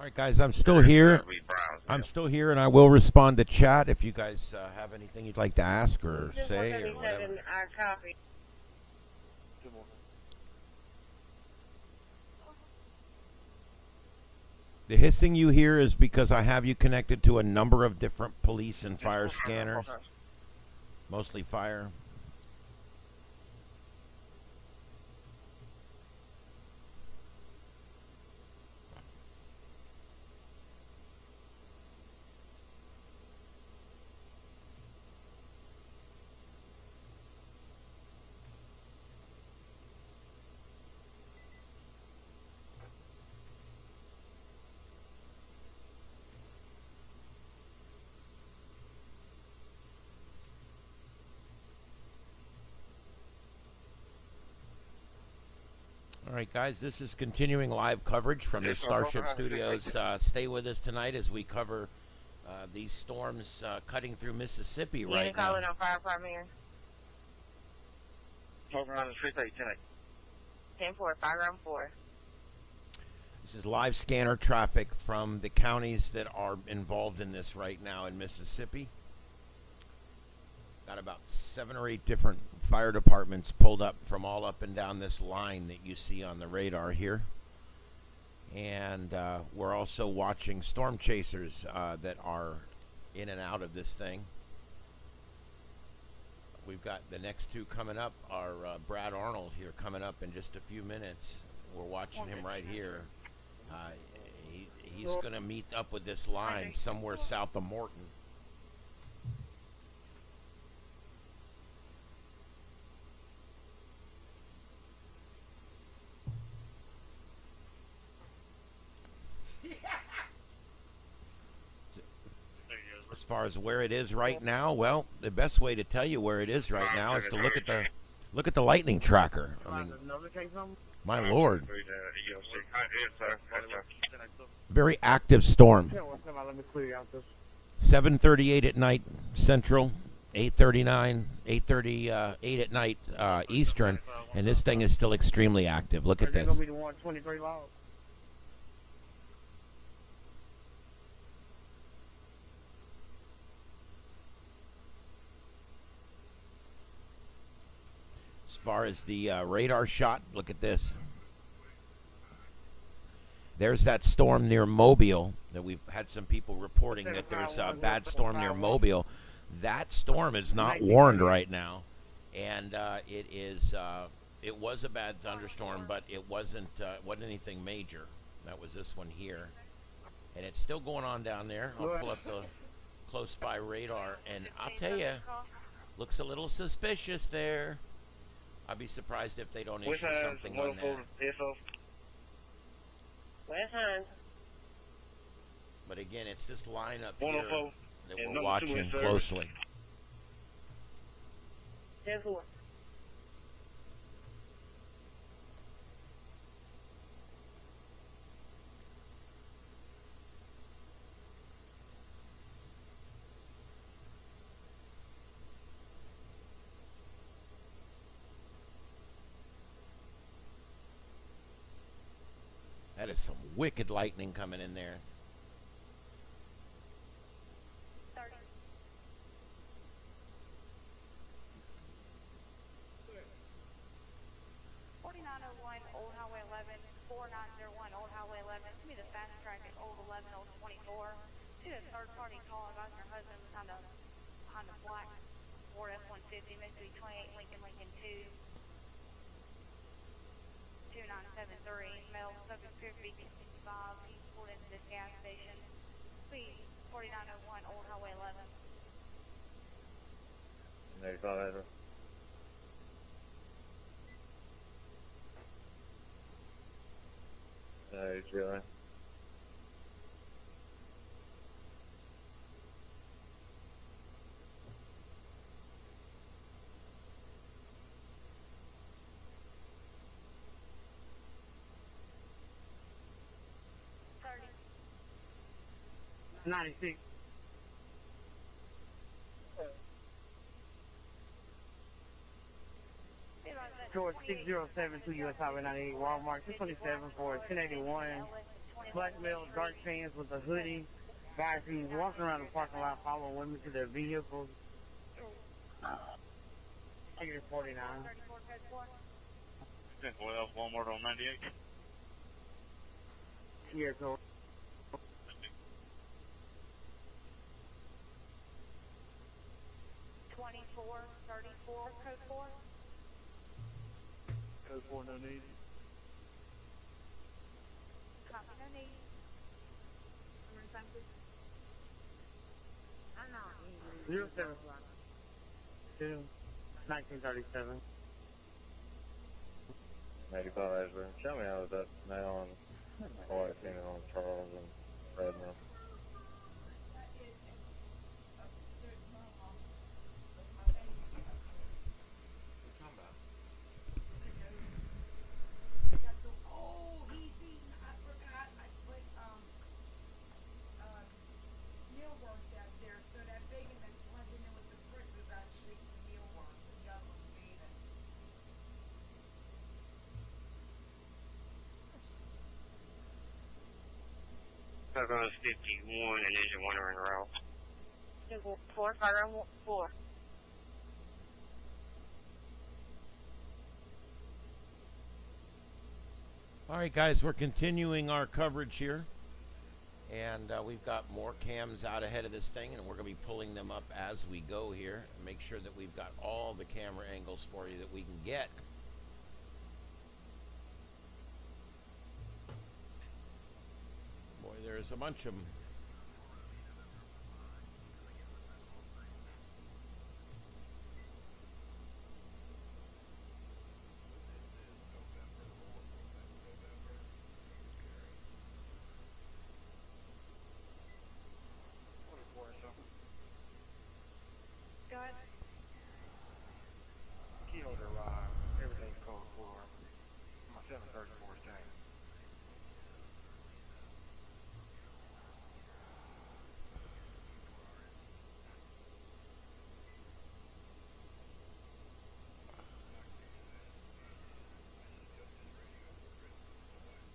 All right, guys, I'm still here. I'm still here, and I will respond to chat if you guys have anything you'd like to ask or say or whatever. I copy. The hissing you hear is because I have you connected to a number of different police and fire scanners, mostly fire. All right, guys, this is continuing live coverage from the Starship Studios. Stay with us tonight as we cover these storms cutting through Mississippi right now. Calling on fire primary. Over on the 310. 10-4, fire ground 4. This is live scanner traffic from the counties that are involved in this right now in Mississippi. Got about 7 or 8 different fire departments pulled up from all up and down this line that you see on the radar here. And we're also watching storm chasers that are in and out of this thing. We've got the next two coming up are Brad Arnold here coming up in just a few minutes. We're watching him right here. He's going to meet up with this line somewhere south of Morton. As far as where it is right now, well, the best way to tell you where it is right now is to look at the lightning tracker. I mean, my Lord, very active storm. 7:38 at night Central, 8:39, 8:38 at night Eastern, and this thing is still extremely active. Look at this. As far as the radar shot, look at this. There's that storm near Mobile that we've had some people reporting that there's a bad storm near Mobile. That storm is not warned right now, and it was a bad thunderstorm, but it wasn't anything major. That was this one here, and it's still going on down there. I'll pull up the close by radar, and I'll tell you, looks a little suspicious there. I'd be surprised if they don't issue something on that. But again, it's this line up here that we're watching closely. 10-4. That is some wicked lightning coming in there. 30. Old Highway 11, 4901 Old Highway 11. Give me the fast track at Old 11, Old 24. See the third party call about your husband behind the black Ford F-150, Mississippi 28, Lincoln 2. 2973, male, subject appears to be 65. He pulled into this gas station. Speed 4901 Old Highway 11. 95. Really. Thirty. 96. George 6072 US Highway 98 Walmart 227 for 1081. Black male, dark pants with a hoodie. Guys who's walking around the parking lot following women to their vehicles. Figure 49. 10-12, Walmart on 98. Here, so 434, code 4. Code 4, no need. Copy, no need. Number time, please. I'm not easy. 07 2 1937. 85 Ashburn. Show me how was that now on Hawaii, seen it on Charles and Redmond. So goes 51 and engine 1 are in route. 4, fire 4. All right, guys, we're continuing our coverage here. And we've got more cams out ahead of this thing, and we're going to be pulling them up as we go here. Make sure that we've got all the camera angles for you that we can get. Boy, there's a bunch of them. Key holder arrived. Everything's code 4. My 734 is down.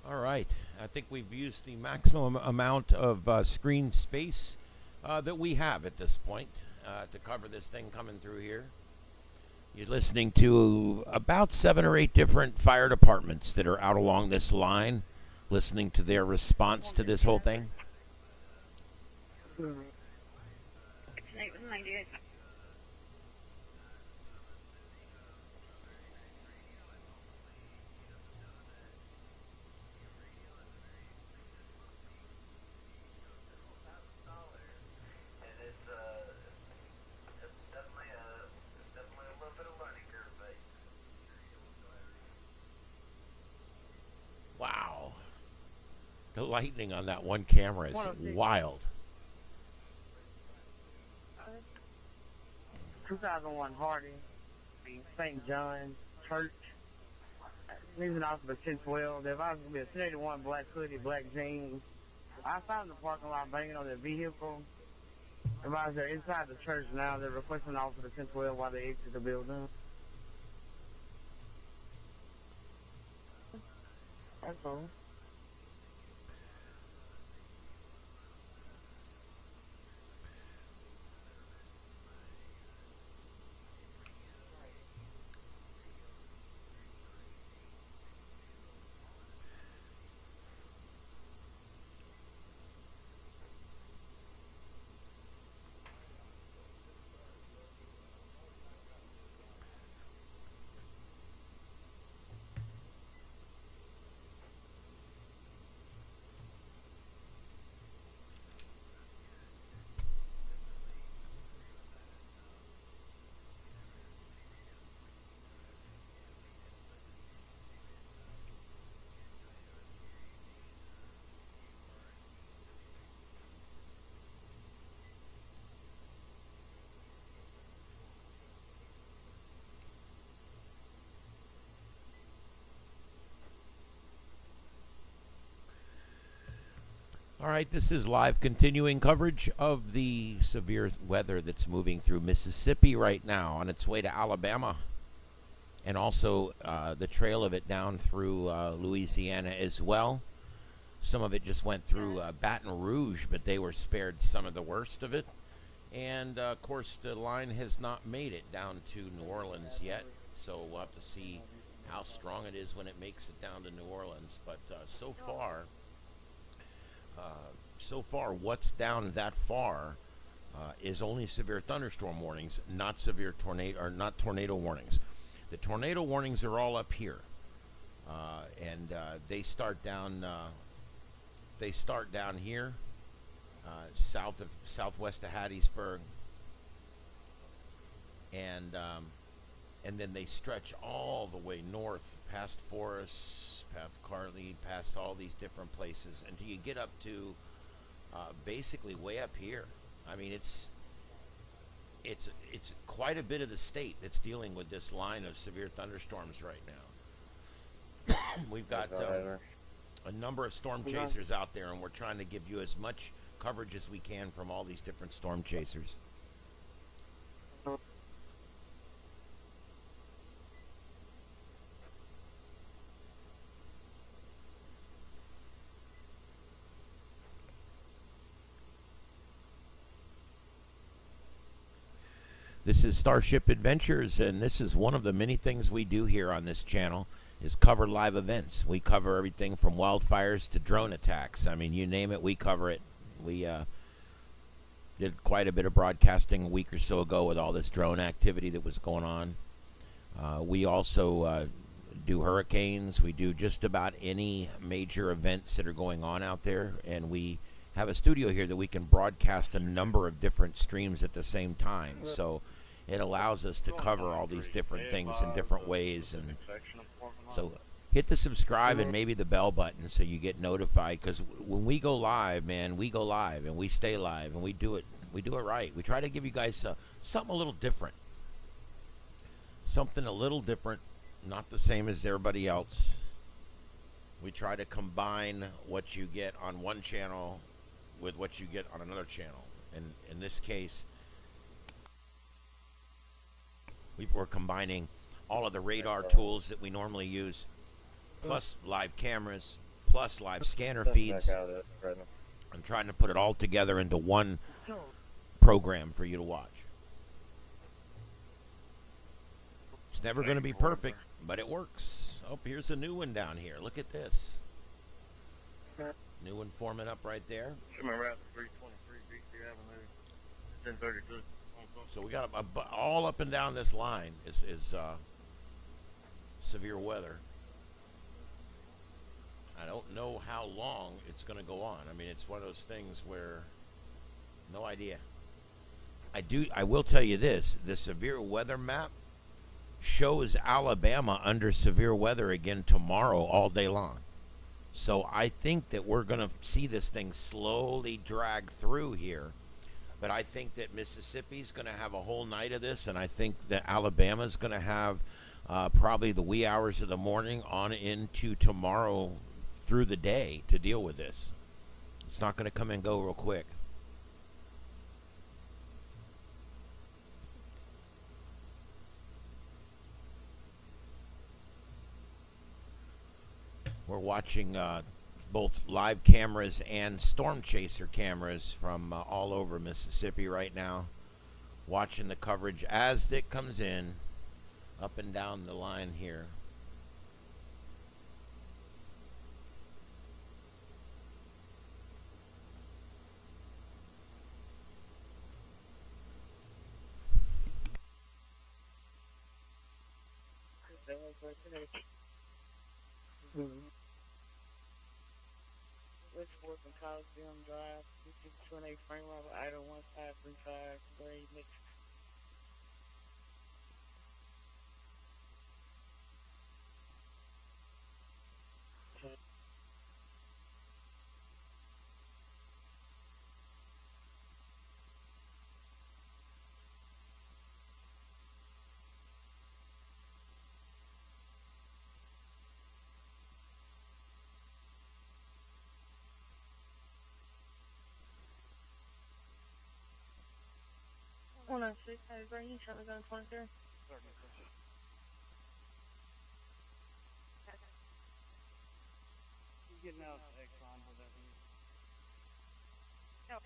All right, I think we've used the maximum amount of screen space that we have at this point to cover this thing coming through here. You're listening to about 7 or 8 different fire departments that are out along this line, listening to their response to this whole thing. Tonight was 98. Wow. The lightning on that one camera is wild. 2001 Hardy, St. John Church. Leaving off of the 1012. There's going to be a 1081 black hoodie, black jeans. I found the parking lot banging on their vehicle. Everybody's there inside the church now. They're requesting off of the 1012 while they exit the building. That's all. All right, this is live continuing coverage of the severe weather that's moving through Mississippi right now on its way to Alabama, and also the trail of it down through Louisiana as well. Some of it just went through Baton Rouge, but they were spared some of the worst of it. And, of course, the line has not made it down to New Orleans yet, so we'll have to see how strong it is when it makes it down to New Orleans. But so far, what's down that far is only severe thunderstorm warnings, not severe tornado or not tornado warnings. The tornado warnings are all up here, and they start down. They start down here, southwest of Hattiesburg, and then they stretch all the way north past Forest, past Carly, past all these different places until you get up to basically way up here. I mean, it's quite a bit of the state that's dealing with this line of severe thunderstorms right now. We've got a number of storm chasers out there, and we're trying to give you as much coverage as we can from all these different storm chasers. This is Starship Adventures, and this is one of the many things we do here on this channel is cover live events. We cover everything from wildfires to drone attacks. I mean, you name it, we cover it. We did quite a bit of broadcasting a week or so ago with all this drone activity that was going on. We also do hurricanes. We do just about any major events that are going on out there, and we have a studio here that we can broadcast a number of different streams at the same time. So it allows us to cover all these different things in different ways. And so hit the subscribe and maybe the bell button so you get notified, because when we go live, man, we go live and we stay live and we do it right. We try to give you guys something a little different, not the same as everybody else. We try to combine what you get on one channel with what you get on another channel. And in this case, we're combining all of the radar tools that we normally use, plus live cameras, plus live scanner feeds. I'm trying to put it all together into one program for you to watch. It's never going to be perfect, but it works. Oh, here's a new one down here. Look at this. New one forming up right there. Remember at 323 BC Avenue, 1032. So we got all up and down this line is severe weather. I don't know how long it's going to go on. I mean, it's one of those things where no idea. I will tell you this: the severe weather map shows Alabama under severe weather again tomorrow all day long. So I think that we're going to see this thing slowly drag through here. But I think that Mississippi's going to have a whole night of this, and I think that Alabama's going to have probably the wee hours of the morning on into tomorrow through the day to deal with this. It's not going to come and go real quick. We're watching both live cameras and storm chaser cameras from all over Mississippi right now, watching the coverage as it comes in up and down the line here. Westport and Coliseum Drive, 228 frame level, item 1535, grade mix. One oh six, Brady, shut gun 23. Getting out of Exxon with that. Yep.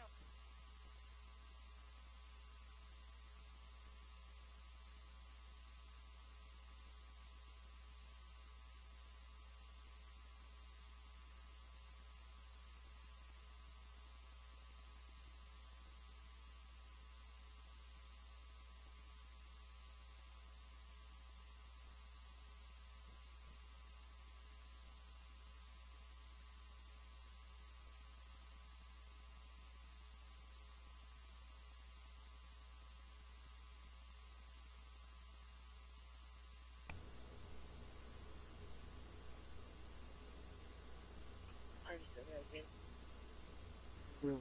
Hattiesburg.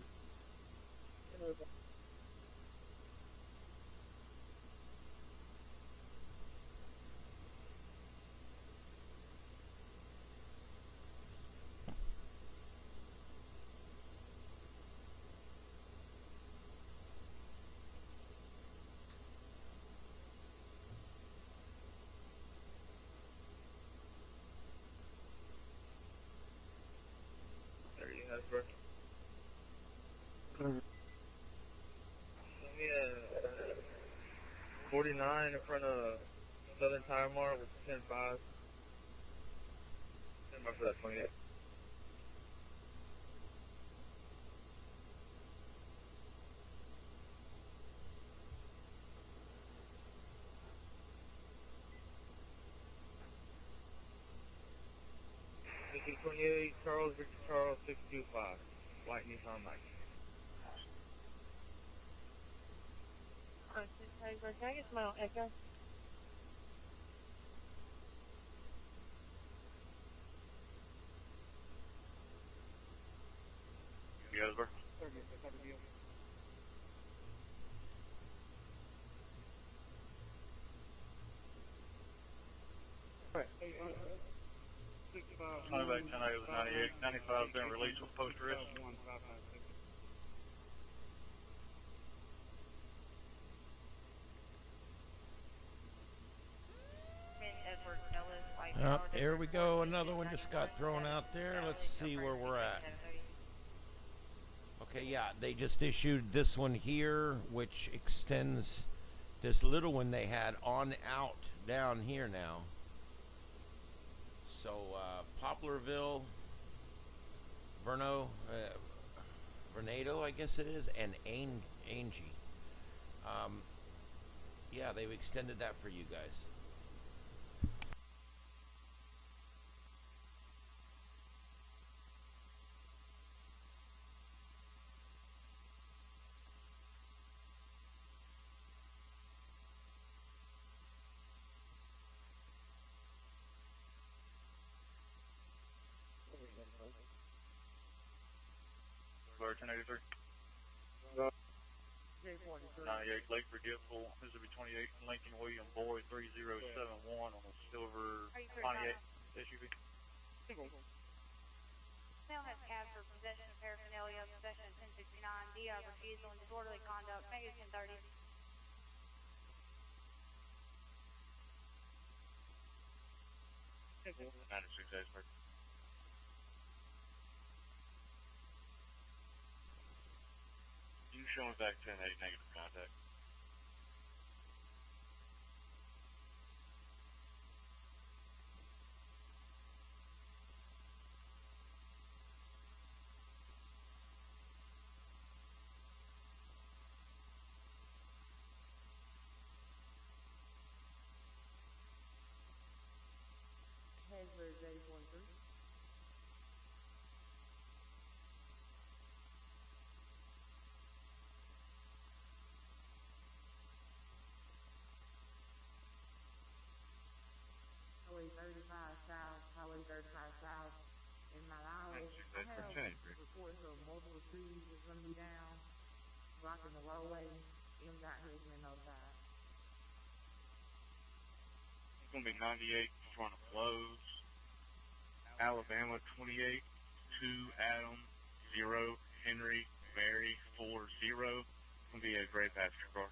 Let me 49 in front of Southern Tire Mart with 10-5. 10 for that 28. Victor 28, Charles, Victor Charles, 625. White Nissan Nike. Can I get Smile Echo? Hattiesburg. Back 10 was 98, 95 been released with post risk. Here we go. Another one just got thrown out there. Let's see where we're at. Okay, yeah, they just issued this one here, which extends this little one they had on out down here now. So Poplarville, Vernado, I guess it is, and Angie. Yeah, they've extended that for you guys. Bird 1083. 98 Lake Forgetful, Mississippi 28, Lincoln William Boy 3071 on the silver Pontiac SUV. Male has cab for possession of paraphernalia, possession of 1069, DI refusal and disorderly conduct, negative 1030. Hattiesburg. You showing back 10-8 negative contact. Hattiesburg 8.3. Highway 35 South, Highway 35 South, in Malawi. I have reports of multiple trees that's going to be down, blocking the roadway. MDOT has been notified. It's going to be 98 in front of Lowe's. Alabama 28, 2 Adam, 0 Henry, Mary, 4 0. It's going to be a gray passenger car.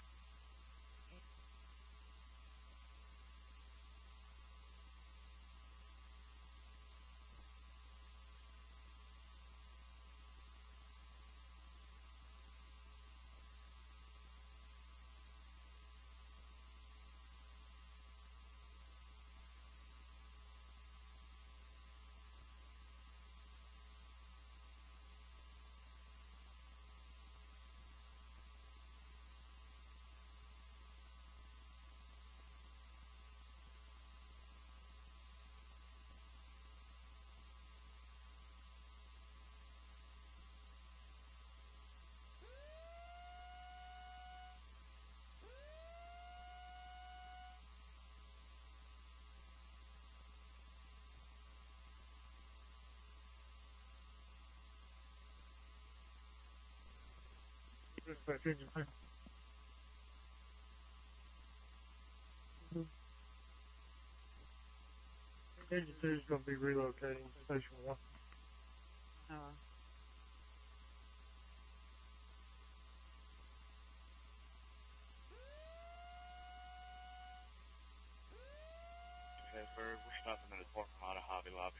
Dispatch engine 2. Engine 2 is going to be relocating to Station 1. Hattiesburg, we're stopping at the parking lot of Hobby Lobby.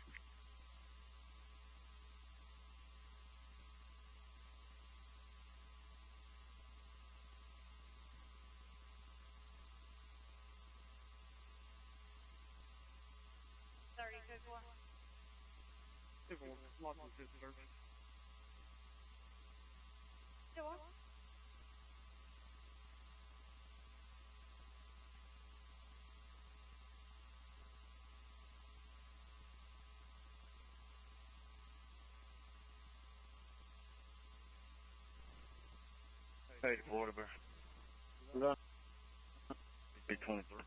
Hey, Florida Bear. Hello. 823.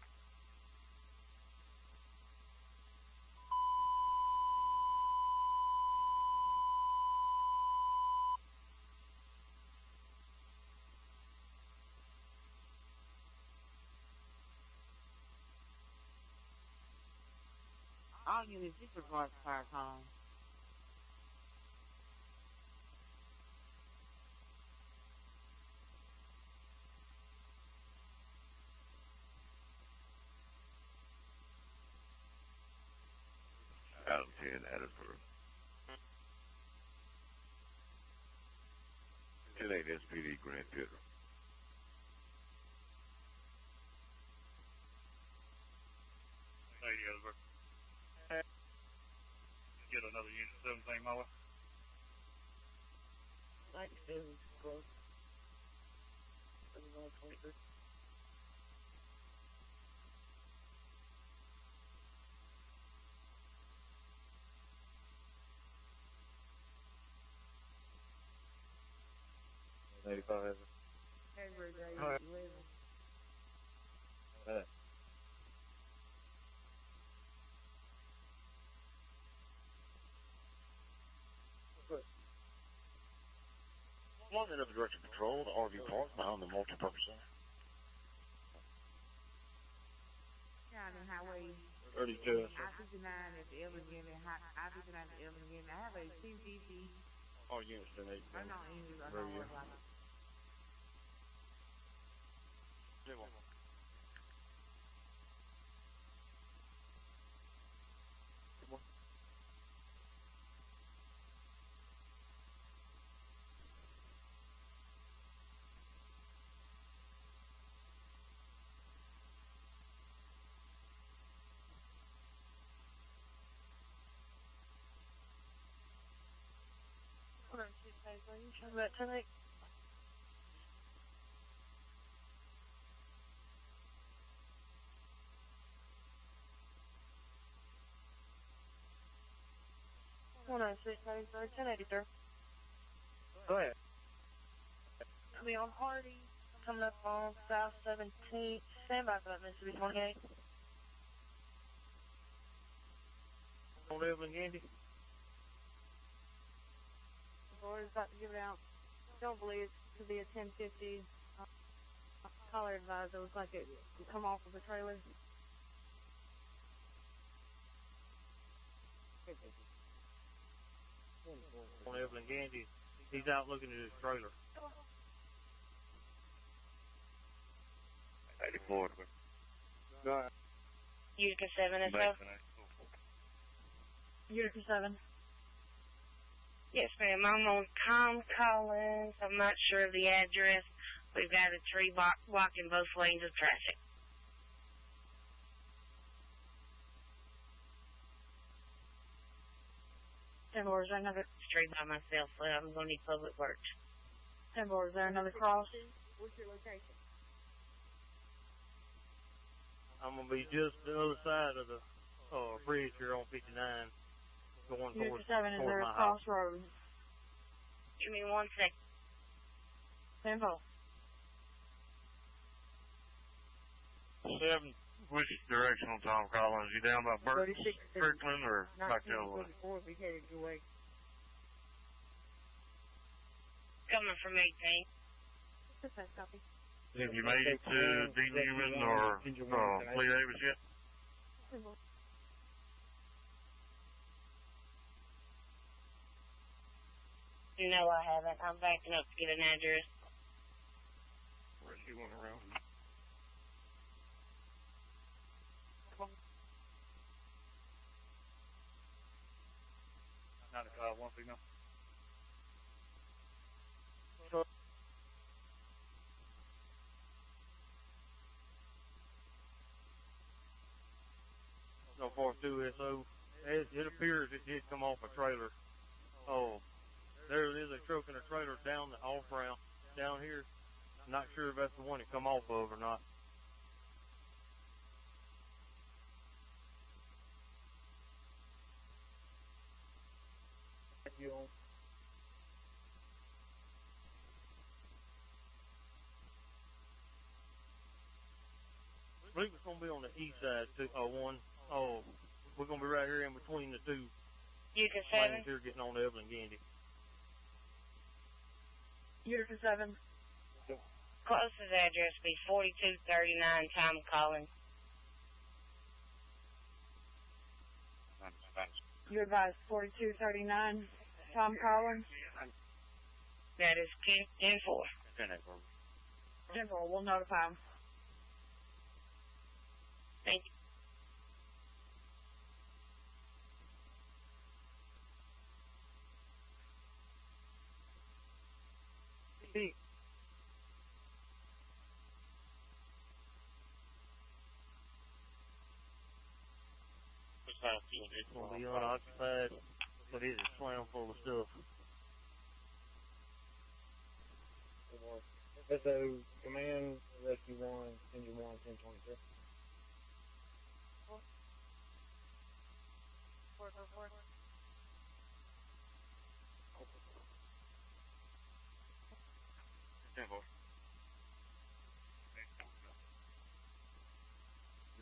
All units disregard fire call. Adam 10, Hattiesburg. 10-8 SPD Grand Theater. Hey, Hattiesburg. Get another unit 17 mower. 97 is close. 23. Hattiesburg. Alright. One end of the direction patrol, the RV park behind the multi-purpose center. County Highway 32. I-59 at the Elegant and I-59 at the Elegant. I have a CCC. All units 10-8. I know English. I Where know are you? what like it. About tonight. One 1083. Go ahead. Be on party coming up on South 17th. Stand by for that, Mississippi 28. On Evelyn Gandy. Board's about to give it out. Don't believe it could be a 1050. Caller advised it looks like it could come off of a trailer. On Evelyn Gandy. He's out looking at his trailer. 84. Go ahead. Utica 7 SO. Utica 7. Yes, ma'am. I'm on Collins. I'm not sure of the address. We've got a tree blocking both lanes of traffic. Is there another Straight by myself, so I'm going to need public works. is there another cross? What's your location? I'm going to be just the other side of the bridge here on 59 going Utica towards 7 is there a my house. crossroad? Give me 1 second. Tempo. 7, which direction on Tom Collins? You down by 36. Kirkland or back the other way? 1944 if we headed your way. Coming from 18. Dispatch copy. Have you made it to D. Newman or Lee Davis yet? No, I haven't. I'm backing up to get an address. Where's he going around? Not a 1 signal. So 42 SO. It appears it did come off a trailer. Oh, there it is, a truck and a trailer down the off ramp down here. I'm not sure if that's the one it come off of or not. Thank you. I believe it's going to be on the east side, 201. Oh, we're going to be right here in between the two Utica 7. lanes here getting on to Evelyn Gandy. Utica 7. Closest address will be 4239 Tom Collins. You advise 4239 Tom Collins. That is 10-4. 10-4. We'll notify him. Thank you. It's going to be unoccupied, but it is slammed full of stuff. SO Command Rescue 1, Engine 1, 1022.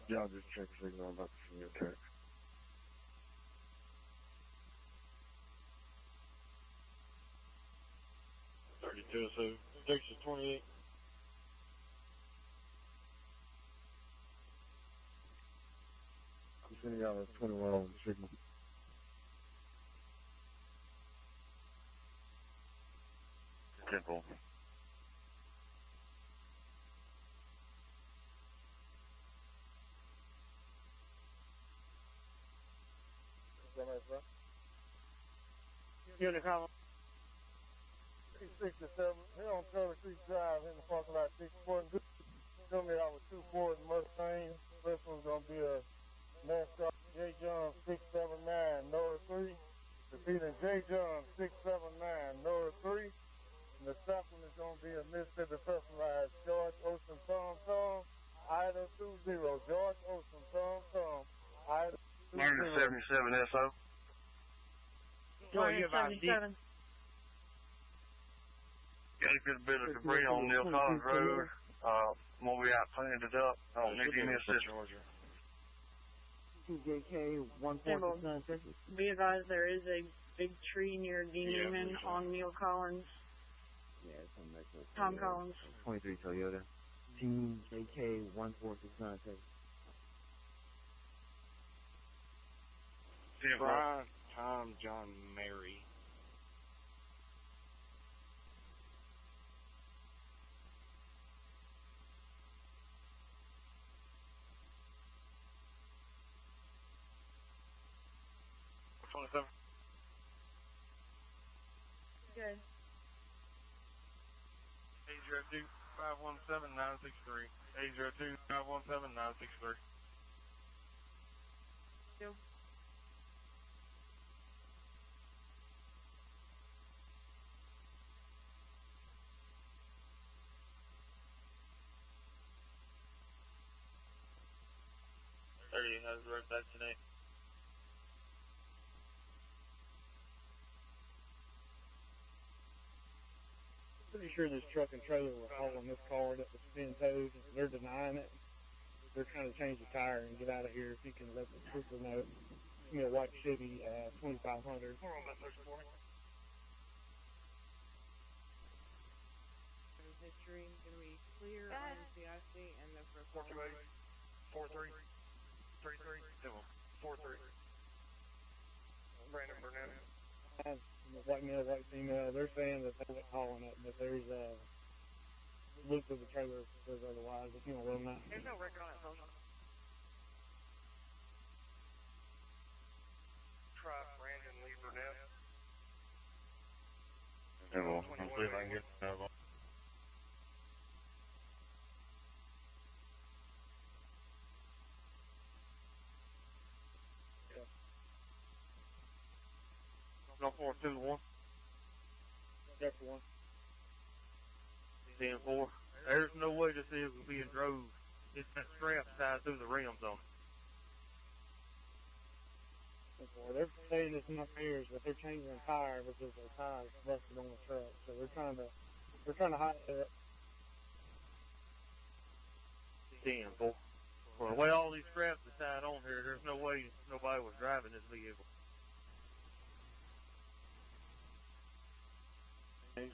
Yeah, I'll just check signal. I'm about to send you a text. So Texas 28. I'm sending out a 21 on the signal. Simple. Unit Collins. 67, here on Taylor Creek Drive in the parking lot, 64. Tell me I was 2 Ford Mustang. This one's going to be a NASCAR J. John 679 NOAA 3. Repeating J. John 679 NOAA 3. And the second one is going to be a Mississippi personalized George Ocean Tom Tom. Item 20. George Ocean Tom Tom. Item 20. Unit 77 SO. Unit 77. Got a good bit of debris on Neil Collins Road. When we out cleaning it up, need to give me assistance. TJK 147 Texas. Be advised there is a big tree near D. Newman on Neil Collins. Yeah, it's on that. Tom Collins. 23 Toyota. Team JK 146 Texas. Brian, Tom, John, Mary. Okay. 802 517 963. 802 517 963. Yep. Has right back today. Pretty sure this truck and trailer were hauling this car that was being towed. They're denying it. They're trying to change the tire and get out of here. If you can let the trooper know. Give me a white Chevy 2500. We're on about 34. imagery going to be clear on CIC and the performance. 428, 4333, 43. Brandon Burnett. White male, white female, they're saying that they're hauling it, but there's a loop of the trailer says otherwise, if you don't know that. There's no record on it, social. Try Brandon Lee Burnett. I'll see if I can get No 421. That's the one. 10-4. There's no way this is being drove. It's that strap tied through the rims on it. They're saying it's not theirs, but they're changing the tire because their tire's busted on the truck. So they're trying to hide it. 10-4. Well, the way all these straps are tied on here, there's no way nobody was driving this vehicle.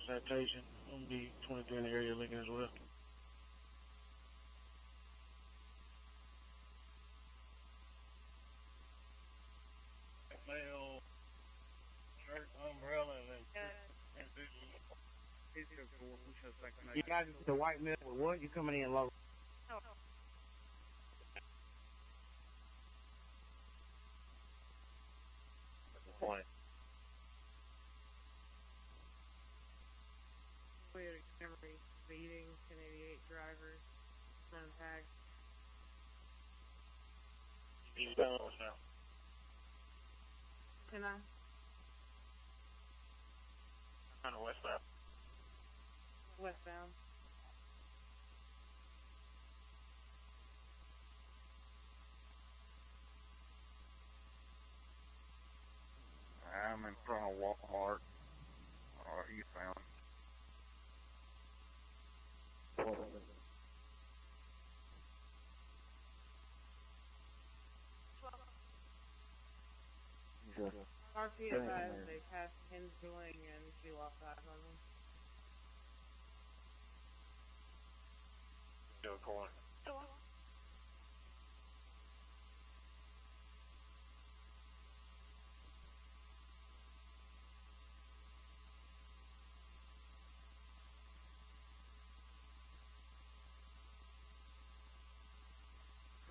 citation on the 23 in the area of Lincoln as well. Male, shirt, umbrella, and then you guys, the white male with what? You coming in low? Point. Toyota Camry speeding, 1088 drivers, none tags. Eastbound now. Can I? Kind of westbound. Westbound. I'm in front of Walmart, eastbound. RP advised they passed Hensling and she lost eyes on them. Still calling.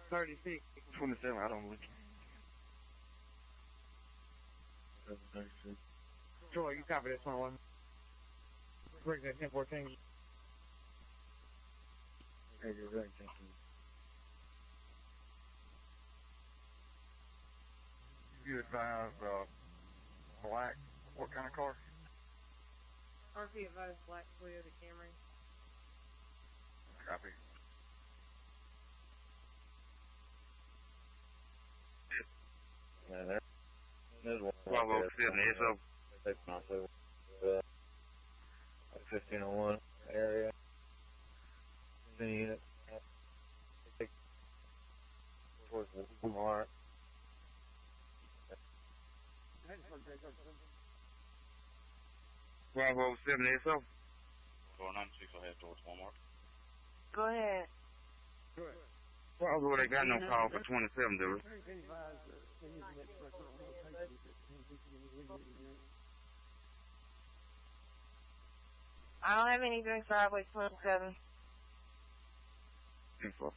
$36. 27, I don't look. Troy, you copy this one. Break that 1014. You advise, black, what kind of car? RP advised black Toyota Camry. Copy. There's one. 1207 SO. 1501 area. Any unit. Towards Walmart. 1207 SO. 496 will head towards Walmart. Go ahead. Well, they got no call for 27, do they? I don't have anything for Highway 27. Info.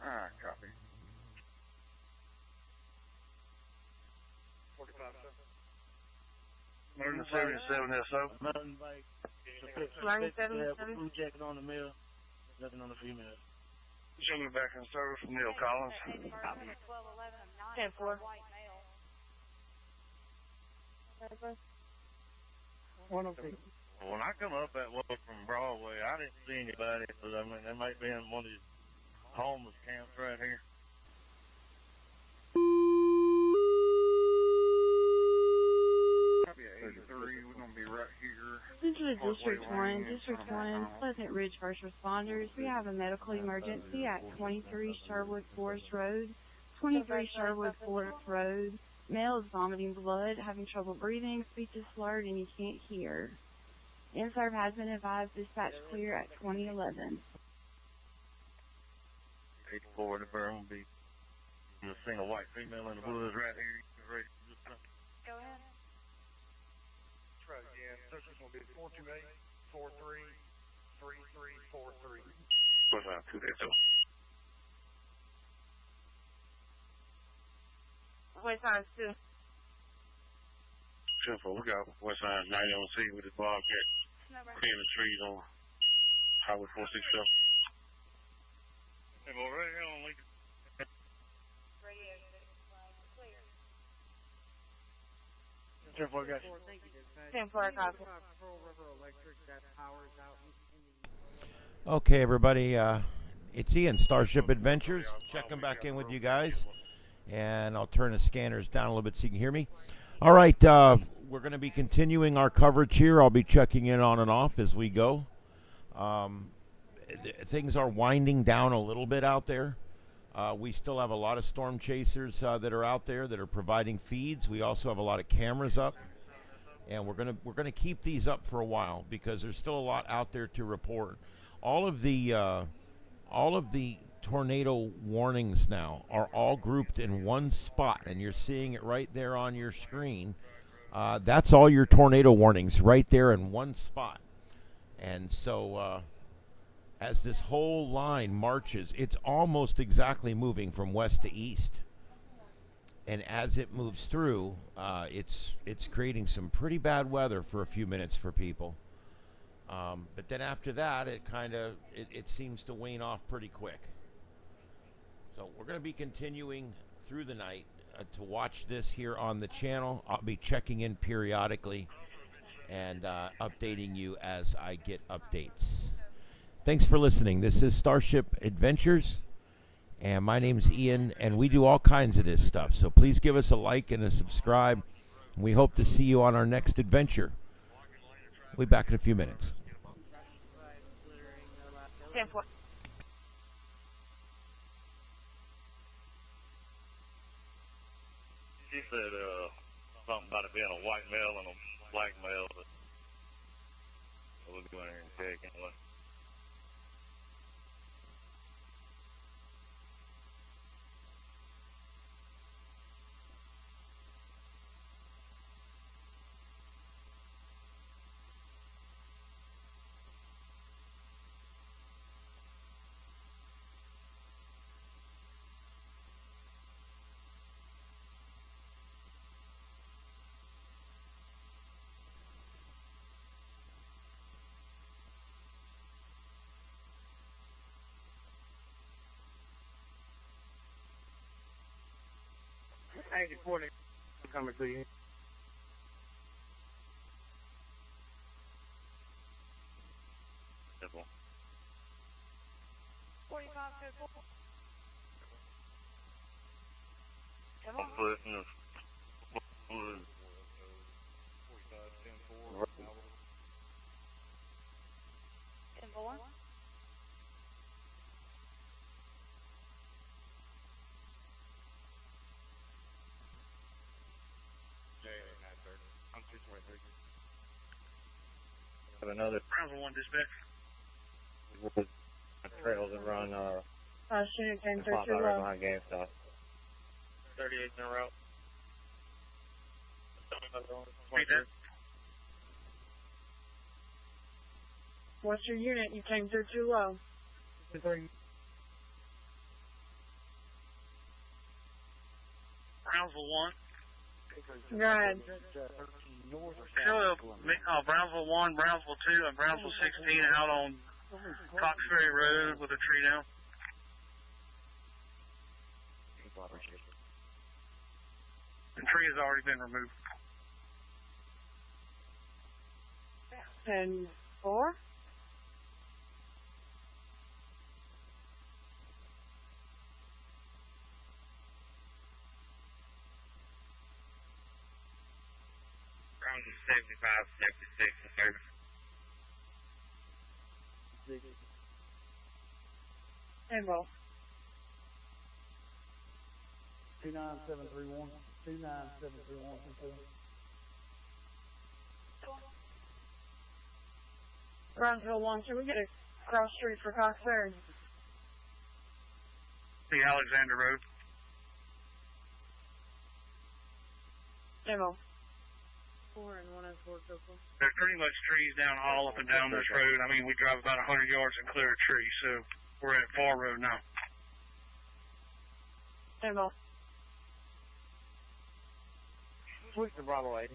Alright, copy. 177 SO. Mountain bike. 977. Blue jacket on the male, nothing on the female. Show me back in service from Neil Collins. 10-4. One of them. When I come up that way from Broadway, I didn't see anybody, but I mean, they might be in one of these homeless camps right here. Copy 83, we're going to be right here. Central District 1, District 1, Pleasant Ridge First Responders. We have a medical emergency at 23 Sherwood Forest Road. 23 Sherwood Forest Road. Male is vomiting blood, having trouble breathing, speech is slurred, and he can't hear. In-serve has been advised dispatch clear at 2011. 84 in the Birmingham be a single white female in the woods right here. Ready to do something? Go ahead. Try it again. Search is going to be 428-43-3343. What's out to that though? West Side 2. Simple. We got West Side 90 on C with his bobcat. Clearing the trees on Highway 467. Hey, boy, right here on Lincoln. Radio 6 clear. 10-4, guys. 10-4, copy. Okay, everybody. It's Ian, Starship Adventures. Checking back in with you guys. And I'll turn the scanners down a little bit so you can hear me. All right, we're going to be continuing our coverage here. I'll be checking in on and off as we go. Things are winding down a little bit out there. We still have a lot of storm chasers that are out there that are providing feeds. We also have a lot of cameras up, and we're gonna keep these up for a while because there's still a lot out there to report. All of the tornado warnings now are all grouped in one spot, and you're seeing it right there on your screen. That's all your tornado warnings right there in one spot. And so as this whole line marches, it's almost exactly moving from west to east. And as it moves through, it's creating some pretty bad weather for a few minutes for people. But then after that, it seems to wane off pretty quick. So we're going to be continuing through the night to watch this here on the channel. I'll be checking in periodically and updating you as I get updates. Thanks for listening. This is Starship Adventures, and my name's Ian, and we do all kinds of this stuff. So please give us a like and a subscribe. We hope to see you on our next adventure. We'll be back in a few minutes. 10-4. She said something about it being a white male and a black male, but we'll go in here and check anyway. Hey, 40 coming to you. Simple. 45 Come I'm on. putting the 10-4. I'm 223. Have another Brownsville 1 dispatch. Trails that run Student came through right too low. behind GameStop. 38 in a row. What's your unit? You came through too low. Brownsville One. Go ahead. Brownsville 1, Brownsville 2, and Brownsville 16 out on Cox Ferry Road with a tree down. The tree has already been removed. 10-4. Brownsville 75, 76, and 30. 10-4. 29731. 29731. Brownsville 1, should we get a cross street for Cox Ferry? The Alexandria Road. Demo. 4 and 104 Coastal. There's pretty much trees down all up and down this road. I mean, we drive about 100 yards and clear a tree, so we're at Far Road now. Demo. Switch to Bravo 80.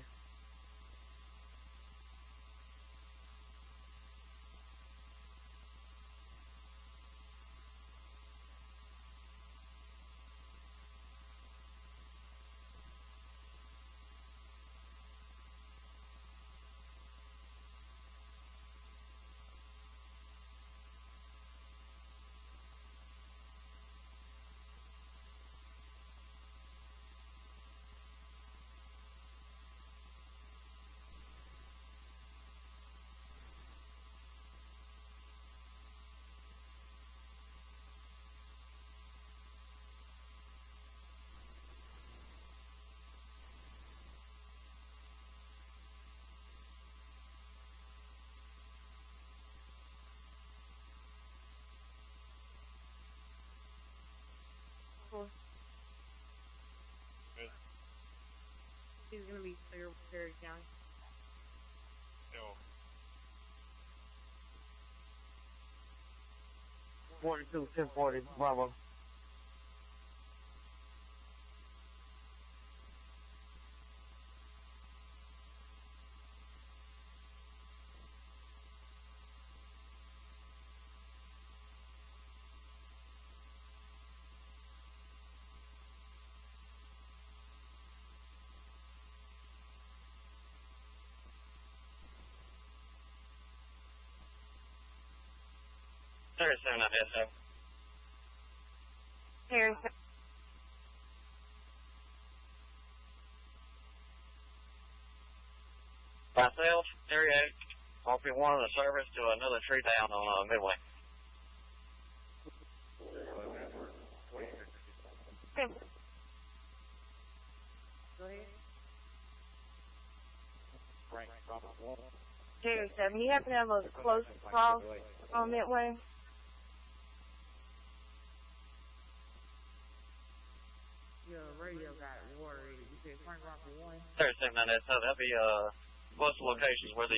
He's going to be clear with Perry County. 42, 1040, Bravo. Sorry, 7 up, yes, sir. Here. Myself, Area 8, RP1 of the service to another tree down on Midway. Okay. Go ahead. Jerry 7, you happen to have a close call on Midway? Your radio got worried. You said Frank Rocker 1. 37 on that, so that'll be close to locations where the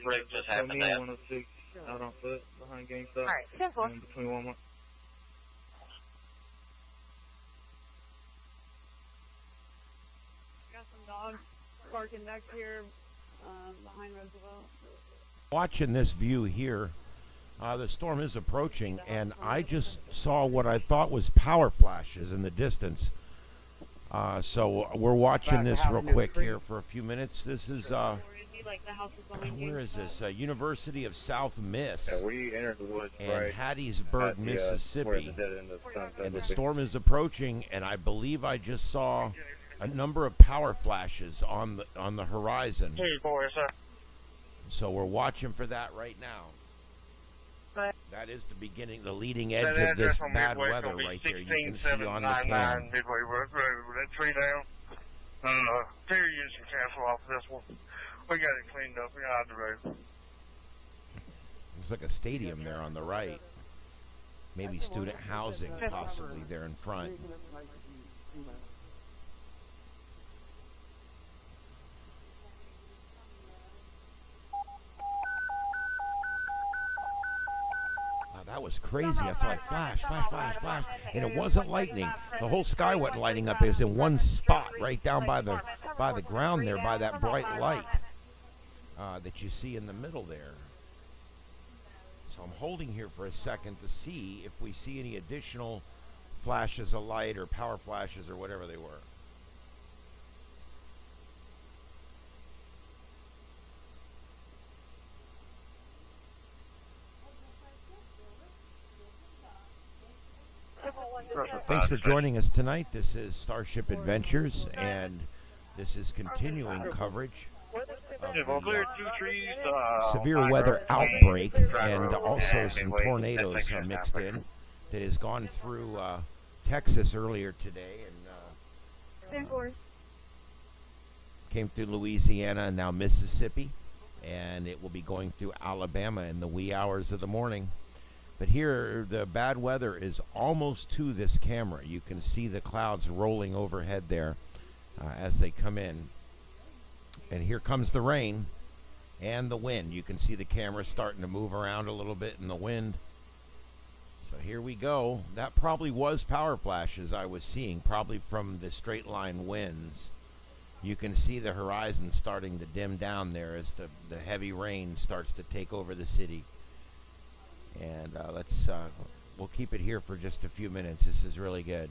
wreck just happened at. 106 out on foot behind GameStop. Alright, simple. In between Walmart. Got some dogs barking back here behind Roosevelt. Watching this view here, the storm is approaching, and I just saw what I thought was power flashes in the distance. So we're watching this real quick here for a few minutes. This is, where is this? University of South Miss We entered the woods in right Hattiesburg, at the, Mississippi. where the dead end of Sunset And the would be. storm is approaching, and I believe I just saw a number of power flashes on the horizon. 2-4, sir. So we're watching for that right now. But That is the beginning, the leading edge of this bad weather right there. You can see on the cam. Midway Road, that tree down. Terry used to cancel off this one. We got it cleaned up. We're out of the road. There's like a stadium there on the right. Maybe student housing possibly there in front. Wow, that was crazy. That's like flash, flash, flash, flash. And it wasn't lightning. The whole sky wasn't lighting up. It was in one spot right down by the ground there, by that bright light that you see in the middle there. So I'm holding here for a second to see if we see any additional flashes of light or power flashes or whatever they were. Thanks for joining us tonight. This is Starship Adventures, and this is continuing coverage of the severe weather outbreak and also some tornadoes mixed in that has gone through Texas earlier today and came through Louisiana and now Mississippi. and it will be going through Alabama in the wee hours of the morning. But here, the bad weather is almost to this camera. You can see the clouds rolling overhead there as they come in. And here comes the rain and the wind. You can see the camera starting to move around a little bit in the wind. So here we go. That probably was power flashes I was seeing, probably from the straight line winds. You can see the horizon starting to dim down there as the heavy rain starts to take over the city. And we'll keep it here for just a few minutes. This is really good.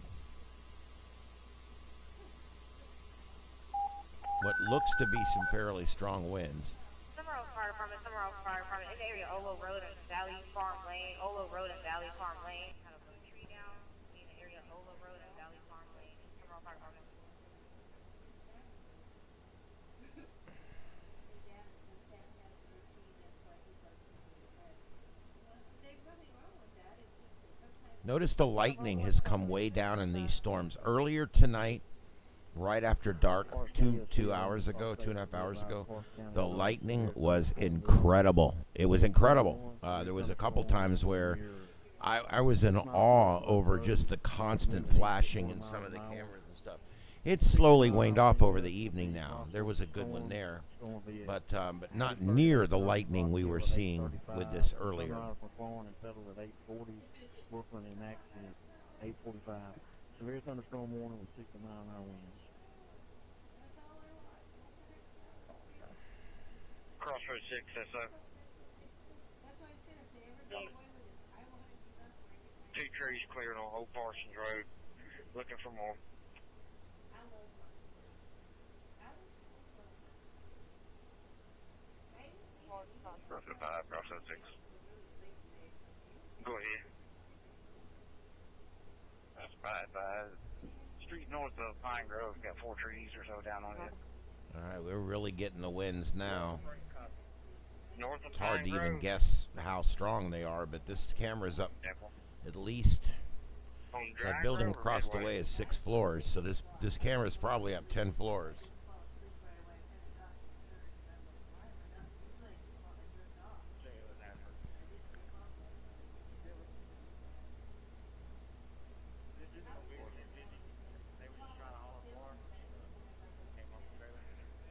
What looks to be some fairly strong winds. Monroe Fire Department, Monroe Fire Department, in the area Olo Road and Valley Farm Lane, Olo Road and Valley Farm Lane. Kind of a tree down in the area Olo Road and Valley Farm Lane, Monroe Fire Department. Notice the lightning has come way down in these storms. Earlier tonight, right after dark, 2 hours ago, 2.5 hours ago, the lightning was incredible. It was incredible. There was a couple times where I was in awe over just the constant flashing in some of the cameras and stuff. It's slowly waned off over the evening now. There was a good one there, but not near the lightning we were seeing with this earlier. Brooklyn in action at 8:45. Severe thunderstorm warning with 60 mile-an-hour winds. Crossroad 6, SO. Two trees cleared on Old Parsons Road. Looking for more. Crossroad 5, Crossroad 6. Go ahead. That's 5. Street north of Pine Grove got 4 trees or so down on it. All right, we're really getting the winds now. North of It's hard Pine to even Grove. guess how strong they are, but this camera's up at least. That building across the way is 6 floors, so this camera's probably up 10 floors.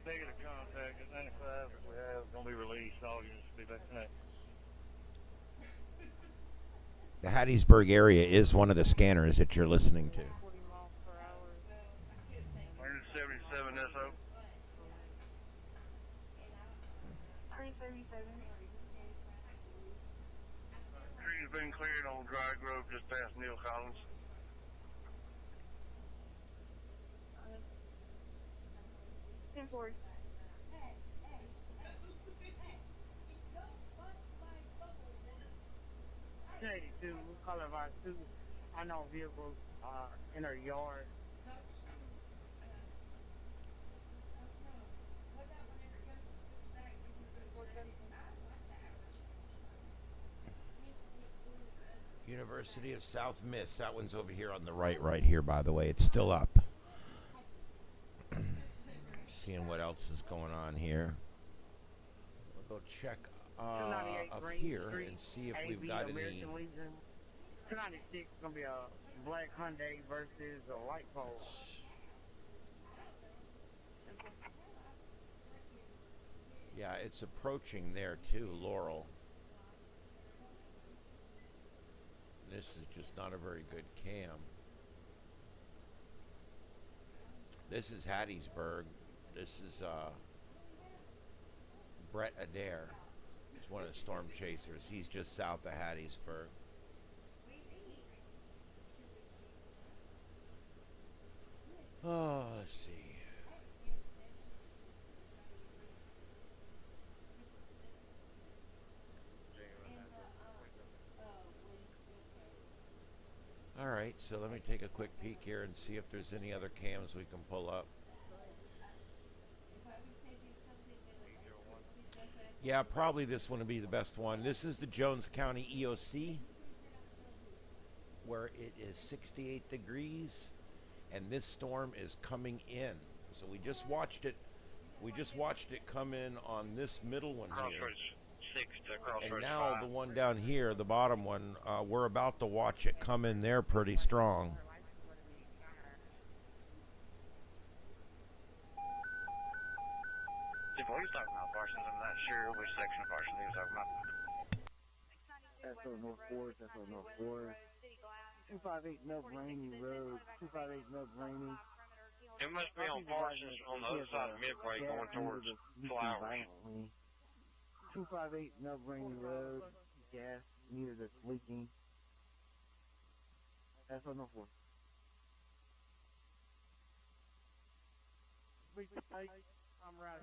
Negative contact at 95 that we have going to be released. All units will be back tonight. The Hattiesburg area is one of the scanners that you're listening to. 177 SO. 337. Trees been cleared on Dry Grove just past Neil Collins. Ten forward. 1082, color of our 2 unknown vehicles in her yard. University of South Miss. That one's over here on the right here, by the way. It's still up. Seeing what else is going on here. We'll go check up here and see if we've got any. 296 is going to be a black Hyundai versus a white Polo. Yeah, it's approaching there too, Laurel. This is just not a very good cam. This is Hattiesburg. This is Brett Adair. He's one of the storm chasers. He's just south of Hattiesburg. Oh, let's see. All right, so let me take a quick peek here and see if there's any other cams we can pull up. Yeah, probably this one would be the best one. This is the Jones County EOC, where it is 68 degrees, and this storm is coming in. So we just watched it We just watched it come in on this middle one here. Crossroads 6 to Crossroads And now 5. the one down here, the bottom one, we're about to watch it come in there pretty strong. If he was talking about Parsons, I'm not sure which section of Parsons he was talking about. That's on North Forest, that's on North Forest. 258 Nub Rainy Road, 258 Nub Rainy. It must be on Parsons on the other side of Midway going towards Flowers. 258 Nub Rainy Road, gas meter that's leaking. That's on North Forest. I'm right.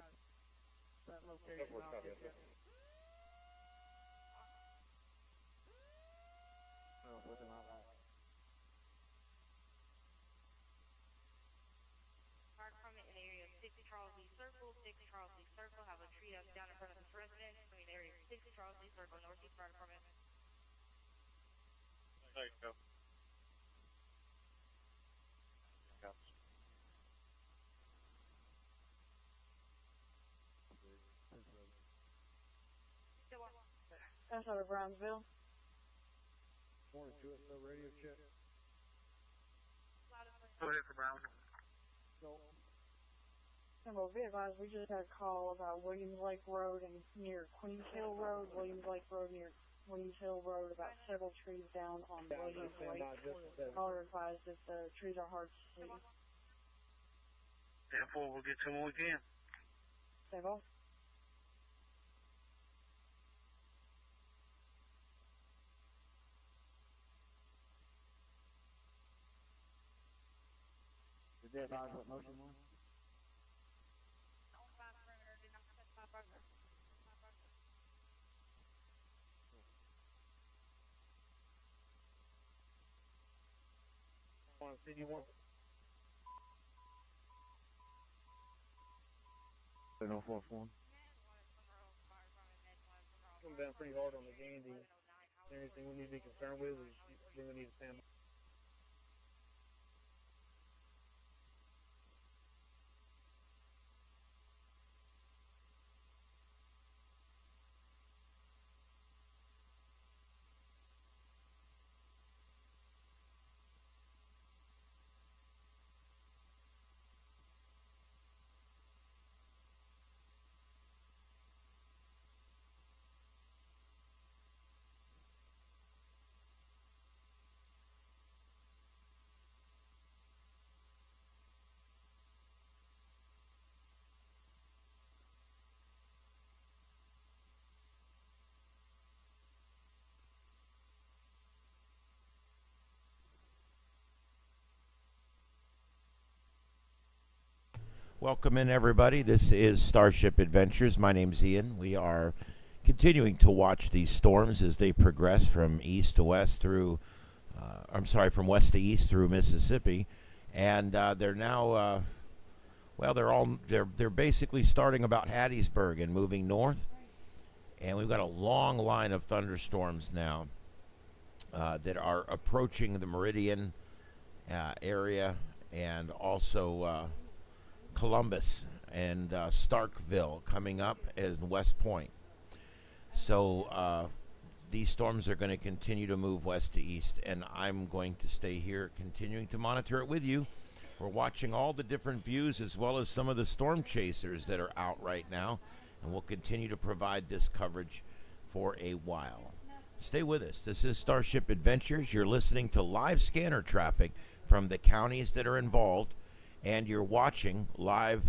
That location. Fire department in area 6 Charles Lee Circle, 6 Charles Lee Circle, have a tree that's down in front of this residence. In area 6 Charles Lee Circle, Northeast Fire Department. There you go. That's out of Brownsville. Morning, 2SO radio check. Go ahead for Brown. Well, be advised, we just had a call about Williams Lake Road and near Queens Hill Road, Williams Lake Road near Queens Hill Road, about several trees down on Williams Lake. Caller advised if the trees are hard to see. Therefore, we'll get to them when we can. Stay off. Did they advise what motion was? On City 1. North Forest 1. Come down pretty hard on the Gandy. Is there anything we need to be concerned with, or do we need to stand by? Welcome in, everybody. This is Starship Adventures. My name's Ian. We are continuing to watch these storms as they progress from east to west through, from west to east through Mississippi, and they're now, they're basically starting about Hattiesburg and moving north, and we've got a long line of thunderstorms now that are approaching the Meridian area, and also Columbus and Starkville coming up as West Point. So these storms are going to continue to move west to east, and I'm going to stay here continuing to monitor it with you. We're watching all the different views as well as some of the storm chasers that are out right now, and we'll continue to provide this coverage for a while. Stay with us. This is Starship Adventures. You're listening to live scanner traffic from the counties that are involved, and you're watching live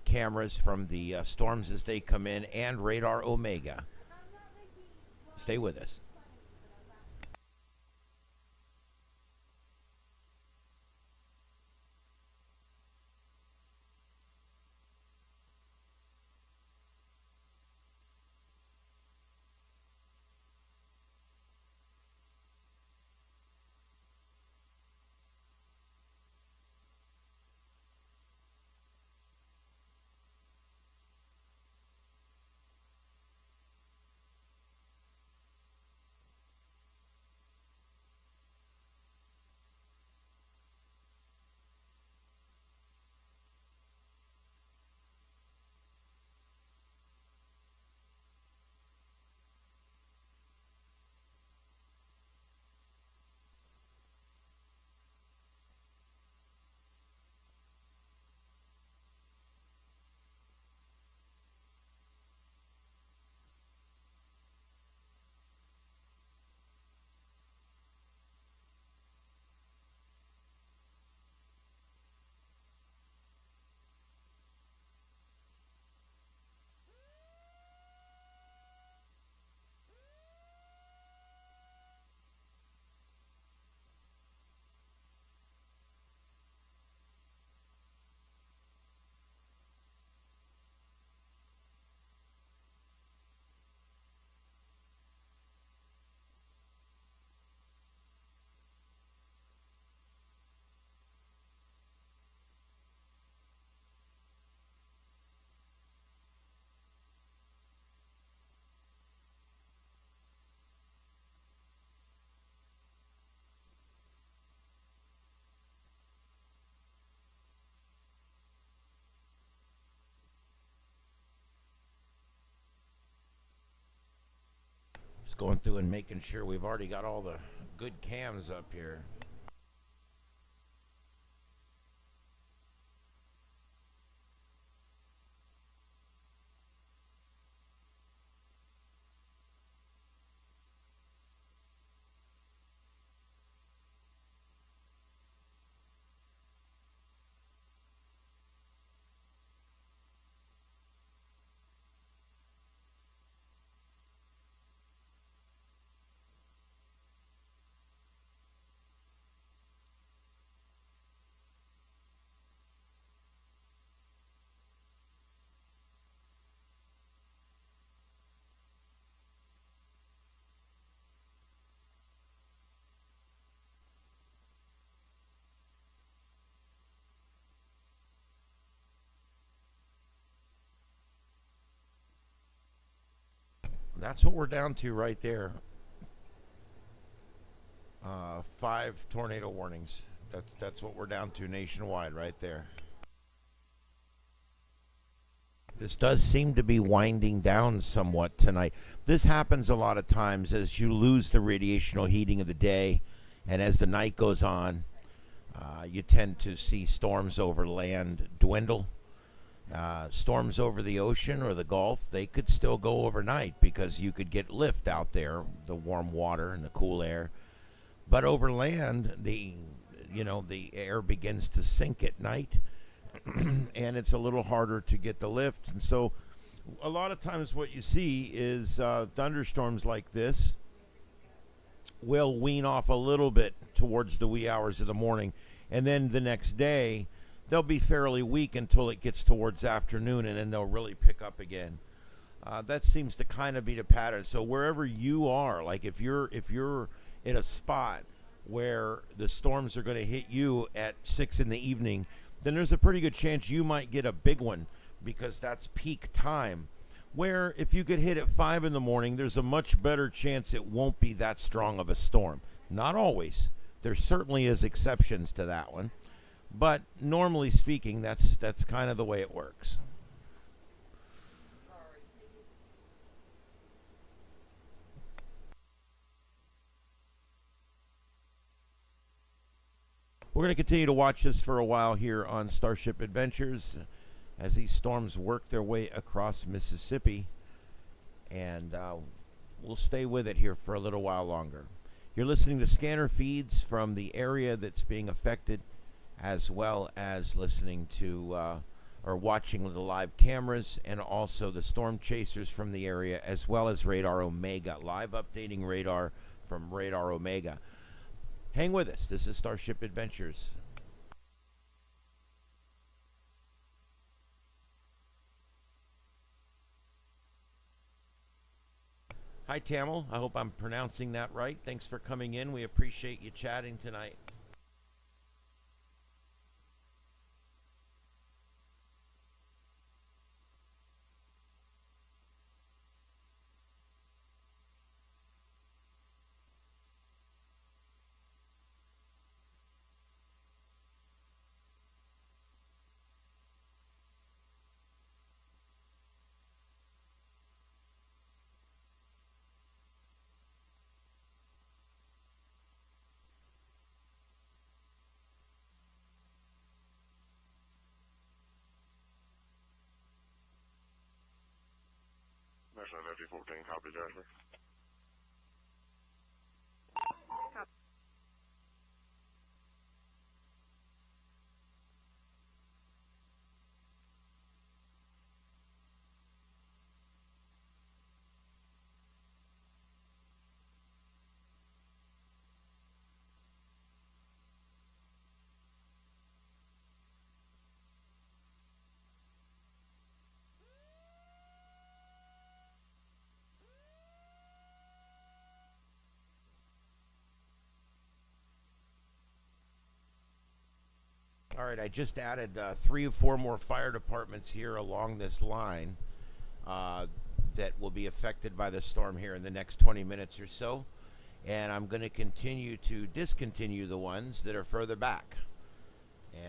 cameras from the storms as they come in and Radar Omega. Stay with us. Just going through and making sure we've already got all the good cams up here. That's what we're down to right there. 5 tornado warnings. That's what we're down to nationwide right there. This does seem to be winding down somewhat tonight. This happens a lot of times as you lose the radiational heating of the day, and as the night goes on, you tend to see storms over land dwindle. Storms over the ocean or the Gulf, they could still go overnight because you could get lift out there, the warm water and the cool air. But over land, the air begins to sink at night, and it's a little harder to get the lift. And so a lot of times what you see is thunderstorms like this will wean off a little bit towards the wee hours of the morning, and then the next day they'll be fairly weak until it gets towards afternoon, and then they'll really pick up again. That seems to kind of be the pattern. So wherever you are, like if you're in a spot where the storms are going to hit you at 6 in the evening, then there's a pretty good chance you might get a big one, because that's peak time. Where if you get hit at 5 in the morning, there's a much better chance it won't be that strong of a storm. Not always. There certainly is exceptions to that one. But normally speaking, that's kind of the way it works. We're going to continue to watch this for a while here on Starship Adventures as these storms work their way across Mississippi. And we'll stay with it here for a little while longer. You're listening to scanner feeds from the area that's being affected, as well as listening to or watching the live cameras, and also the storm chasers from the area, as well as Radar Omega, live updating radar from Radar Omega. Hang with us. This is Starship Adventures. Hi, Tamil. I hope I'm pronouncing that right. Thanks for coming in. We appreciate you chatting tonight. National FD-14, copy, Jasper. All right, I just added 3 or 4 more fire departments here along this line that will be affected by the storm here in the next 20 minutes or so. And I'm going to continue to discontinue the ones that are further back.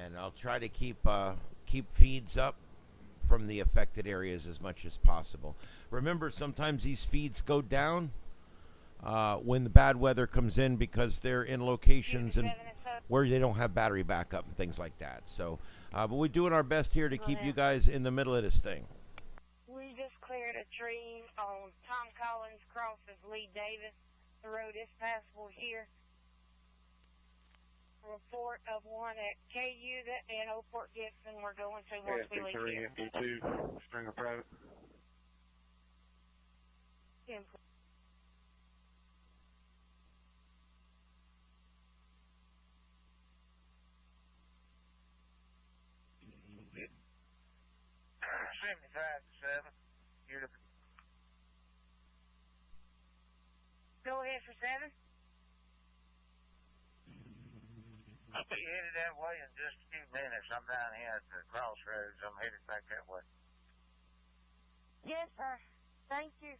And I'll try to keep feeds up from the affected areas as much as possible. Remember, sometimes these feeds go down when the bad weather comes in, because they're in locations and where they don't have battery backup and things like that. So, but we're doing our best here to keep you guys in the middle of this thing. We just cleared a tree on Tom Collins crosses Lee Davis. The road is passable here. Report of one at KU and Old Port Gibson. We're going to once we leave here. MP2, Springer Private. 10. Go ahead for 7. I'll be headed that way in just a few minutes. I'm down here at the crossroads. I'm headed back that way. Yes, sir. Thank you.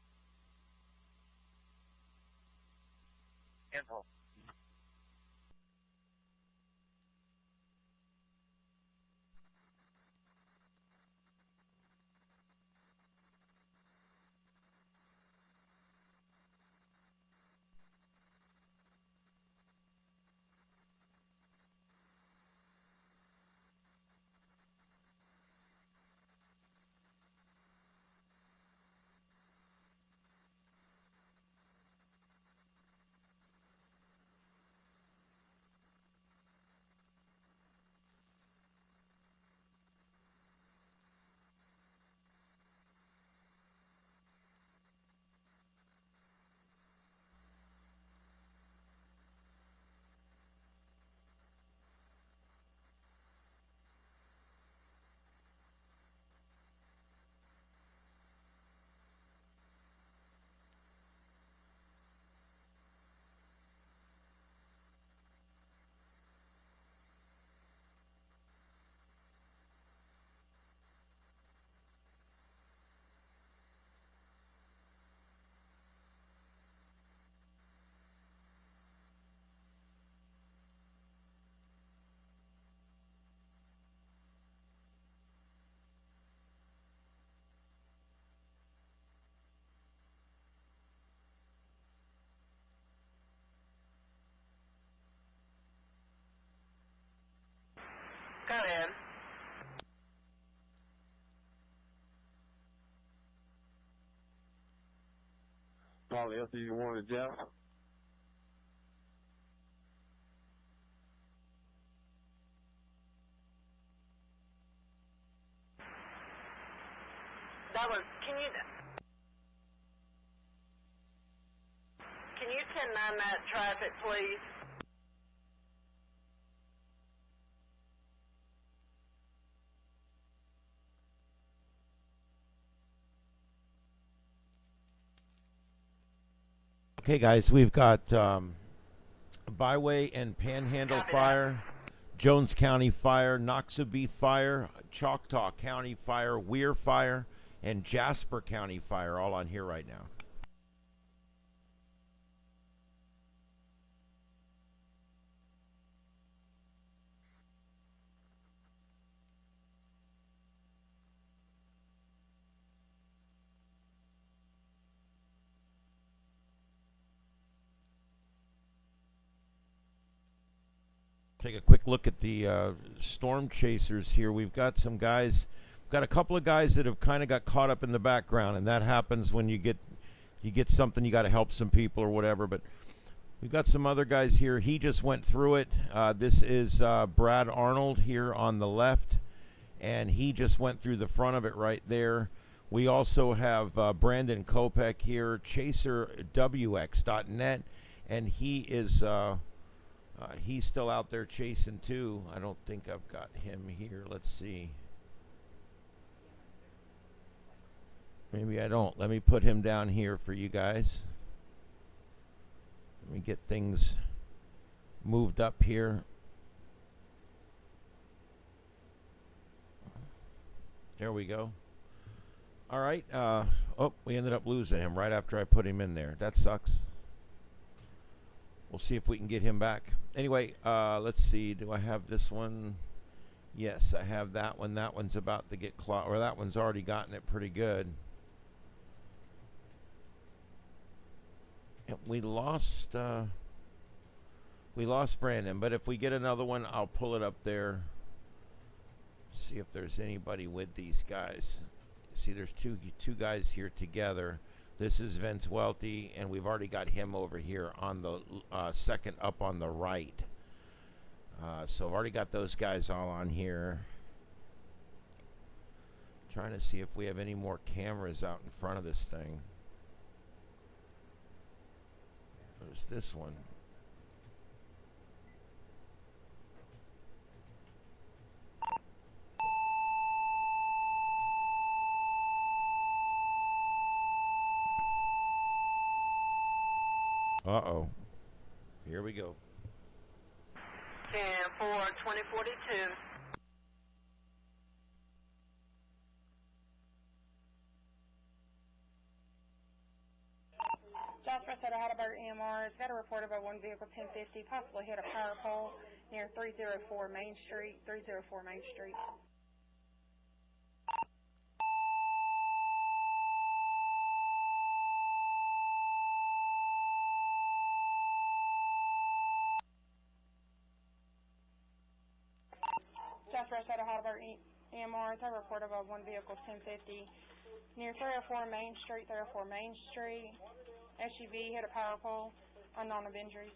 Info. Go ahead. Probably LCU1 to Jeff. That was, can you 10-9 that traffic, please? Okay, guys, we've got Byway and Panhandle Fire, Jones County Fire, Noxubee Fire, Choctaw County Fire, Weir Fire, and Jasper County Fire all on here right now. Take a quick look at the storm chasers here. We've got some guys, we've got a couple of guys that have kind of got caught up in the background, and that happens when you get something, you got to help some people or whatever. But we've got some other guys here. He just went through it. This is Brad Arnold here on the left, and he just went through the front of it right there. We also have Brandon Kopek here, chaserwx.net, and he is he's still out there chasing too. I don't think I've got him here. Let's see. Maybe I don't. Let me put him down here for you guys. Let me get things moved up here. There we go. All right. Oh, we ended up losing him right after I put him in there. That sucks. We'll see if we can get him back. Anyway, let's see. Do I have this one? Yes, I have that one. That one's about to get or that one's already gotten it pretty good. We lost Brandon, but if we get another one, I'll pull it up there. See if there's anybody with these guys. See, there's two guys here together. This is Vince Welty, and we've already got him over here on the second up on the right. So I've already got those guys all on here. Trying to see if we have any more cameras out in front of this thing. There's this one. Uh-oh. Here we go. 10-4-2042. Jasper said Hattiesburg EMR has got a report about one vehicle 1050 possibly hit a power pole near 304 Main Street. 304 Main Street. Jasper said Hattiesburg EMR has got a report about one vehicle 1050 near 304 Main Street. 304 Main Street. SUV hit a power pole. Unknown of injuries.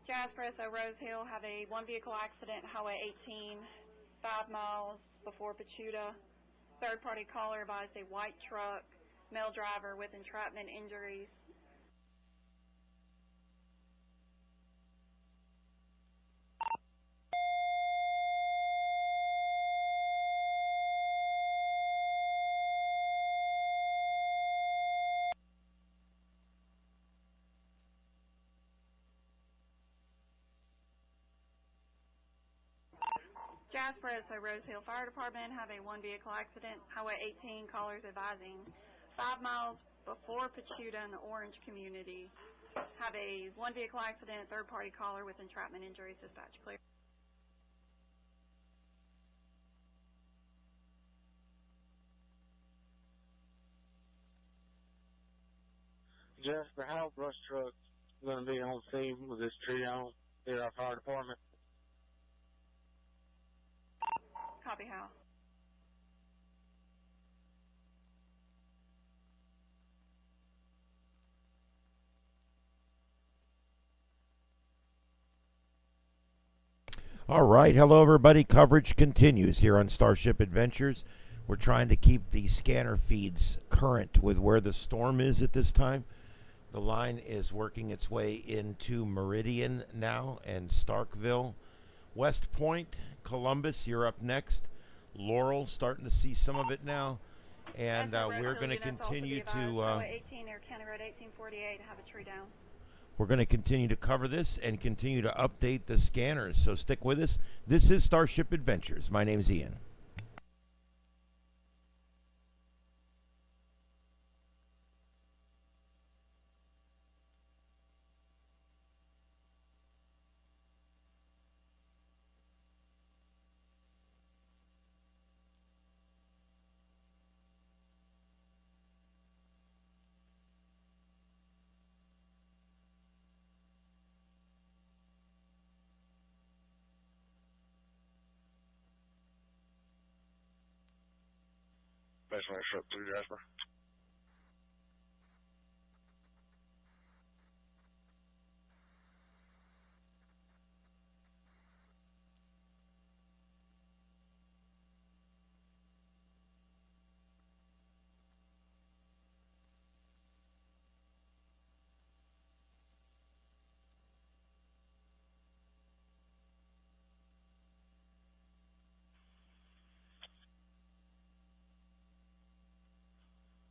Jasper, so Rose Hill had a one vehicle accident, Highway 18, 5 miles before Pachuta. Third party caller advised a white truck, male driver with entrapment injuries. Jasper, so Rose Hill Fire Department have a one vehicle accident, Highway 18, callers advising 5 miles before Pachuta in the Orange community. Have a one vehicle accident, third party caller with entrapment injuries. Dispatch clear. Jasper, how brush trucks going to be on scene with this tree on here at our fire department? Copy how. All right. Hello, everybody. Coverage continues here on Starship Adventures. We're trying to keep the scanner feeds current with where the storm is at this time. The line is working its way into Meridian now and Starkville. West Point, Columbus, you're up next. Laurel, starting to see some of it now. And we're going to continue to... Highway 18 Air County Road 1848, have a tree down. We're going to continue to cover this and continue to update the scanners, so stick with us. This is Starship Adventures. My name's Ian. Baseline Shrub 3, Jasper.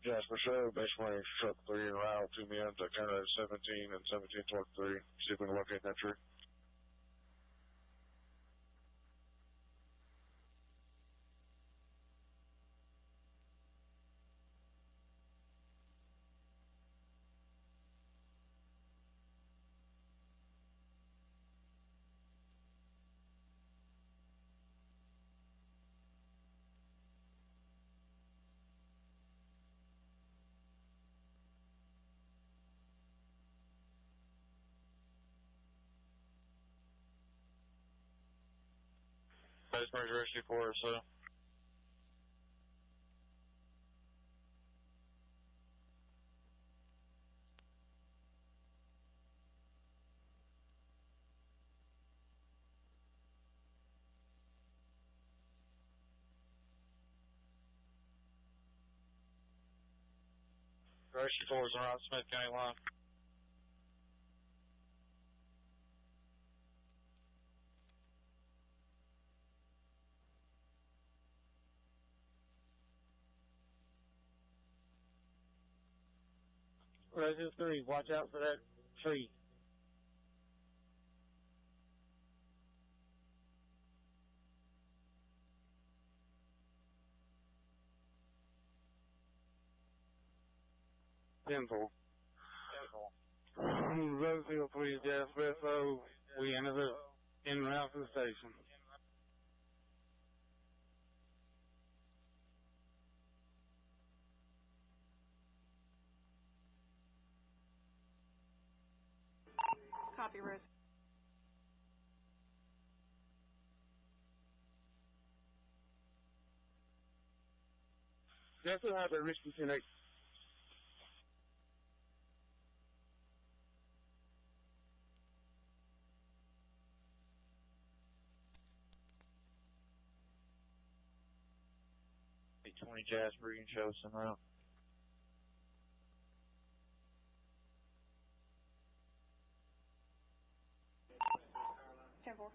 Jasper Show, Baseline Shrub 3 and route 2 men to Canada 17 and 17 toward 3. See if we can locate that tree. Baseline Rescue 4 or so. Rescue 4 is around Smith County line. Rescue 3, watch out for that tree. Tenfold. Rosehill 3, Jasper SO. We ended up en route to the station. Copy, Rose. That's what happened, Richmond 10-8. Twenty Jasper, you can show us some route. Temple.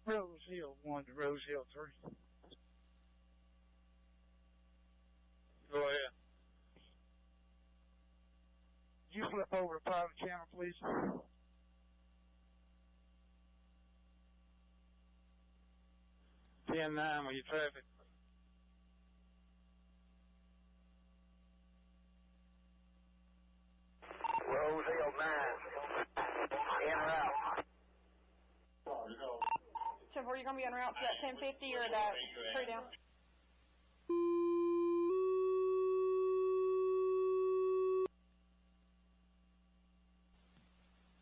Rosehill 1 to Rosehill 3. Go ahead. You flip over to private channel, please. Ten 9 with your traffic. Rosehill 9. En route. Temple, are you going to be en route to that 1050 or that tree down?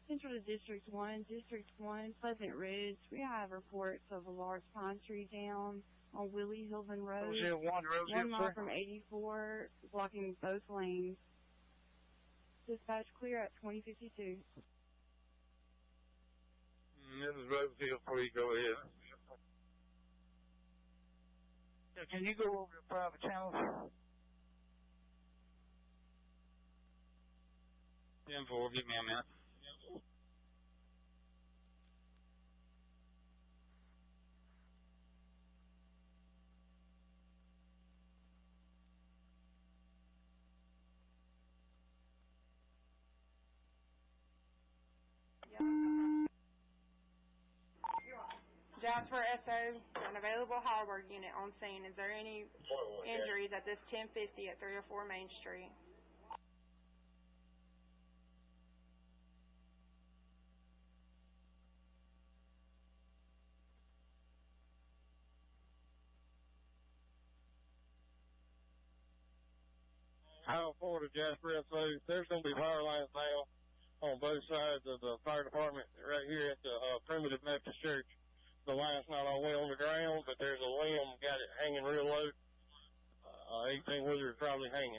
Central to District 1. District 1, Pleasant Ridge. We have reports of a large pine tree down on Willie Hilvin Road. Rosehill 1 to Rosehill 1 mile 3. from 84, blocking both lanes. Dispatch clear at 2052. This is Rosehill 3. Go ahead. Can you go over to private channels? 10-4, give me a minute. Jasper SO, an available Hallberg unit on scene. Is there any injuries at this 1050 at 304 Main Street? I'll forward to Jasper SO. There's going to be power lines now on both sides of the fire department right here at the Primitive Baptist Church. The line's not all the way on the ground, but there's a limb, got it hanging real low. 18-wheeler is probably hanging.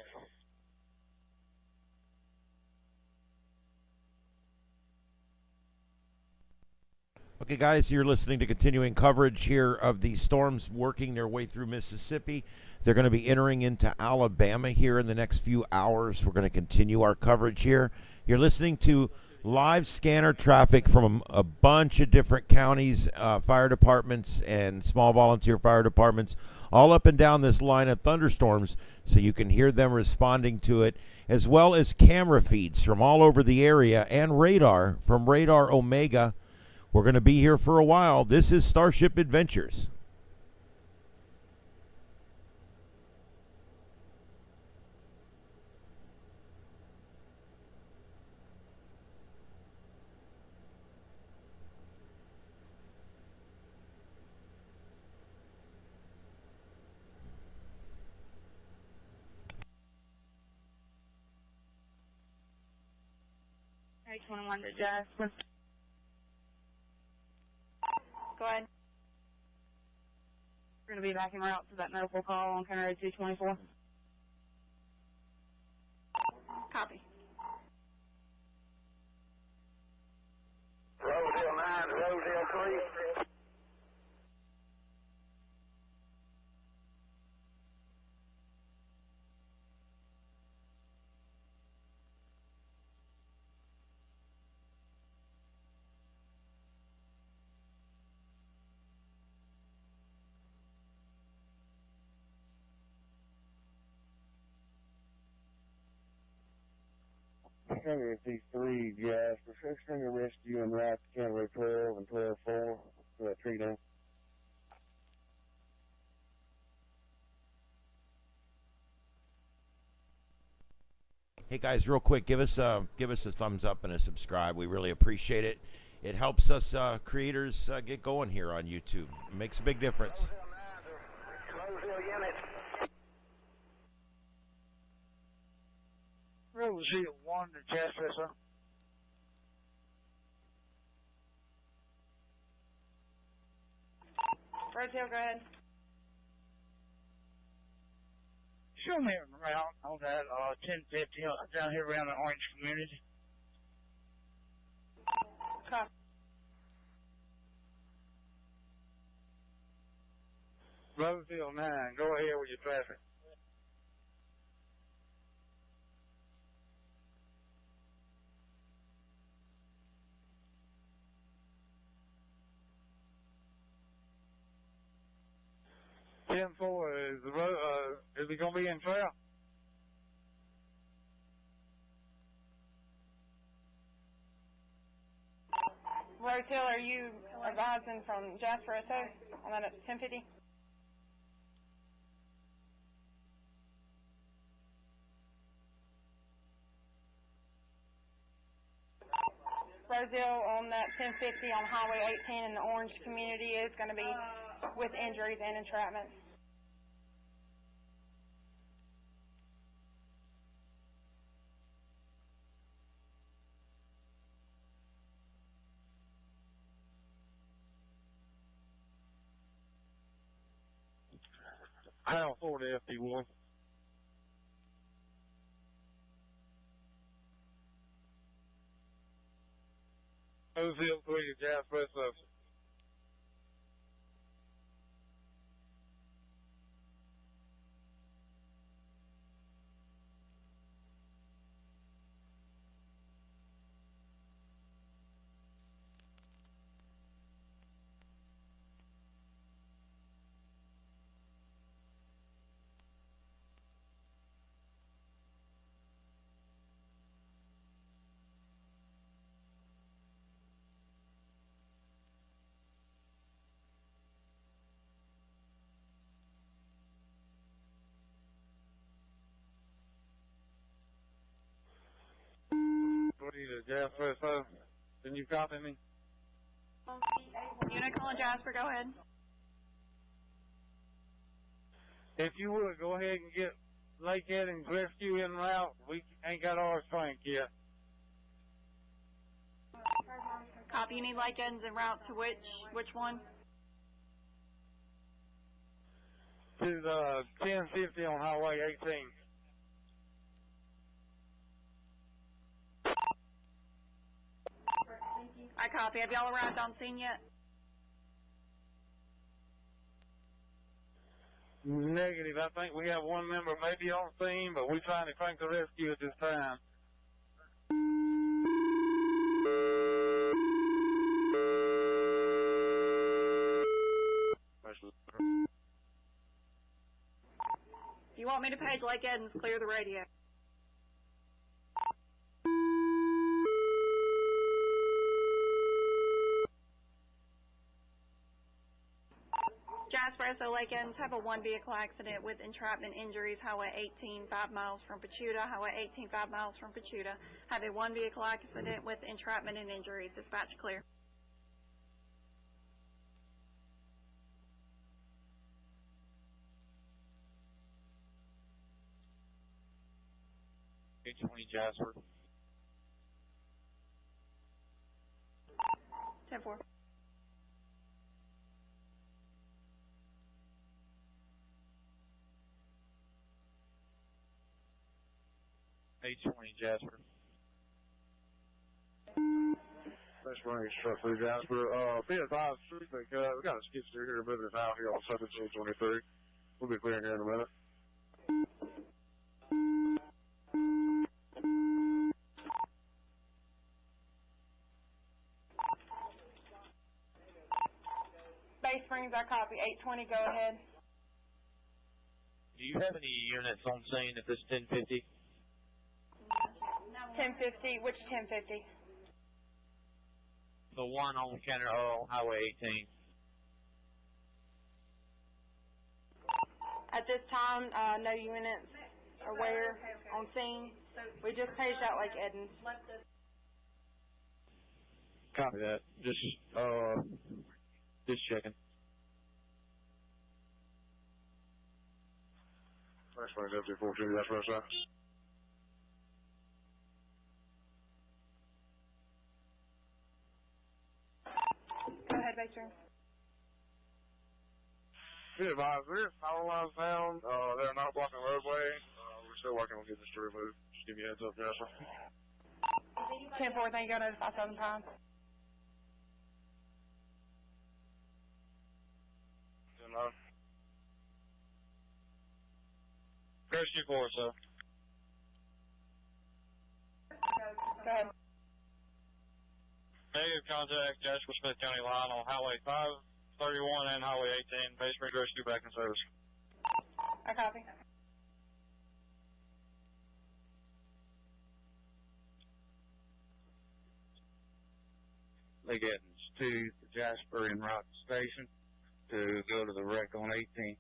Okay, guys, you're listening to continuing coverage here of the storms working their way through Mississippi. They're going to be entering into Alabama here in the next few hours. We're going to continue our coverage here. You're listening to live scanner traffic from a bunch of different counties, fire departments, and small volunteer fire departments, all up and down this line of thunderstorms, so you can hear them responding to it, as well as camera feeds from all over the area and radar from Radar Omega. We're going to be here for a while. This is Starship Adventures. Hey, 21 to Jasper. Go ahead. We're going to be back en route to that medical call on County Road 224. Copy. Roseville 9, Roseville 3. County C3, Jasper. Extend the rescue and route to County Road 12 and 12-4 for that tree down. Hey guys, real quick, give us a thumbs up and a subscribe. We really appreciate it. It helps us creators get going here on YouTube. It makes a big difference. Roseville 1 to Jasper SO. Roseville, go ahead. Show me around on that 1050 down here around the Orange community. Copy. Roseville 9, go ahead with your traffic. Is the road, is it going to be in trail? Roseville, are you advising from Jasper SO on that at 1050? Roseville on that 1050 on Highway 18 in the Orange community is going to be with injuries and entrapment. I don't afford the FD1. Roseville 3 to Jasper SO. to Jasper, so can you copy me? Unit calling Jasper, go ahead. If you would, go ahead and get Lake Eddings rescue en route. We ain't got ours flanked yet. Copy, you need Lake Eddings en route to which one? To the 1050 on Highway 18. I copy. Have y'all arrived on scene yet? Negative. I think we have one member maybe on scene, but we're trying to crank the rescue at this time. If you want me to page Lake Eddings, clear the radio. Jasper, so Lake Eddings have a one-vehicle accident with entrapment injuries, Highway 18, 5 miles from Pachuta. Highway 18, 5 miles from Pachuta. Have a one-vehicle accident with entrapment and injuries. Dispatch clear. H20 Jasper. 10-4. H20 Jasper. That's running truck through Jasper. Be advised, we got a skid steer here moving out here on 1723. We'll be clearing here in a minute. Bay Springs, I copy. 820, go ahead. Do you have any units on scene at this 1050? 1050, which 1050? The one on Highway 18. At this time, no units aware on scene. We just paged out Lake Eddings. Copy that. Just checking. First one is FT42, that's right, sir. Go ahead, Victor. Be advised, there's power lines down. They're not blocking the roadway. We're still working on getting this to removed. Just give me a heads up, Jasper. 10-4, thank you. Go notify 7 times. Rescue force, sir. Go ahead. Negative contact, Jasper Smith County line on Highway 531 and Highway 18. Bay Springs Rescue back in service. I copy. Lake Eddings to the Jasper en route station to go to the wreck on 18.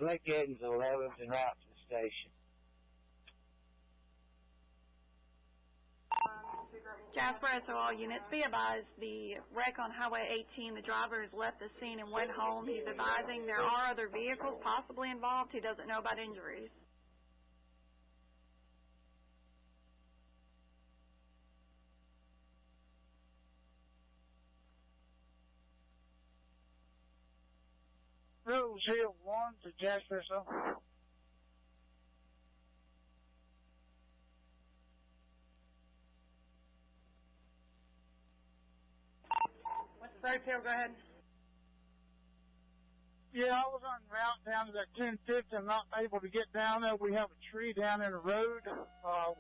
Lake Eddings 11th and route to the station. Jasper, so all units, be advised, the wreck on Highway 18, the driver has left the scene and went home. He's advising there are other vehicles possibly involved. He doesn't know about injuries. Rose Hill 1 to Jasper, sir. Rose Hill, go ahead. Yeah, I was on route down to that 1050. I'm not able to get down there. We have a tree down in the road.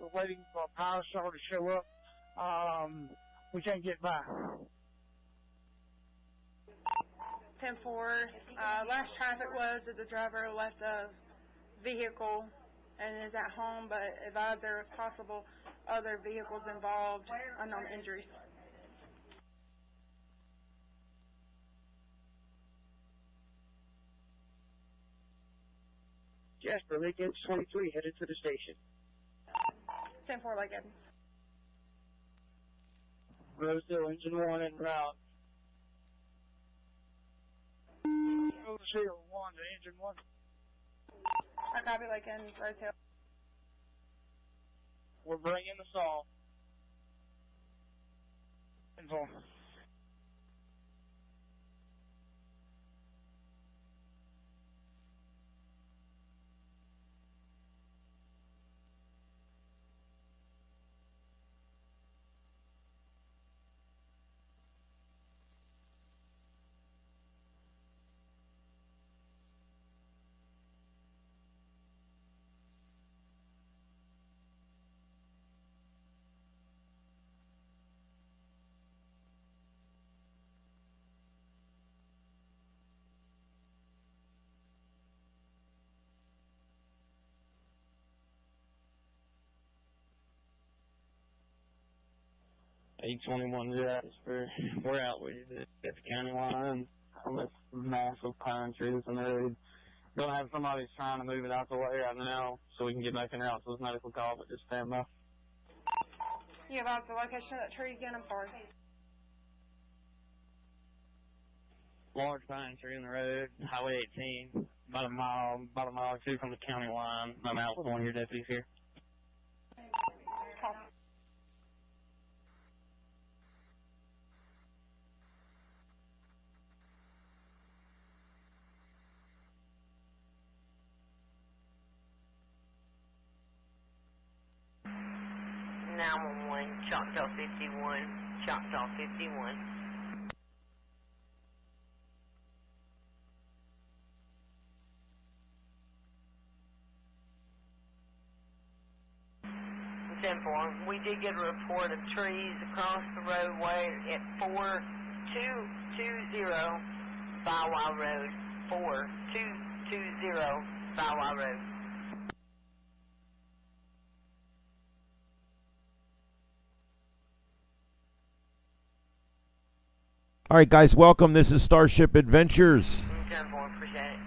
We're waiting for a power saw to show up. We can't get by. 10-4. Last traffic was that the driver left a vehicle and is at home, but advised there was possible other vehicles involved, unknown injuries. Jasper, Lake Edge 23, headed to the station. 10-4, Lake Edge. Rosedale, engine 1 en route. Rosedale 1 to engine 1. I copy Lake Edge, Rosedale. We're bringing the saw. Info. A21 Jasper. We're out with you at the county line on this massive pine trees, and they're going to have somebody trying to move it out the way right now so we can get back in route to this medical call, but just stand by. You about the location of that tree again? I'm sorry. Large pine tree in the road, Highway 18, about a mile or two from the county line. I'm out with one of your deputies here. Copy. Choctaw 51, Choctaw 51. We did get a report of trees across the roadway at 4220 Bywell Road. 4220 Bywell Road. All right, guys, welcome. This is Starship Adventures. Appreciate it.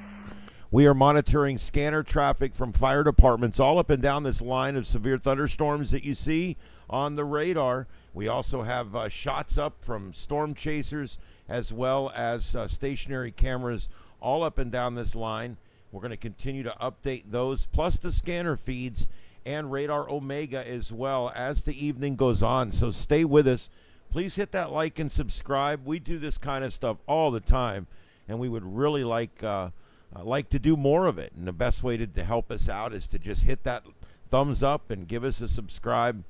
We are monitoring scanner traffic from fire departments all up and down this line of severe thunderstorms that you see on the radar. We also have shots up from storm chasers as well as stationary cameras all up and down this line. We're going to continue to update those, plus the scanner feeds and radar Omega as well as the evening goes on. So stay with us. Please hit that like and subscribe. We do this kind of stuff all the time, and we would really like to do more of it. And the best way to help us out is to just hit that thumbs up and give us a subscribe.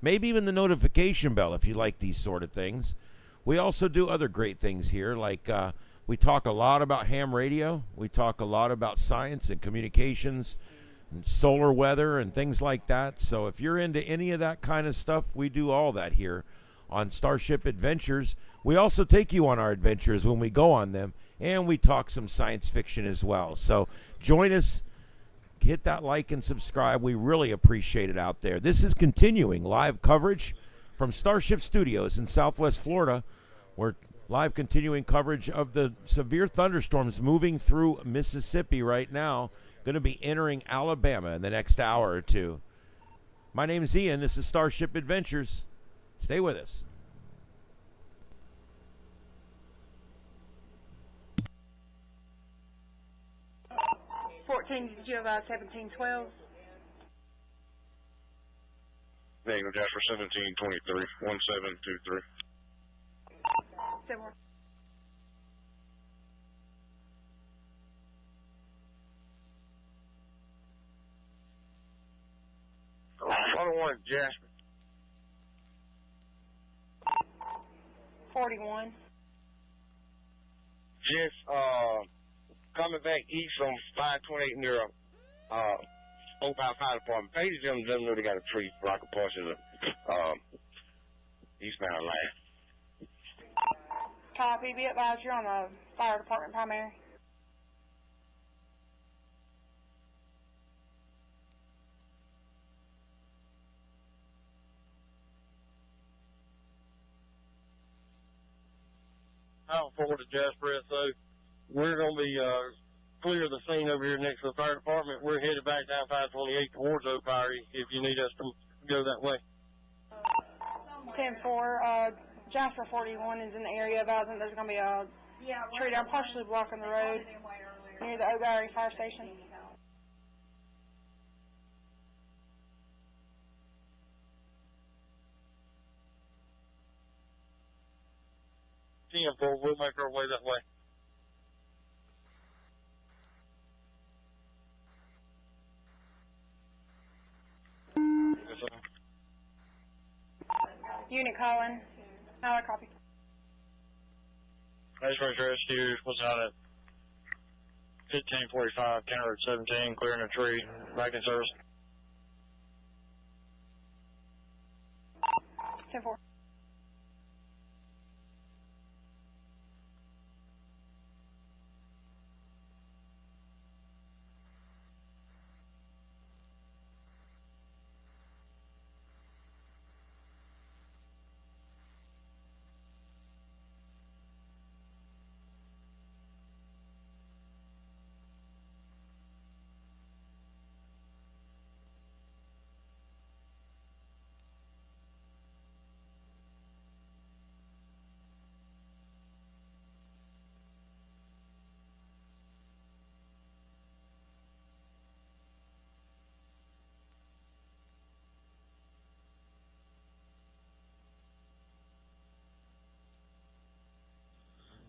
Maybe even the notification bell if you like these sort of things. We also do other great things here, like we talk a lot about ham radio. We talk a lot about science and communications and solar weather and things like that. So if you're into any of that kind of stuff, we do all that here on Starship Adventures. We also take you on our adventures when we go on them, and we talk some science fiction as well. So join us, hit that like and subscribe. We really appreciate it out there. This is continuing live coverage from Starship Studios in Southwest Florida. We're live continuing coverage of the severe thunderstorms moving through Mississippi right now, going to be entering Alabama in the next hour or two. My name is Ian. This is Starship Adventures. Stay with us. Did you have 1712? Negative, Jasper 1723, 1723. 7 more. I don't want Jasper. 41. Just coming back east on 528 near Oakville Fire Department. Page them doesn't know they got a tree block a portion of eastbound line. Copy. Be advised you're on the fire department primary. Out forward to Jasper, so we're going to be clear the scene over here next to the fire department. We're headed back down 528 towards Oak Fire if you need us to go that way. 10-4, Jasper 41 is in the area advising there's going to be a tree down partially blocking the road near the Oak Fire Station. 10-4, we'll make our way that way. Yes, sir. Unit calling. Now I copy. X-Ray Rescue was out at 1545, County Road 17, clearing a tree, back in service. 10-4.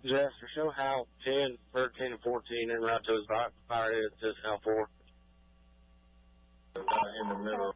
Jasper, show how 10, 13, and 14 and right to his fire head says how 4. In the middle.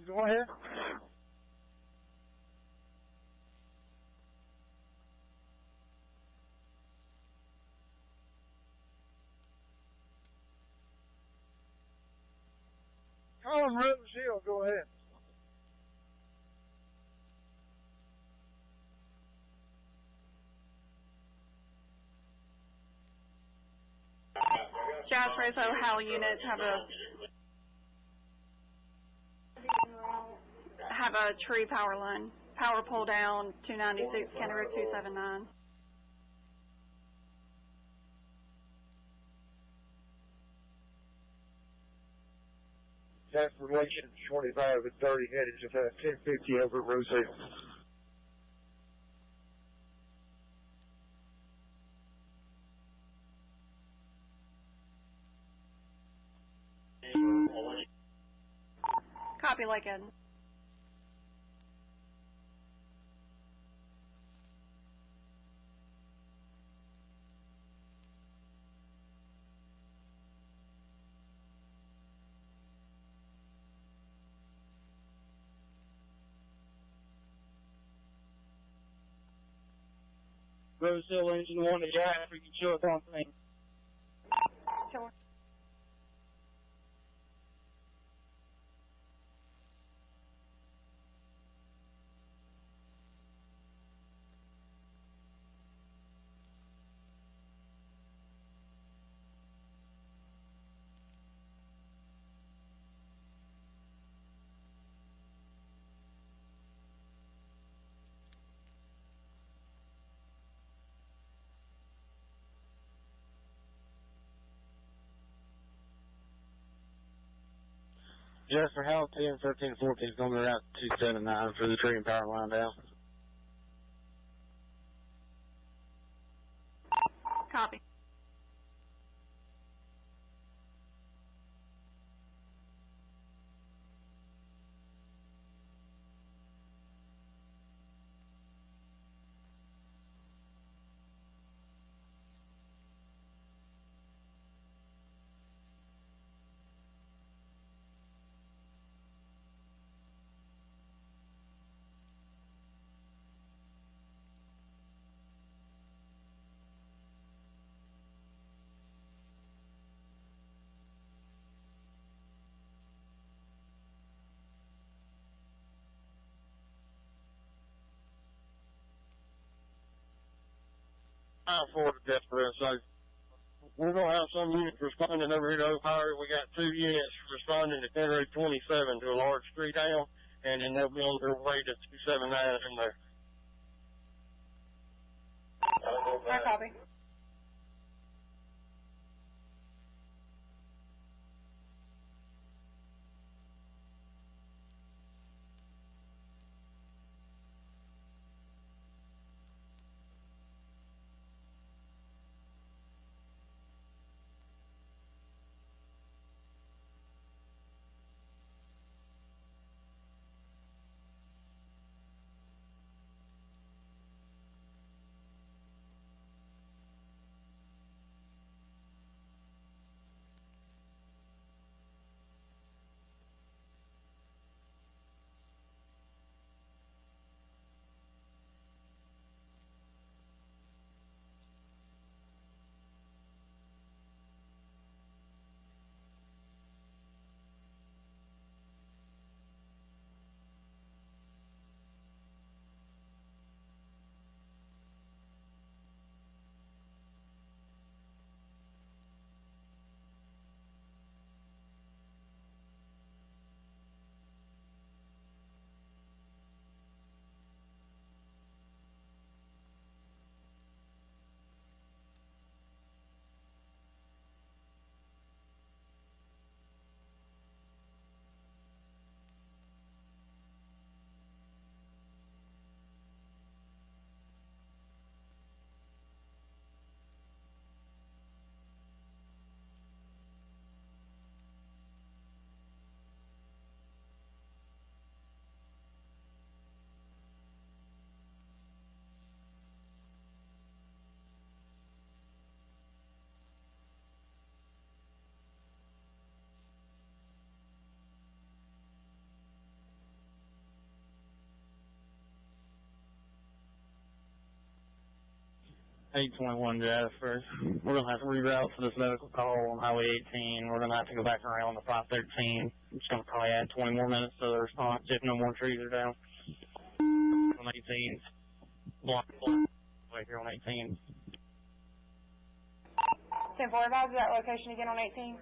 Go ahead. Colin Rose Hill, go ahead. Jasper, so how units have a tree power line. Power pull down 296, County Road 279. Jasper Relation 25 and 30 headed to 1050 over at Rose Hill. Copy, Lakehead. Rose Hill engine 1 to Jasper, you can show us on thing. Sure. Jasper, how 10, 13, 14 is going to route 279 for the tree and power line down. Copy. I-4 to Desperate. So we're going to have some units responding over here to Ohio. We got 2 units responding to County Road 27 to a large tree down, and then they'll be on their way to 279 in there. I copy. $821 Jasper. We're going to have to reroute for this medical call on Highway 18. We're going to have to go back around to 513. It's going to probably add 20 more minutes to the response if no more trees are down. On 18. Block right here on 18. 10-4, advise that location again on 18.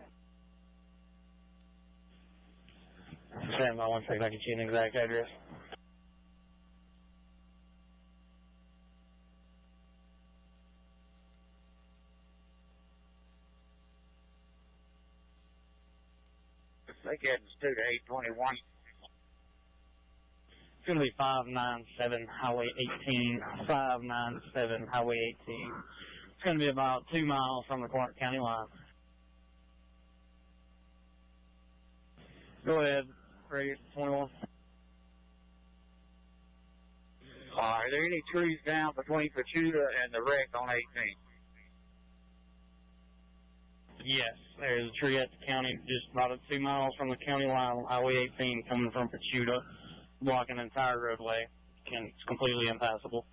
Stand by 1 second, I can get you an exact address. They get us to the 821. It's going to be 597 Highway 18. 597 Highway 18. It's going to be about 2 miles from the Clark County line. Go ahead, Ray 21. Are there any trees down between Pachuta and the wreck on 18? Yes, there's a tree at the county, just about 2 miles from the county line on Highway 18 coming from Pachuta, blocking the entire roadway. It's completely impassable.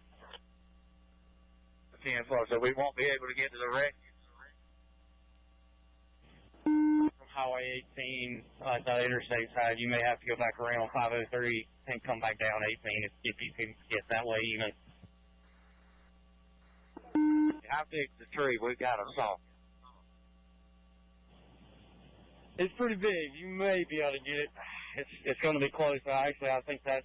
10-4, so we won't be able to get to the wreck? From Highway 18, like the interstate side, you may have to go back around 503 and come back down 18 if you can get that way even. How big's the tree we got to saw? It's pretty big. You may be able to get it. It's going to be close. Actually, I think that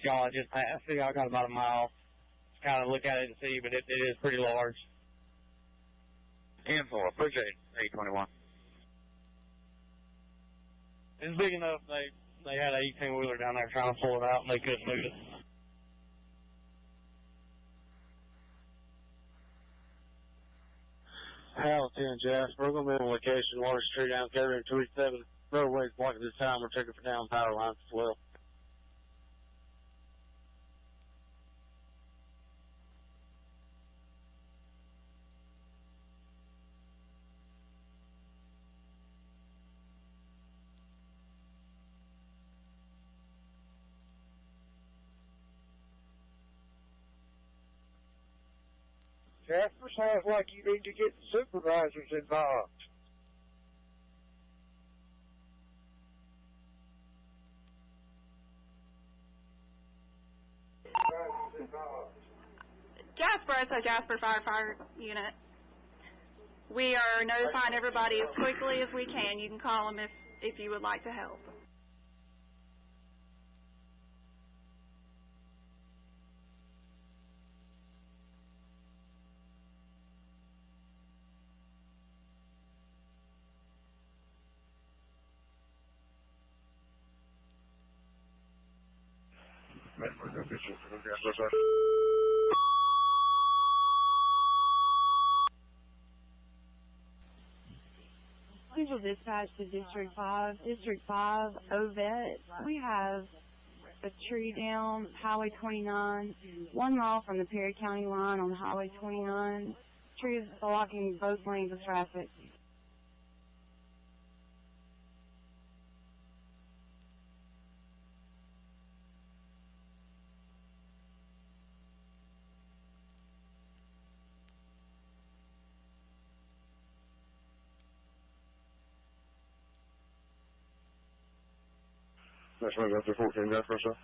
y'all just passed. I got about a mile. Just kind of look at it and see, but it is pretty large. 10-4, appreciate it. 821. It's big enough. They had an 18-wheeler down there trying to pull it out, and they couldn't move it. Hamilton, Jasper. We're going to be on location, large tree down County Road 27. Roadways blocking this time. We're checking for down power lines as well. Jasper, sounds like you need to get the supervisors involved. Jasper, Espresso Jasper Firefighter Unit. We are notifying everybody as quickly as we can. You can call them if you would like to help. Central Dispatch to District 5. District 5, OVET. We have a tree down Highway 29, 1 mile from the Perry County line on Highway 29. Tree is blocking both lanes of traffic. Let's move up to 14 Jasper, sir.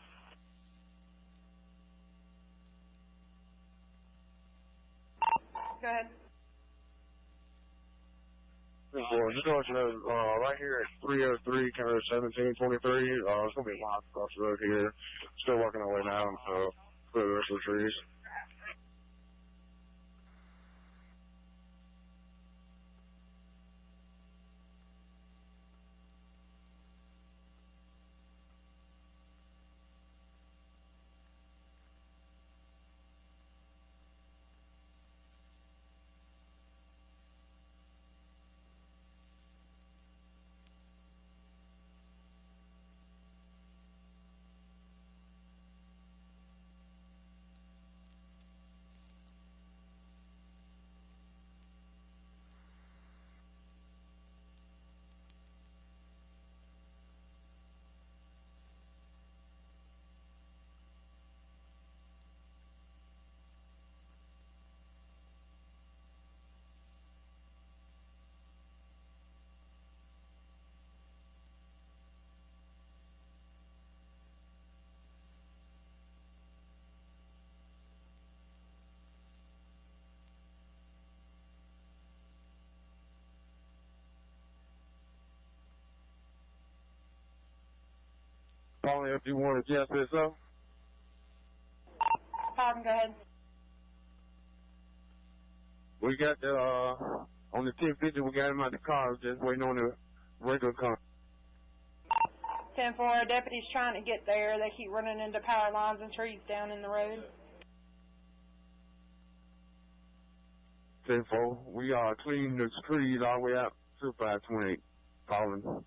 Go ahead. Well, just to let you know, right here at 303, kind of 1723, there's going to be lots across the road here. Still working our way down, clear the rest of the trees. Only if you want to adjust this up. Go ahead. We got the, on the 1050, we got him out the car, just waiting on the regular car. 10-4, deputies trying to get there. They keep running into power lines and trees down in the road. 10-4, we cleaned the trees all the way up to 528, falling.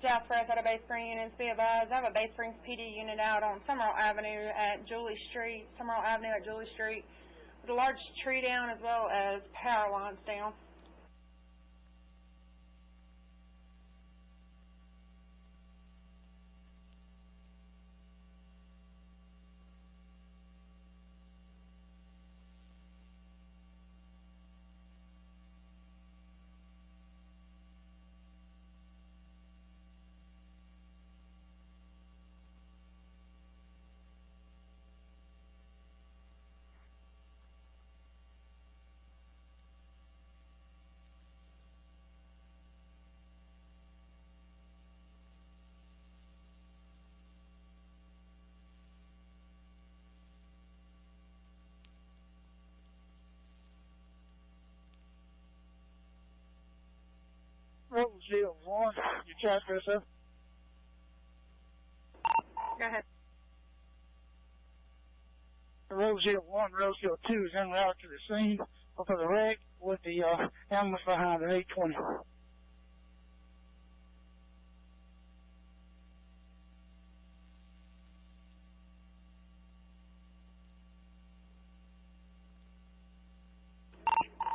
Jasper at a Bay Spring units. Be advised, I have a Bay Springs PD unit out on Summerall Avenue at Julie Street, with a large tree down as well as power lines down. Roseville 1, you transfer yourself? Go ahead. Roseville 1, Roseville 2 is en route to the scene of the wreck with the ambulance behind the 820.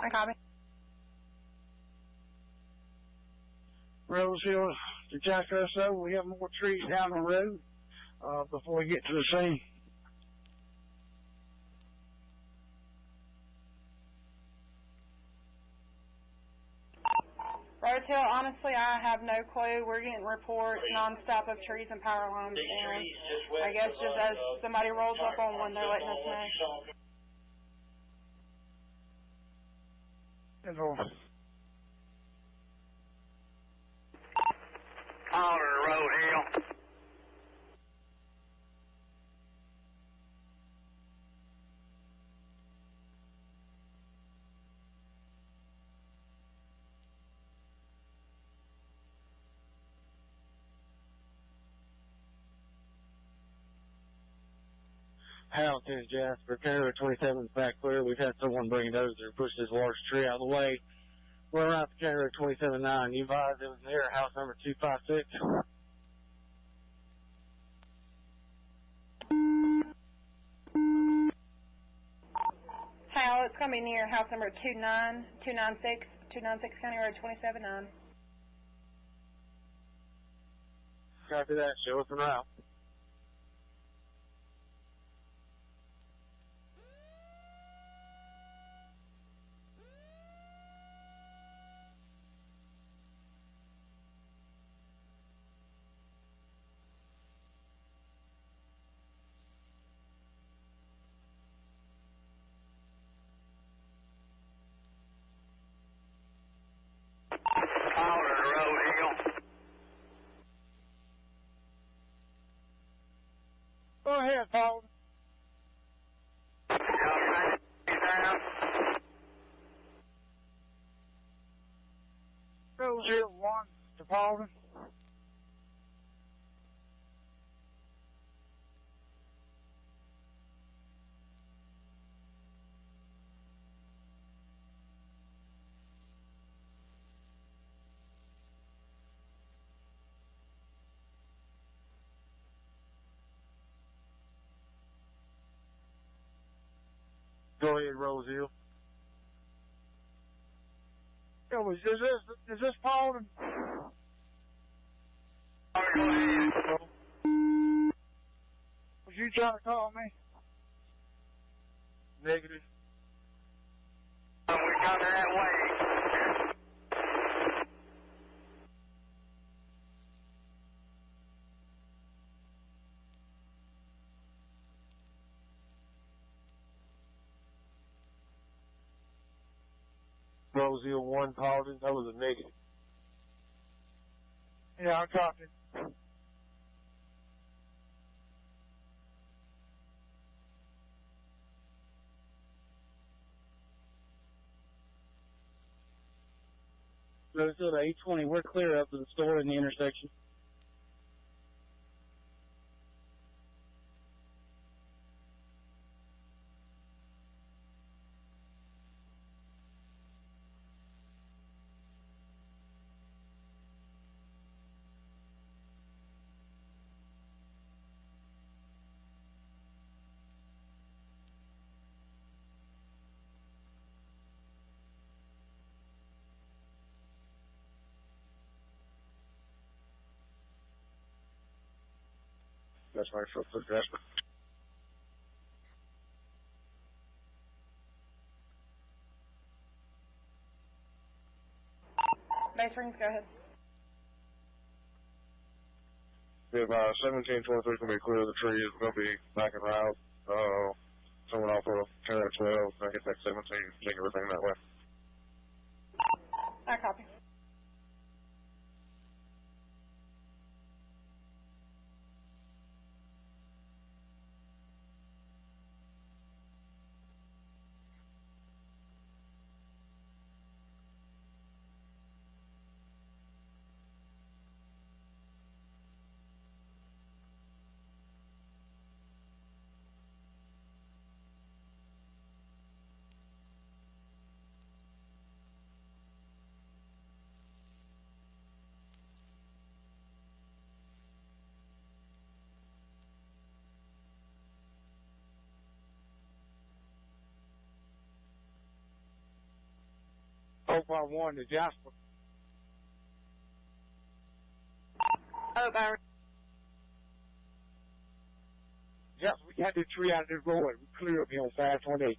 I copy. Roseville to Jasper, so we have more trees down the road before we get to the scene. Roseville, honestly, I have no clue. We're getting reports nonstop of trees and power lines down. I guess just as somebody rolls up on one, they're letting us know. Powder Road Hill. Hamilton, Jasper, Canada 27 is back clear. We've had someone bring a dozer and push this large tree out of the way. We're around the Canada 27-9. You advised it was near house number 256. Hal, it's going to be near house number 296 County Road 27-9. Copy that. Show us the route. Powder Road Hill. Go ahead, Paul. Roseville 1 to Paulden. Go ahead, Roseville. Is this Paulden? Was you trying to call me? Negative. We're coming that way. Roseville 1, Paulden. That was a negative. Yeah, I copied. Roseville to 820. We're clear up to the store in the intersection. That's my first Jasper. Base rings, go ahead. We have 1723 is going to be clear of the trees. We're going to be back and route. Someone off of 10 or 12. I get that 17, take everything that way. I copy. By 1 to Jasper. Oh, Barry. Yes, we had the tree out of the road. We clear up here on 528.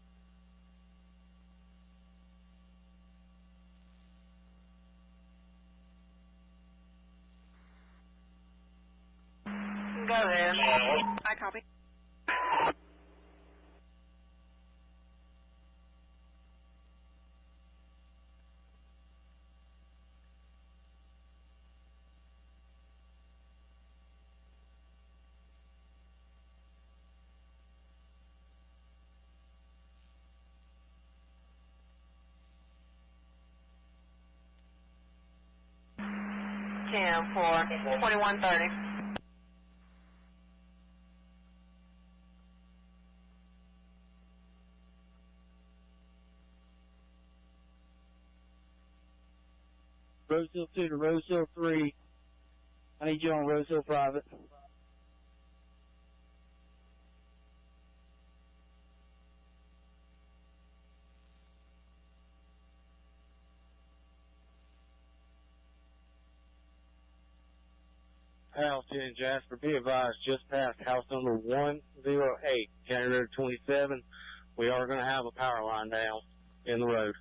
Go ahead. I copy. Cam for 2130. Roseville 2 to Roseville 3. I need you on Roseville private. House 10 Jasper, be advised, just past house number 108, County Road 27. We are going to have a power line down in the road.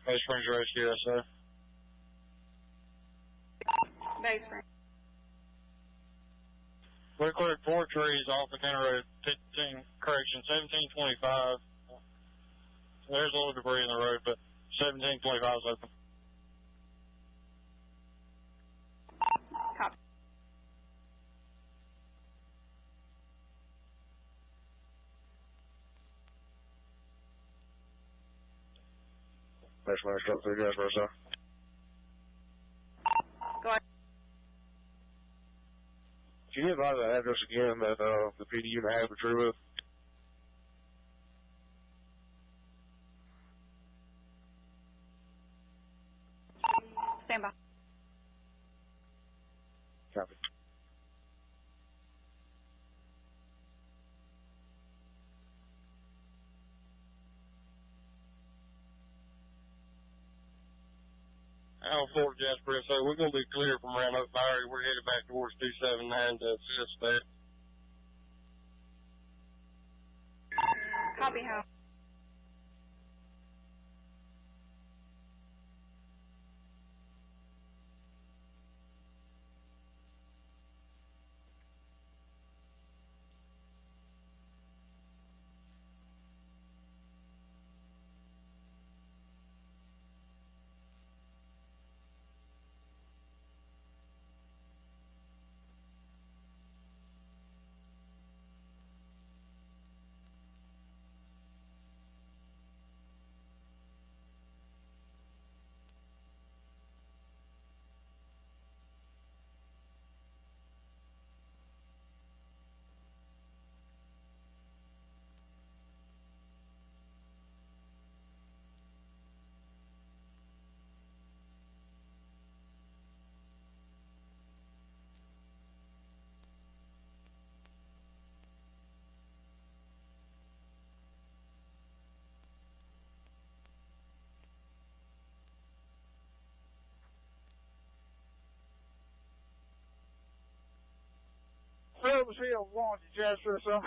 Base range rescue, sir. Base ring. We cleared 4 trees off the County Road 1725. There's a little debris in the road, but 1725 is open. Copy. Base range struck through Jasper, sir. Go ahead. Can you advise that address again that the PD unit has the tree with? Stand by. Copy. Al Fort Jasper, so we're going to be clear from around Oak Fire. We're headed back towards 279 to assist that. Copy, how? Rose Hill 1 to Jasper, so.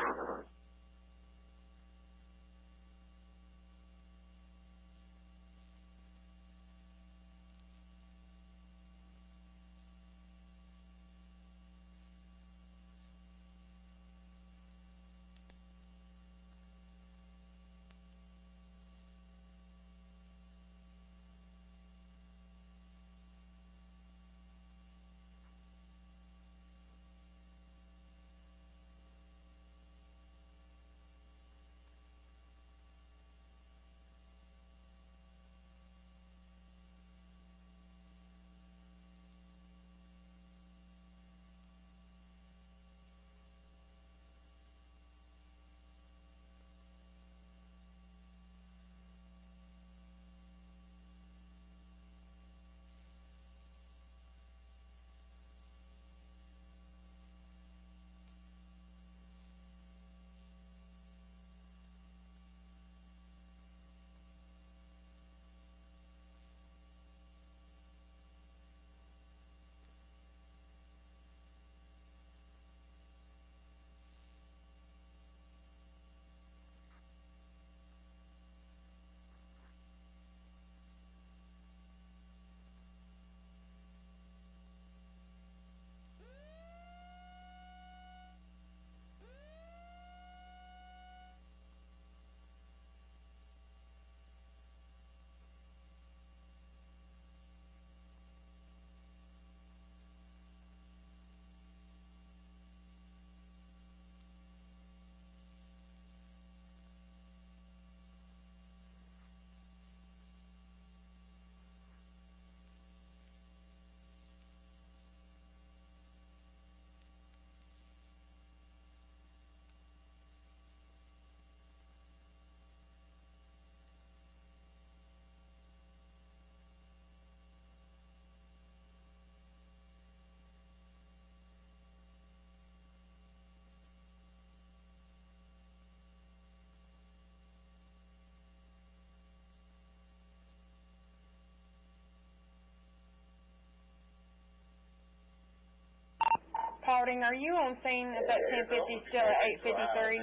Paulding, are you on scene at that 1050 still at 853?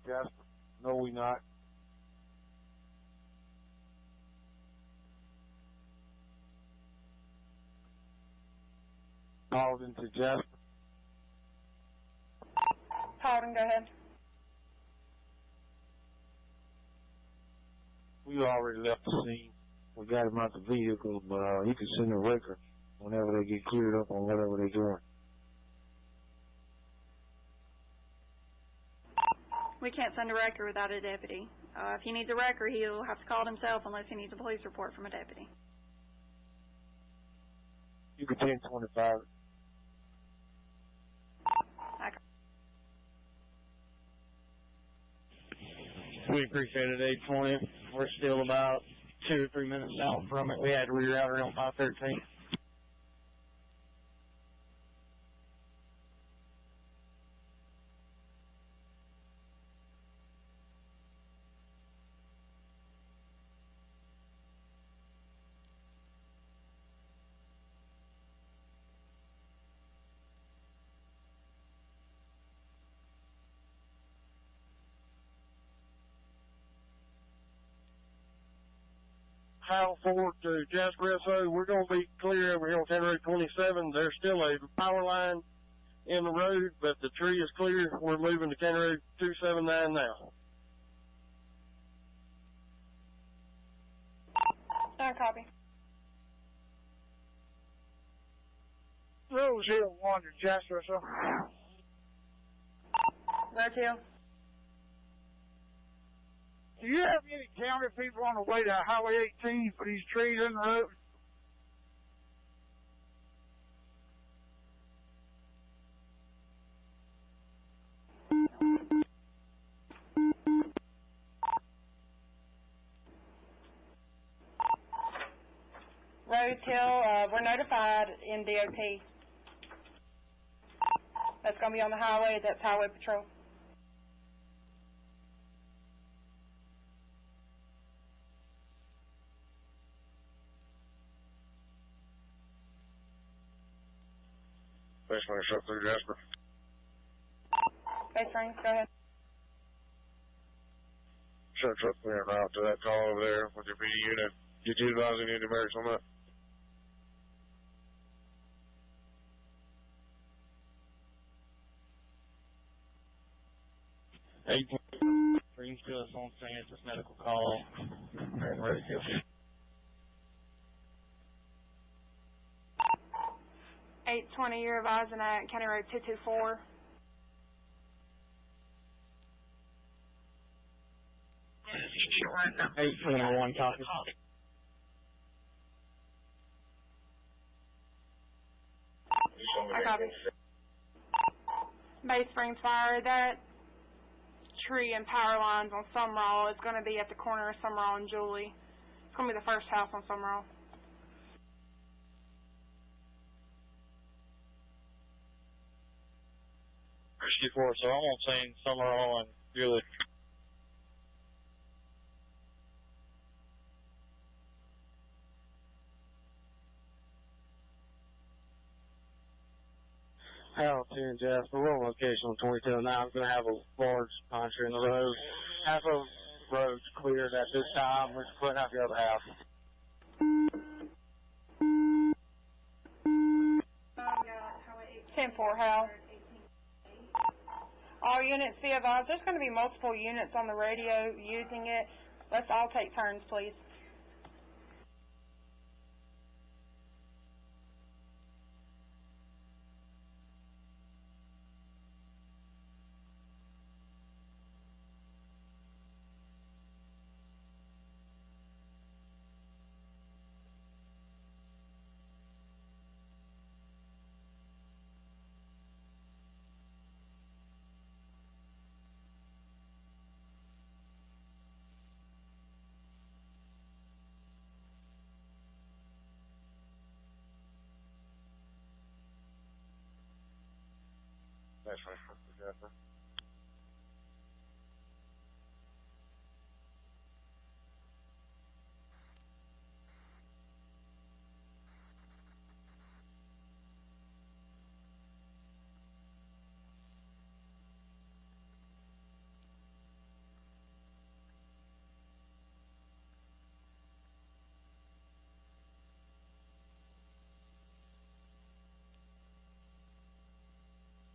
Jasper, no, we not. Called into Jasper. Paulding, go ahead. We already left the scene. We got him out the vehicle, but he can send a record whenever they get cleared up on whatever they're doing. We can't send a record without a deputy. If he needs a record, he'll have to call it himself unless he needs a police report from a deputy. You can 1025. Okay. We appreciate it, 820. We're still about 2 or 3 minutes out from it. We had to reroute around 513. Hal Ford to Jasper SO. We're going to be clear over here on County Road 27. There's still a power line in the road, but the tree is clear. We're moving to County Road 279 now. Copy. Rose Hill 1 to Jasper, so. Rose Hill. Do you have any county people on the way to Highway 18 for these trees in the road? Rose Hill, we're notified in DOT. That's going to be on the highway. That's Highway Patrol. Base running shut through Jasper. Base Springs, go ahead. Shut truck clear route to that call over there with your PD unit. Did you advise any numerics on that? Brings to us on saying it's a medical call. And ready to go. 820, you're advising at County Road 224. Eight 21 copy. I copy. Bay Springs Fire, that tree and power lines on Summerall is going to be at the corner of Summerall and Julie. It's going to be the first house on Summerall. Rescue 4, so I'm on scene Summerall and Julie. Harold 2 and Jasper, we're on location on 2209. I'm going to have a large pine tree in the road. Half of the road's cleared at this time. We're putting out the other half. 10-4, Hal. All units be advised, there's going to be multiple units on the radio using it. Let's all take turns, please. That's right, Jasper.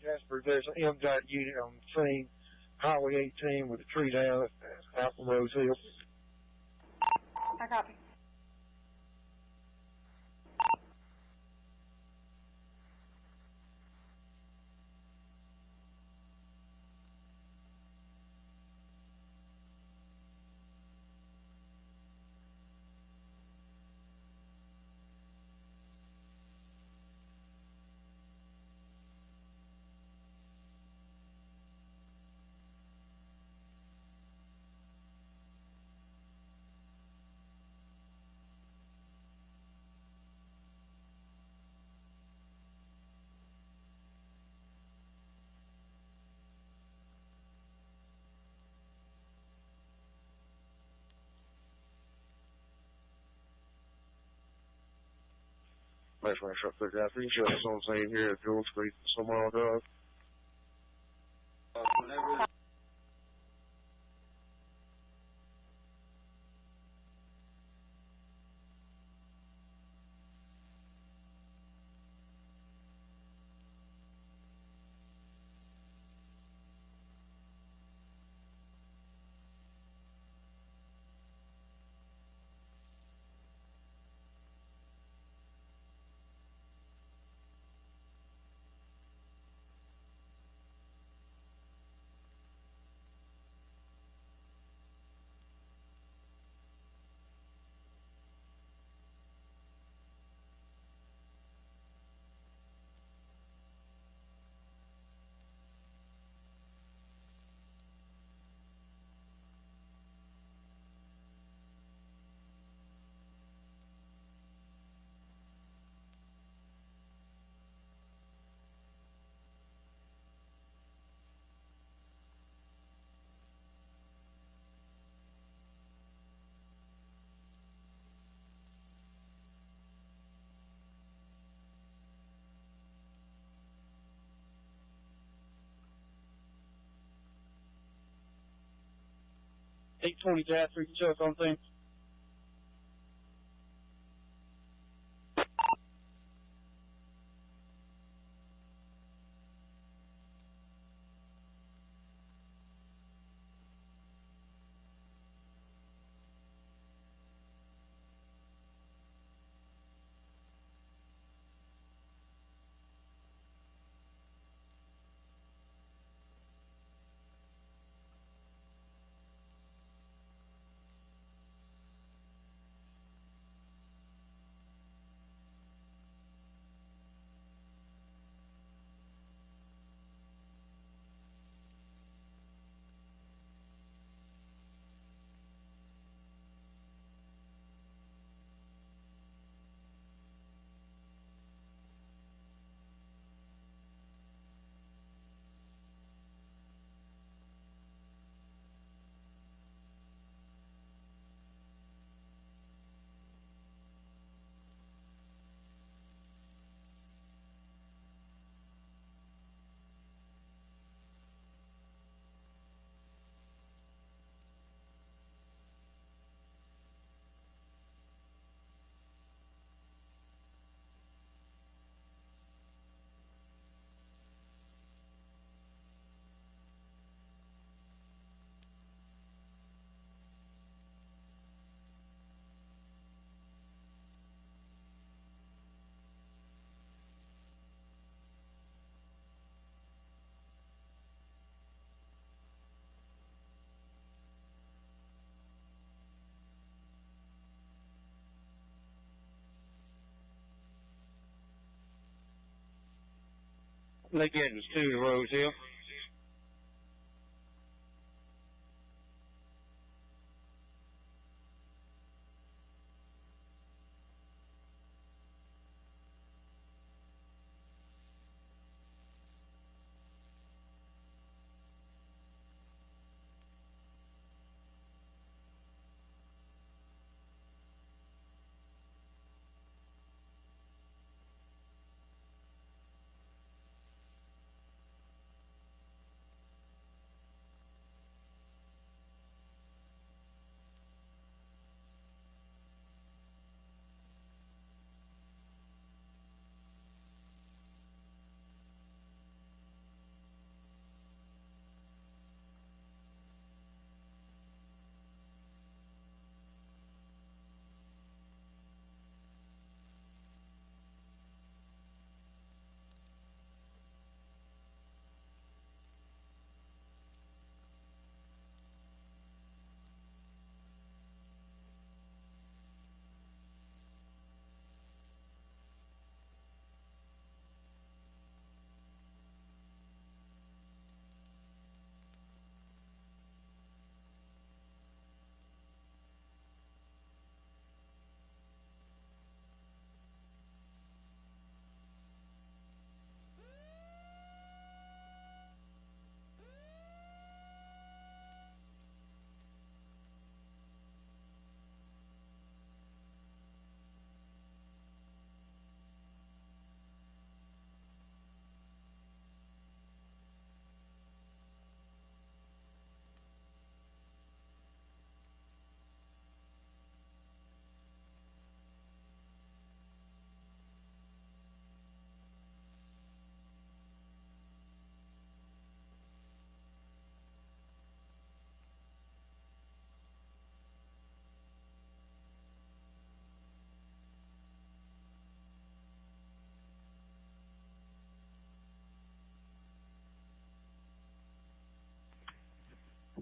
Jasper, there's an MDOT unit on the scene, Highway 18 with a tree down out from Rose Hill. I copy. That's right, shut through Jasper. You can show us on the scene here at Jewel Street, Summerall Drive. 820 gas, we can show us on things. Lake Edmonds 2 to Rose Hill.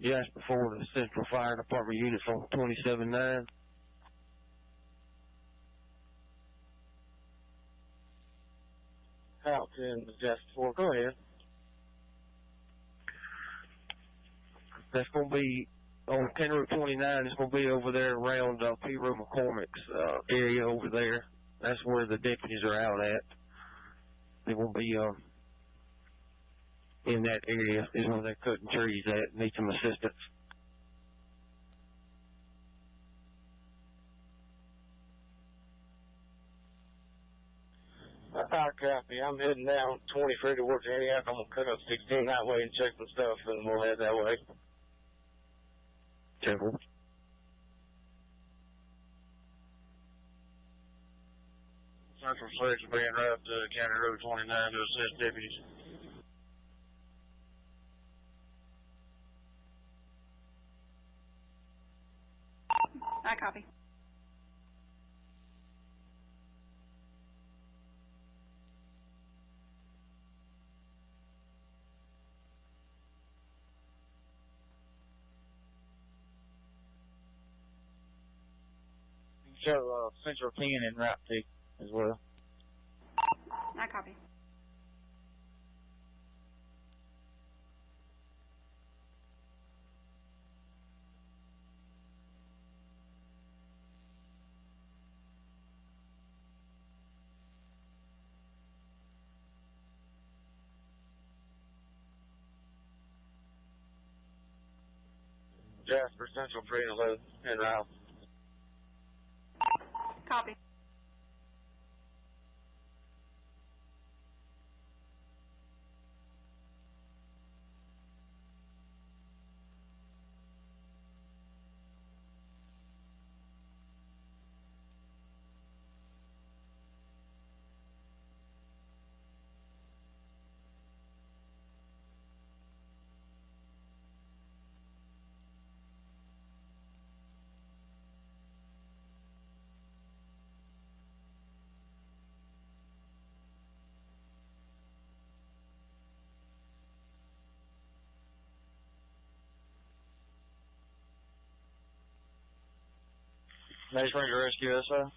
Just before the Central Fire Department units on 27-9. Out in just before, go ahead. That's going to be on County Road 29. It's going to be over there around P. Rowe McCormick's area over there. That's where the deputies are out at. They will be in that area is where they're cutting trees at. Need some assistance. Copy. I'm heading down 23 towards Antioch. I'm going to cut up 16 that way and check some stuff, and we'll head that way. 10-4. Central 6 being routed to County Road 29 to assist deputies. I copy. Show Central 10 and Route 2 as well. I copy. Jasper Central 3 and 11 en route. Copy. Nice Ranger Rescue SO.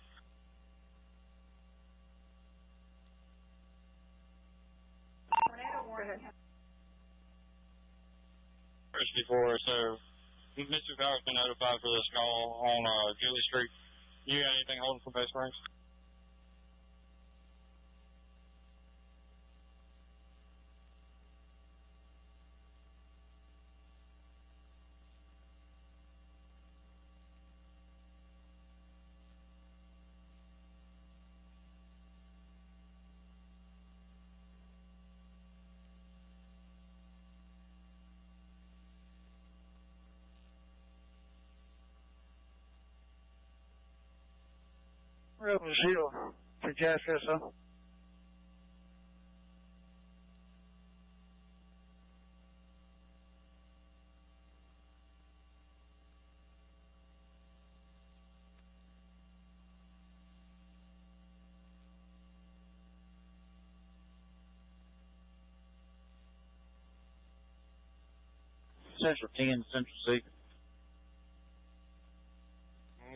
Rescue 4, so Mr. Power's been notified for this call on Julie Street. You got anything holding for Bay Springs? Rebel Zero to Jasper, sir. Central 10, Central 6.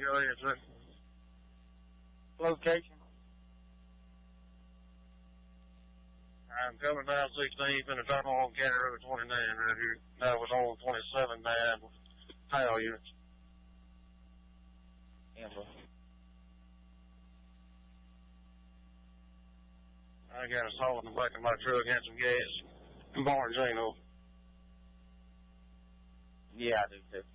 Go ahead, sir. Location. I'm coming down 16th and a turn on County Road 29 right here. That was on 27 9 power units. I got a saw in the back of my truck and some gas. Barnes, ain't no. Yeah, I do too.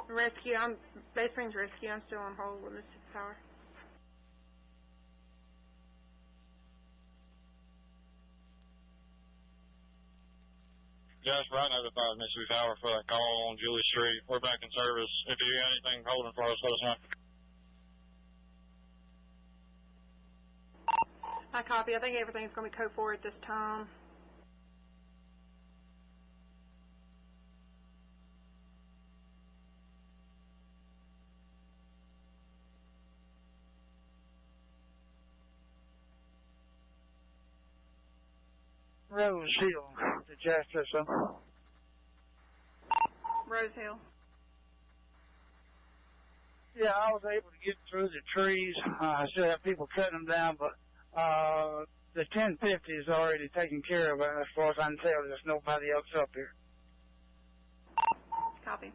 Rescue, Bay Springs Rescue, I'm still on hold with Mississippi Power. Jasper, I notified Mississippi Power for that call on Julie Street. We're back in service. If you got anything holding for us, let us know. I copy. I think everything's going to be code 4 at this time. Rose Hill to Jasper, sir. Rose Hill. Yeah, I was able to get through the trees. I still have people cutting them down, but the 1050 is already taken care of. As far as I can tell, there's nobody else up here. Copy.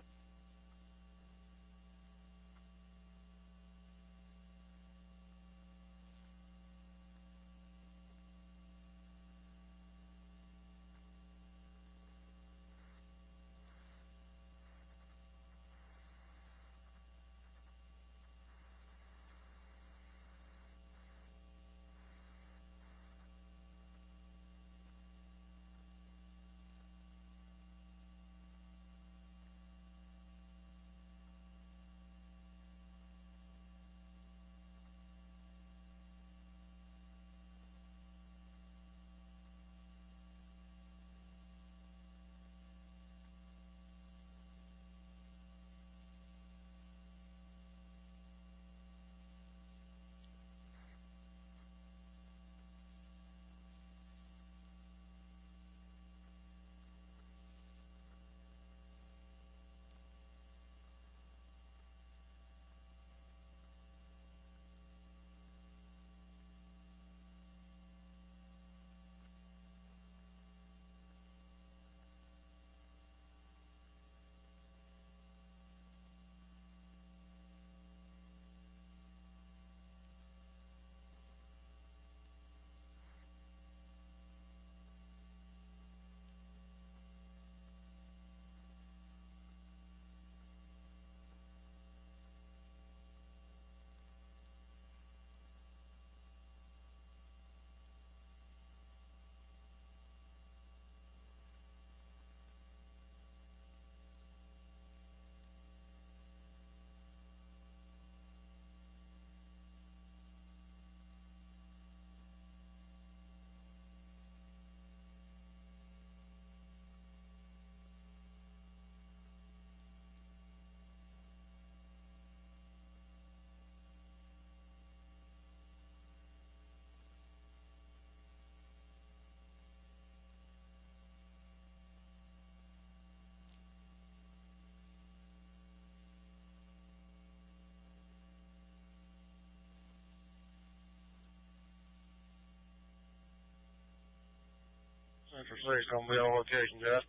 Central 6 gonna be on location, Justin.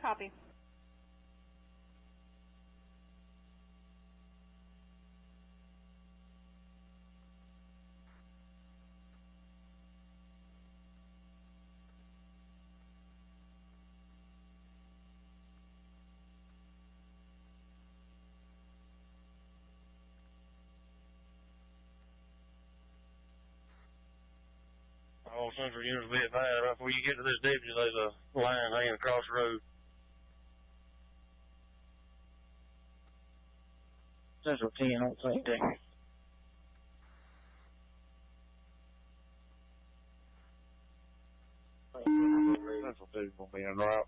Copy. All Central units will be advised right before you get to this deputy, there's a line hanging across the road. Central 10 on the same day. Central 2 will be en route.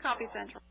Copy, Central.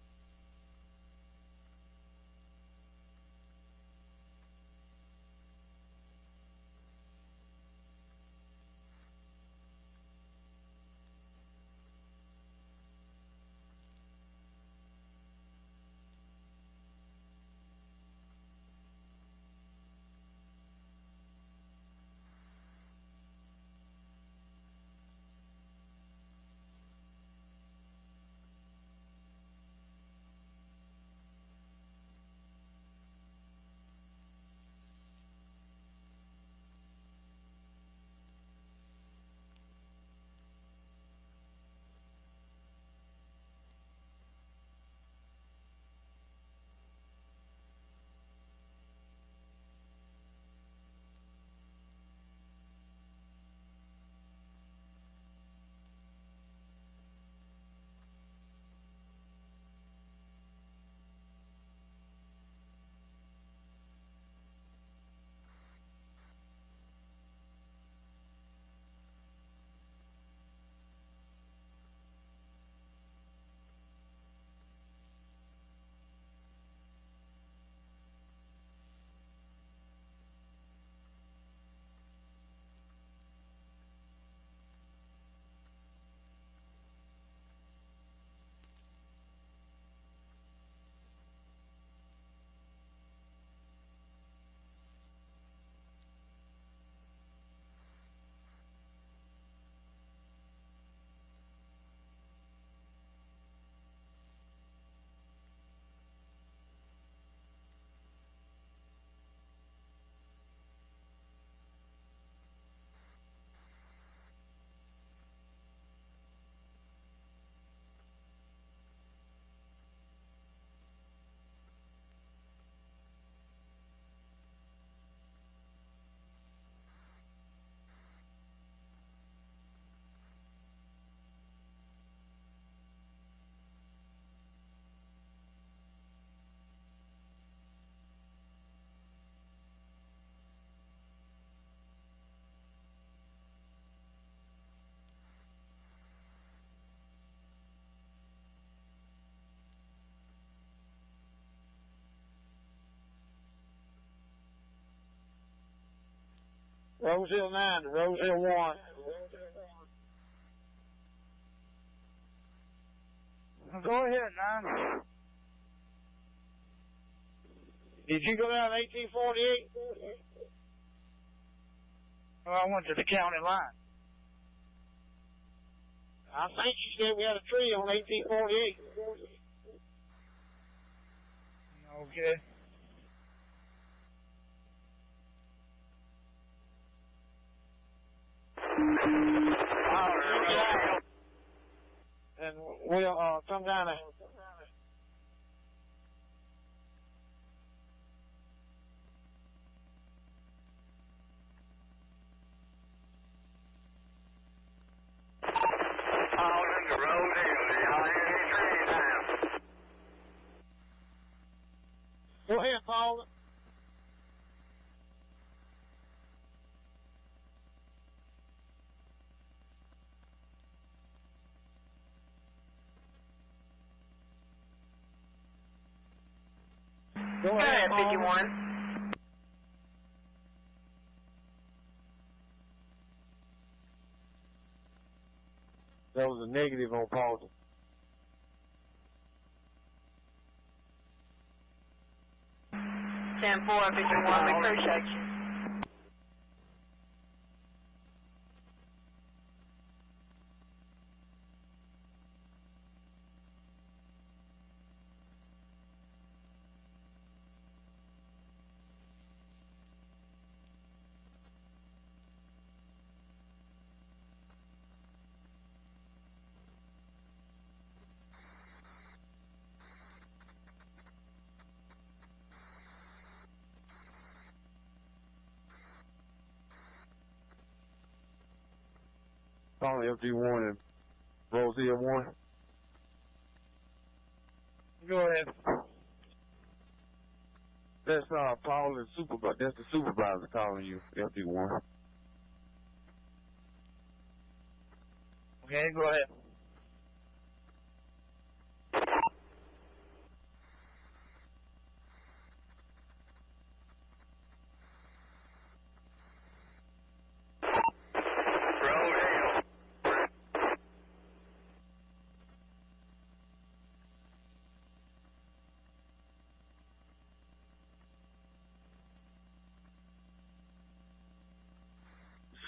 Rose Hill 9 to Rose Hill 1. Go ahead, 9. Did you go down 1848? Well, I went to the county line. I think you said we had a tree on 1848. Okay. And we'll come down there. Go ahead, Paul. Go ahead, 51. That was a negative on Paul. Stand 4, 51, we appreciate you. Probably FD1 and Rosie 1. Go ahead. That's Paul and supervisor. That's the supervisor calling you, FD1. Okay, go ahead.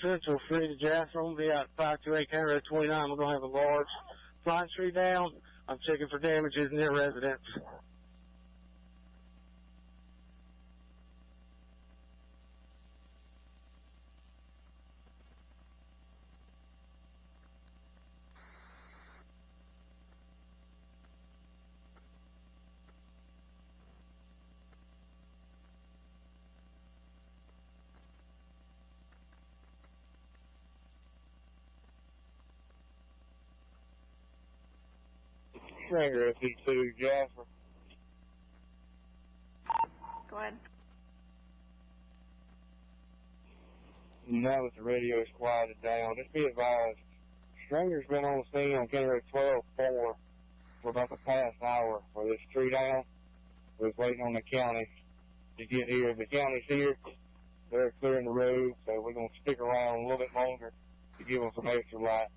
Central Free to Jasper. I'm going to be out at 528 County Road 29. We're going to have a large flying tree down. I'm checking for damages near residents. Stringer SE2, Jasper. Go ahead. Now that the radio is quieted down, just be advised, Stringer's been on the scene on County Road 12-4 for about the past hour for this tree down. We're waiting on the county to get here. The county's here. They're clearing the road, so we're going to stick around a little bit longer to give them some extra light.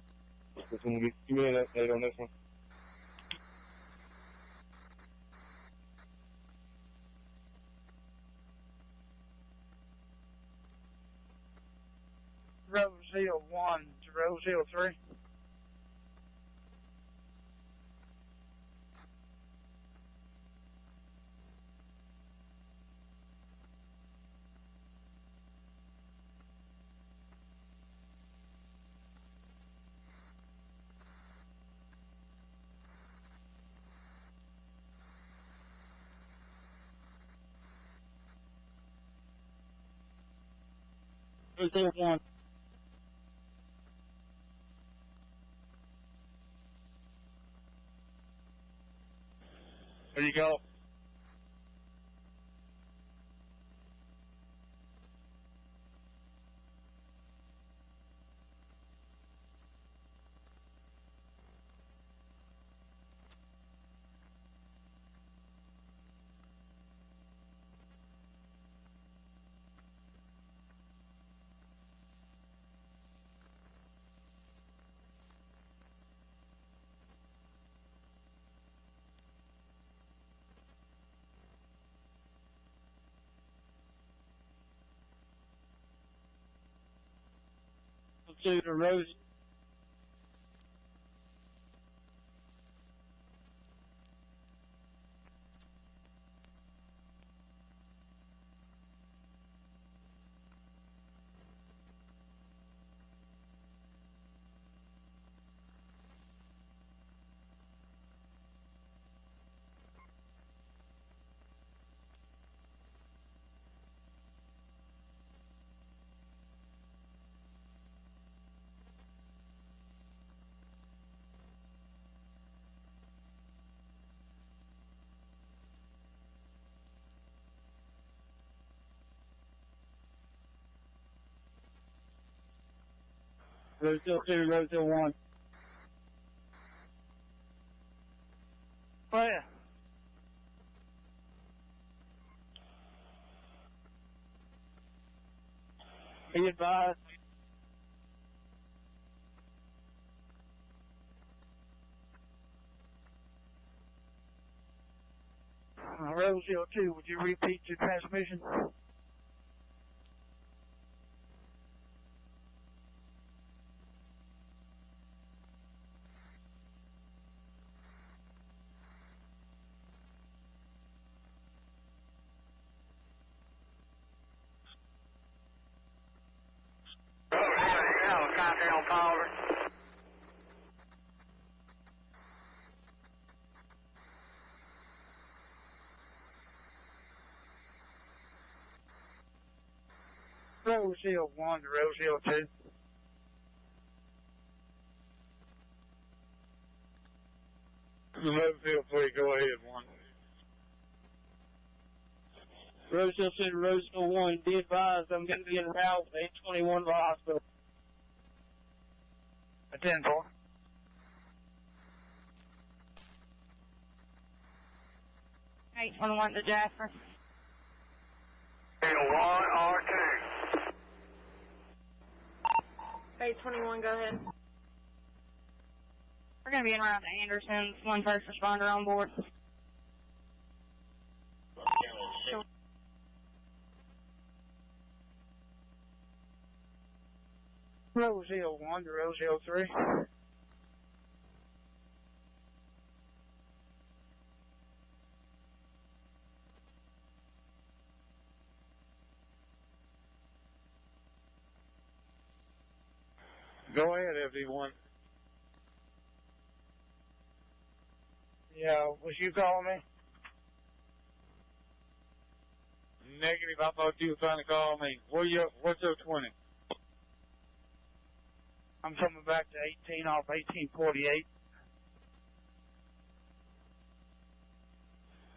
Just going to give you an update on this one. Rose Hill 1 to Rose Hill 3. Rose Hill 1. There you go. 2 to Rose. Roseville 2, Roseville 1. Where? Be advised. Roseville 2, would you repeat your transmission? Continental power. Roseville 1 to Roseville 2. Roseville 3, go ahead, 1. Roseville 2 to Roseville 1, be advised I'm going to be en route 821 to the hospital. A 10-4. 821 to Jasper. 1 or 2. 821, go ahead. We're going to be en route to Anderson's. One first responder on board. Roseville 1 to Roseville 3. Go ahead, FD1. Yeah, was you calling me? Negative, I thought you were trying to call me. What's your 20? I'm coming back to 18 off 1848.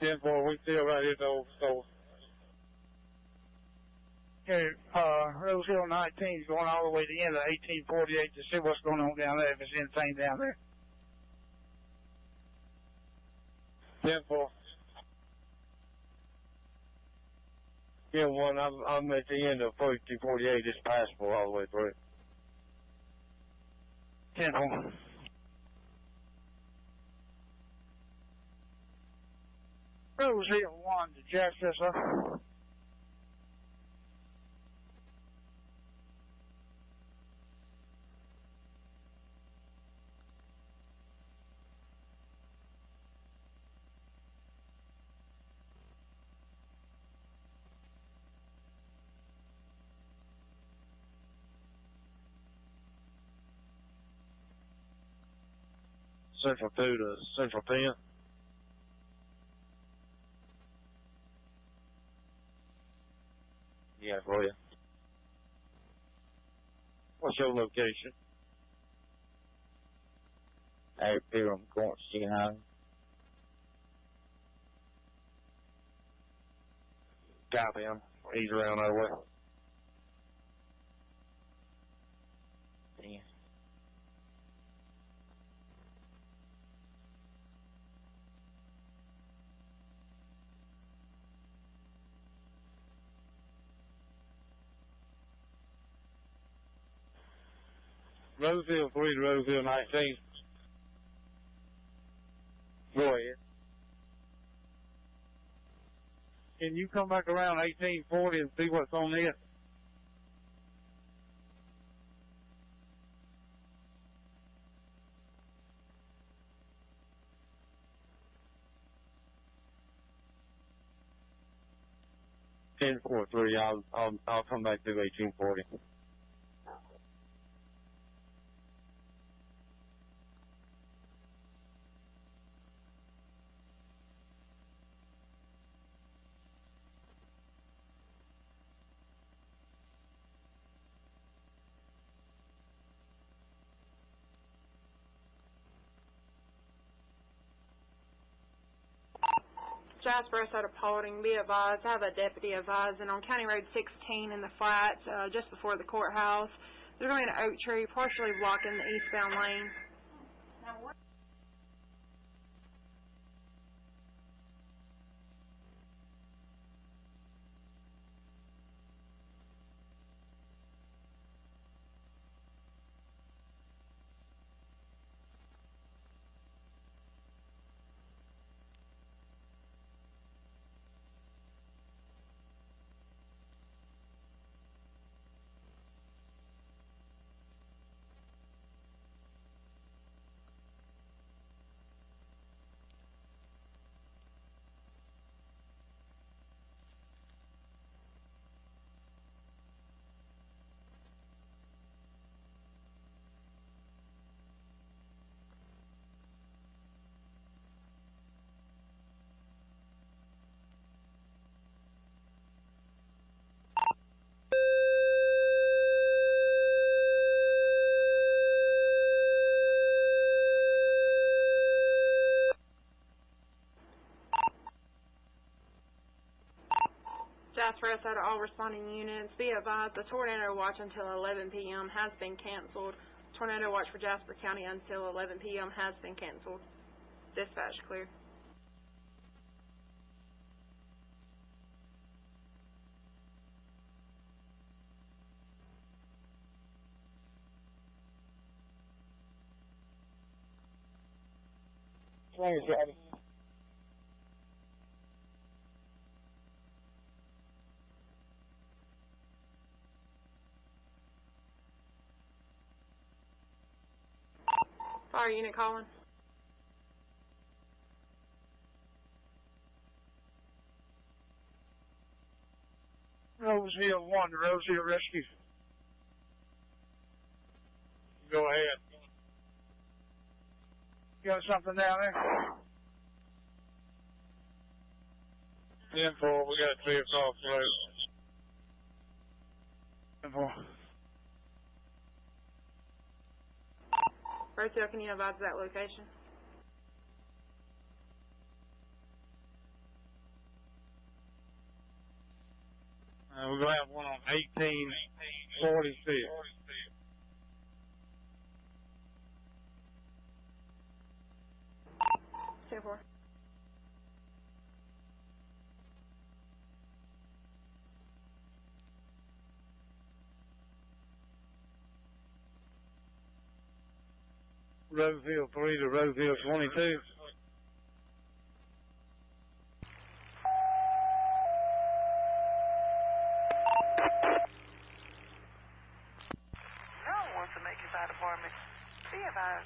10-4, we still right here, though, so. Okay, Roseville 19 is going all the way to the end of 1848 to see what's going on down there, if there's anything down there. 10-4. Yeah, 1, I'm at the end of 1848, it's passable all the way through. 10-4. Roseville 1 to Jefferson. Central 2 to Central 10. Yeah, go ahead. What's your location? Hey, Peter, I'm going to see how. Copy him. He's around our way. Yeah. Roseville 3 to Roseville 19. Go ahead. Can you come back around 1840 and see what's on it? 10-4-3. I'll come back through 1840. Jasper, us out of Paulding, be advised, I have a deputy advising on County Road 16 in the flats, just before the courthouse. There's going to be an oak tree partially blocking the eastbound lane. Jasper, us out of all responding units, be advised, the tornado watch until 11 p.m. has been canceled. Tornado watch for Jasper County until 11 p.m. has been canceled. Dispatch clear. Thanks, Daddy. Fire unit calling. Roseville 1 to Roseville Rescue. Go ahead. Got something down there? 10-4, we got a tree across the road. 10-4. Roseville, can you advise that location? We're going to have one on 1846. Stay for. Roseville 3 to Roseville 22.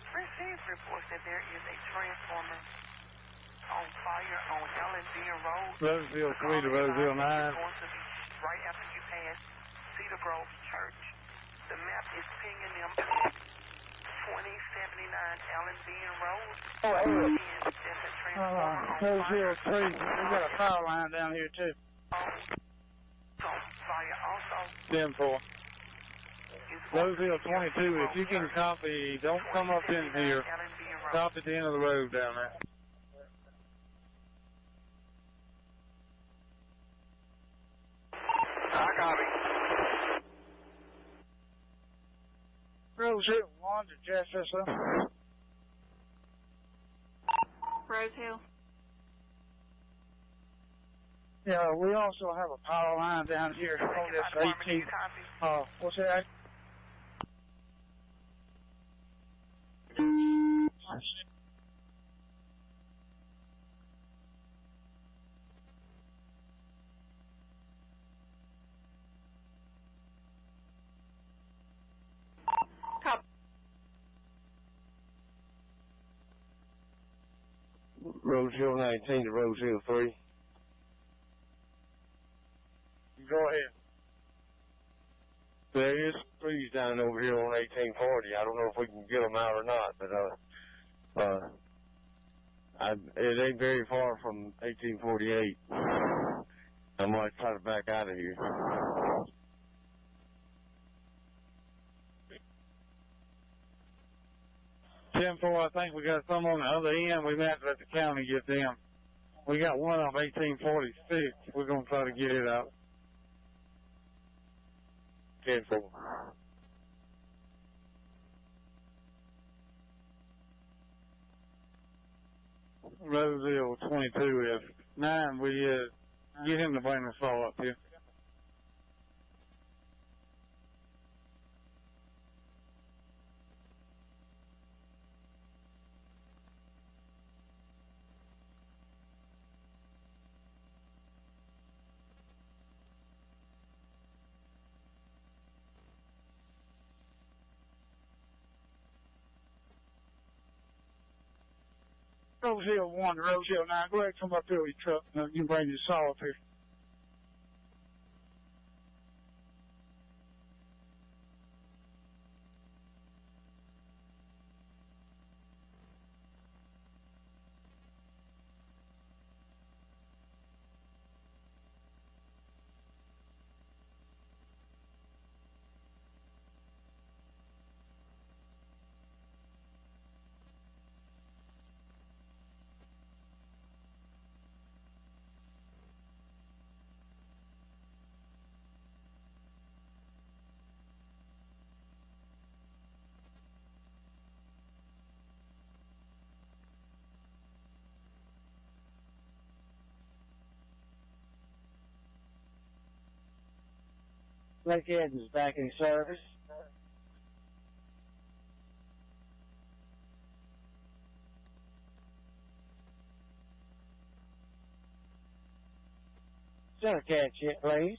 Received reports that there is a transformer on fire on Alexandria Road. Roseville 3 to Roseville 9. Going to be right after you pass Cedar Grove Church. The map is pinging them at 2079 Alexandria Road. There's a transformer on Roseville 3. We got a power line down here too. On fire also. 10-4. Roseville 22, if you can copy, don't come up in here. Stop at the end of the road down there. I copy. Roseville 1 to Jefferson. Rosehill. Yeah, we also have a power line down here on this 18. What's that? Roseville 19 to Roseville 3. line over here on 1840. I don't know if we can get them out or not, but it ain't very far from 1848. I might try to back out of here. 10-4, I think we got some on the other end. We might let the county get them. We got one of 1846. We're going to try to get it out. 10-4. Roseville 22 F9. We get him to bring us all up here. Roseville 1 to Roseville 9. Go ahead and come up here with your truck. You can bring your saw up here. Lake Edge is back in service. Center catch it, please.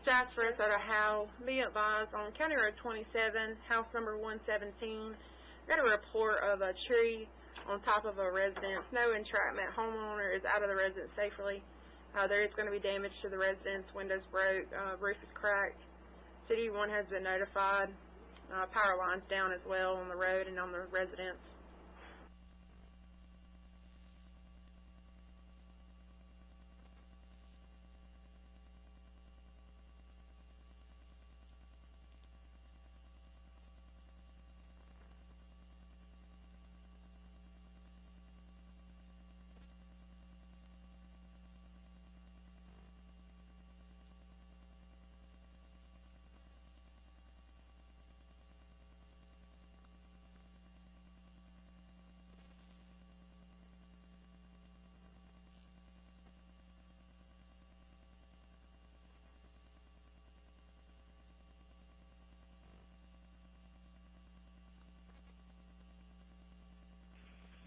Jasper, it's at a Howe. Be advised on County Road 27, house number 117. Got a report of a tree on top of a residence. No entrapment. Homeowner is out of the residence safely. There is going to be damage to the residence. Windows broke. Roof is cracked. City 1 has been notified. Power lines down as well on the road and on the residence.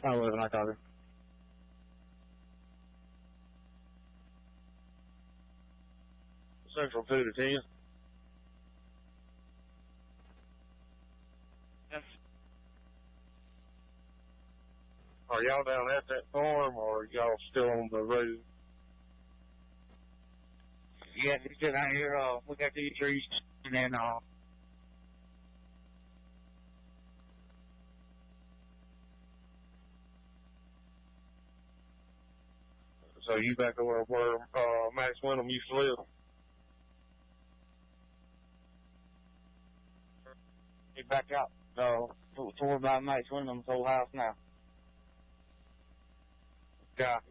I live in copy. Central 2 to 10. Yes. Are y'all down at that farm, or are y'all still on the road? Yeah, we sit out here, we got these trees, and then, So you back over where Max Wyndham used to live? we back out, toward by Max Wyndham's old house now. Got it.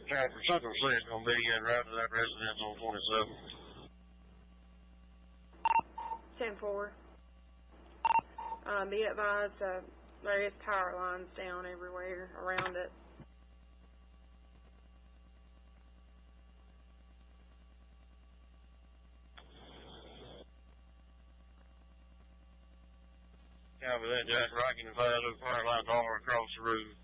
Traffic Central 3 is going to be in right to that residence on 27. 10-4. Be advised, there is power lines down everywhere around it. Copy that, Jack. Rocking the fire, those fire lines all across the road.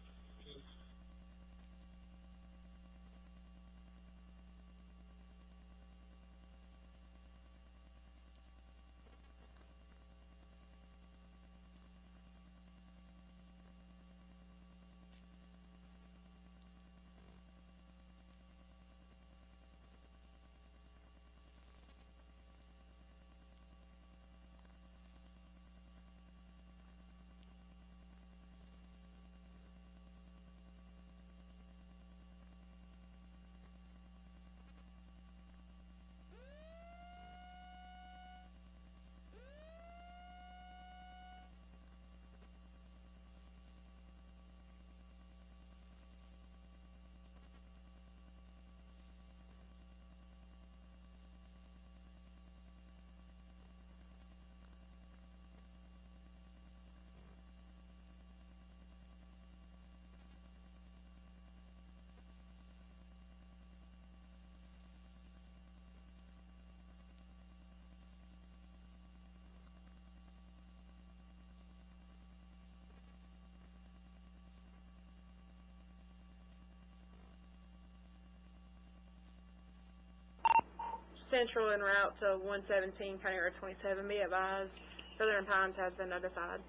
Central en route to 117, County Road 27. Be advised, Southern Pines has been notified.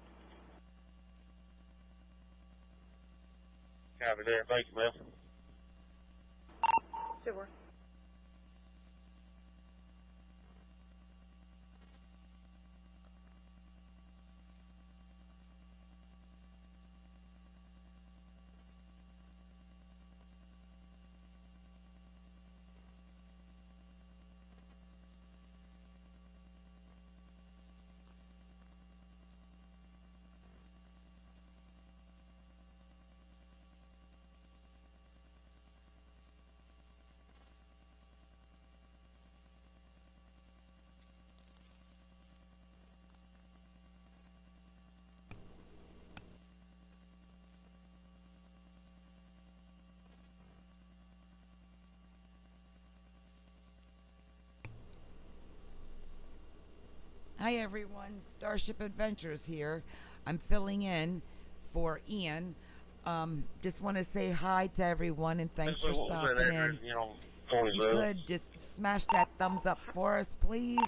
Copy there. Thank you, ma'am. Super. Hi everyone, Starship Adventures here. I'm filling in for Ian. Just want to say hi to everyone and thanks for stopping in. If you could just smash that thumbs up for us, please.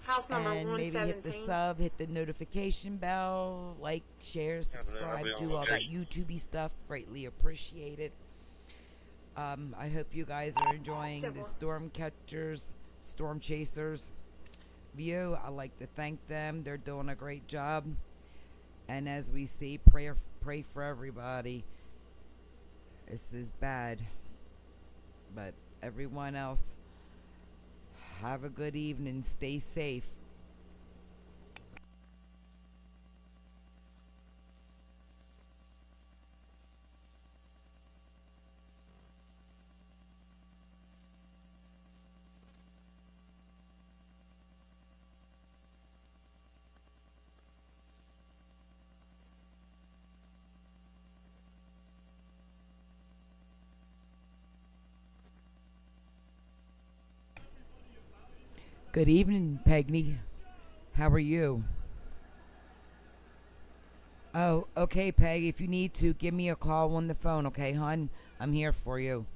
House number And maybe hit the 117. sub, hit the notification bell, like, share, subscribe, do all that YouTube-y stuff. Greatly appreciated. I hope you guys are enjoying the storm catchers, storm chasers view. I like to thank them. They're doing a great job. And as we see, pray for everybody. This is bad. But everyone else, have a good evening. Stay safe. Good evening, Peggy. How are you? Oh, okay, Peg. If you need to, give me a call on the phone, okay, hon? I'm here for you.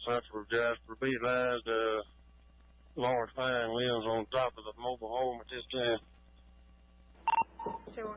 Central Jasper, be advised, large fine limbs on top of the mobile home at this time. Sure.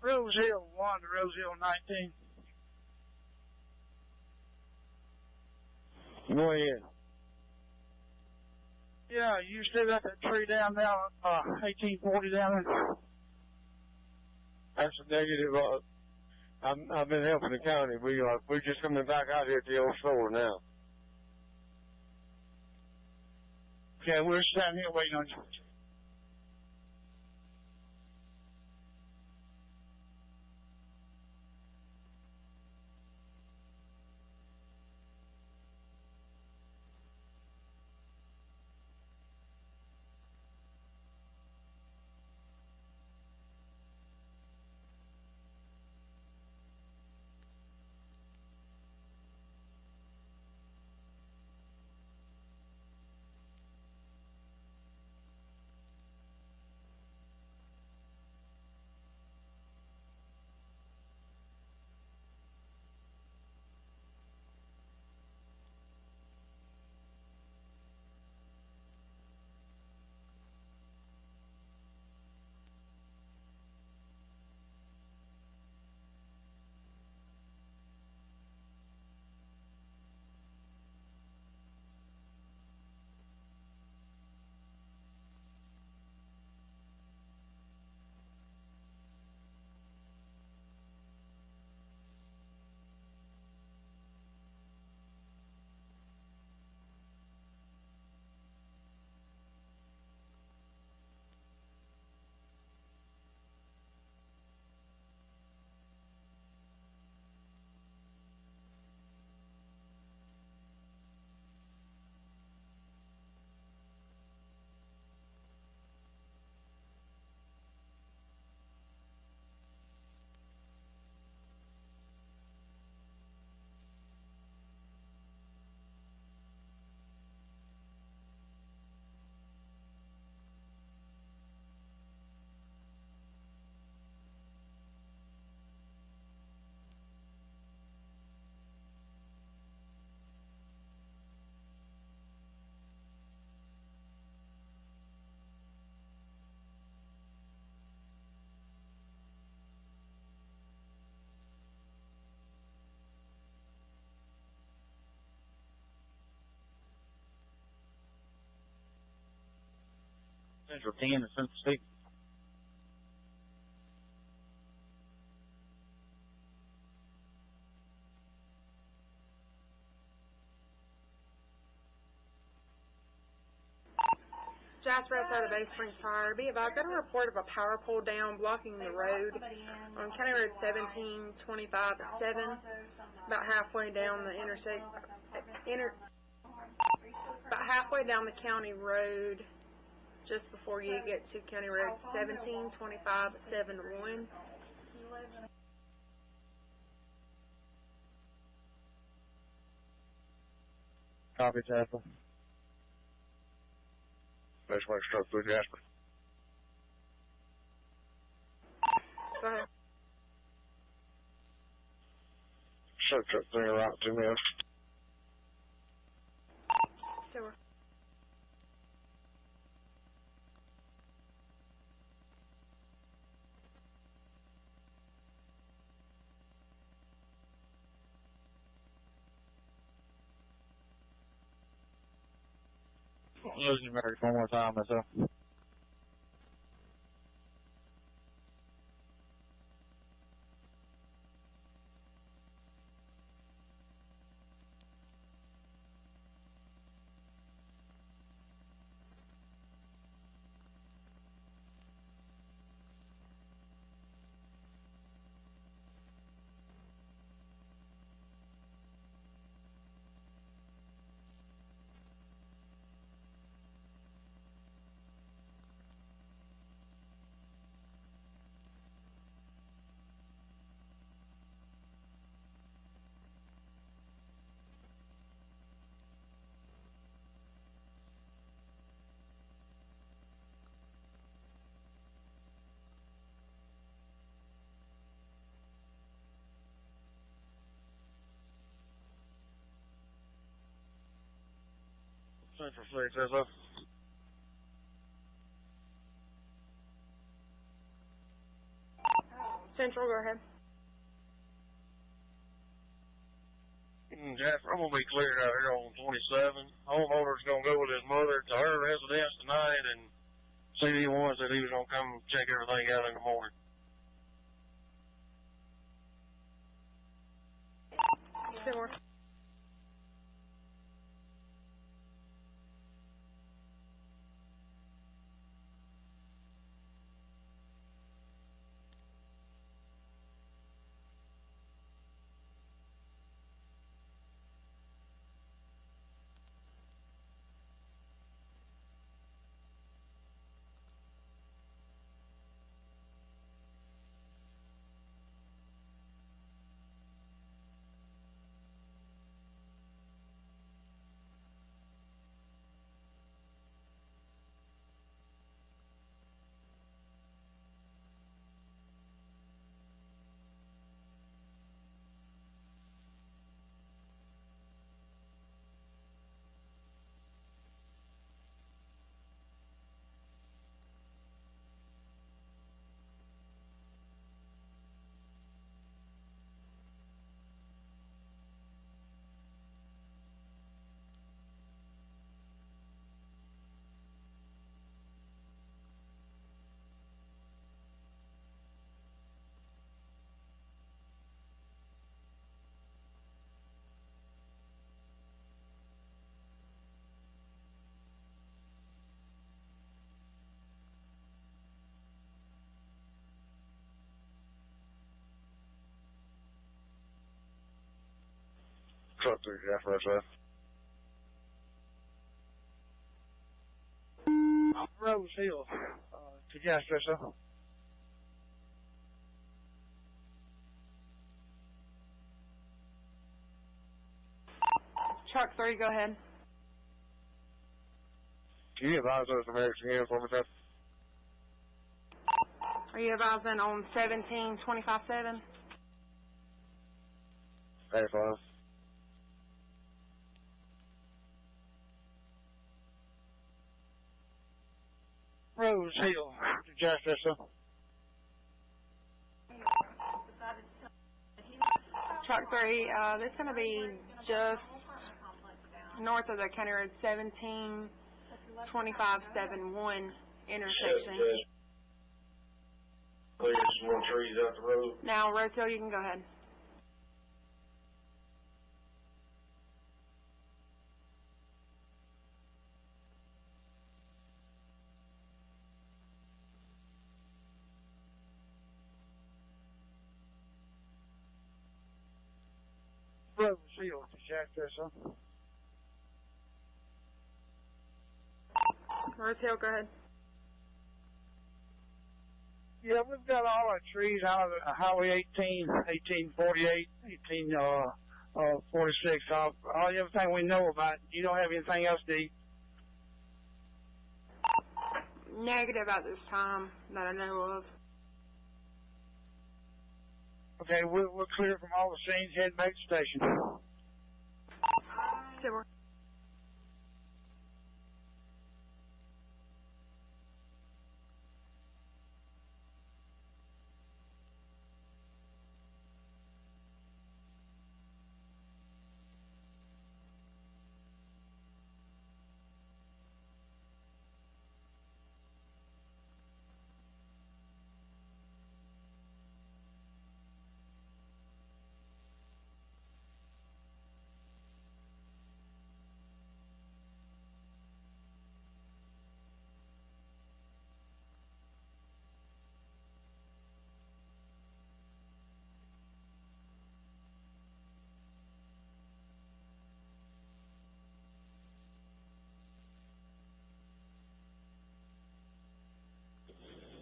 Rose Hill 1 to Rose Hill 19. Go ahead. Yeah, you still got that tree down there, 1840 down there? That's a negative. I've been helping the county. We're just coming back out here to the old store now. Okay, we're standing here waiting on you. Central 10 and Central 6. Jasper outside of Bay Springs Fire. Be advised, got a report of a power pole down blocking the road on County Road 1725 at 7, about halfway down the about halfway down the county road, just before you get to County Road 1725 at 7-1. Copy, Jasper. Best way to struck through Jasper. Go ahead. Show truck 3 right 2 minutes. Sure. Losing Mary one more time, myself. Central 6, that's up. Central, go ahead. Jasper, I'm going to be cleared out here on 27. Homeowner's going to go with his mother to her residence tonight, and CD1 said he was going to come check everything out in the morning. Sure. Truck 3, Jasper, that's up. Rose Hill, to Jasper, sir. Truck 3, go ahead. Can you advise us some extra again for me, Jasper? Are you advising on 1725-7? Hey, fine. Rose Hill, to Jasper, sir. Truck 3, this is going to be just north of the County Road 1725-71. intersection. Clear some more trees out the road. Now, Rotel, you can go ahead. Brother Shield, Jack there, son. Rotel, go ahead. Yeah, we've got all our trees out of Highway 18, 1848, 1846, all everything we know about. You don't have anything else, do you? Negative at this time that I know of. Okay, we're clear from all the scenes heading back to the station. Sure.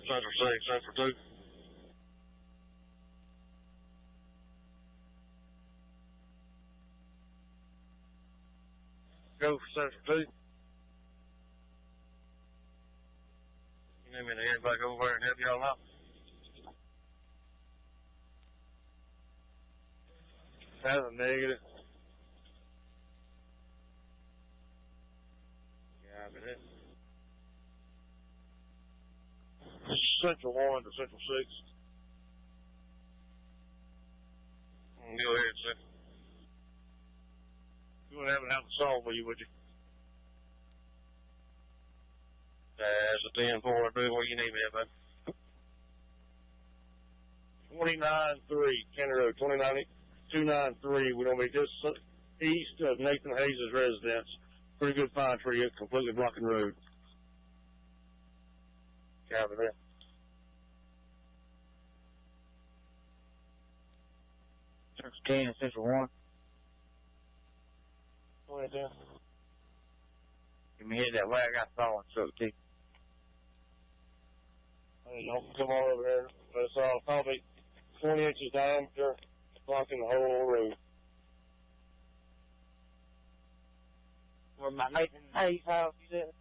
Central 6, Central 2. Go for Central 2. You need me to head back over there and help y'all out? That's a negative. Yeah, but it. Central 1 to Central 6. Go ahead, sir. You wouldn't have it out to solve for you, would you? That's a 10-4, do what you need me at, bud. 29-3, County Road, 293. We're going to be just east of Nathan Hayes' residence. Pretty good pine tree. It's completely blocking the road. Copy that. Central 10 and Central 1. Go ahead, Dan. Give me head that way. I got falling truck too. Hey, don't come all over there. It's probably 20 inches diameter, blocking the whole road. Where my Nathan Hayes house is at?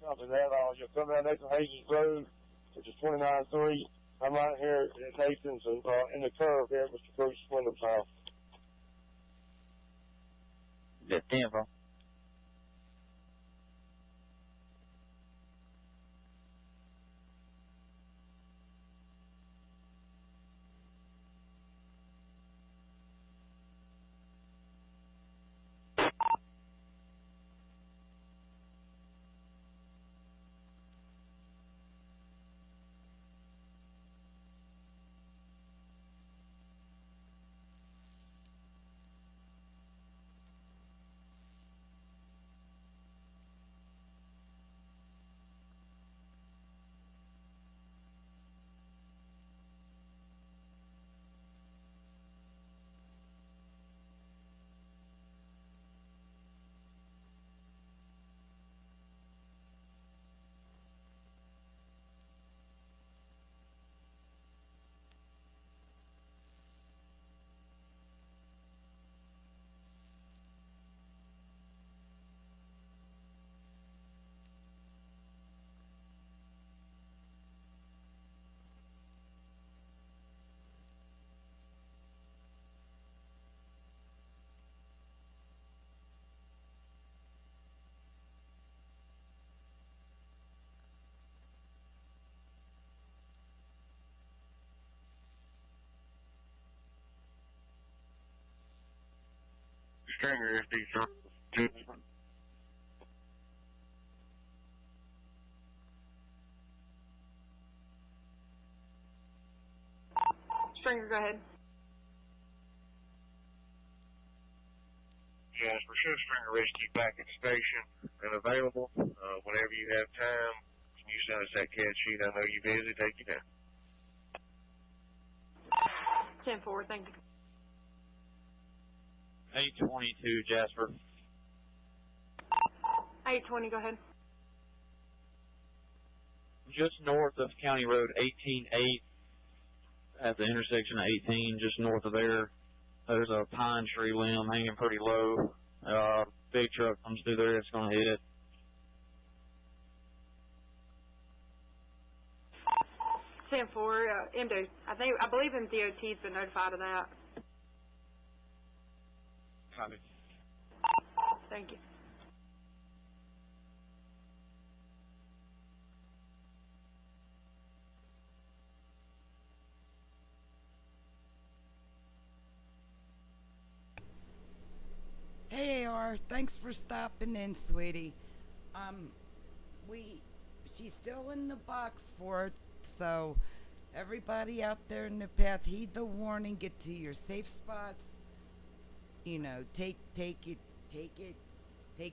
Copy that. You'll come down Nathan Hayes' road, which is 29-3. I'm right here at Nathan's in the curve here at Mr. Bruce Wyndham's house. Is that 10, bro? Stringer is these. Springer, go ahead. Jasper, show Stringer Rescue back at the station and available. Whenever you have time, can you send us that CAD sheet? I know you're busy. Take you down. 10-4, thank you. 822 Jasper. 820, go ahead. Just north of County Road 188 at the intersection of 18, just north of there, there's a pine tree limb hanging pretty low. Big truck comes through there, it's going to hit it. 10-4, MD. I believe MDOT's been notified of that. Copy. Thank you. Hey AR, thanks for stopping in, sweetie. She's still in the box for it, so everybody out there in the path, heed the warning, get to your safe spots. You know, take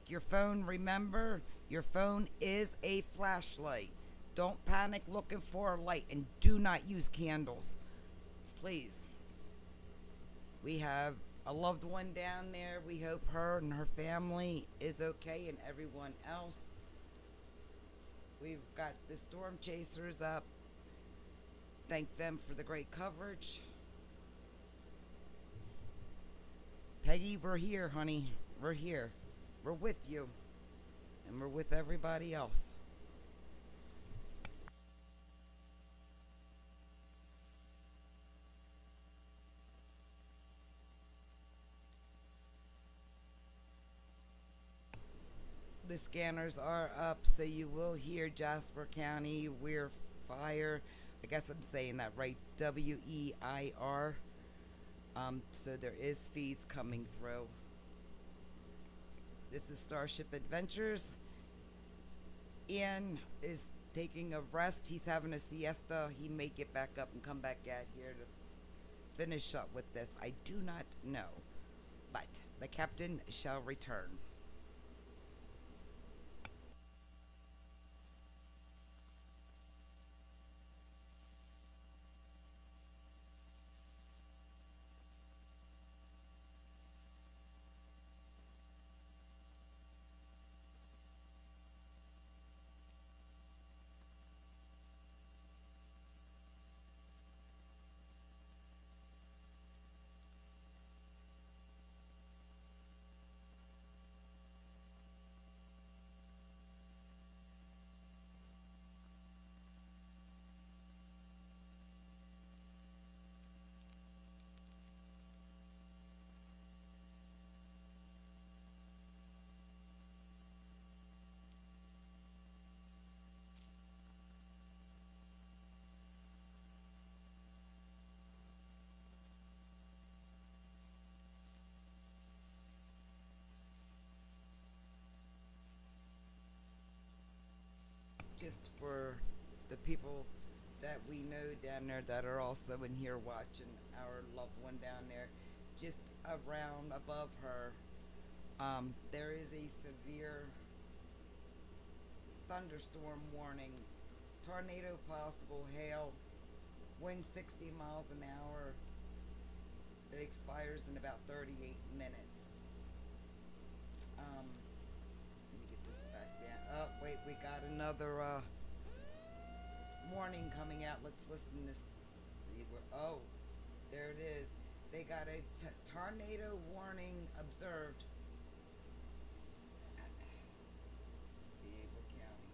your phone. Remember, your phone is a flashlight. Don't panic looking for a light, and do not use candles, please. We have a loved one down there. We hope her and her family is okay, and everyone else. We've got the storm chasers up. Thank them for the great coverage. Peggy, we're here, honey. We're here. We're with you. And we're with everybody else. The scanners are up, so you will hear Jasper County, Weir Fire. I guess I'm saying that right, WEIR. So there is feeds coming through. This is Starship Adventures. Ian is taking a rest. He's having a siesta. He may get back up and come back out here to finish up with this. I do not know, but the captain shall return. Just for the people that we know down there that are also in here watching our loved one down there, just around above her, there is a severe thunderstorm warning, tornado possible, hail, wind 60 miles an hour. It expires in about 38 minutes. Oh, wait, we got another warning coming out. Let's listen to see where. Oh, there it is. They got a tornado warning observed. Siebel County.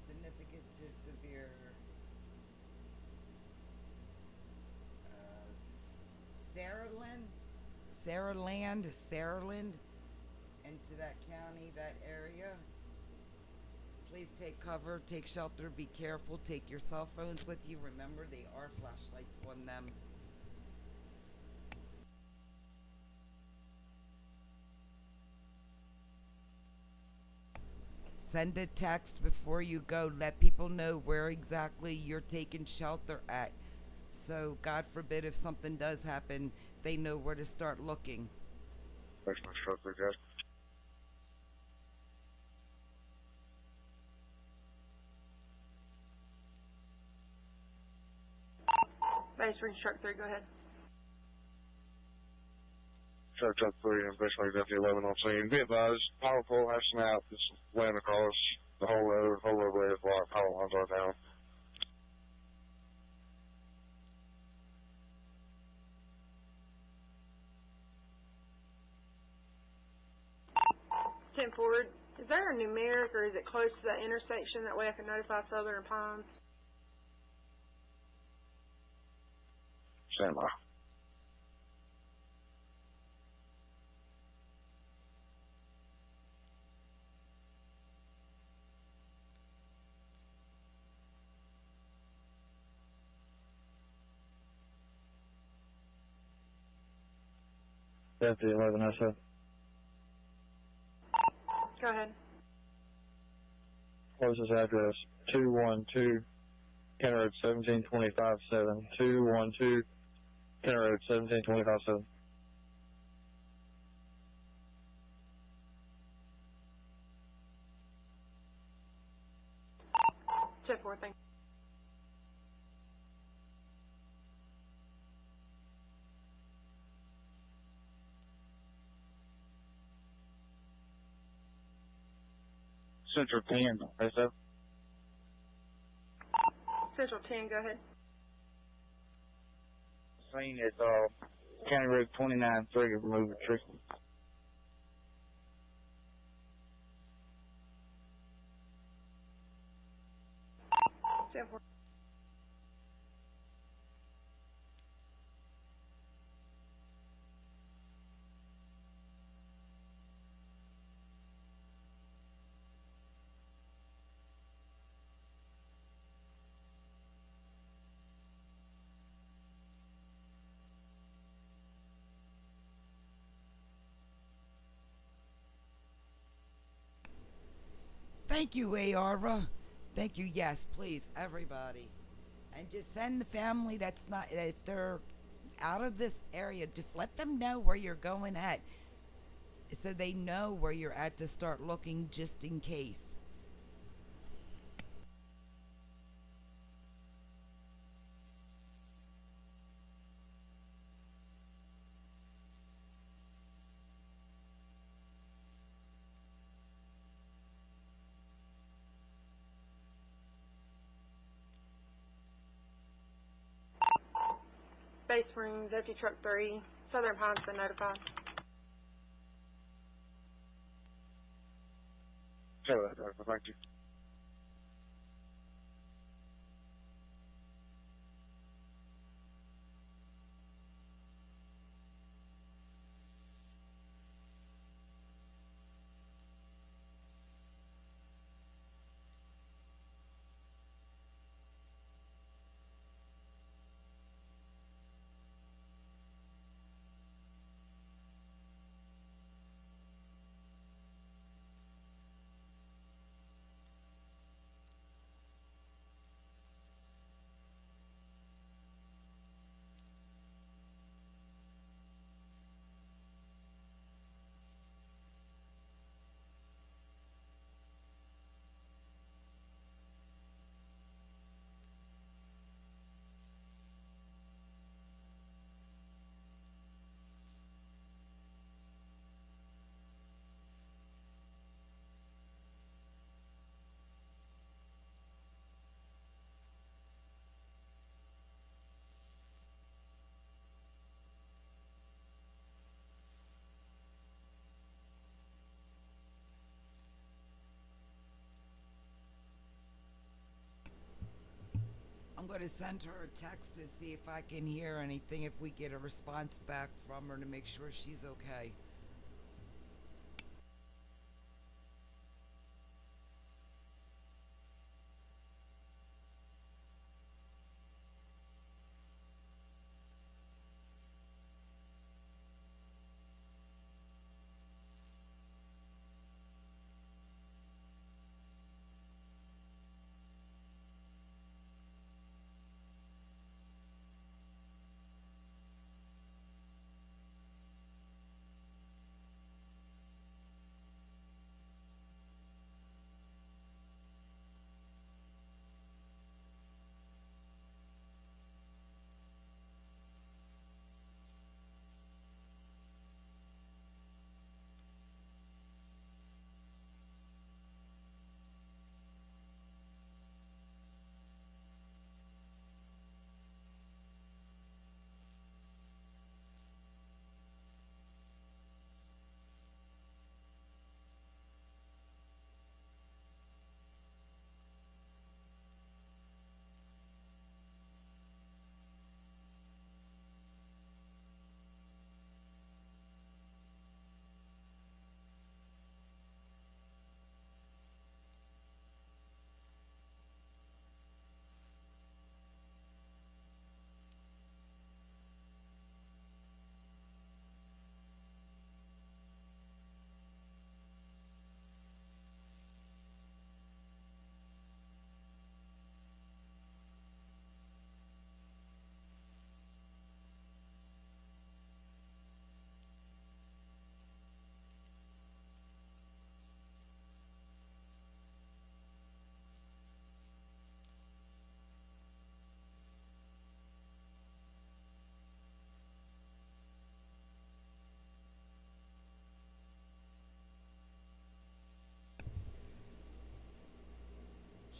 Significant to severe. Saraland. Into that county, that area. Please take cover, take shelter, be careful, take your cell phones with you. Remember, they are flashlights on them. send a text before you go. Let people know where exactly you're taking shelter at. So, God forbid, if something does happen, they know where to start looking. Thanks much, Shelter, guys. Base Ring Truck 3, go ahead. Truck 3 and basically Deputy 11 on scene. Be advised, power pole has snapped. It's laying across the whole roadway is blocked. Power lines are down. Ten forward. Is there a numeric or is it close to that intersection? That way I can notify Southern and Pines. Stand by. Deputy 11 SF. Go ahead. Closest address 212 County Road 17257. 212 County Road 17257. Check 4, thank you. Central 10, SF. Central 10, go ahead. Scene at County Road 29-3 of remove a tree. Check 4. Thank you, Ayara. Thank you. Yes, please, everybody. And just send the family that's not, if they're out of this area, just let them know where you're going at so they know where you're at to start looking just in case. Base Ring, Deputy Truck 3, Southern Pines been notified. Thank you. I'm going to send her a text to see if I can hear anything, if we get a response back from her to make sure she's okay.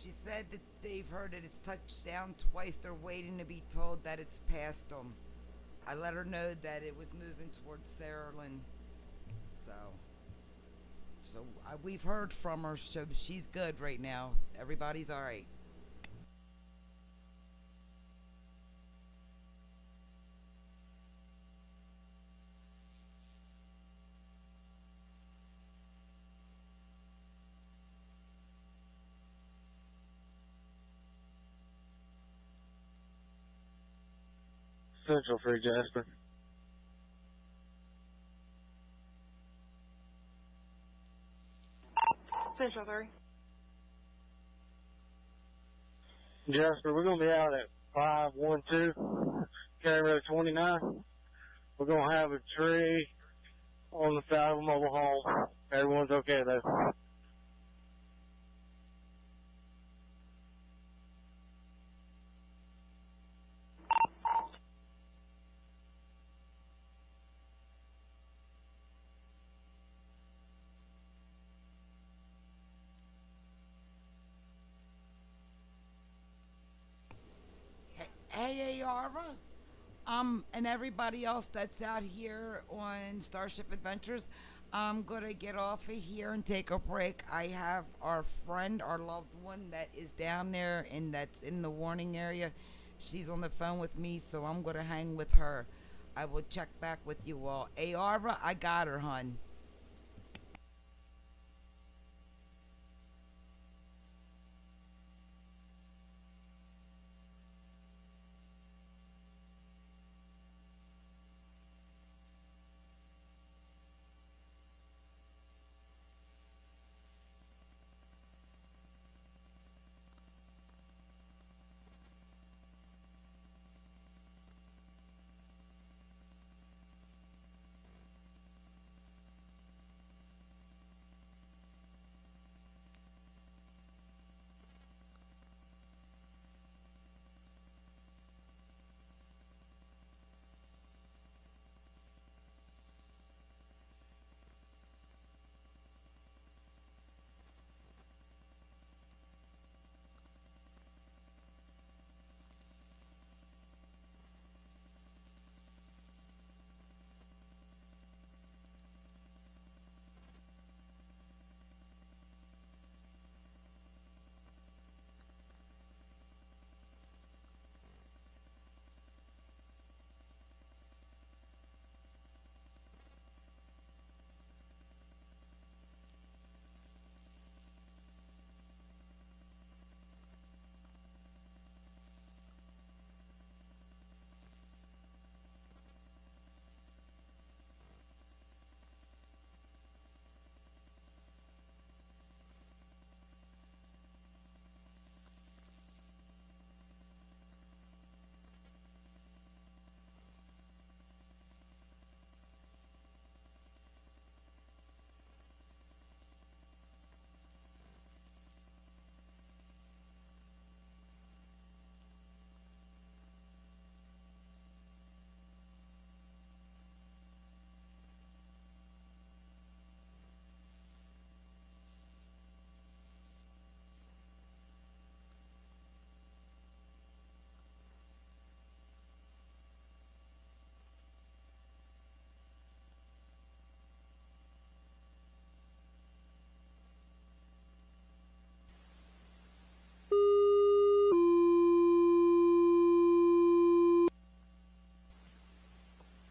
she said that they've heard that it's touched down twice. They're waiting to be told that it's past them. I let her know that it was moving towards Saraland. So we've heard from her, so she's good right now. Everybody's all right. Central for Jasper. Central 3. Jasper, we're going to be out at 512 County Road 29. We're going to have a tree on the side of a mobile home. Everyone's okay though. Hey, Ara, and everybody else that's out here on Starship Adventures, I'm gonna get off of here and take a break. I have our friend, our loved one that is down there and that's in the warning area. She's on the phone with me, so I'm gonna hang with her. I will check back with you all. Hey, Ara, I got her, hun.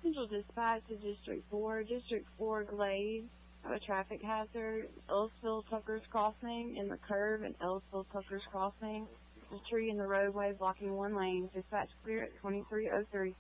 Central Dispatch to District 4. District 4 Glade. Have a traffic hazard. Ellisville Tucker's Crossing in the curve and Ellisville Tucker's Crossing. There's a tree in the roadway blocking one lane. Dispatch clear at 2303.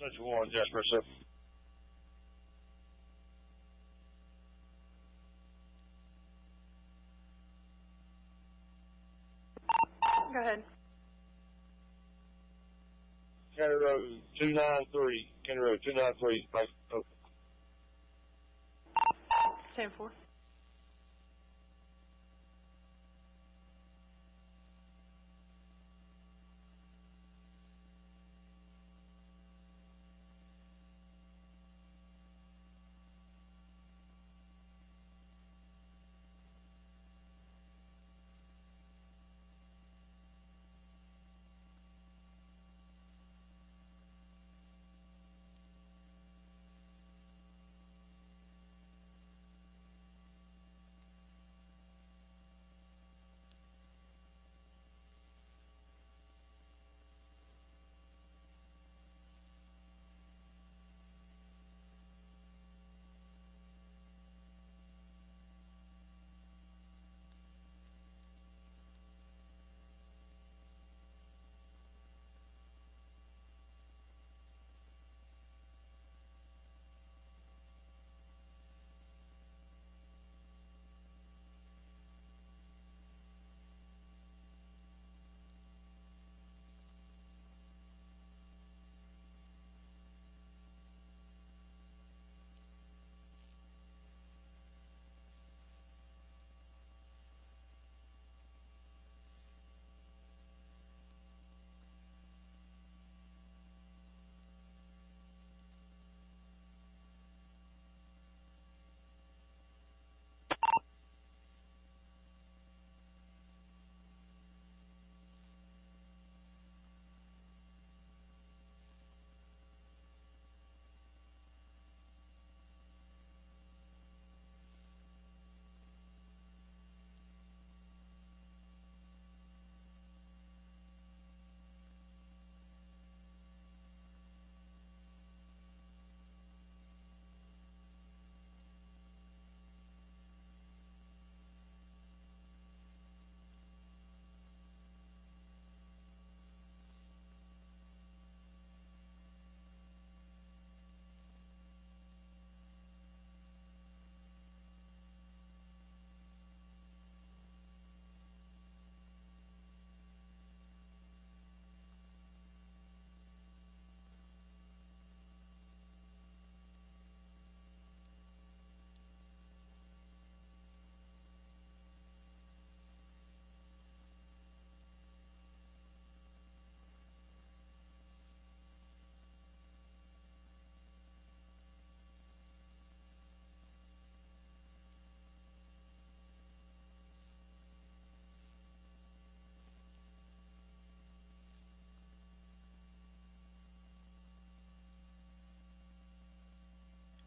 Central 1, Jasper, so. Go ahead. County Road 293. County Road 293. Right. Oh. 10-4.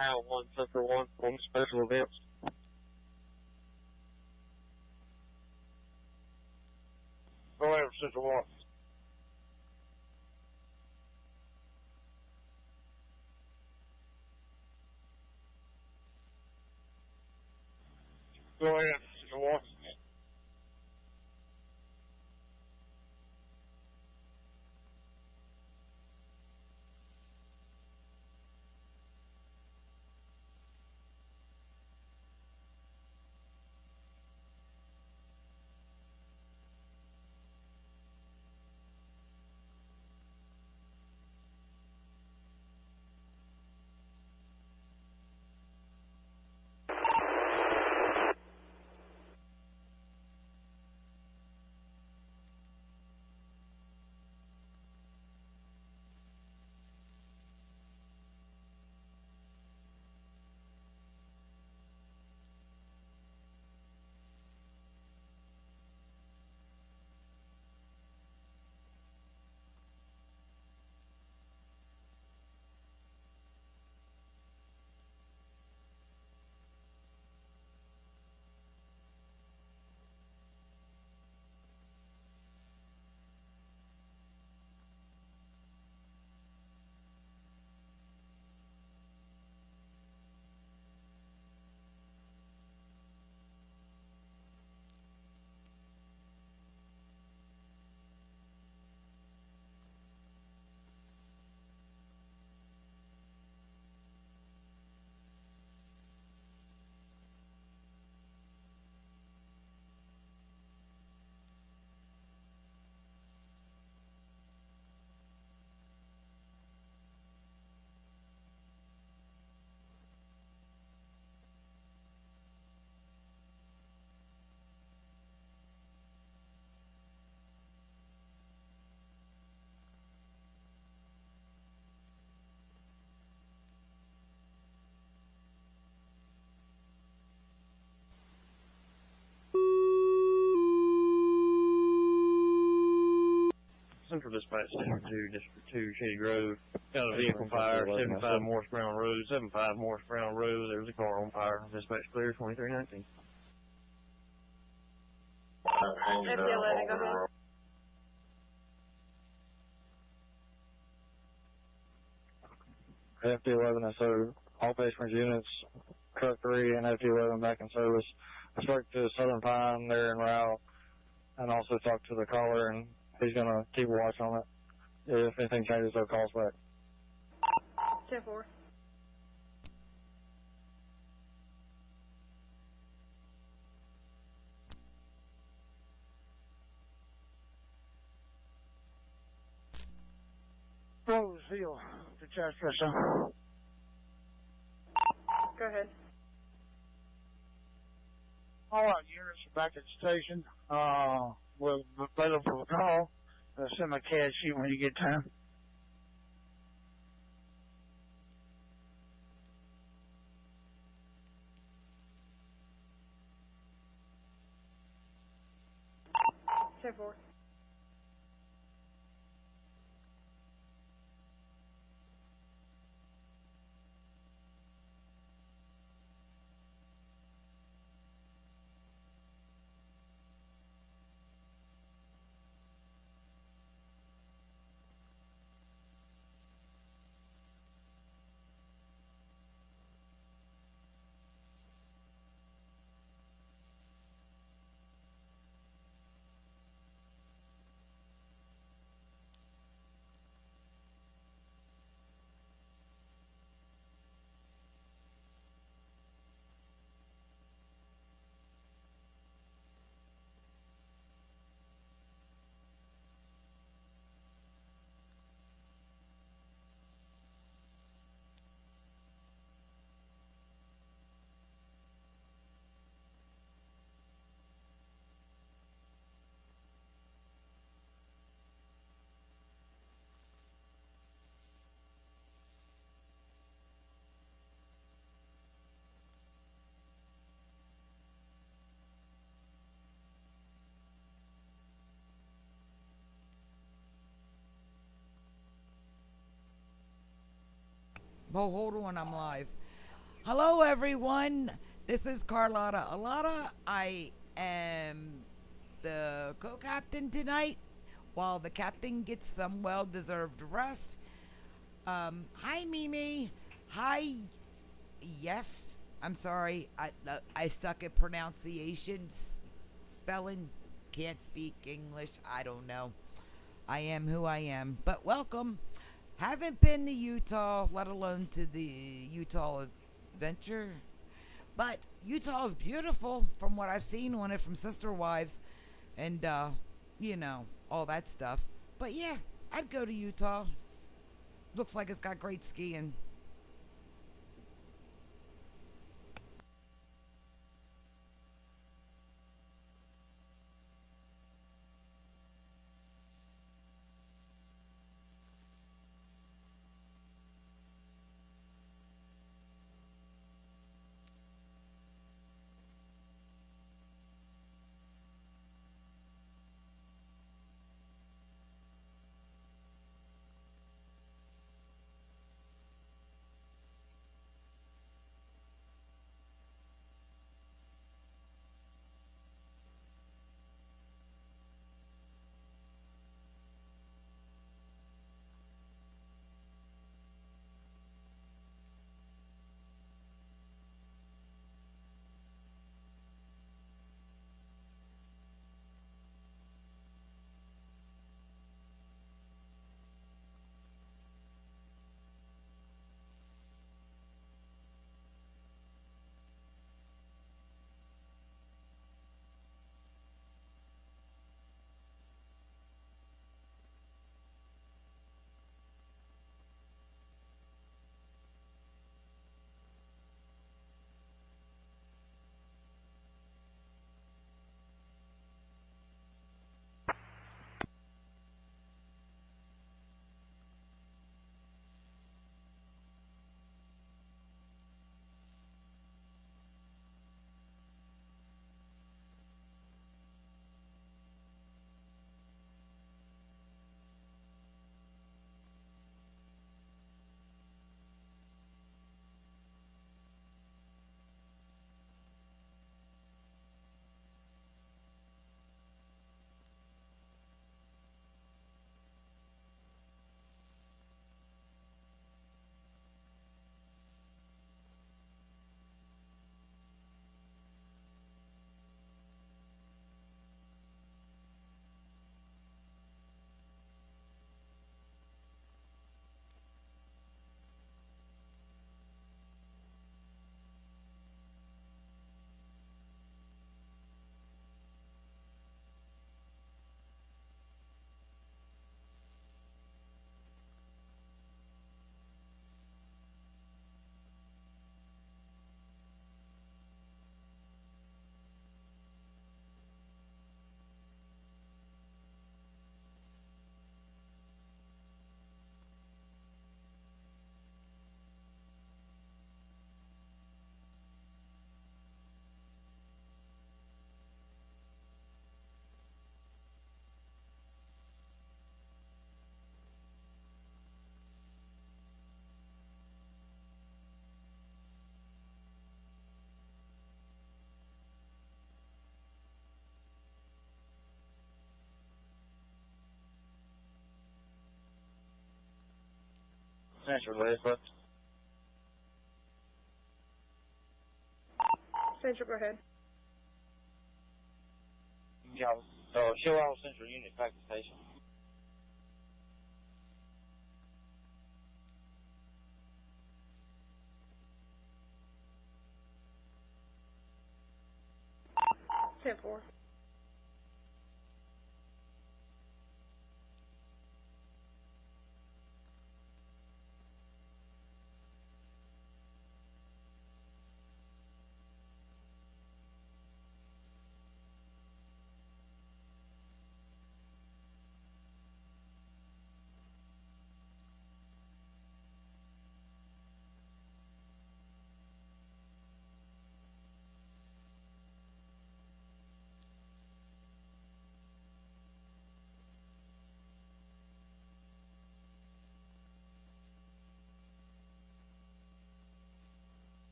Aisle 1, Central 1, on special events. Go ahead, Central 1. Go ahead, Central 1. Central Dispatch Center 2, District 2, Shady Grove. Got a vehicle fire, 75 Morris Brown Road, 75 Morris Brown Road. There's a car on fire. Dispatch clear, 2319. FD11, go ahead. FD11 SO, all patients units, truck 3 and FD11 back in service. I spoke to Southern Pine there en route and also talked to the caller, and he's going to keep a watch on it. If anything changes, they'll call us back. 10-4. Roseville to charge pressure. Go ahead. All right, units are back at the station. We'll be available for a call. Send my CAD sheet when you get time. Ten four. Oh, hold on, I'm live. Hello, everyone. This is Carlotta Alata. I am the co-captain tonight, while the captain gets some well-deserved rest. Hi, Mimi. Hi, Yef. I'm sorry. I suck at pronunciations, spelling. Can't speak English. I don't know. I am who I am. But welcome. Haven't been to Utah, let alone to the Utah adventure. But Utah is beautiful from what I've seen on it from Sister Wives and, you know, all that stuff. But yeah, I'd go to Utah. Looks like it's got great skiing. Central, but Central, go ahead. show all Central units back to station. Ten four.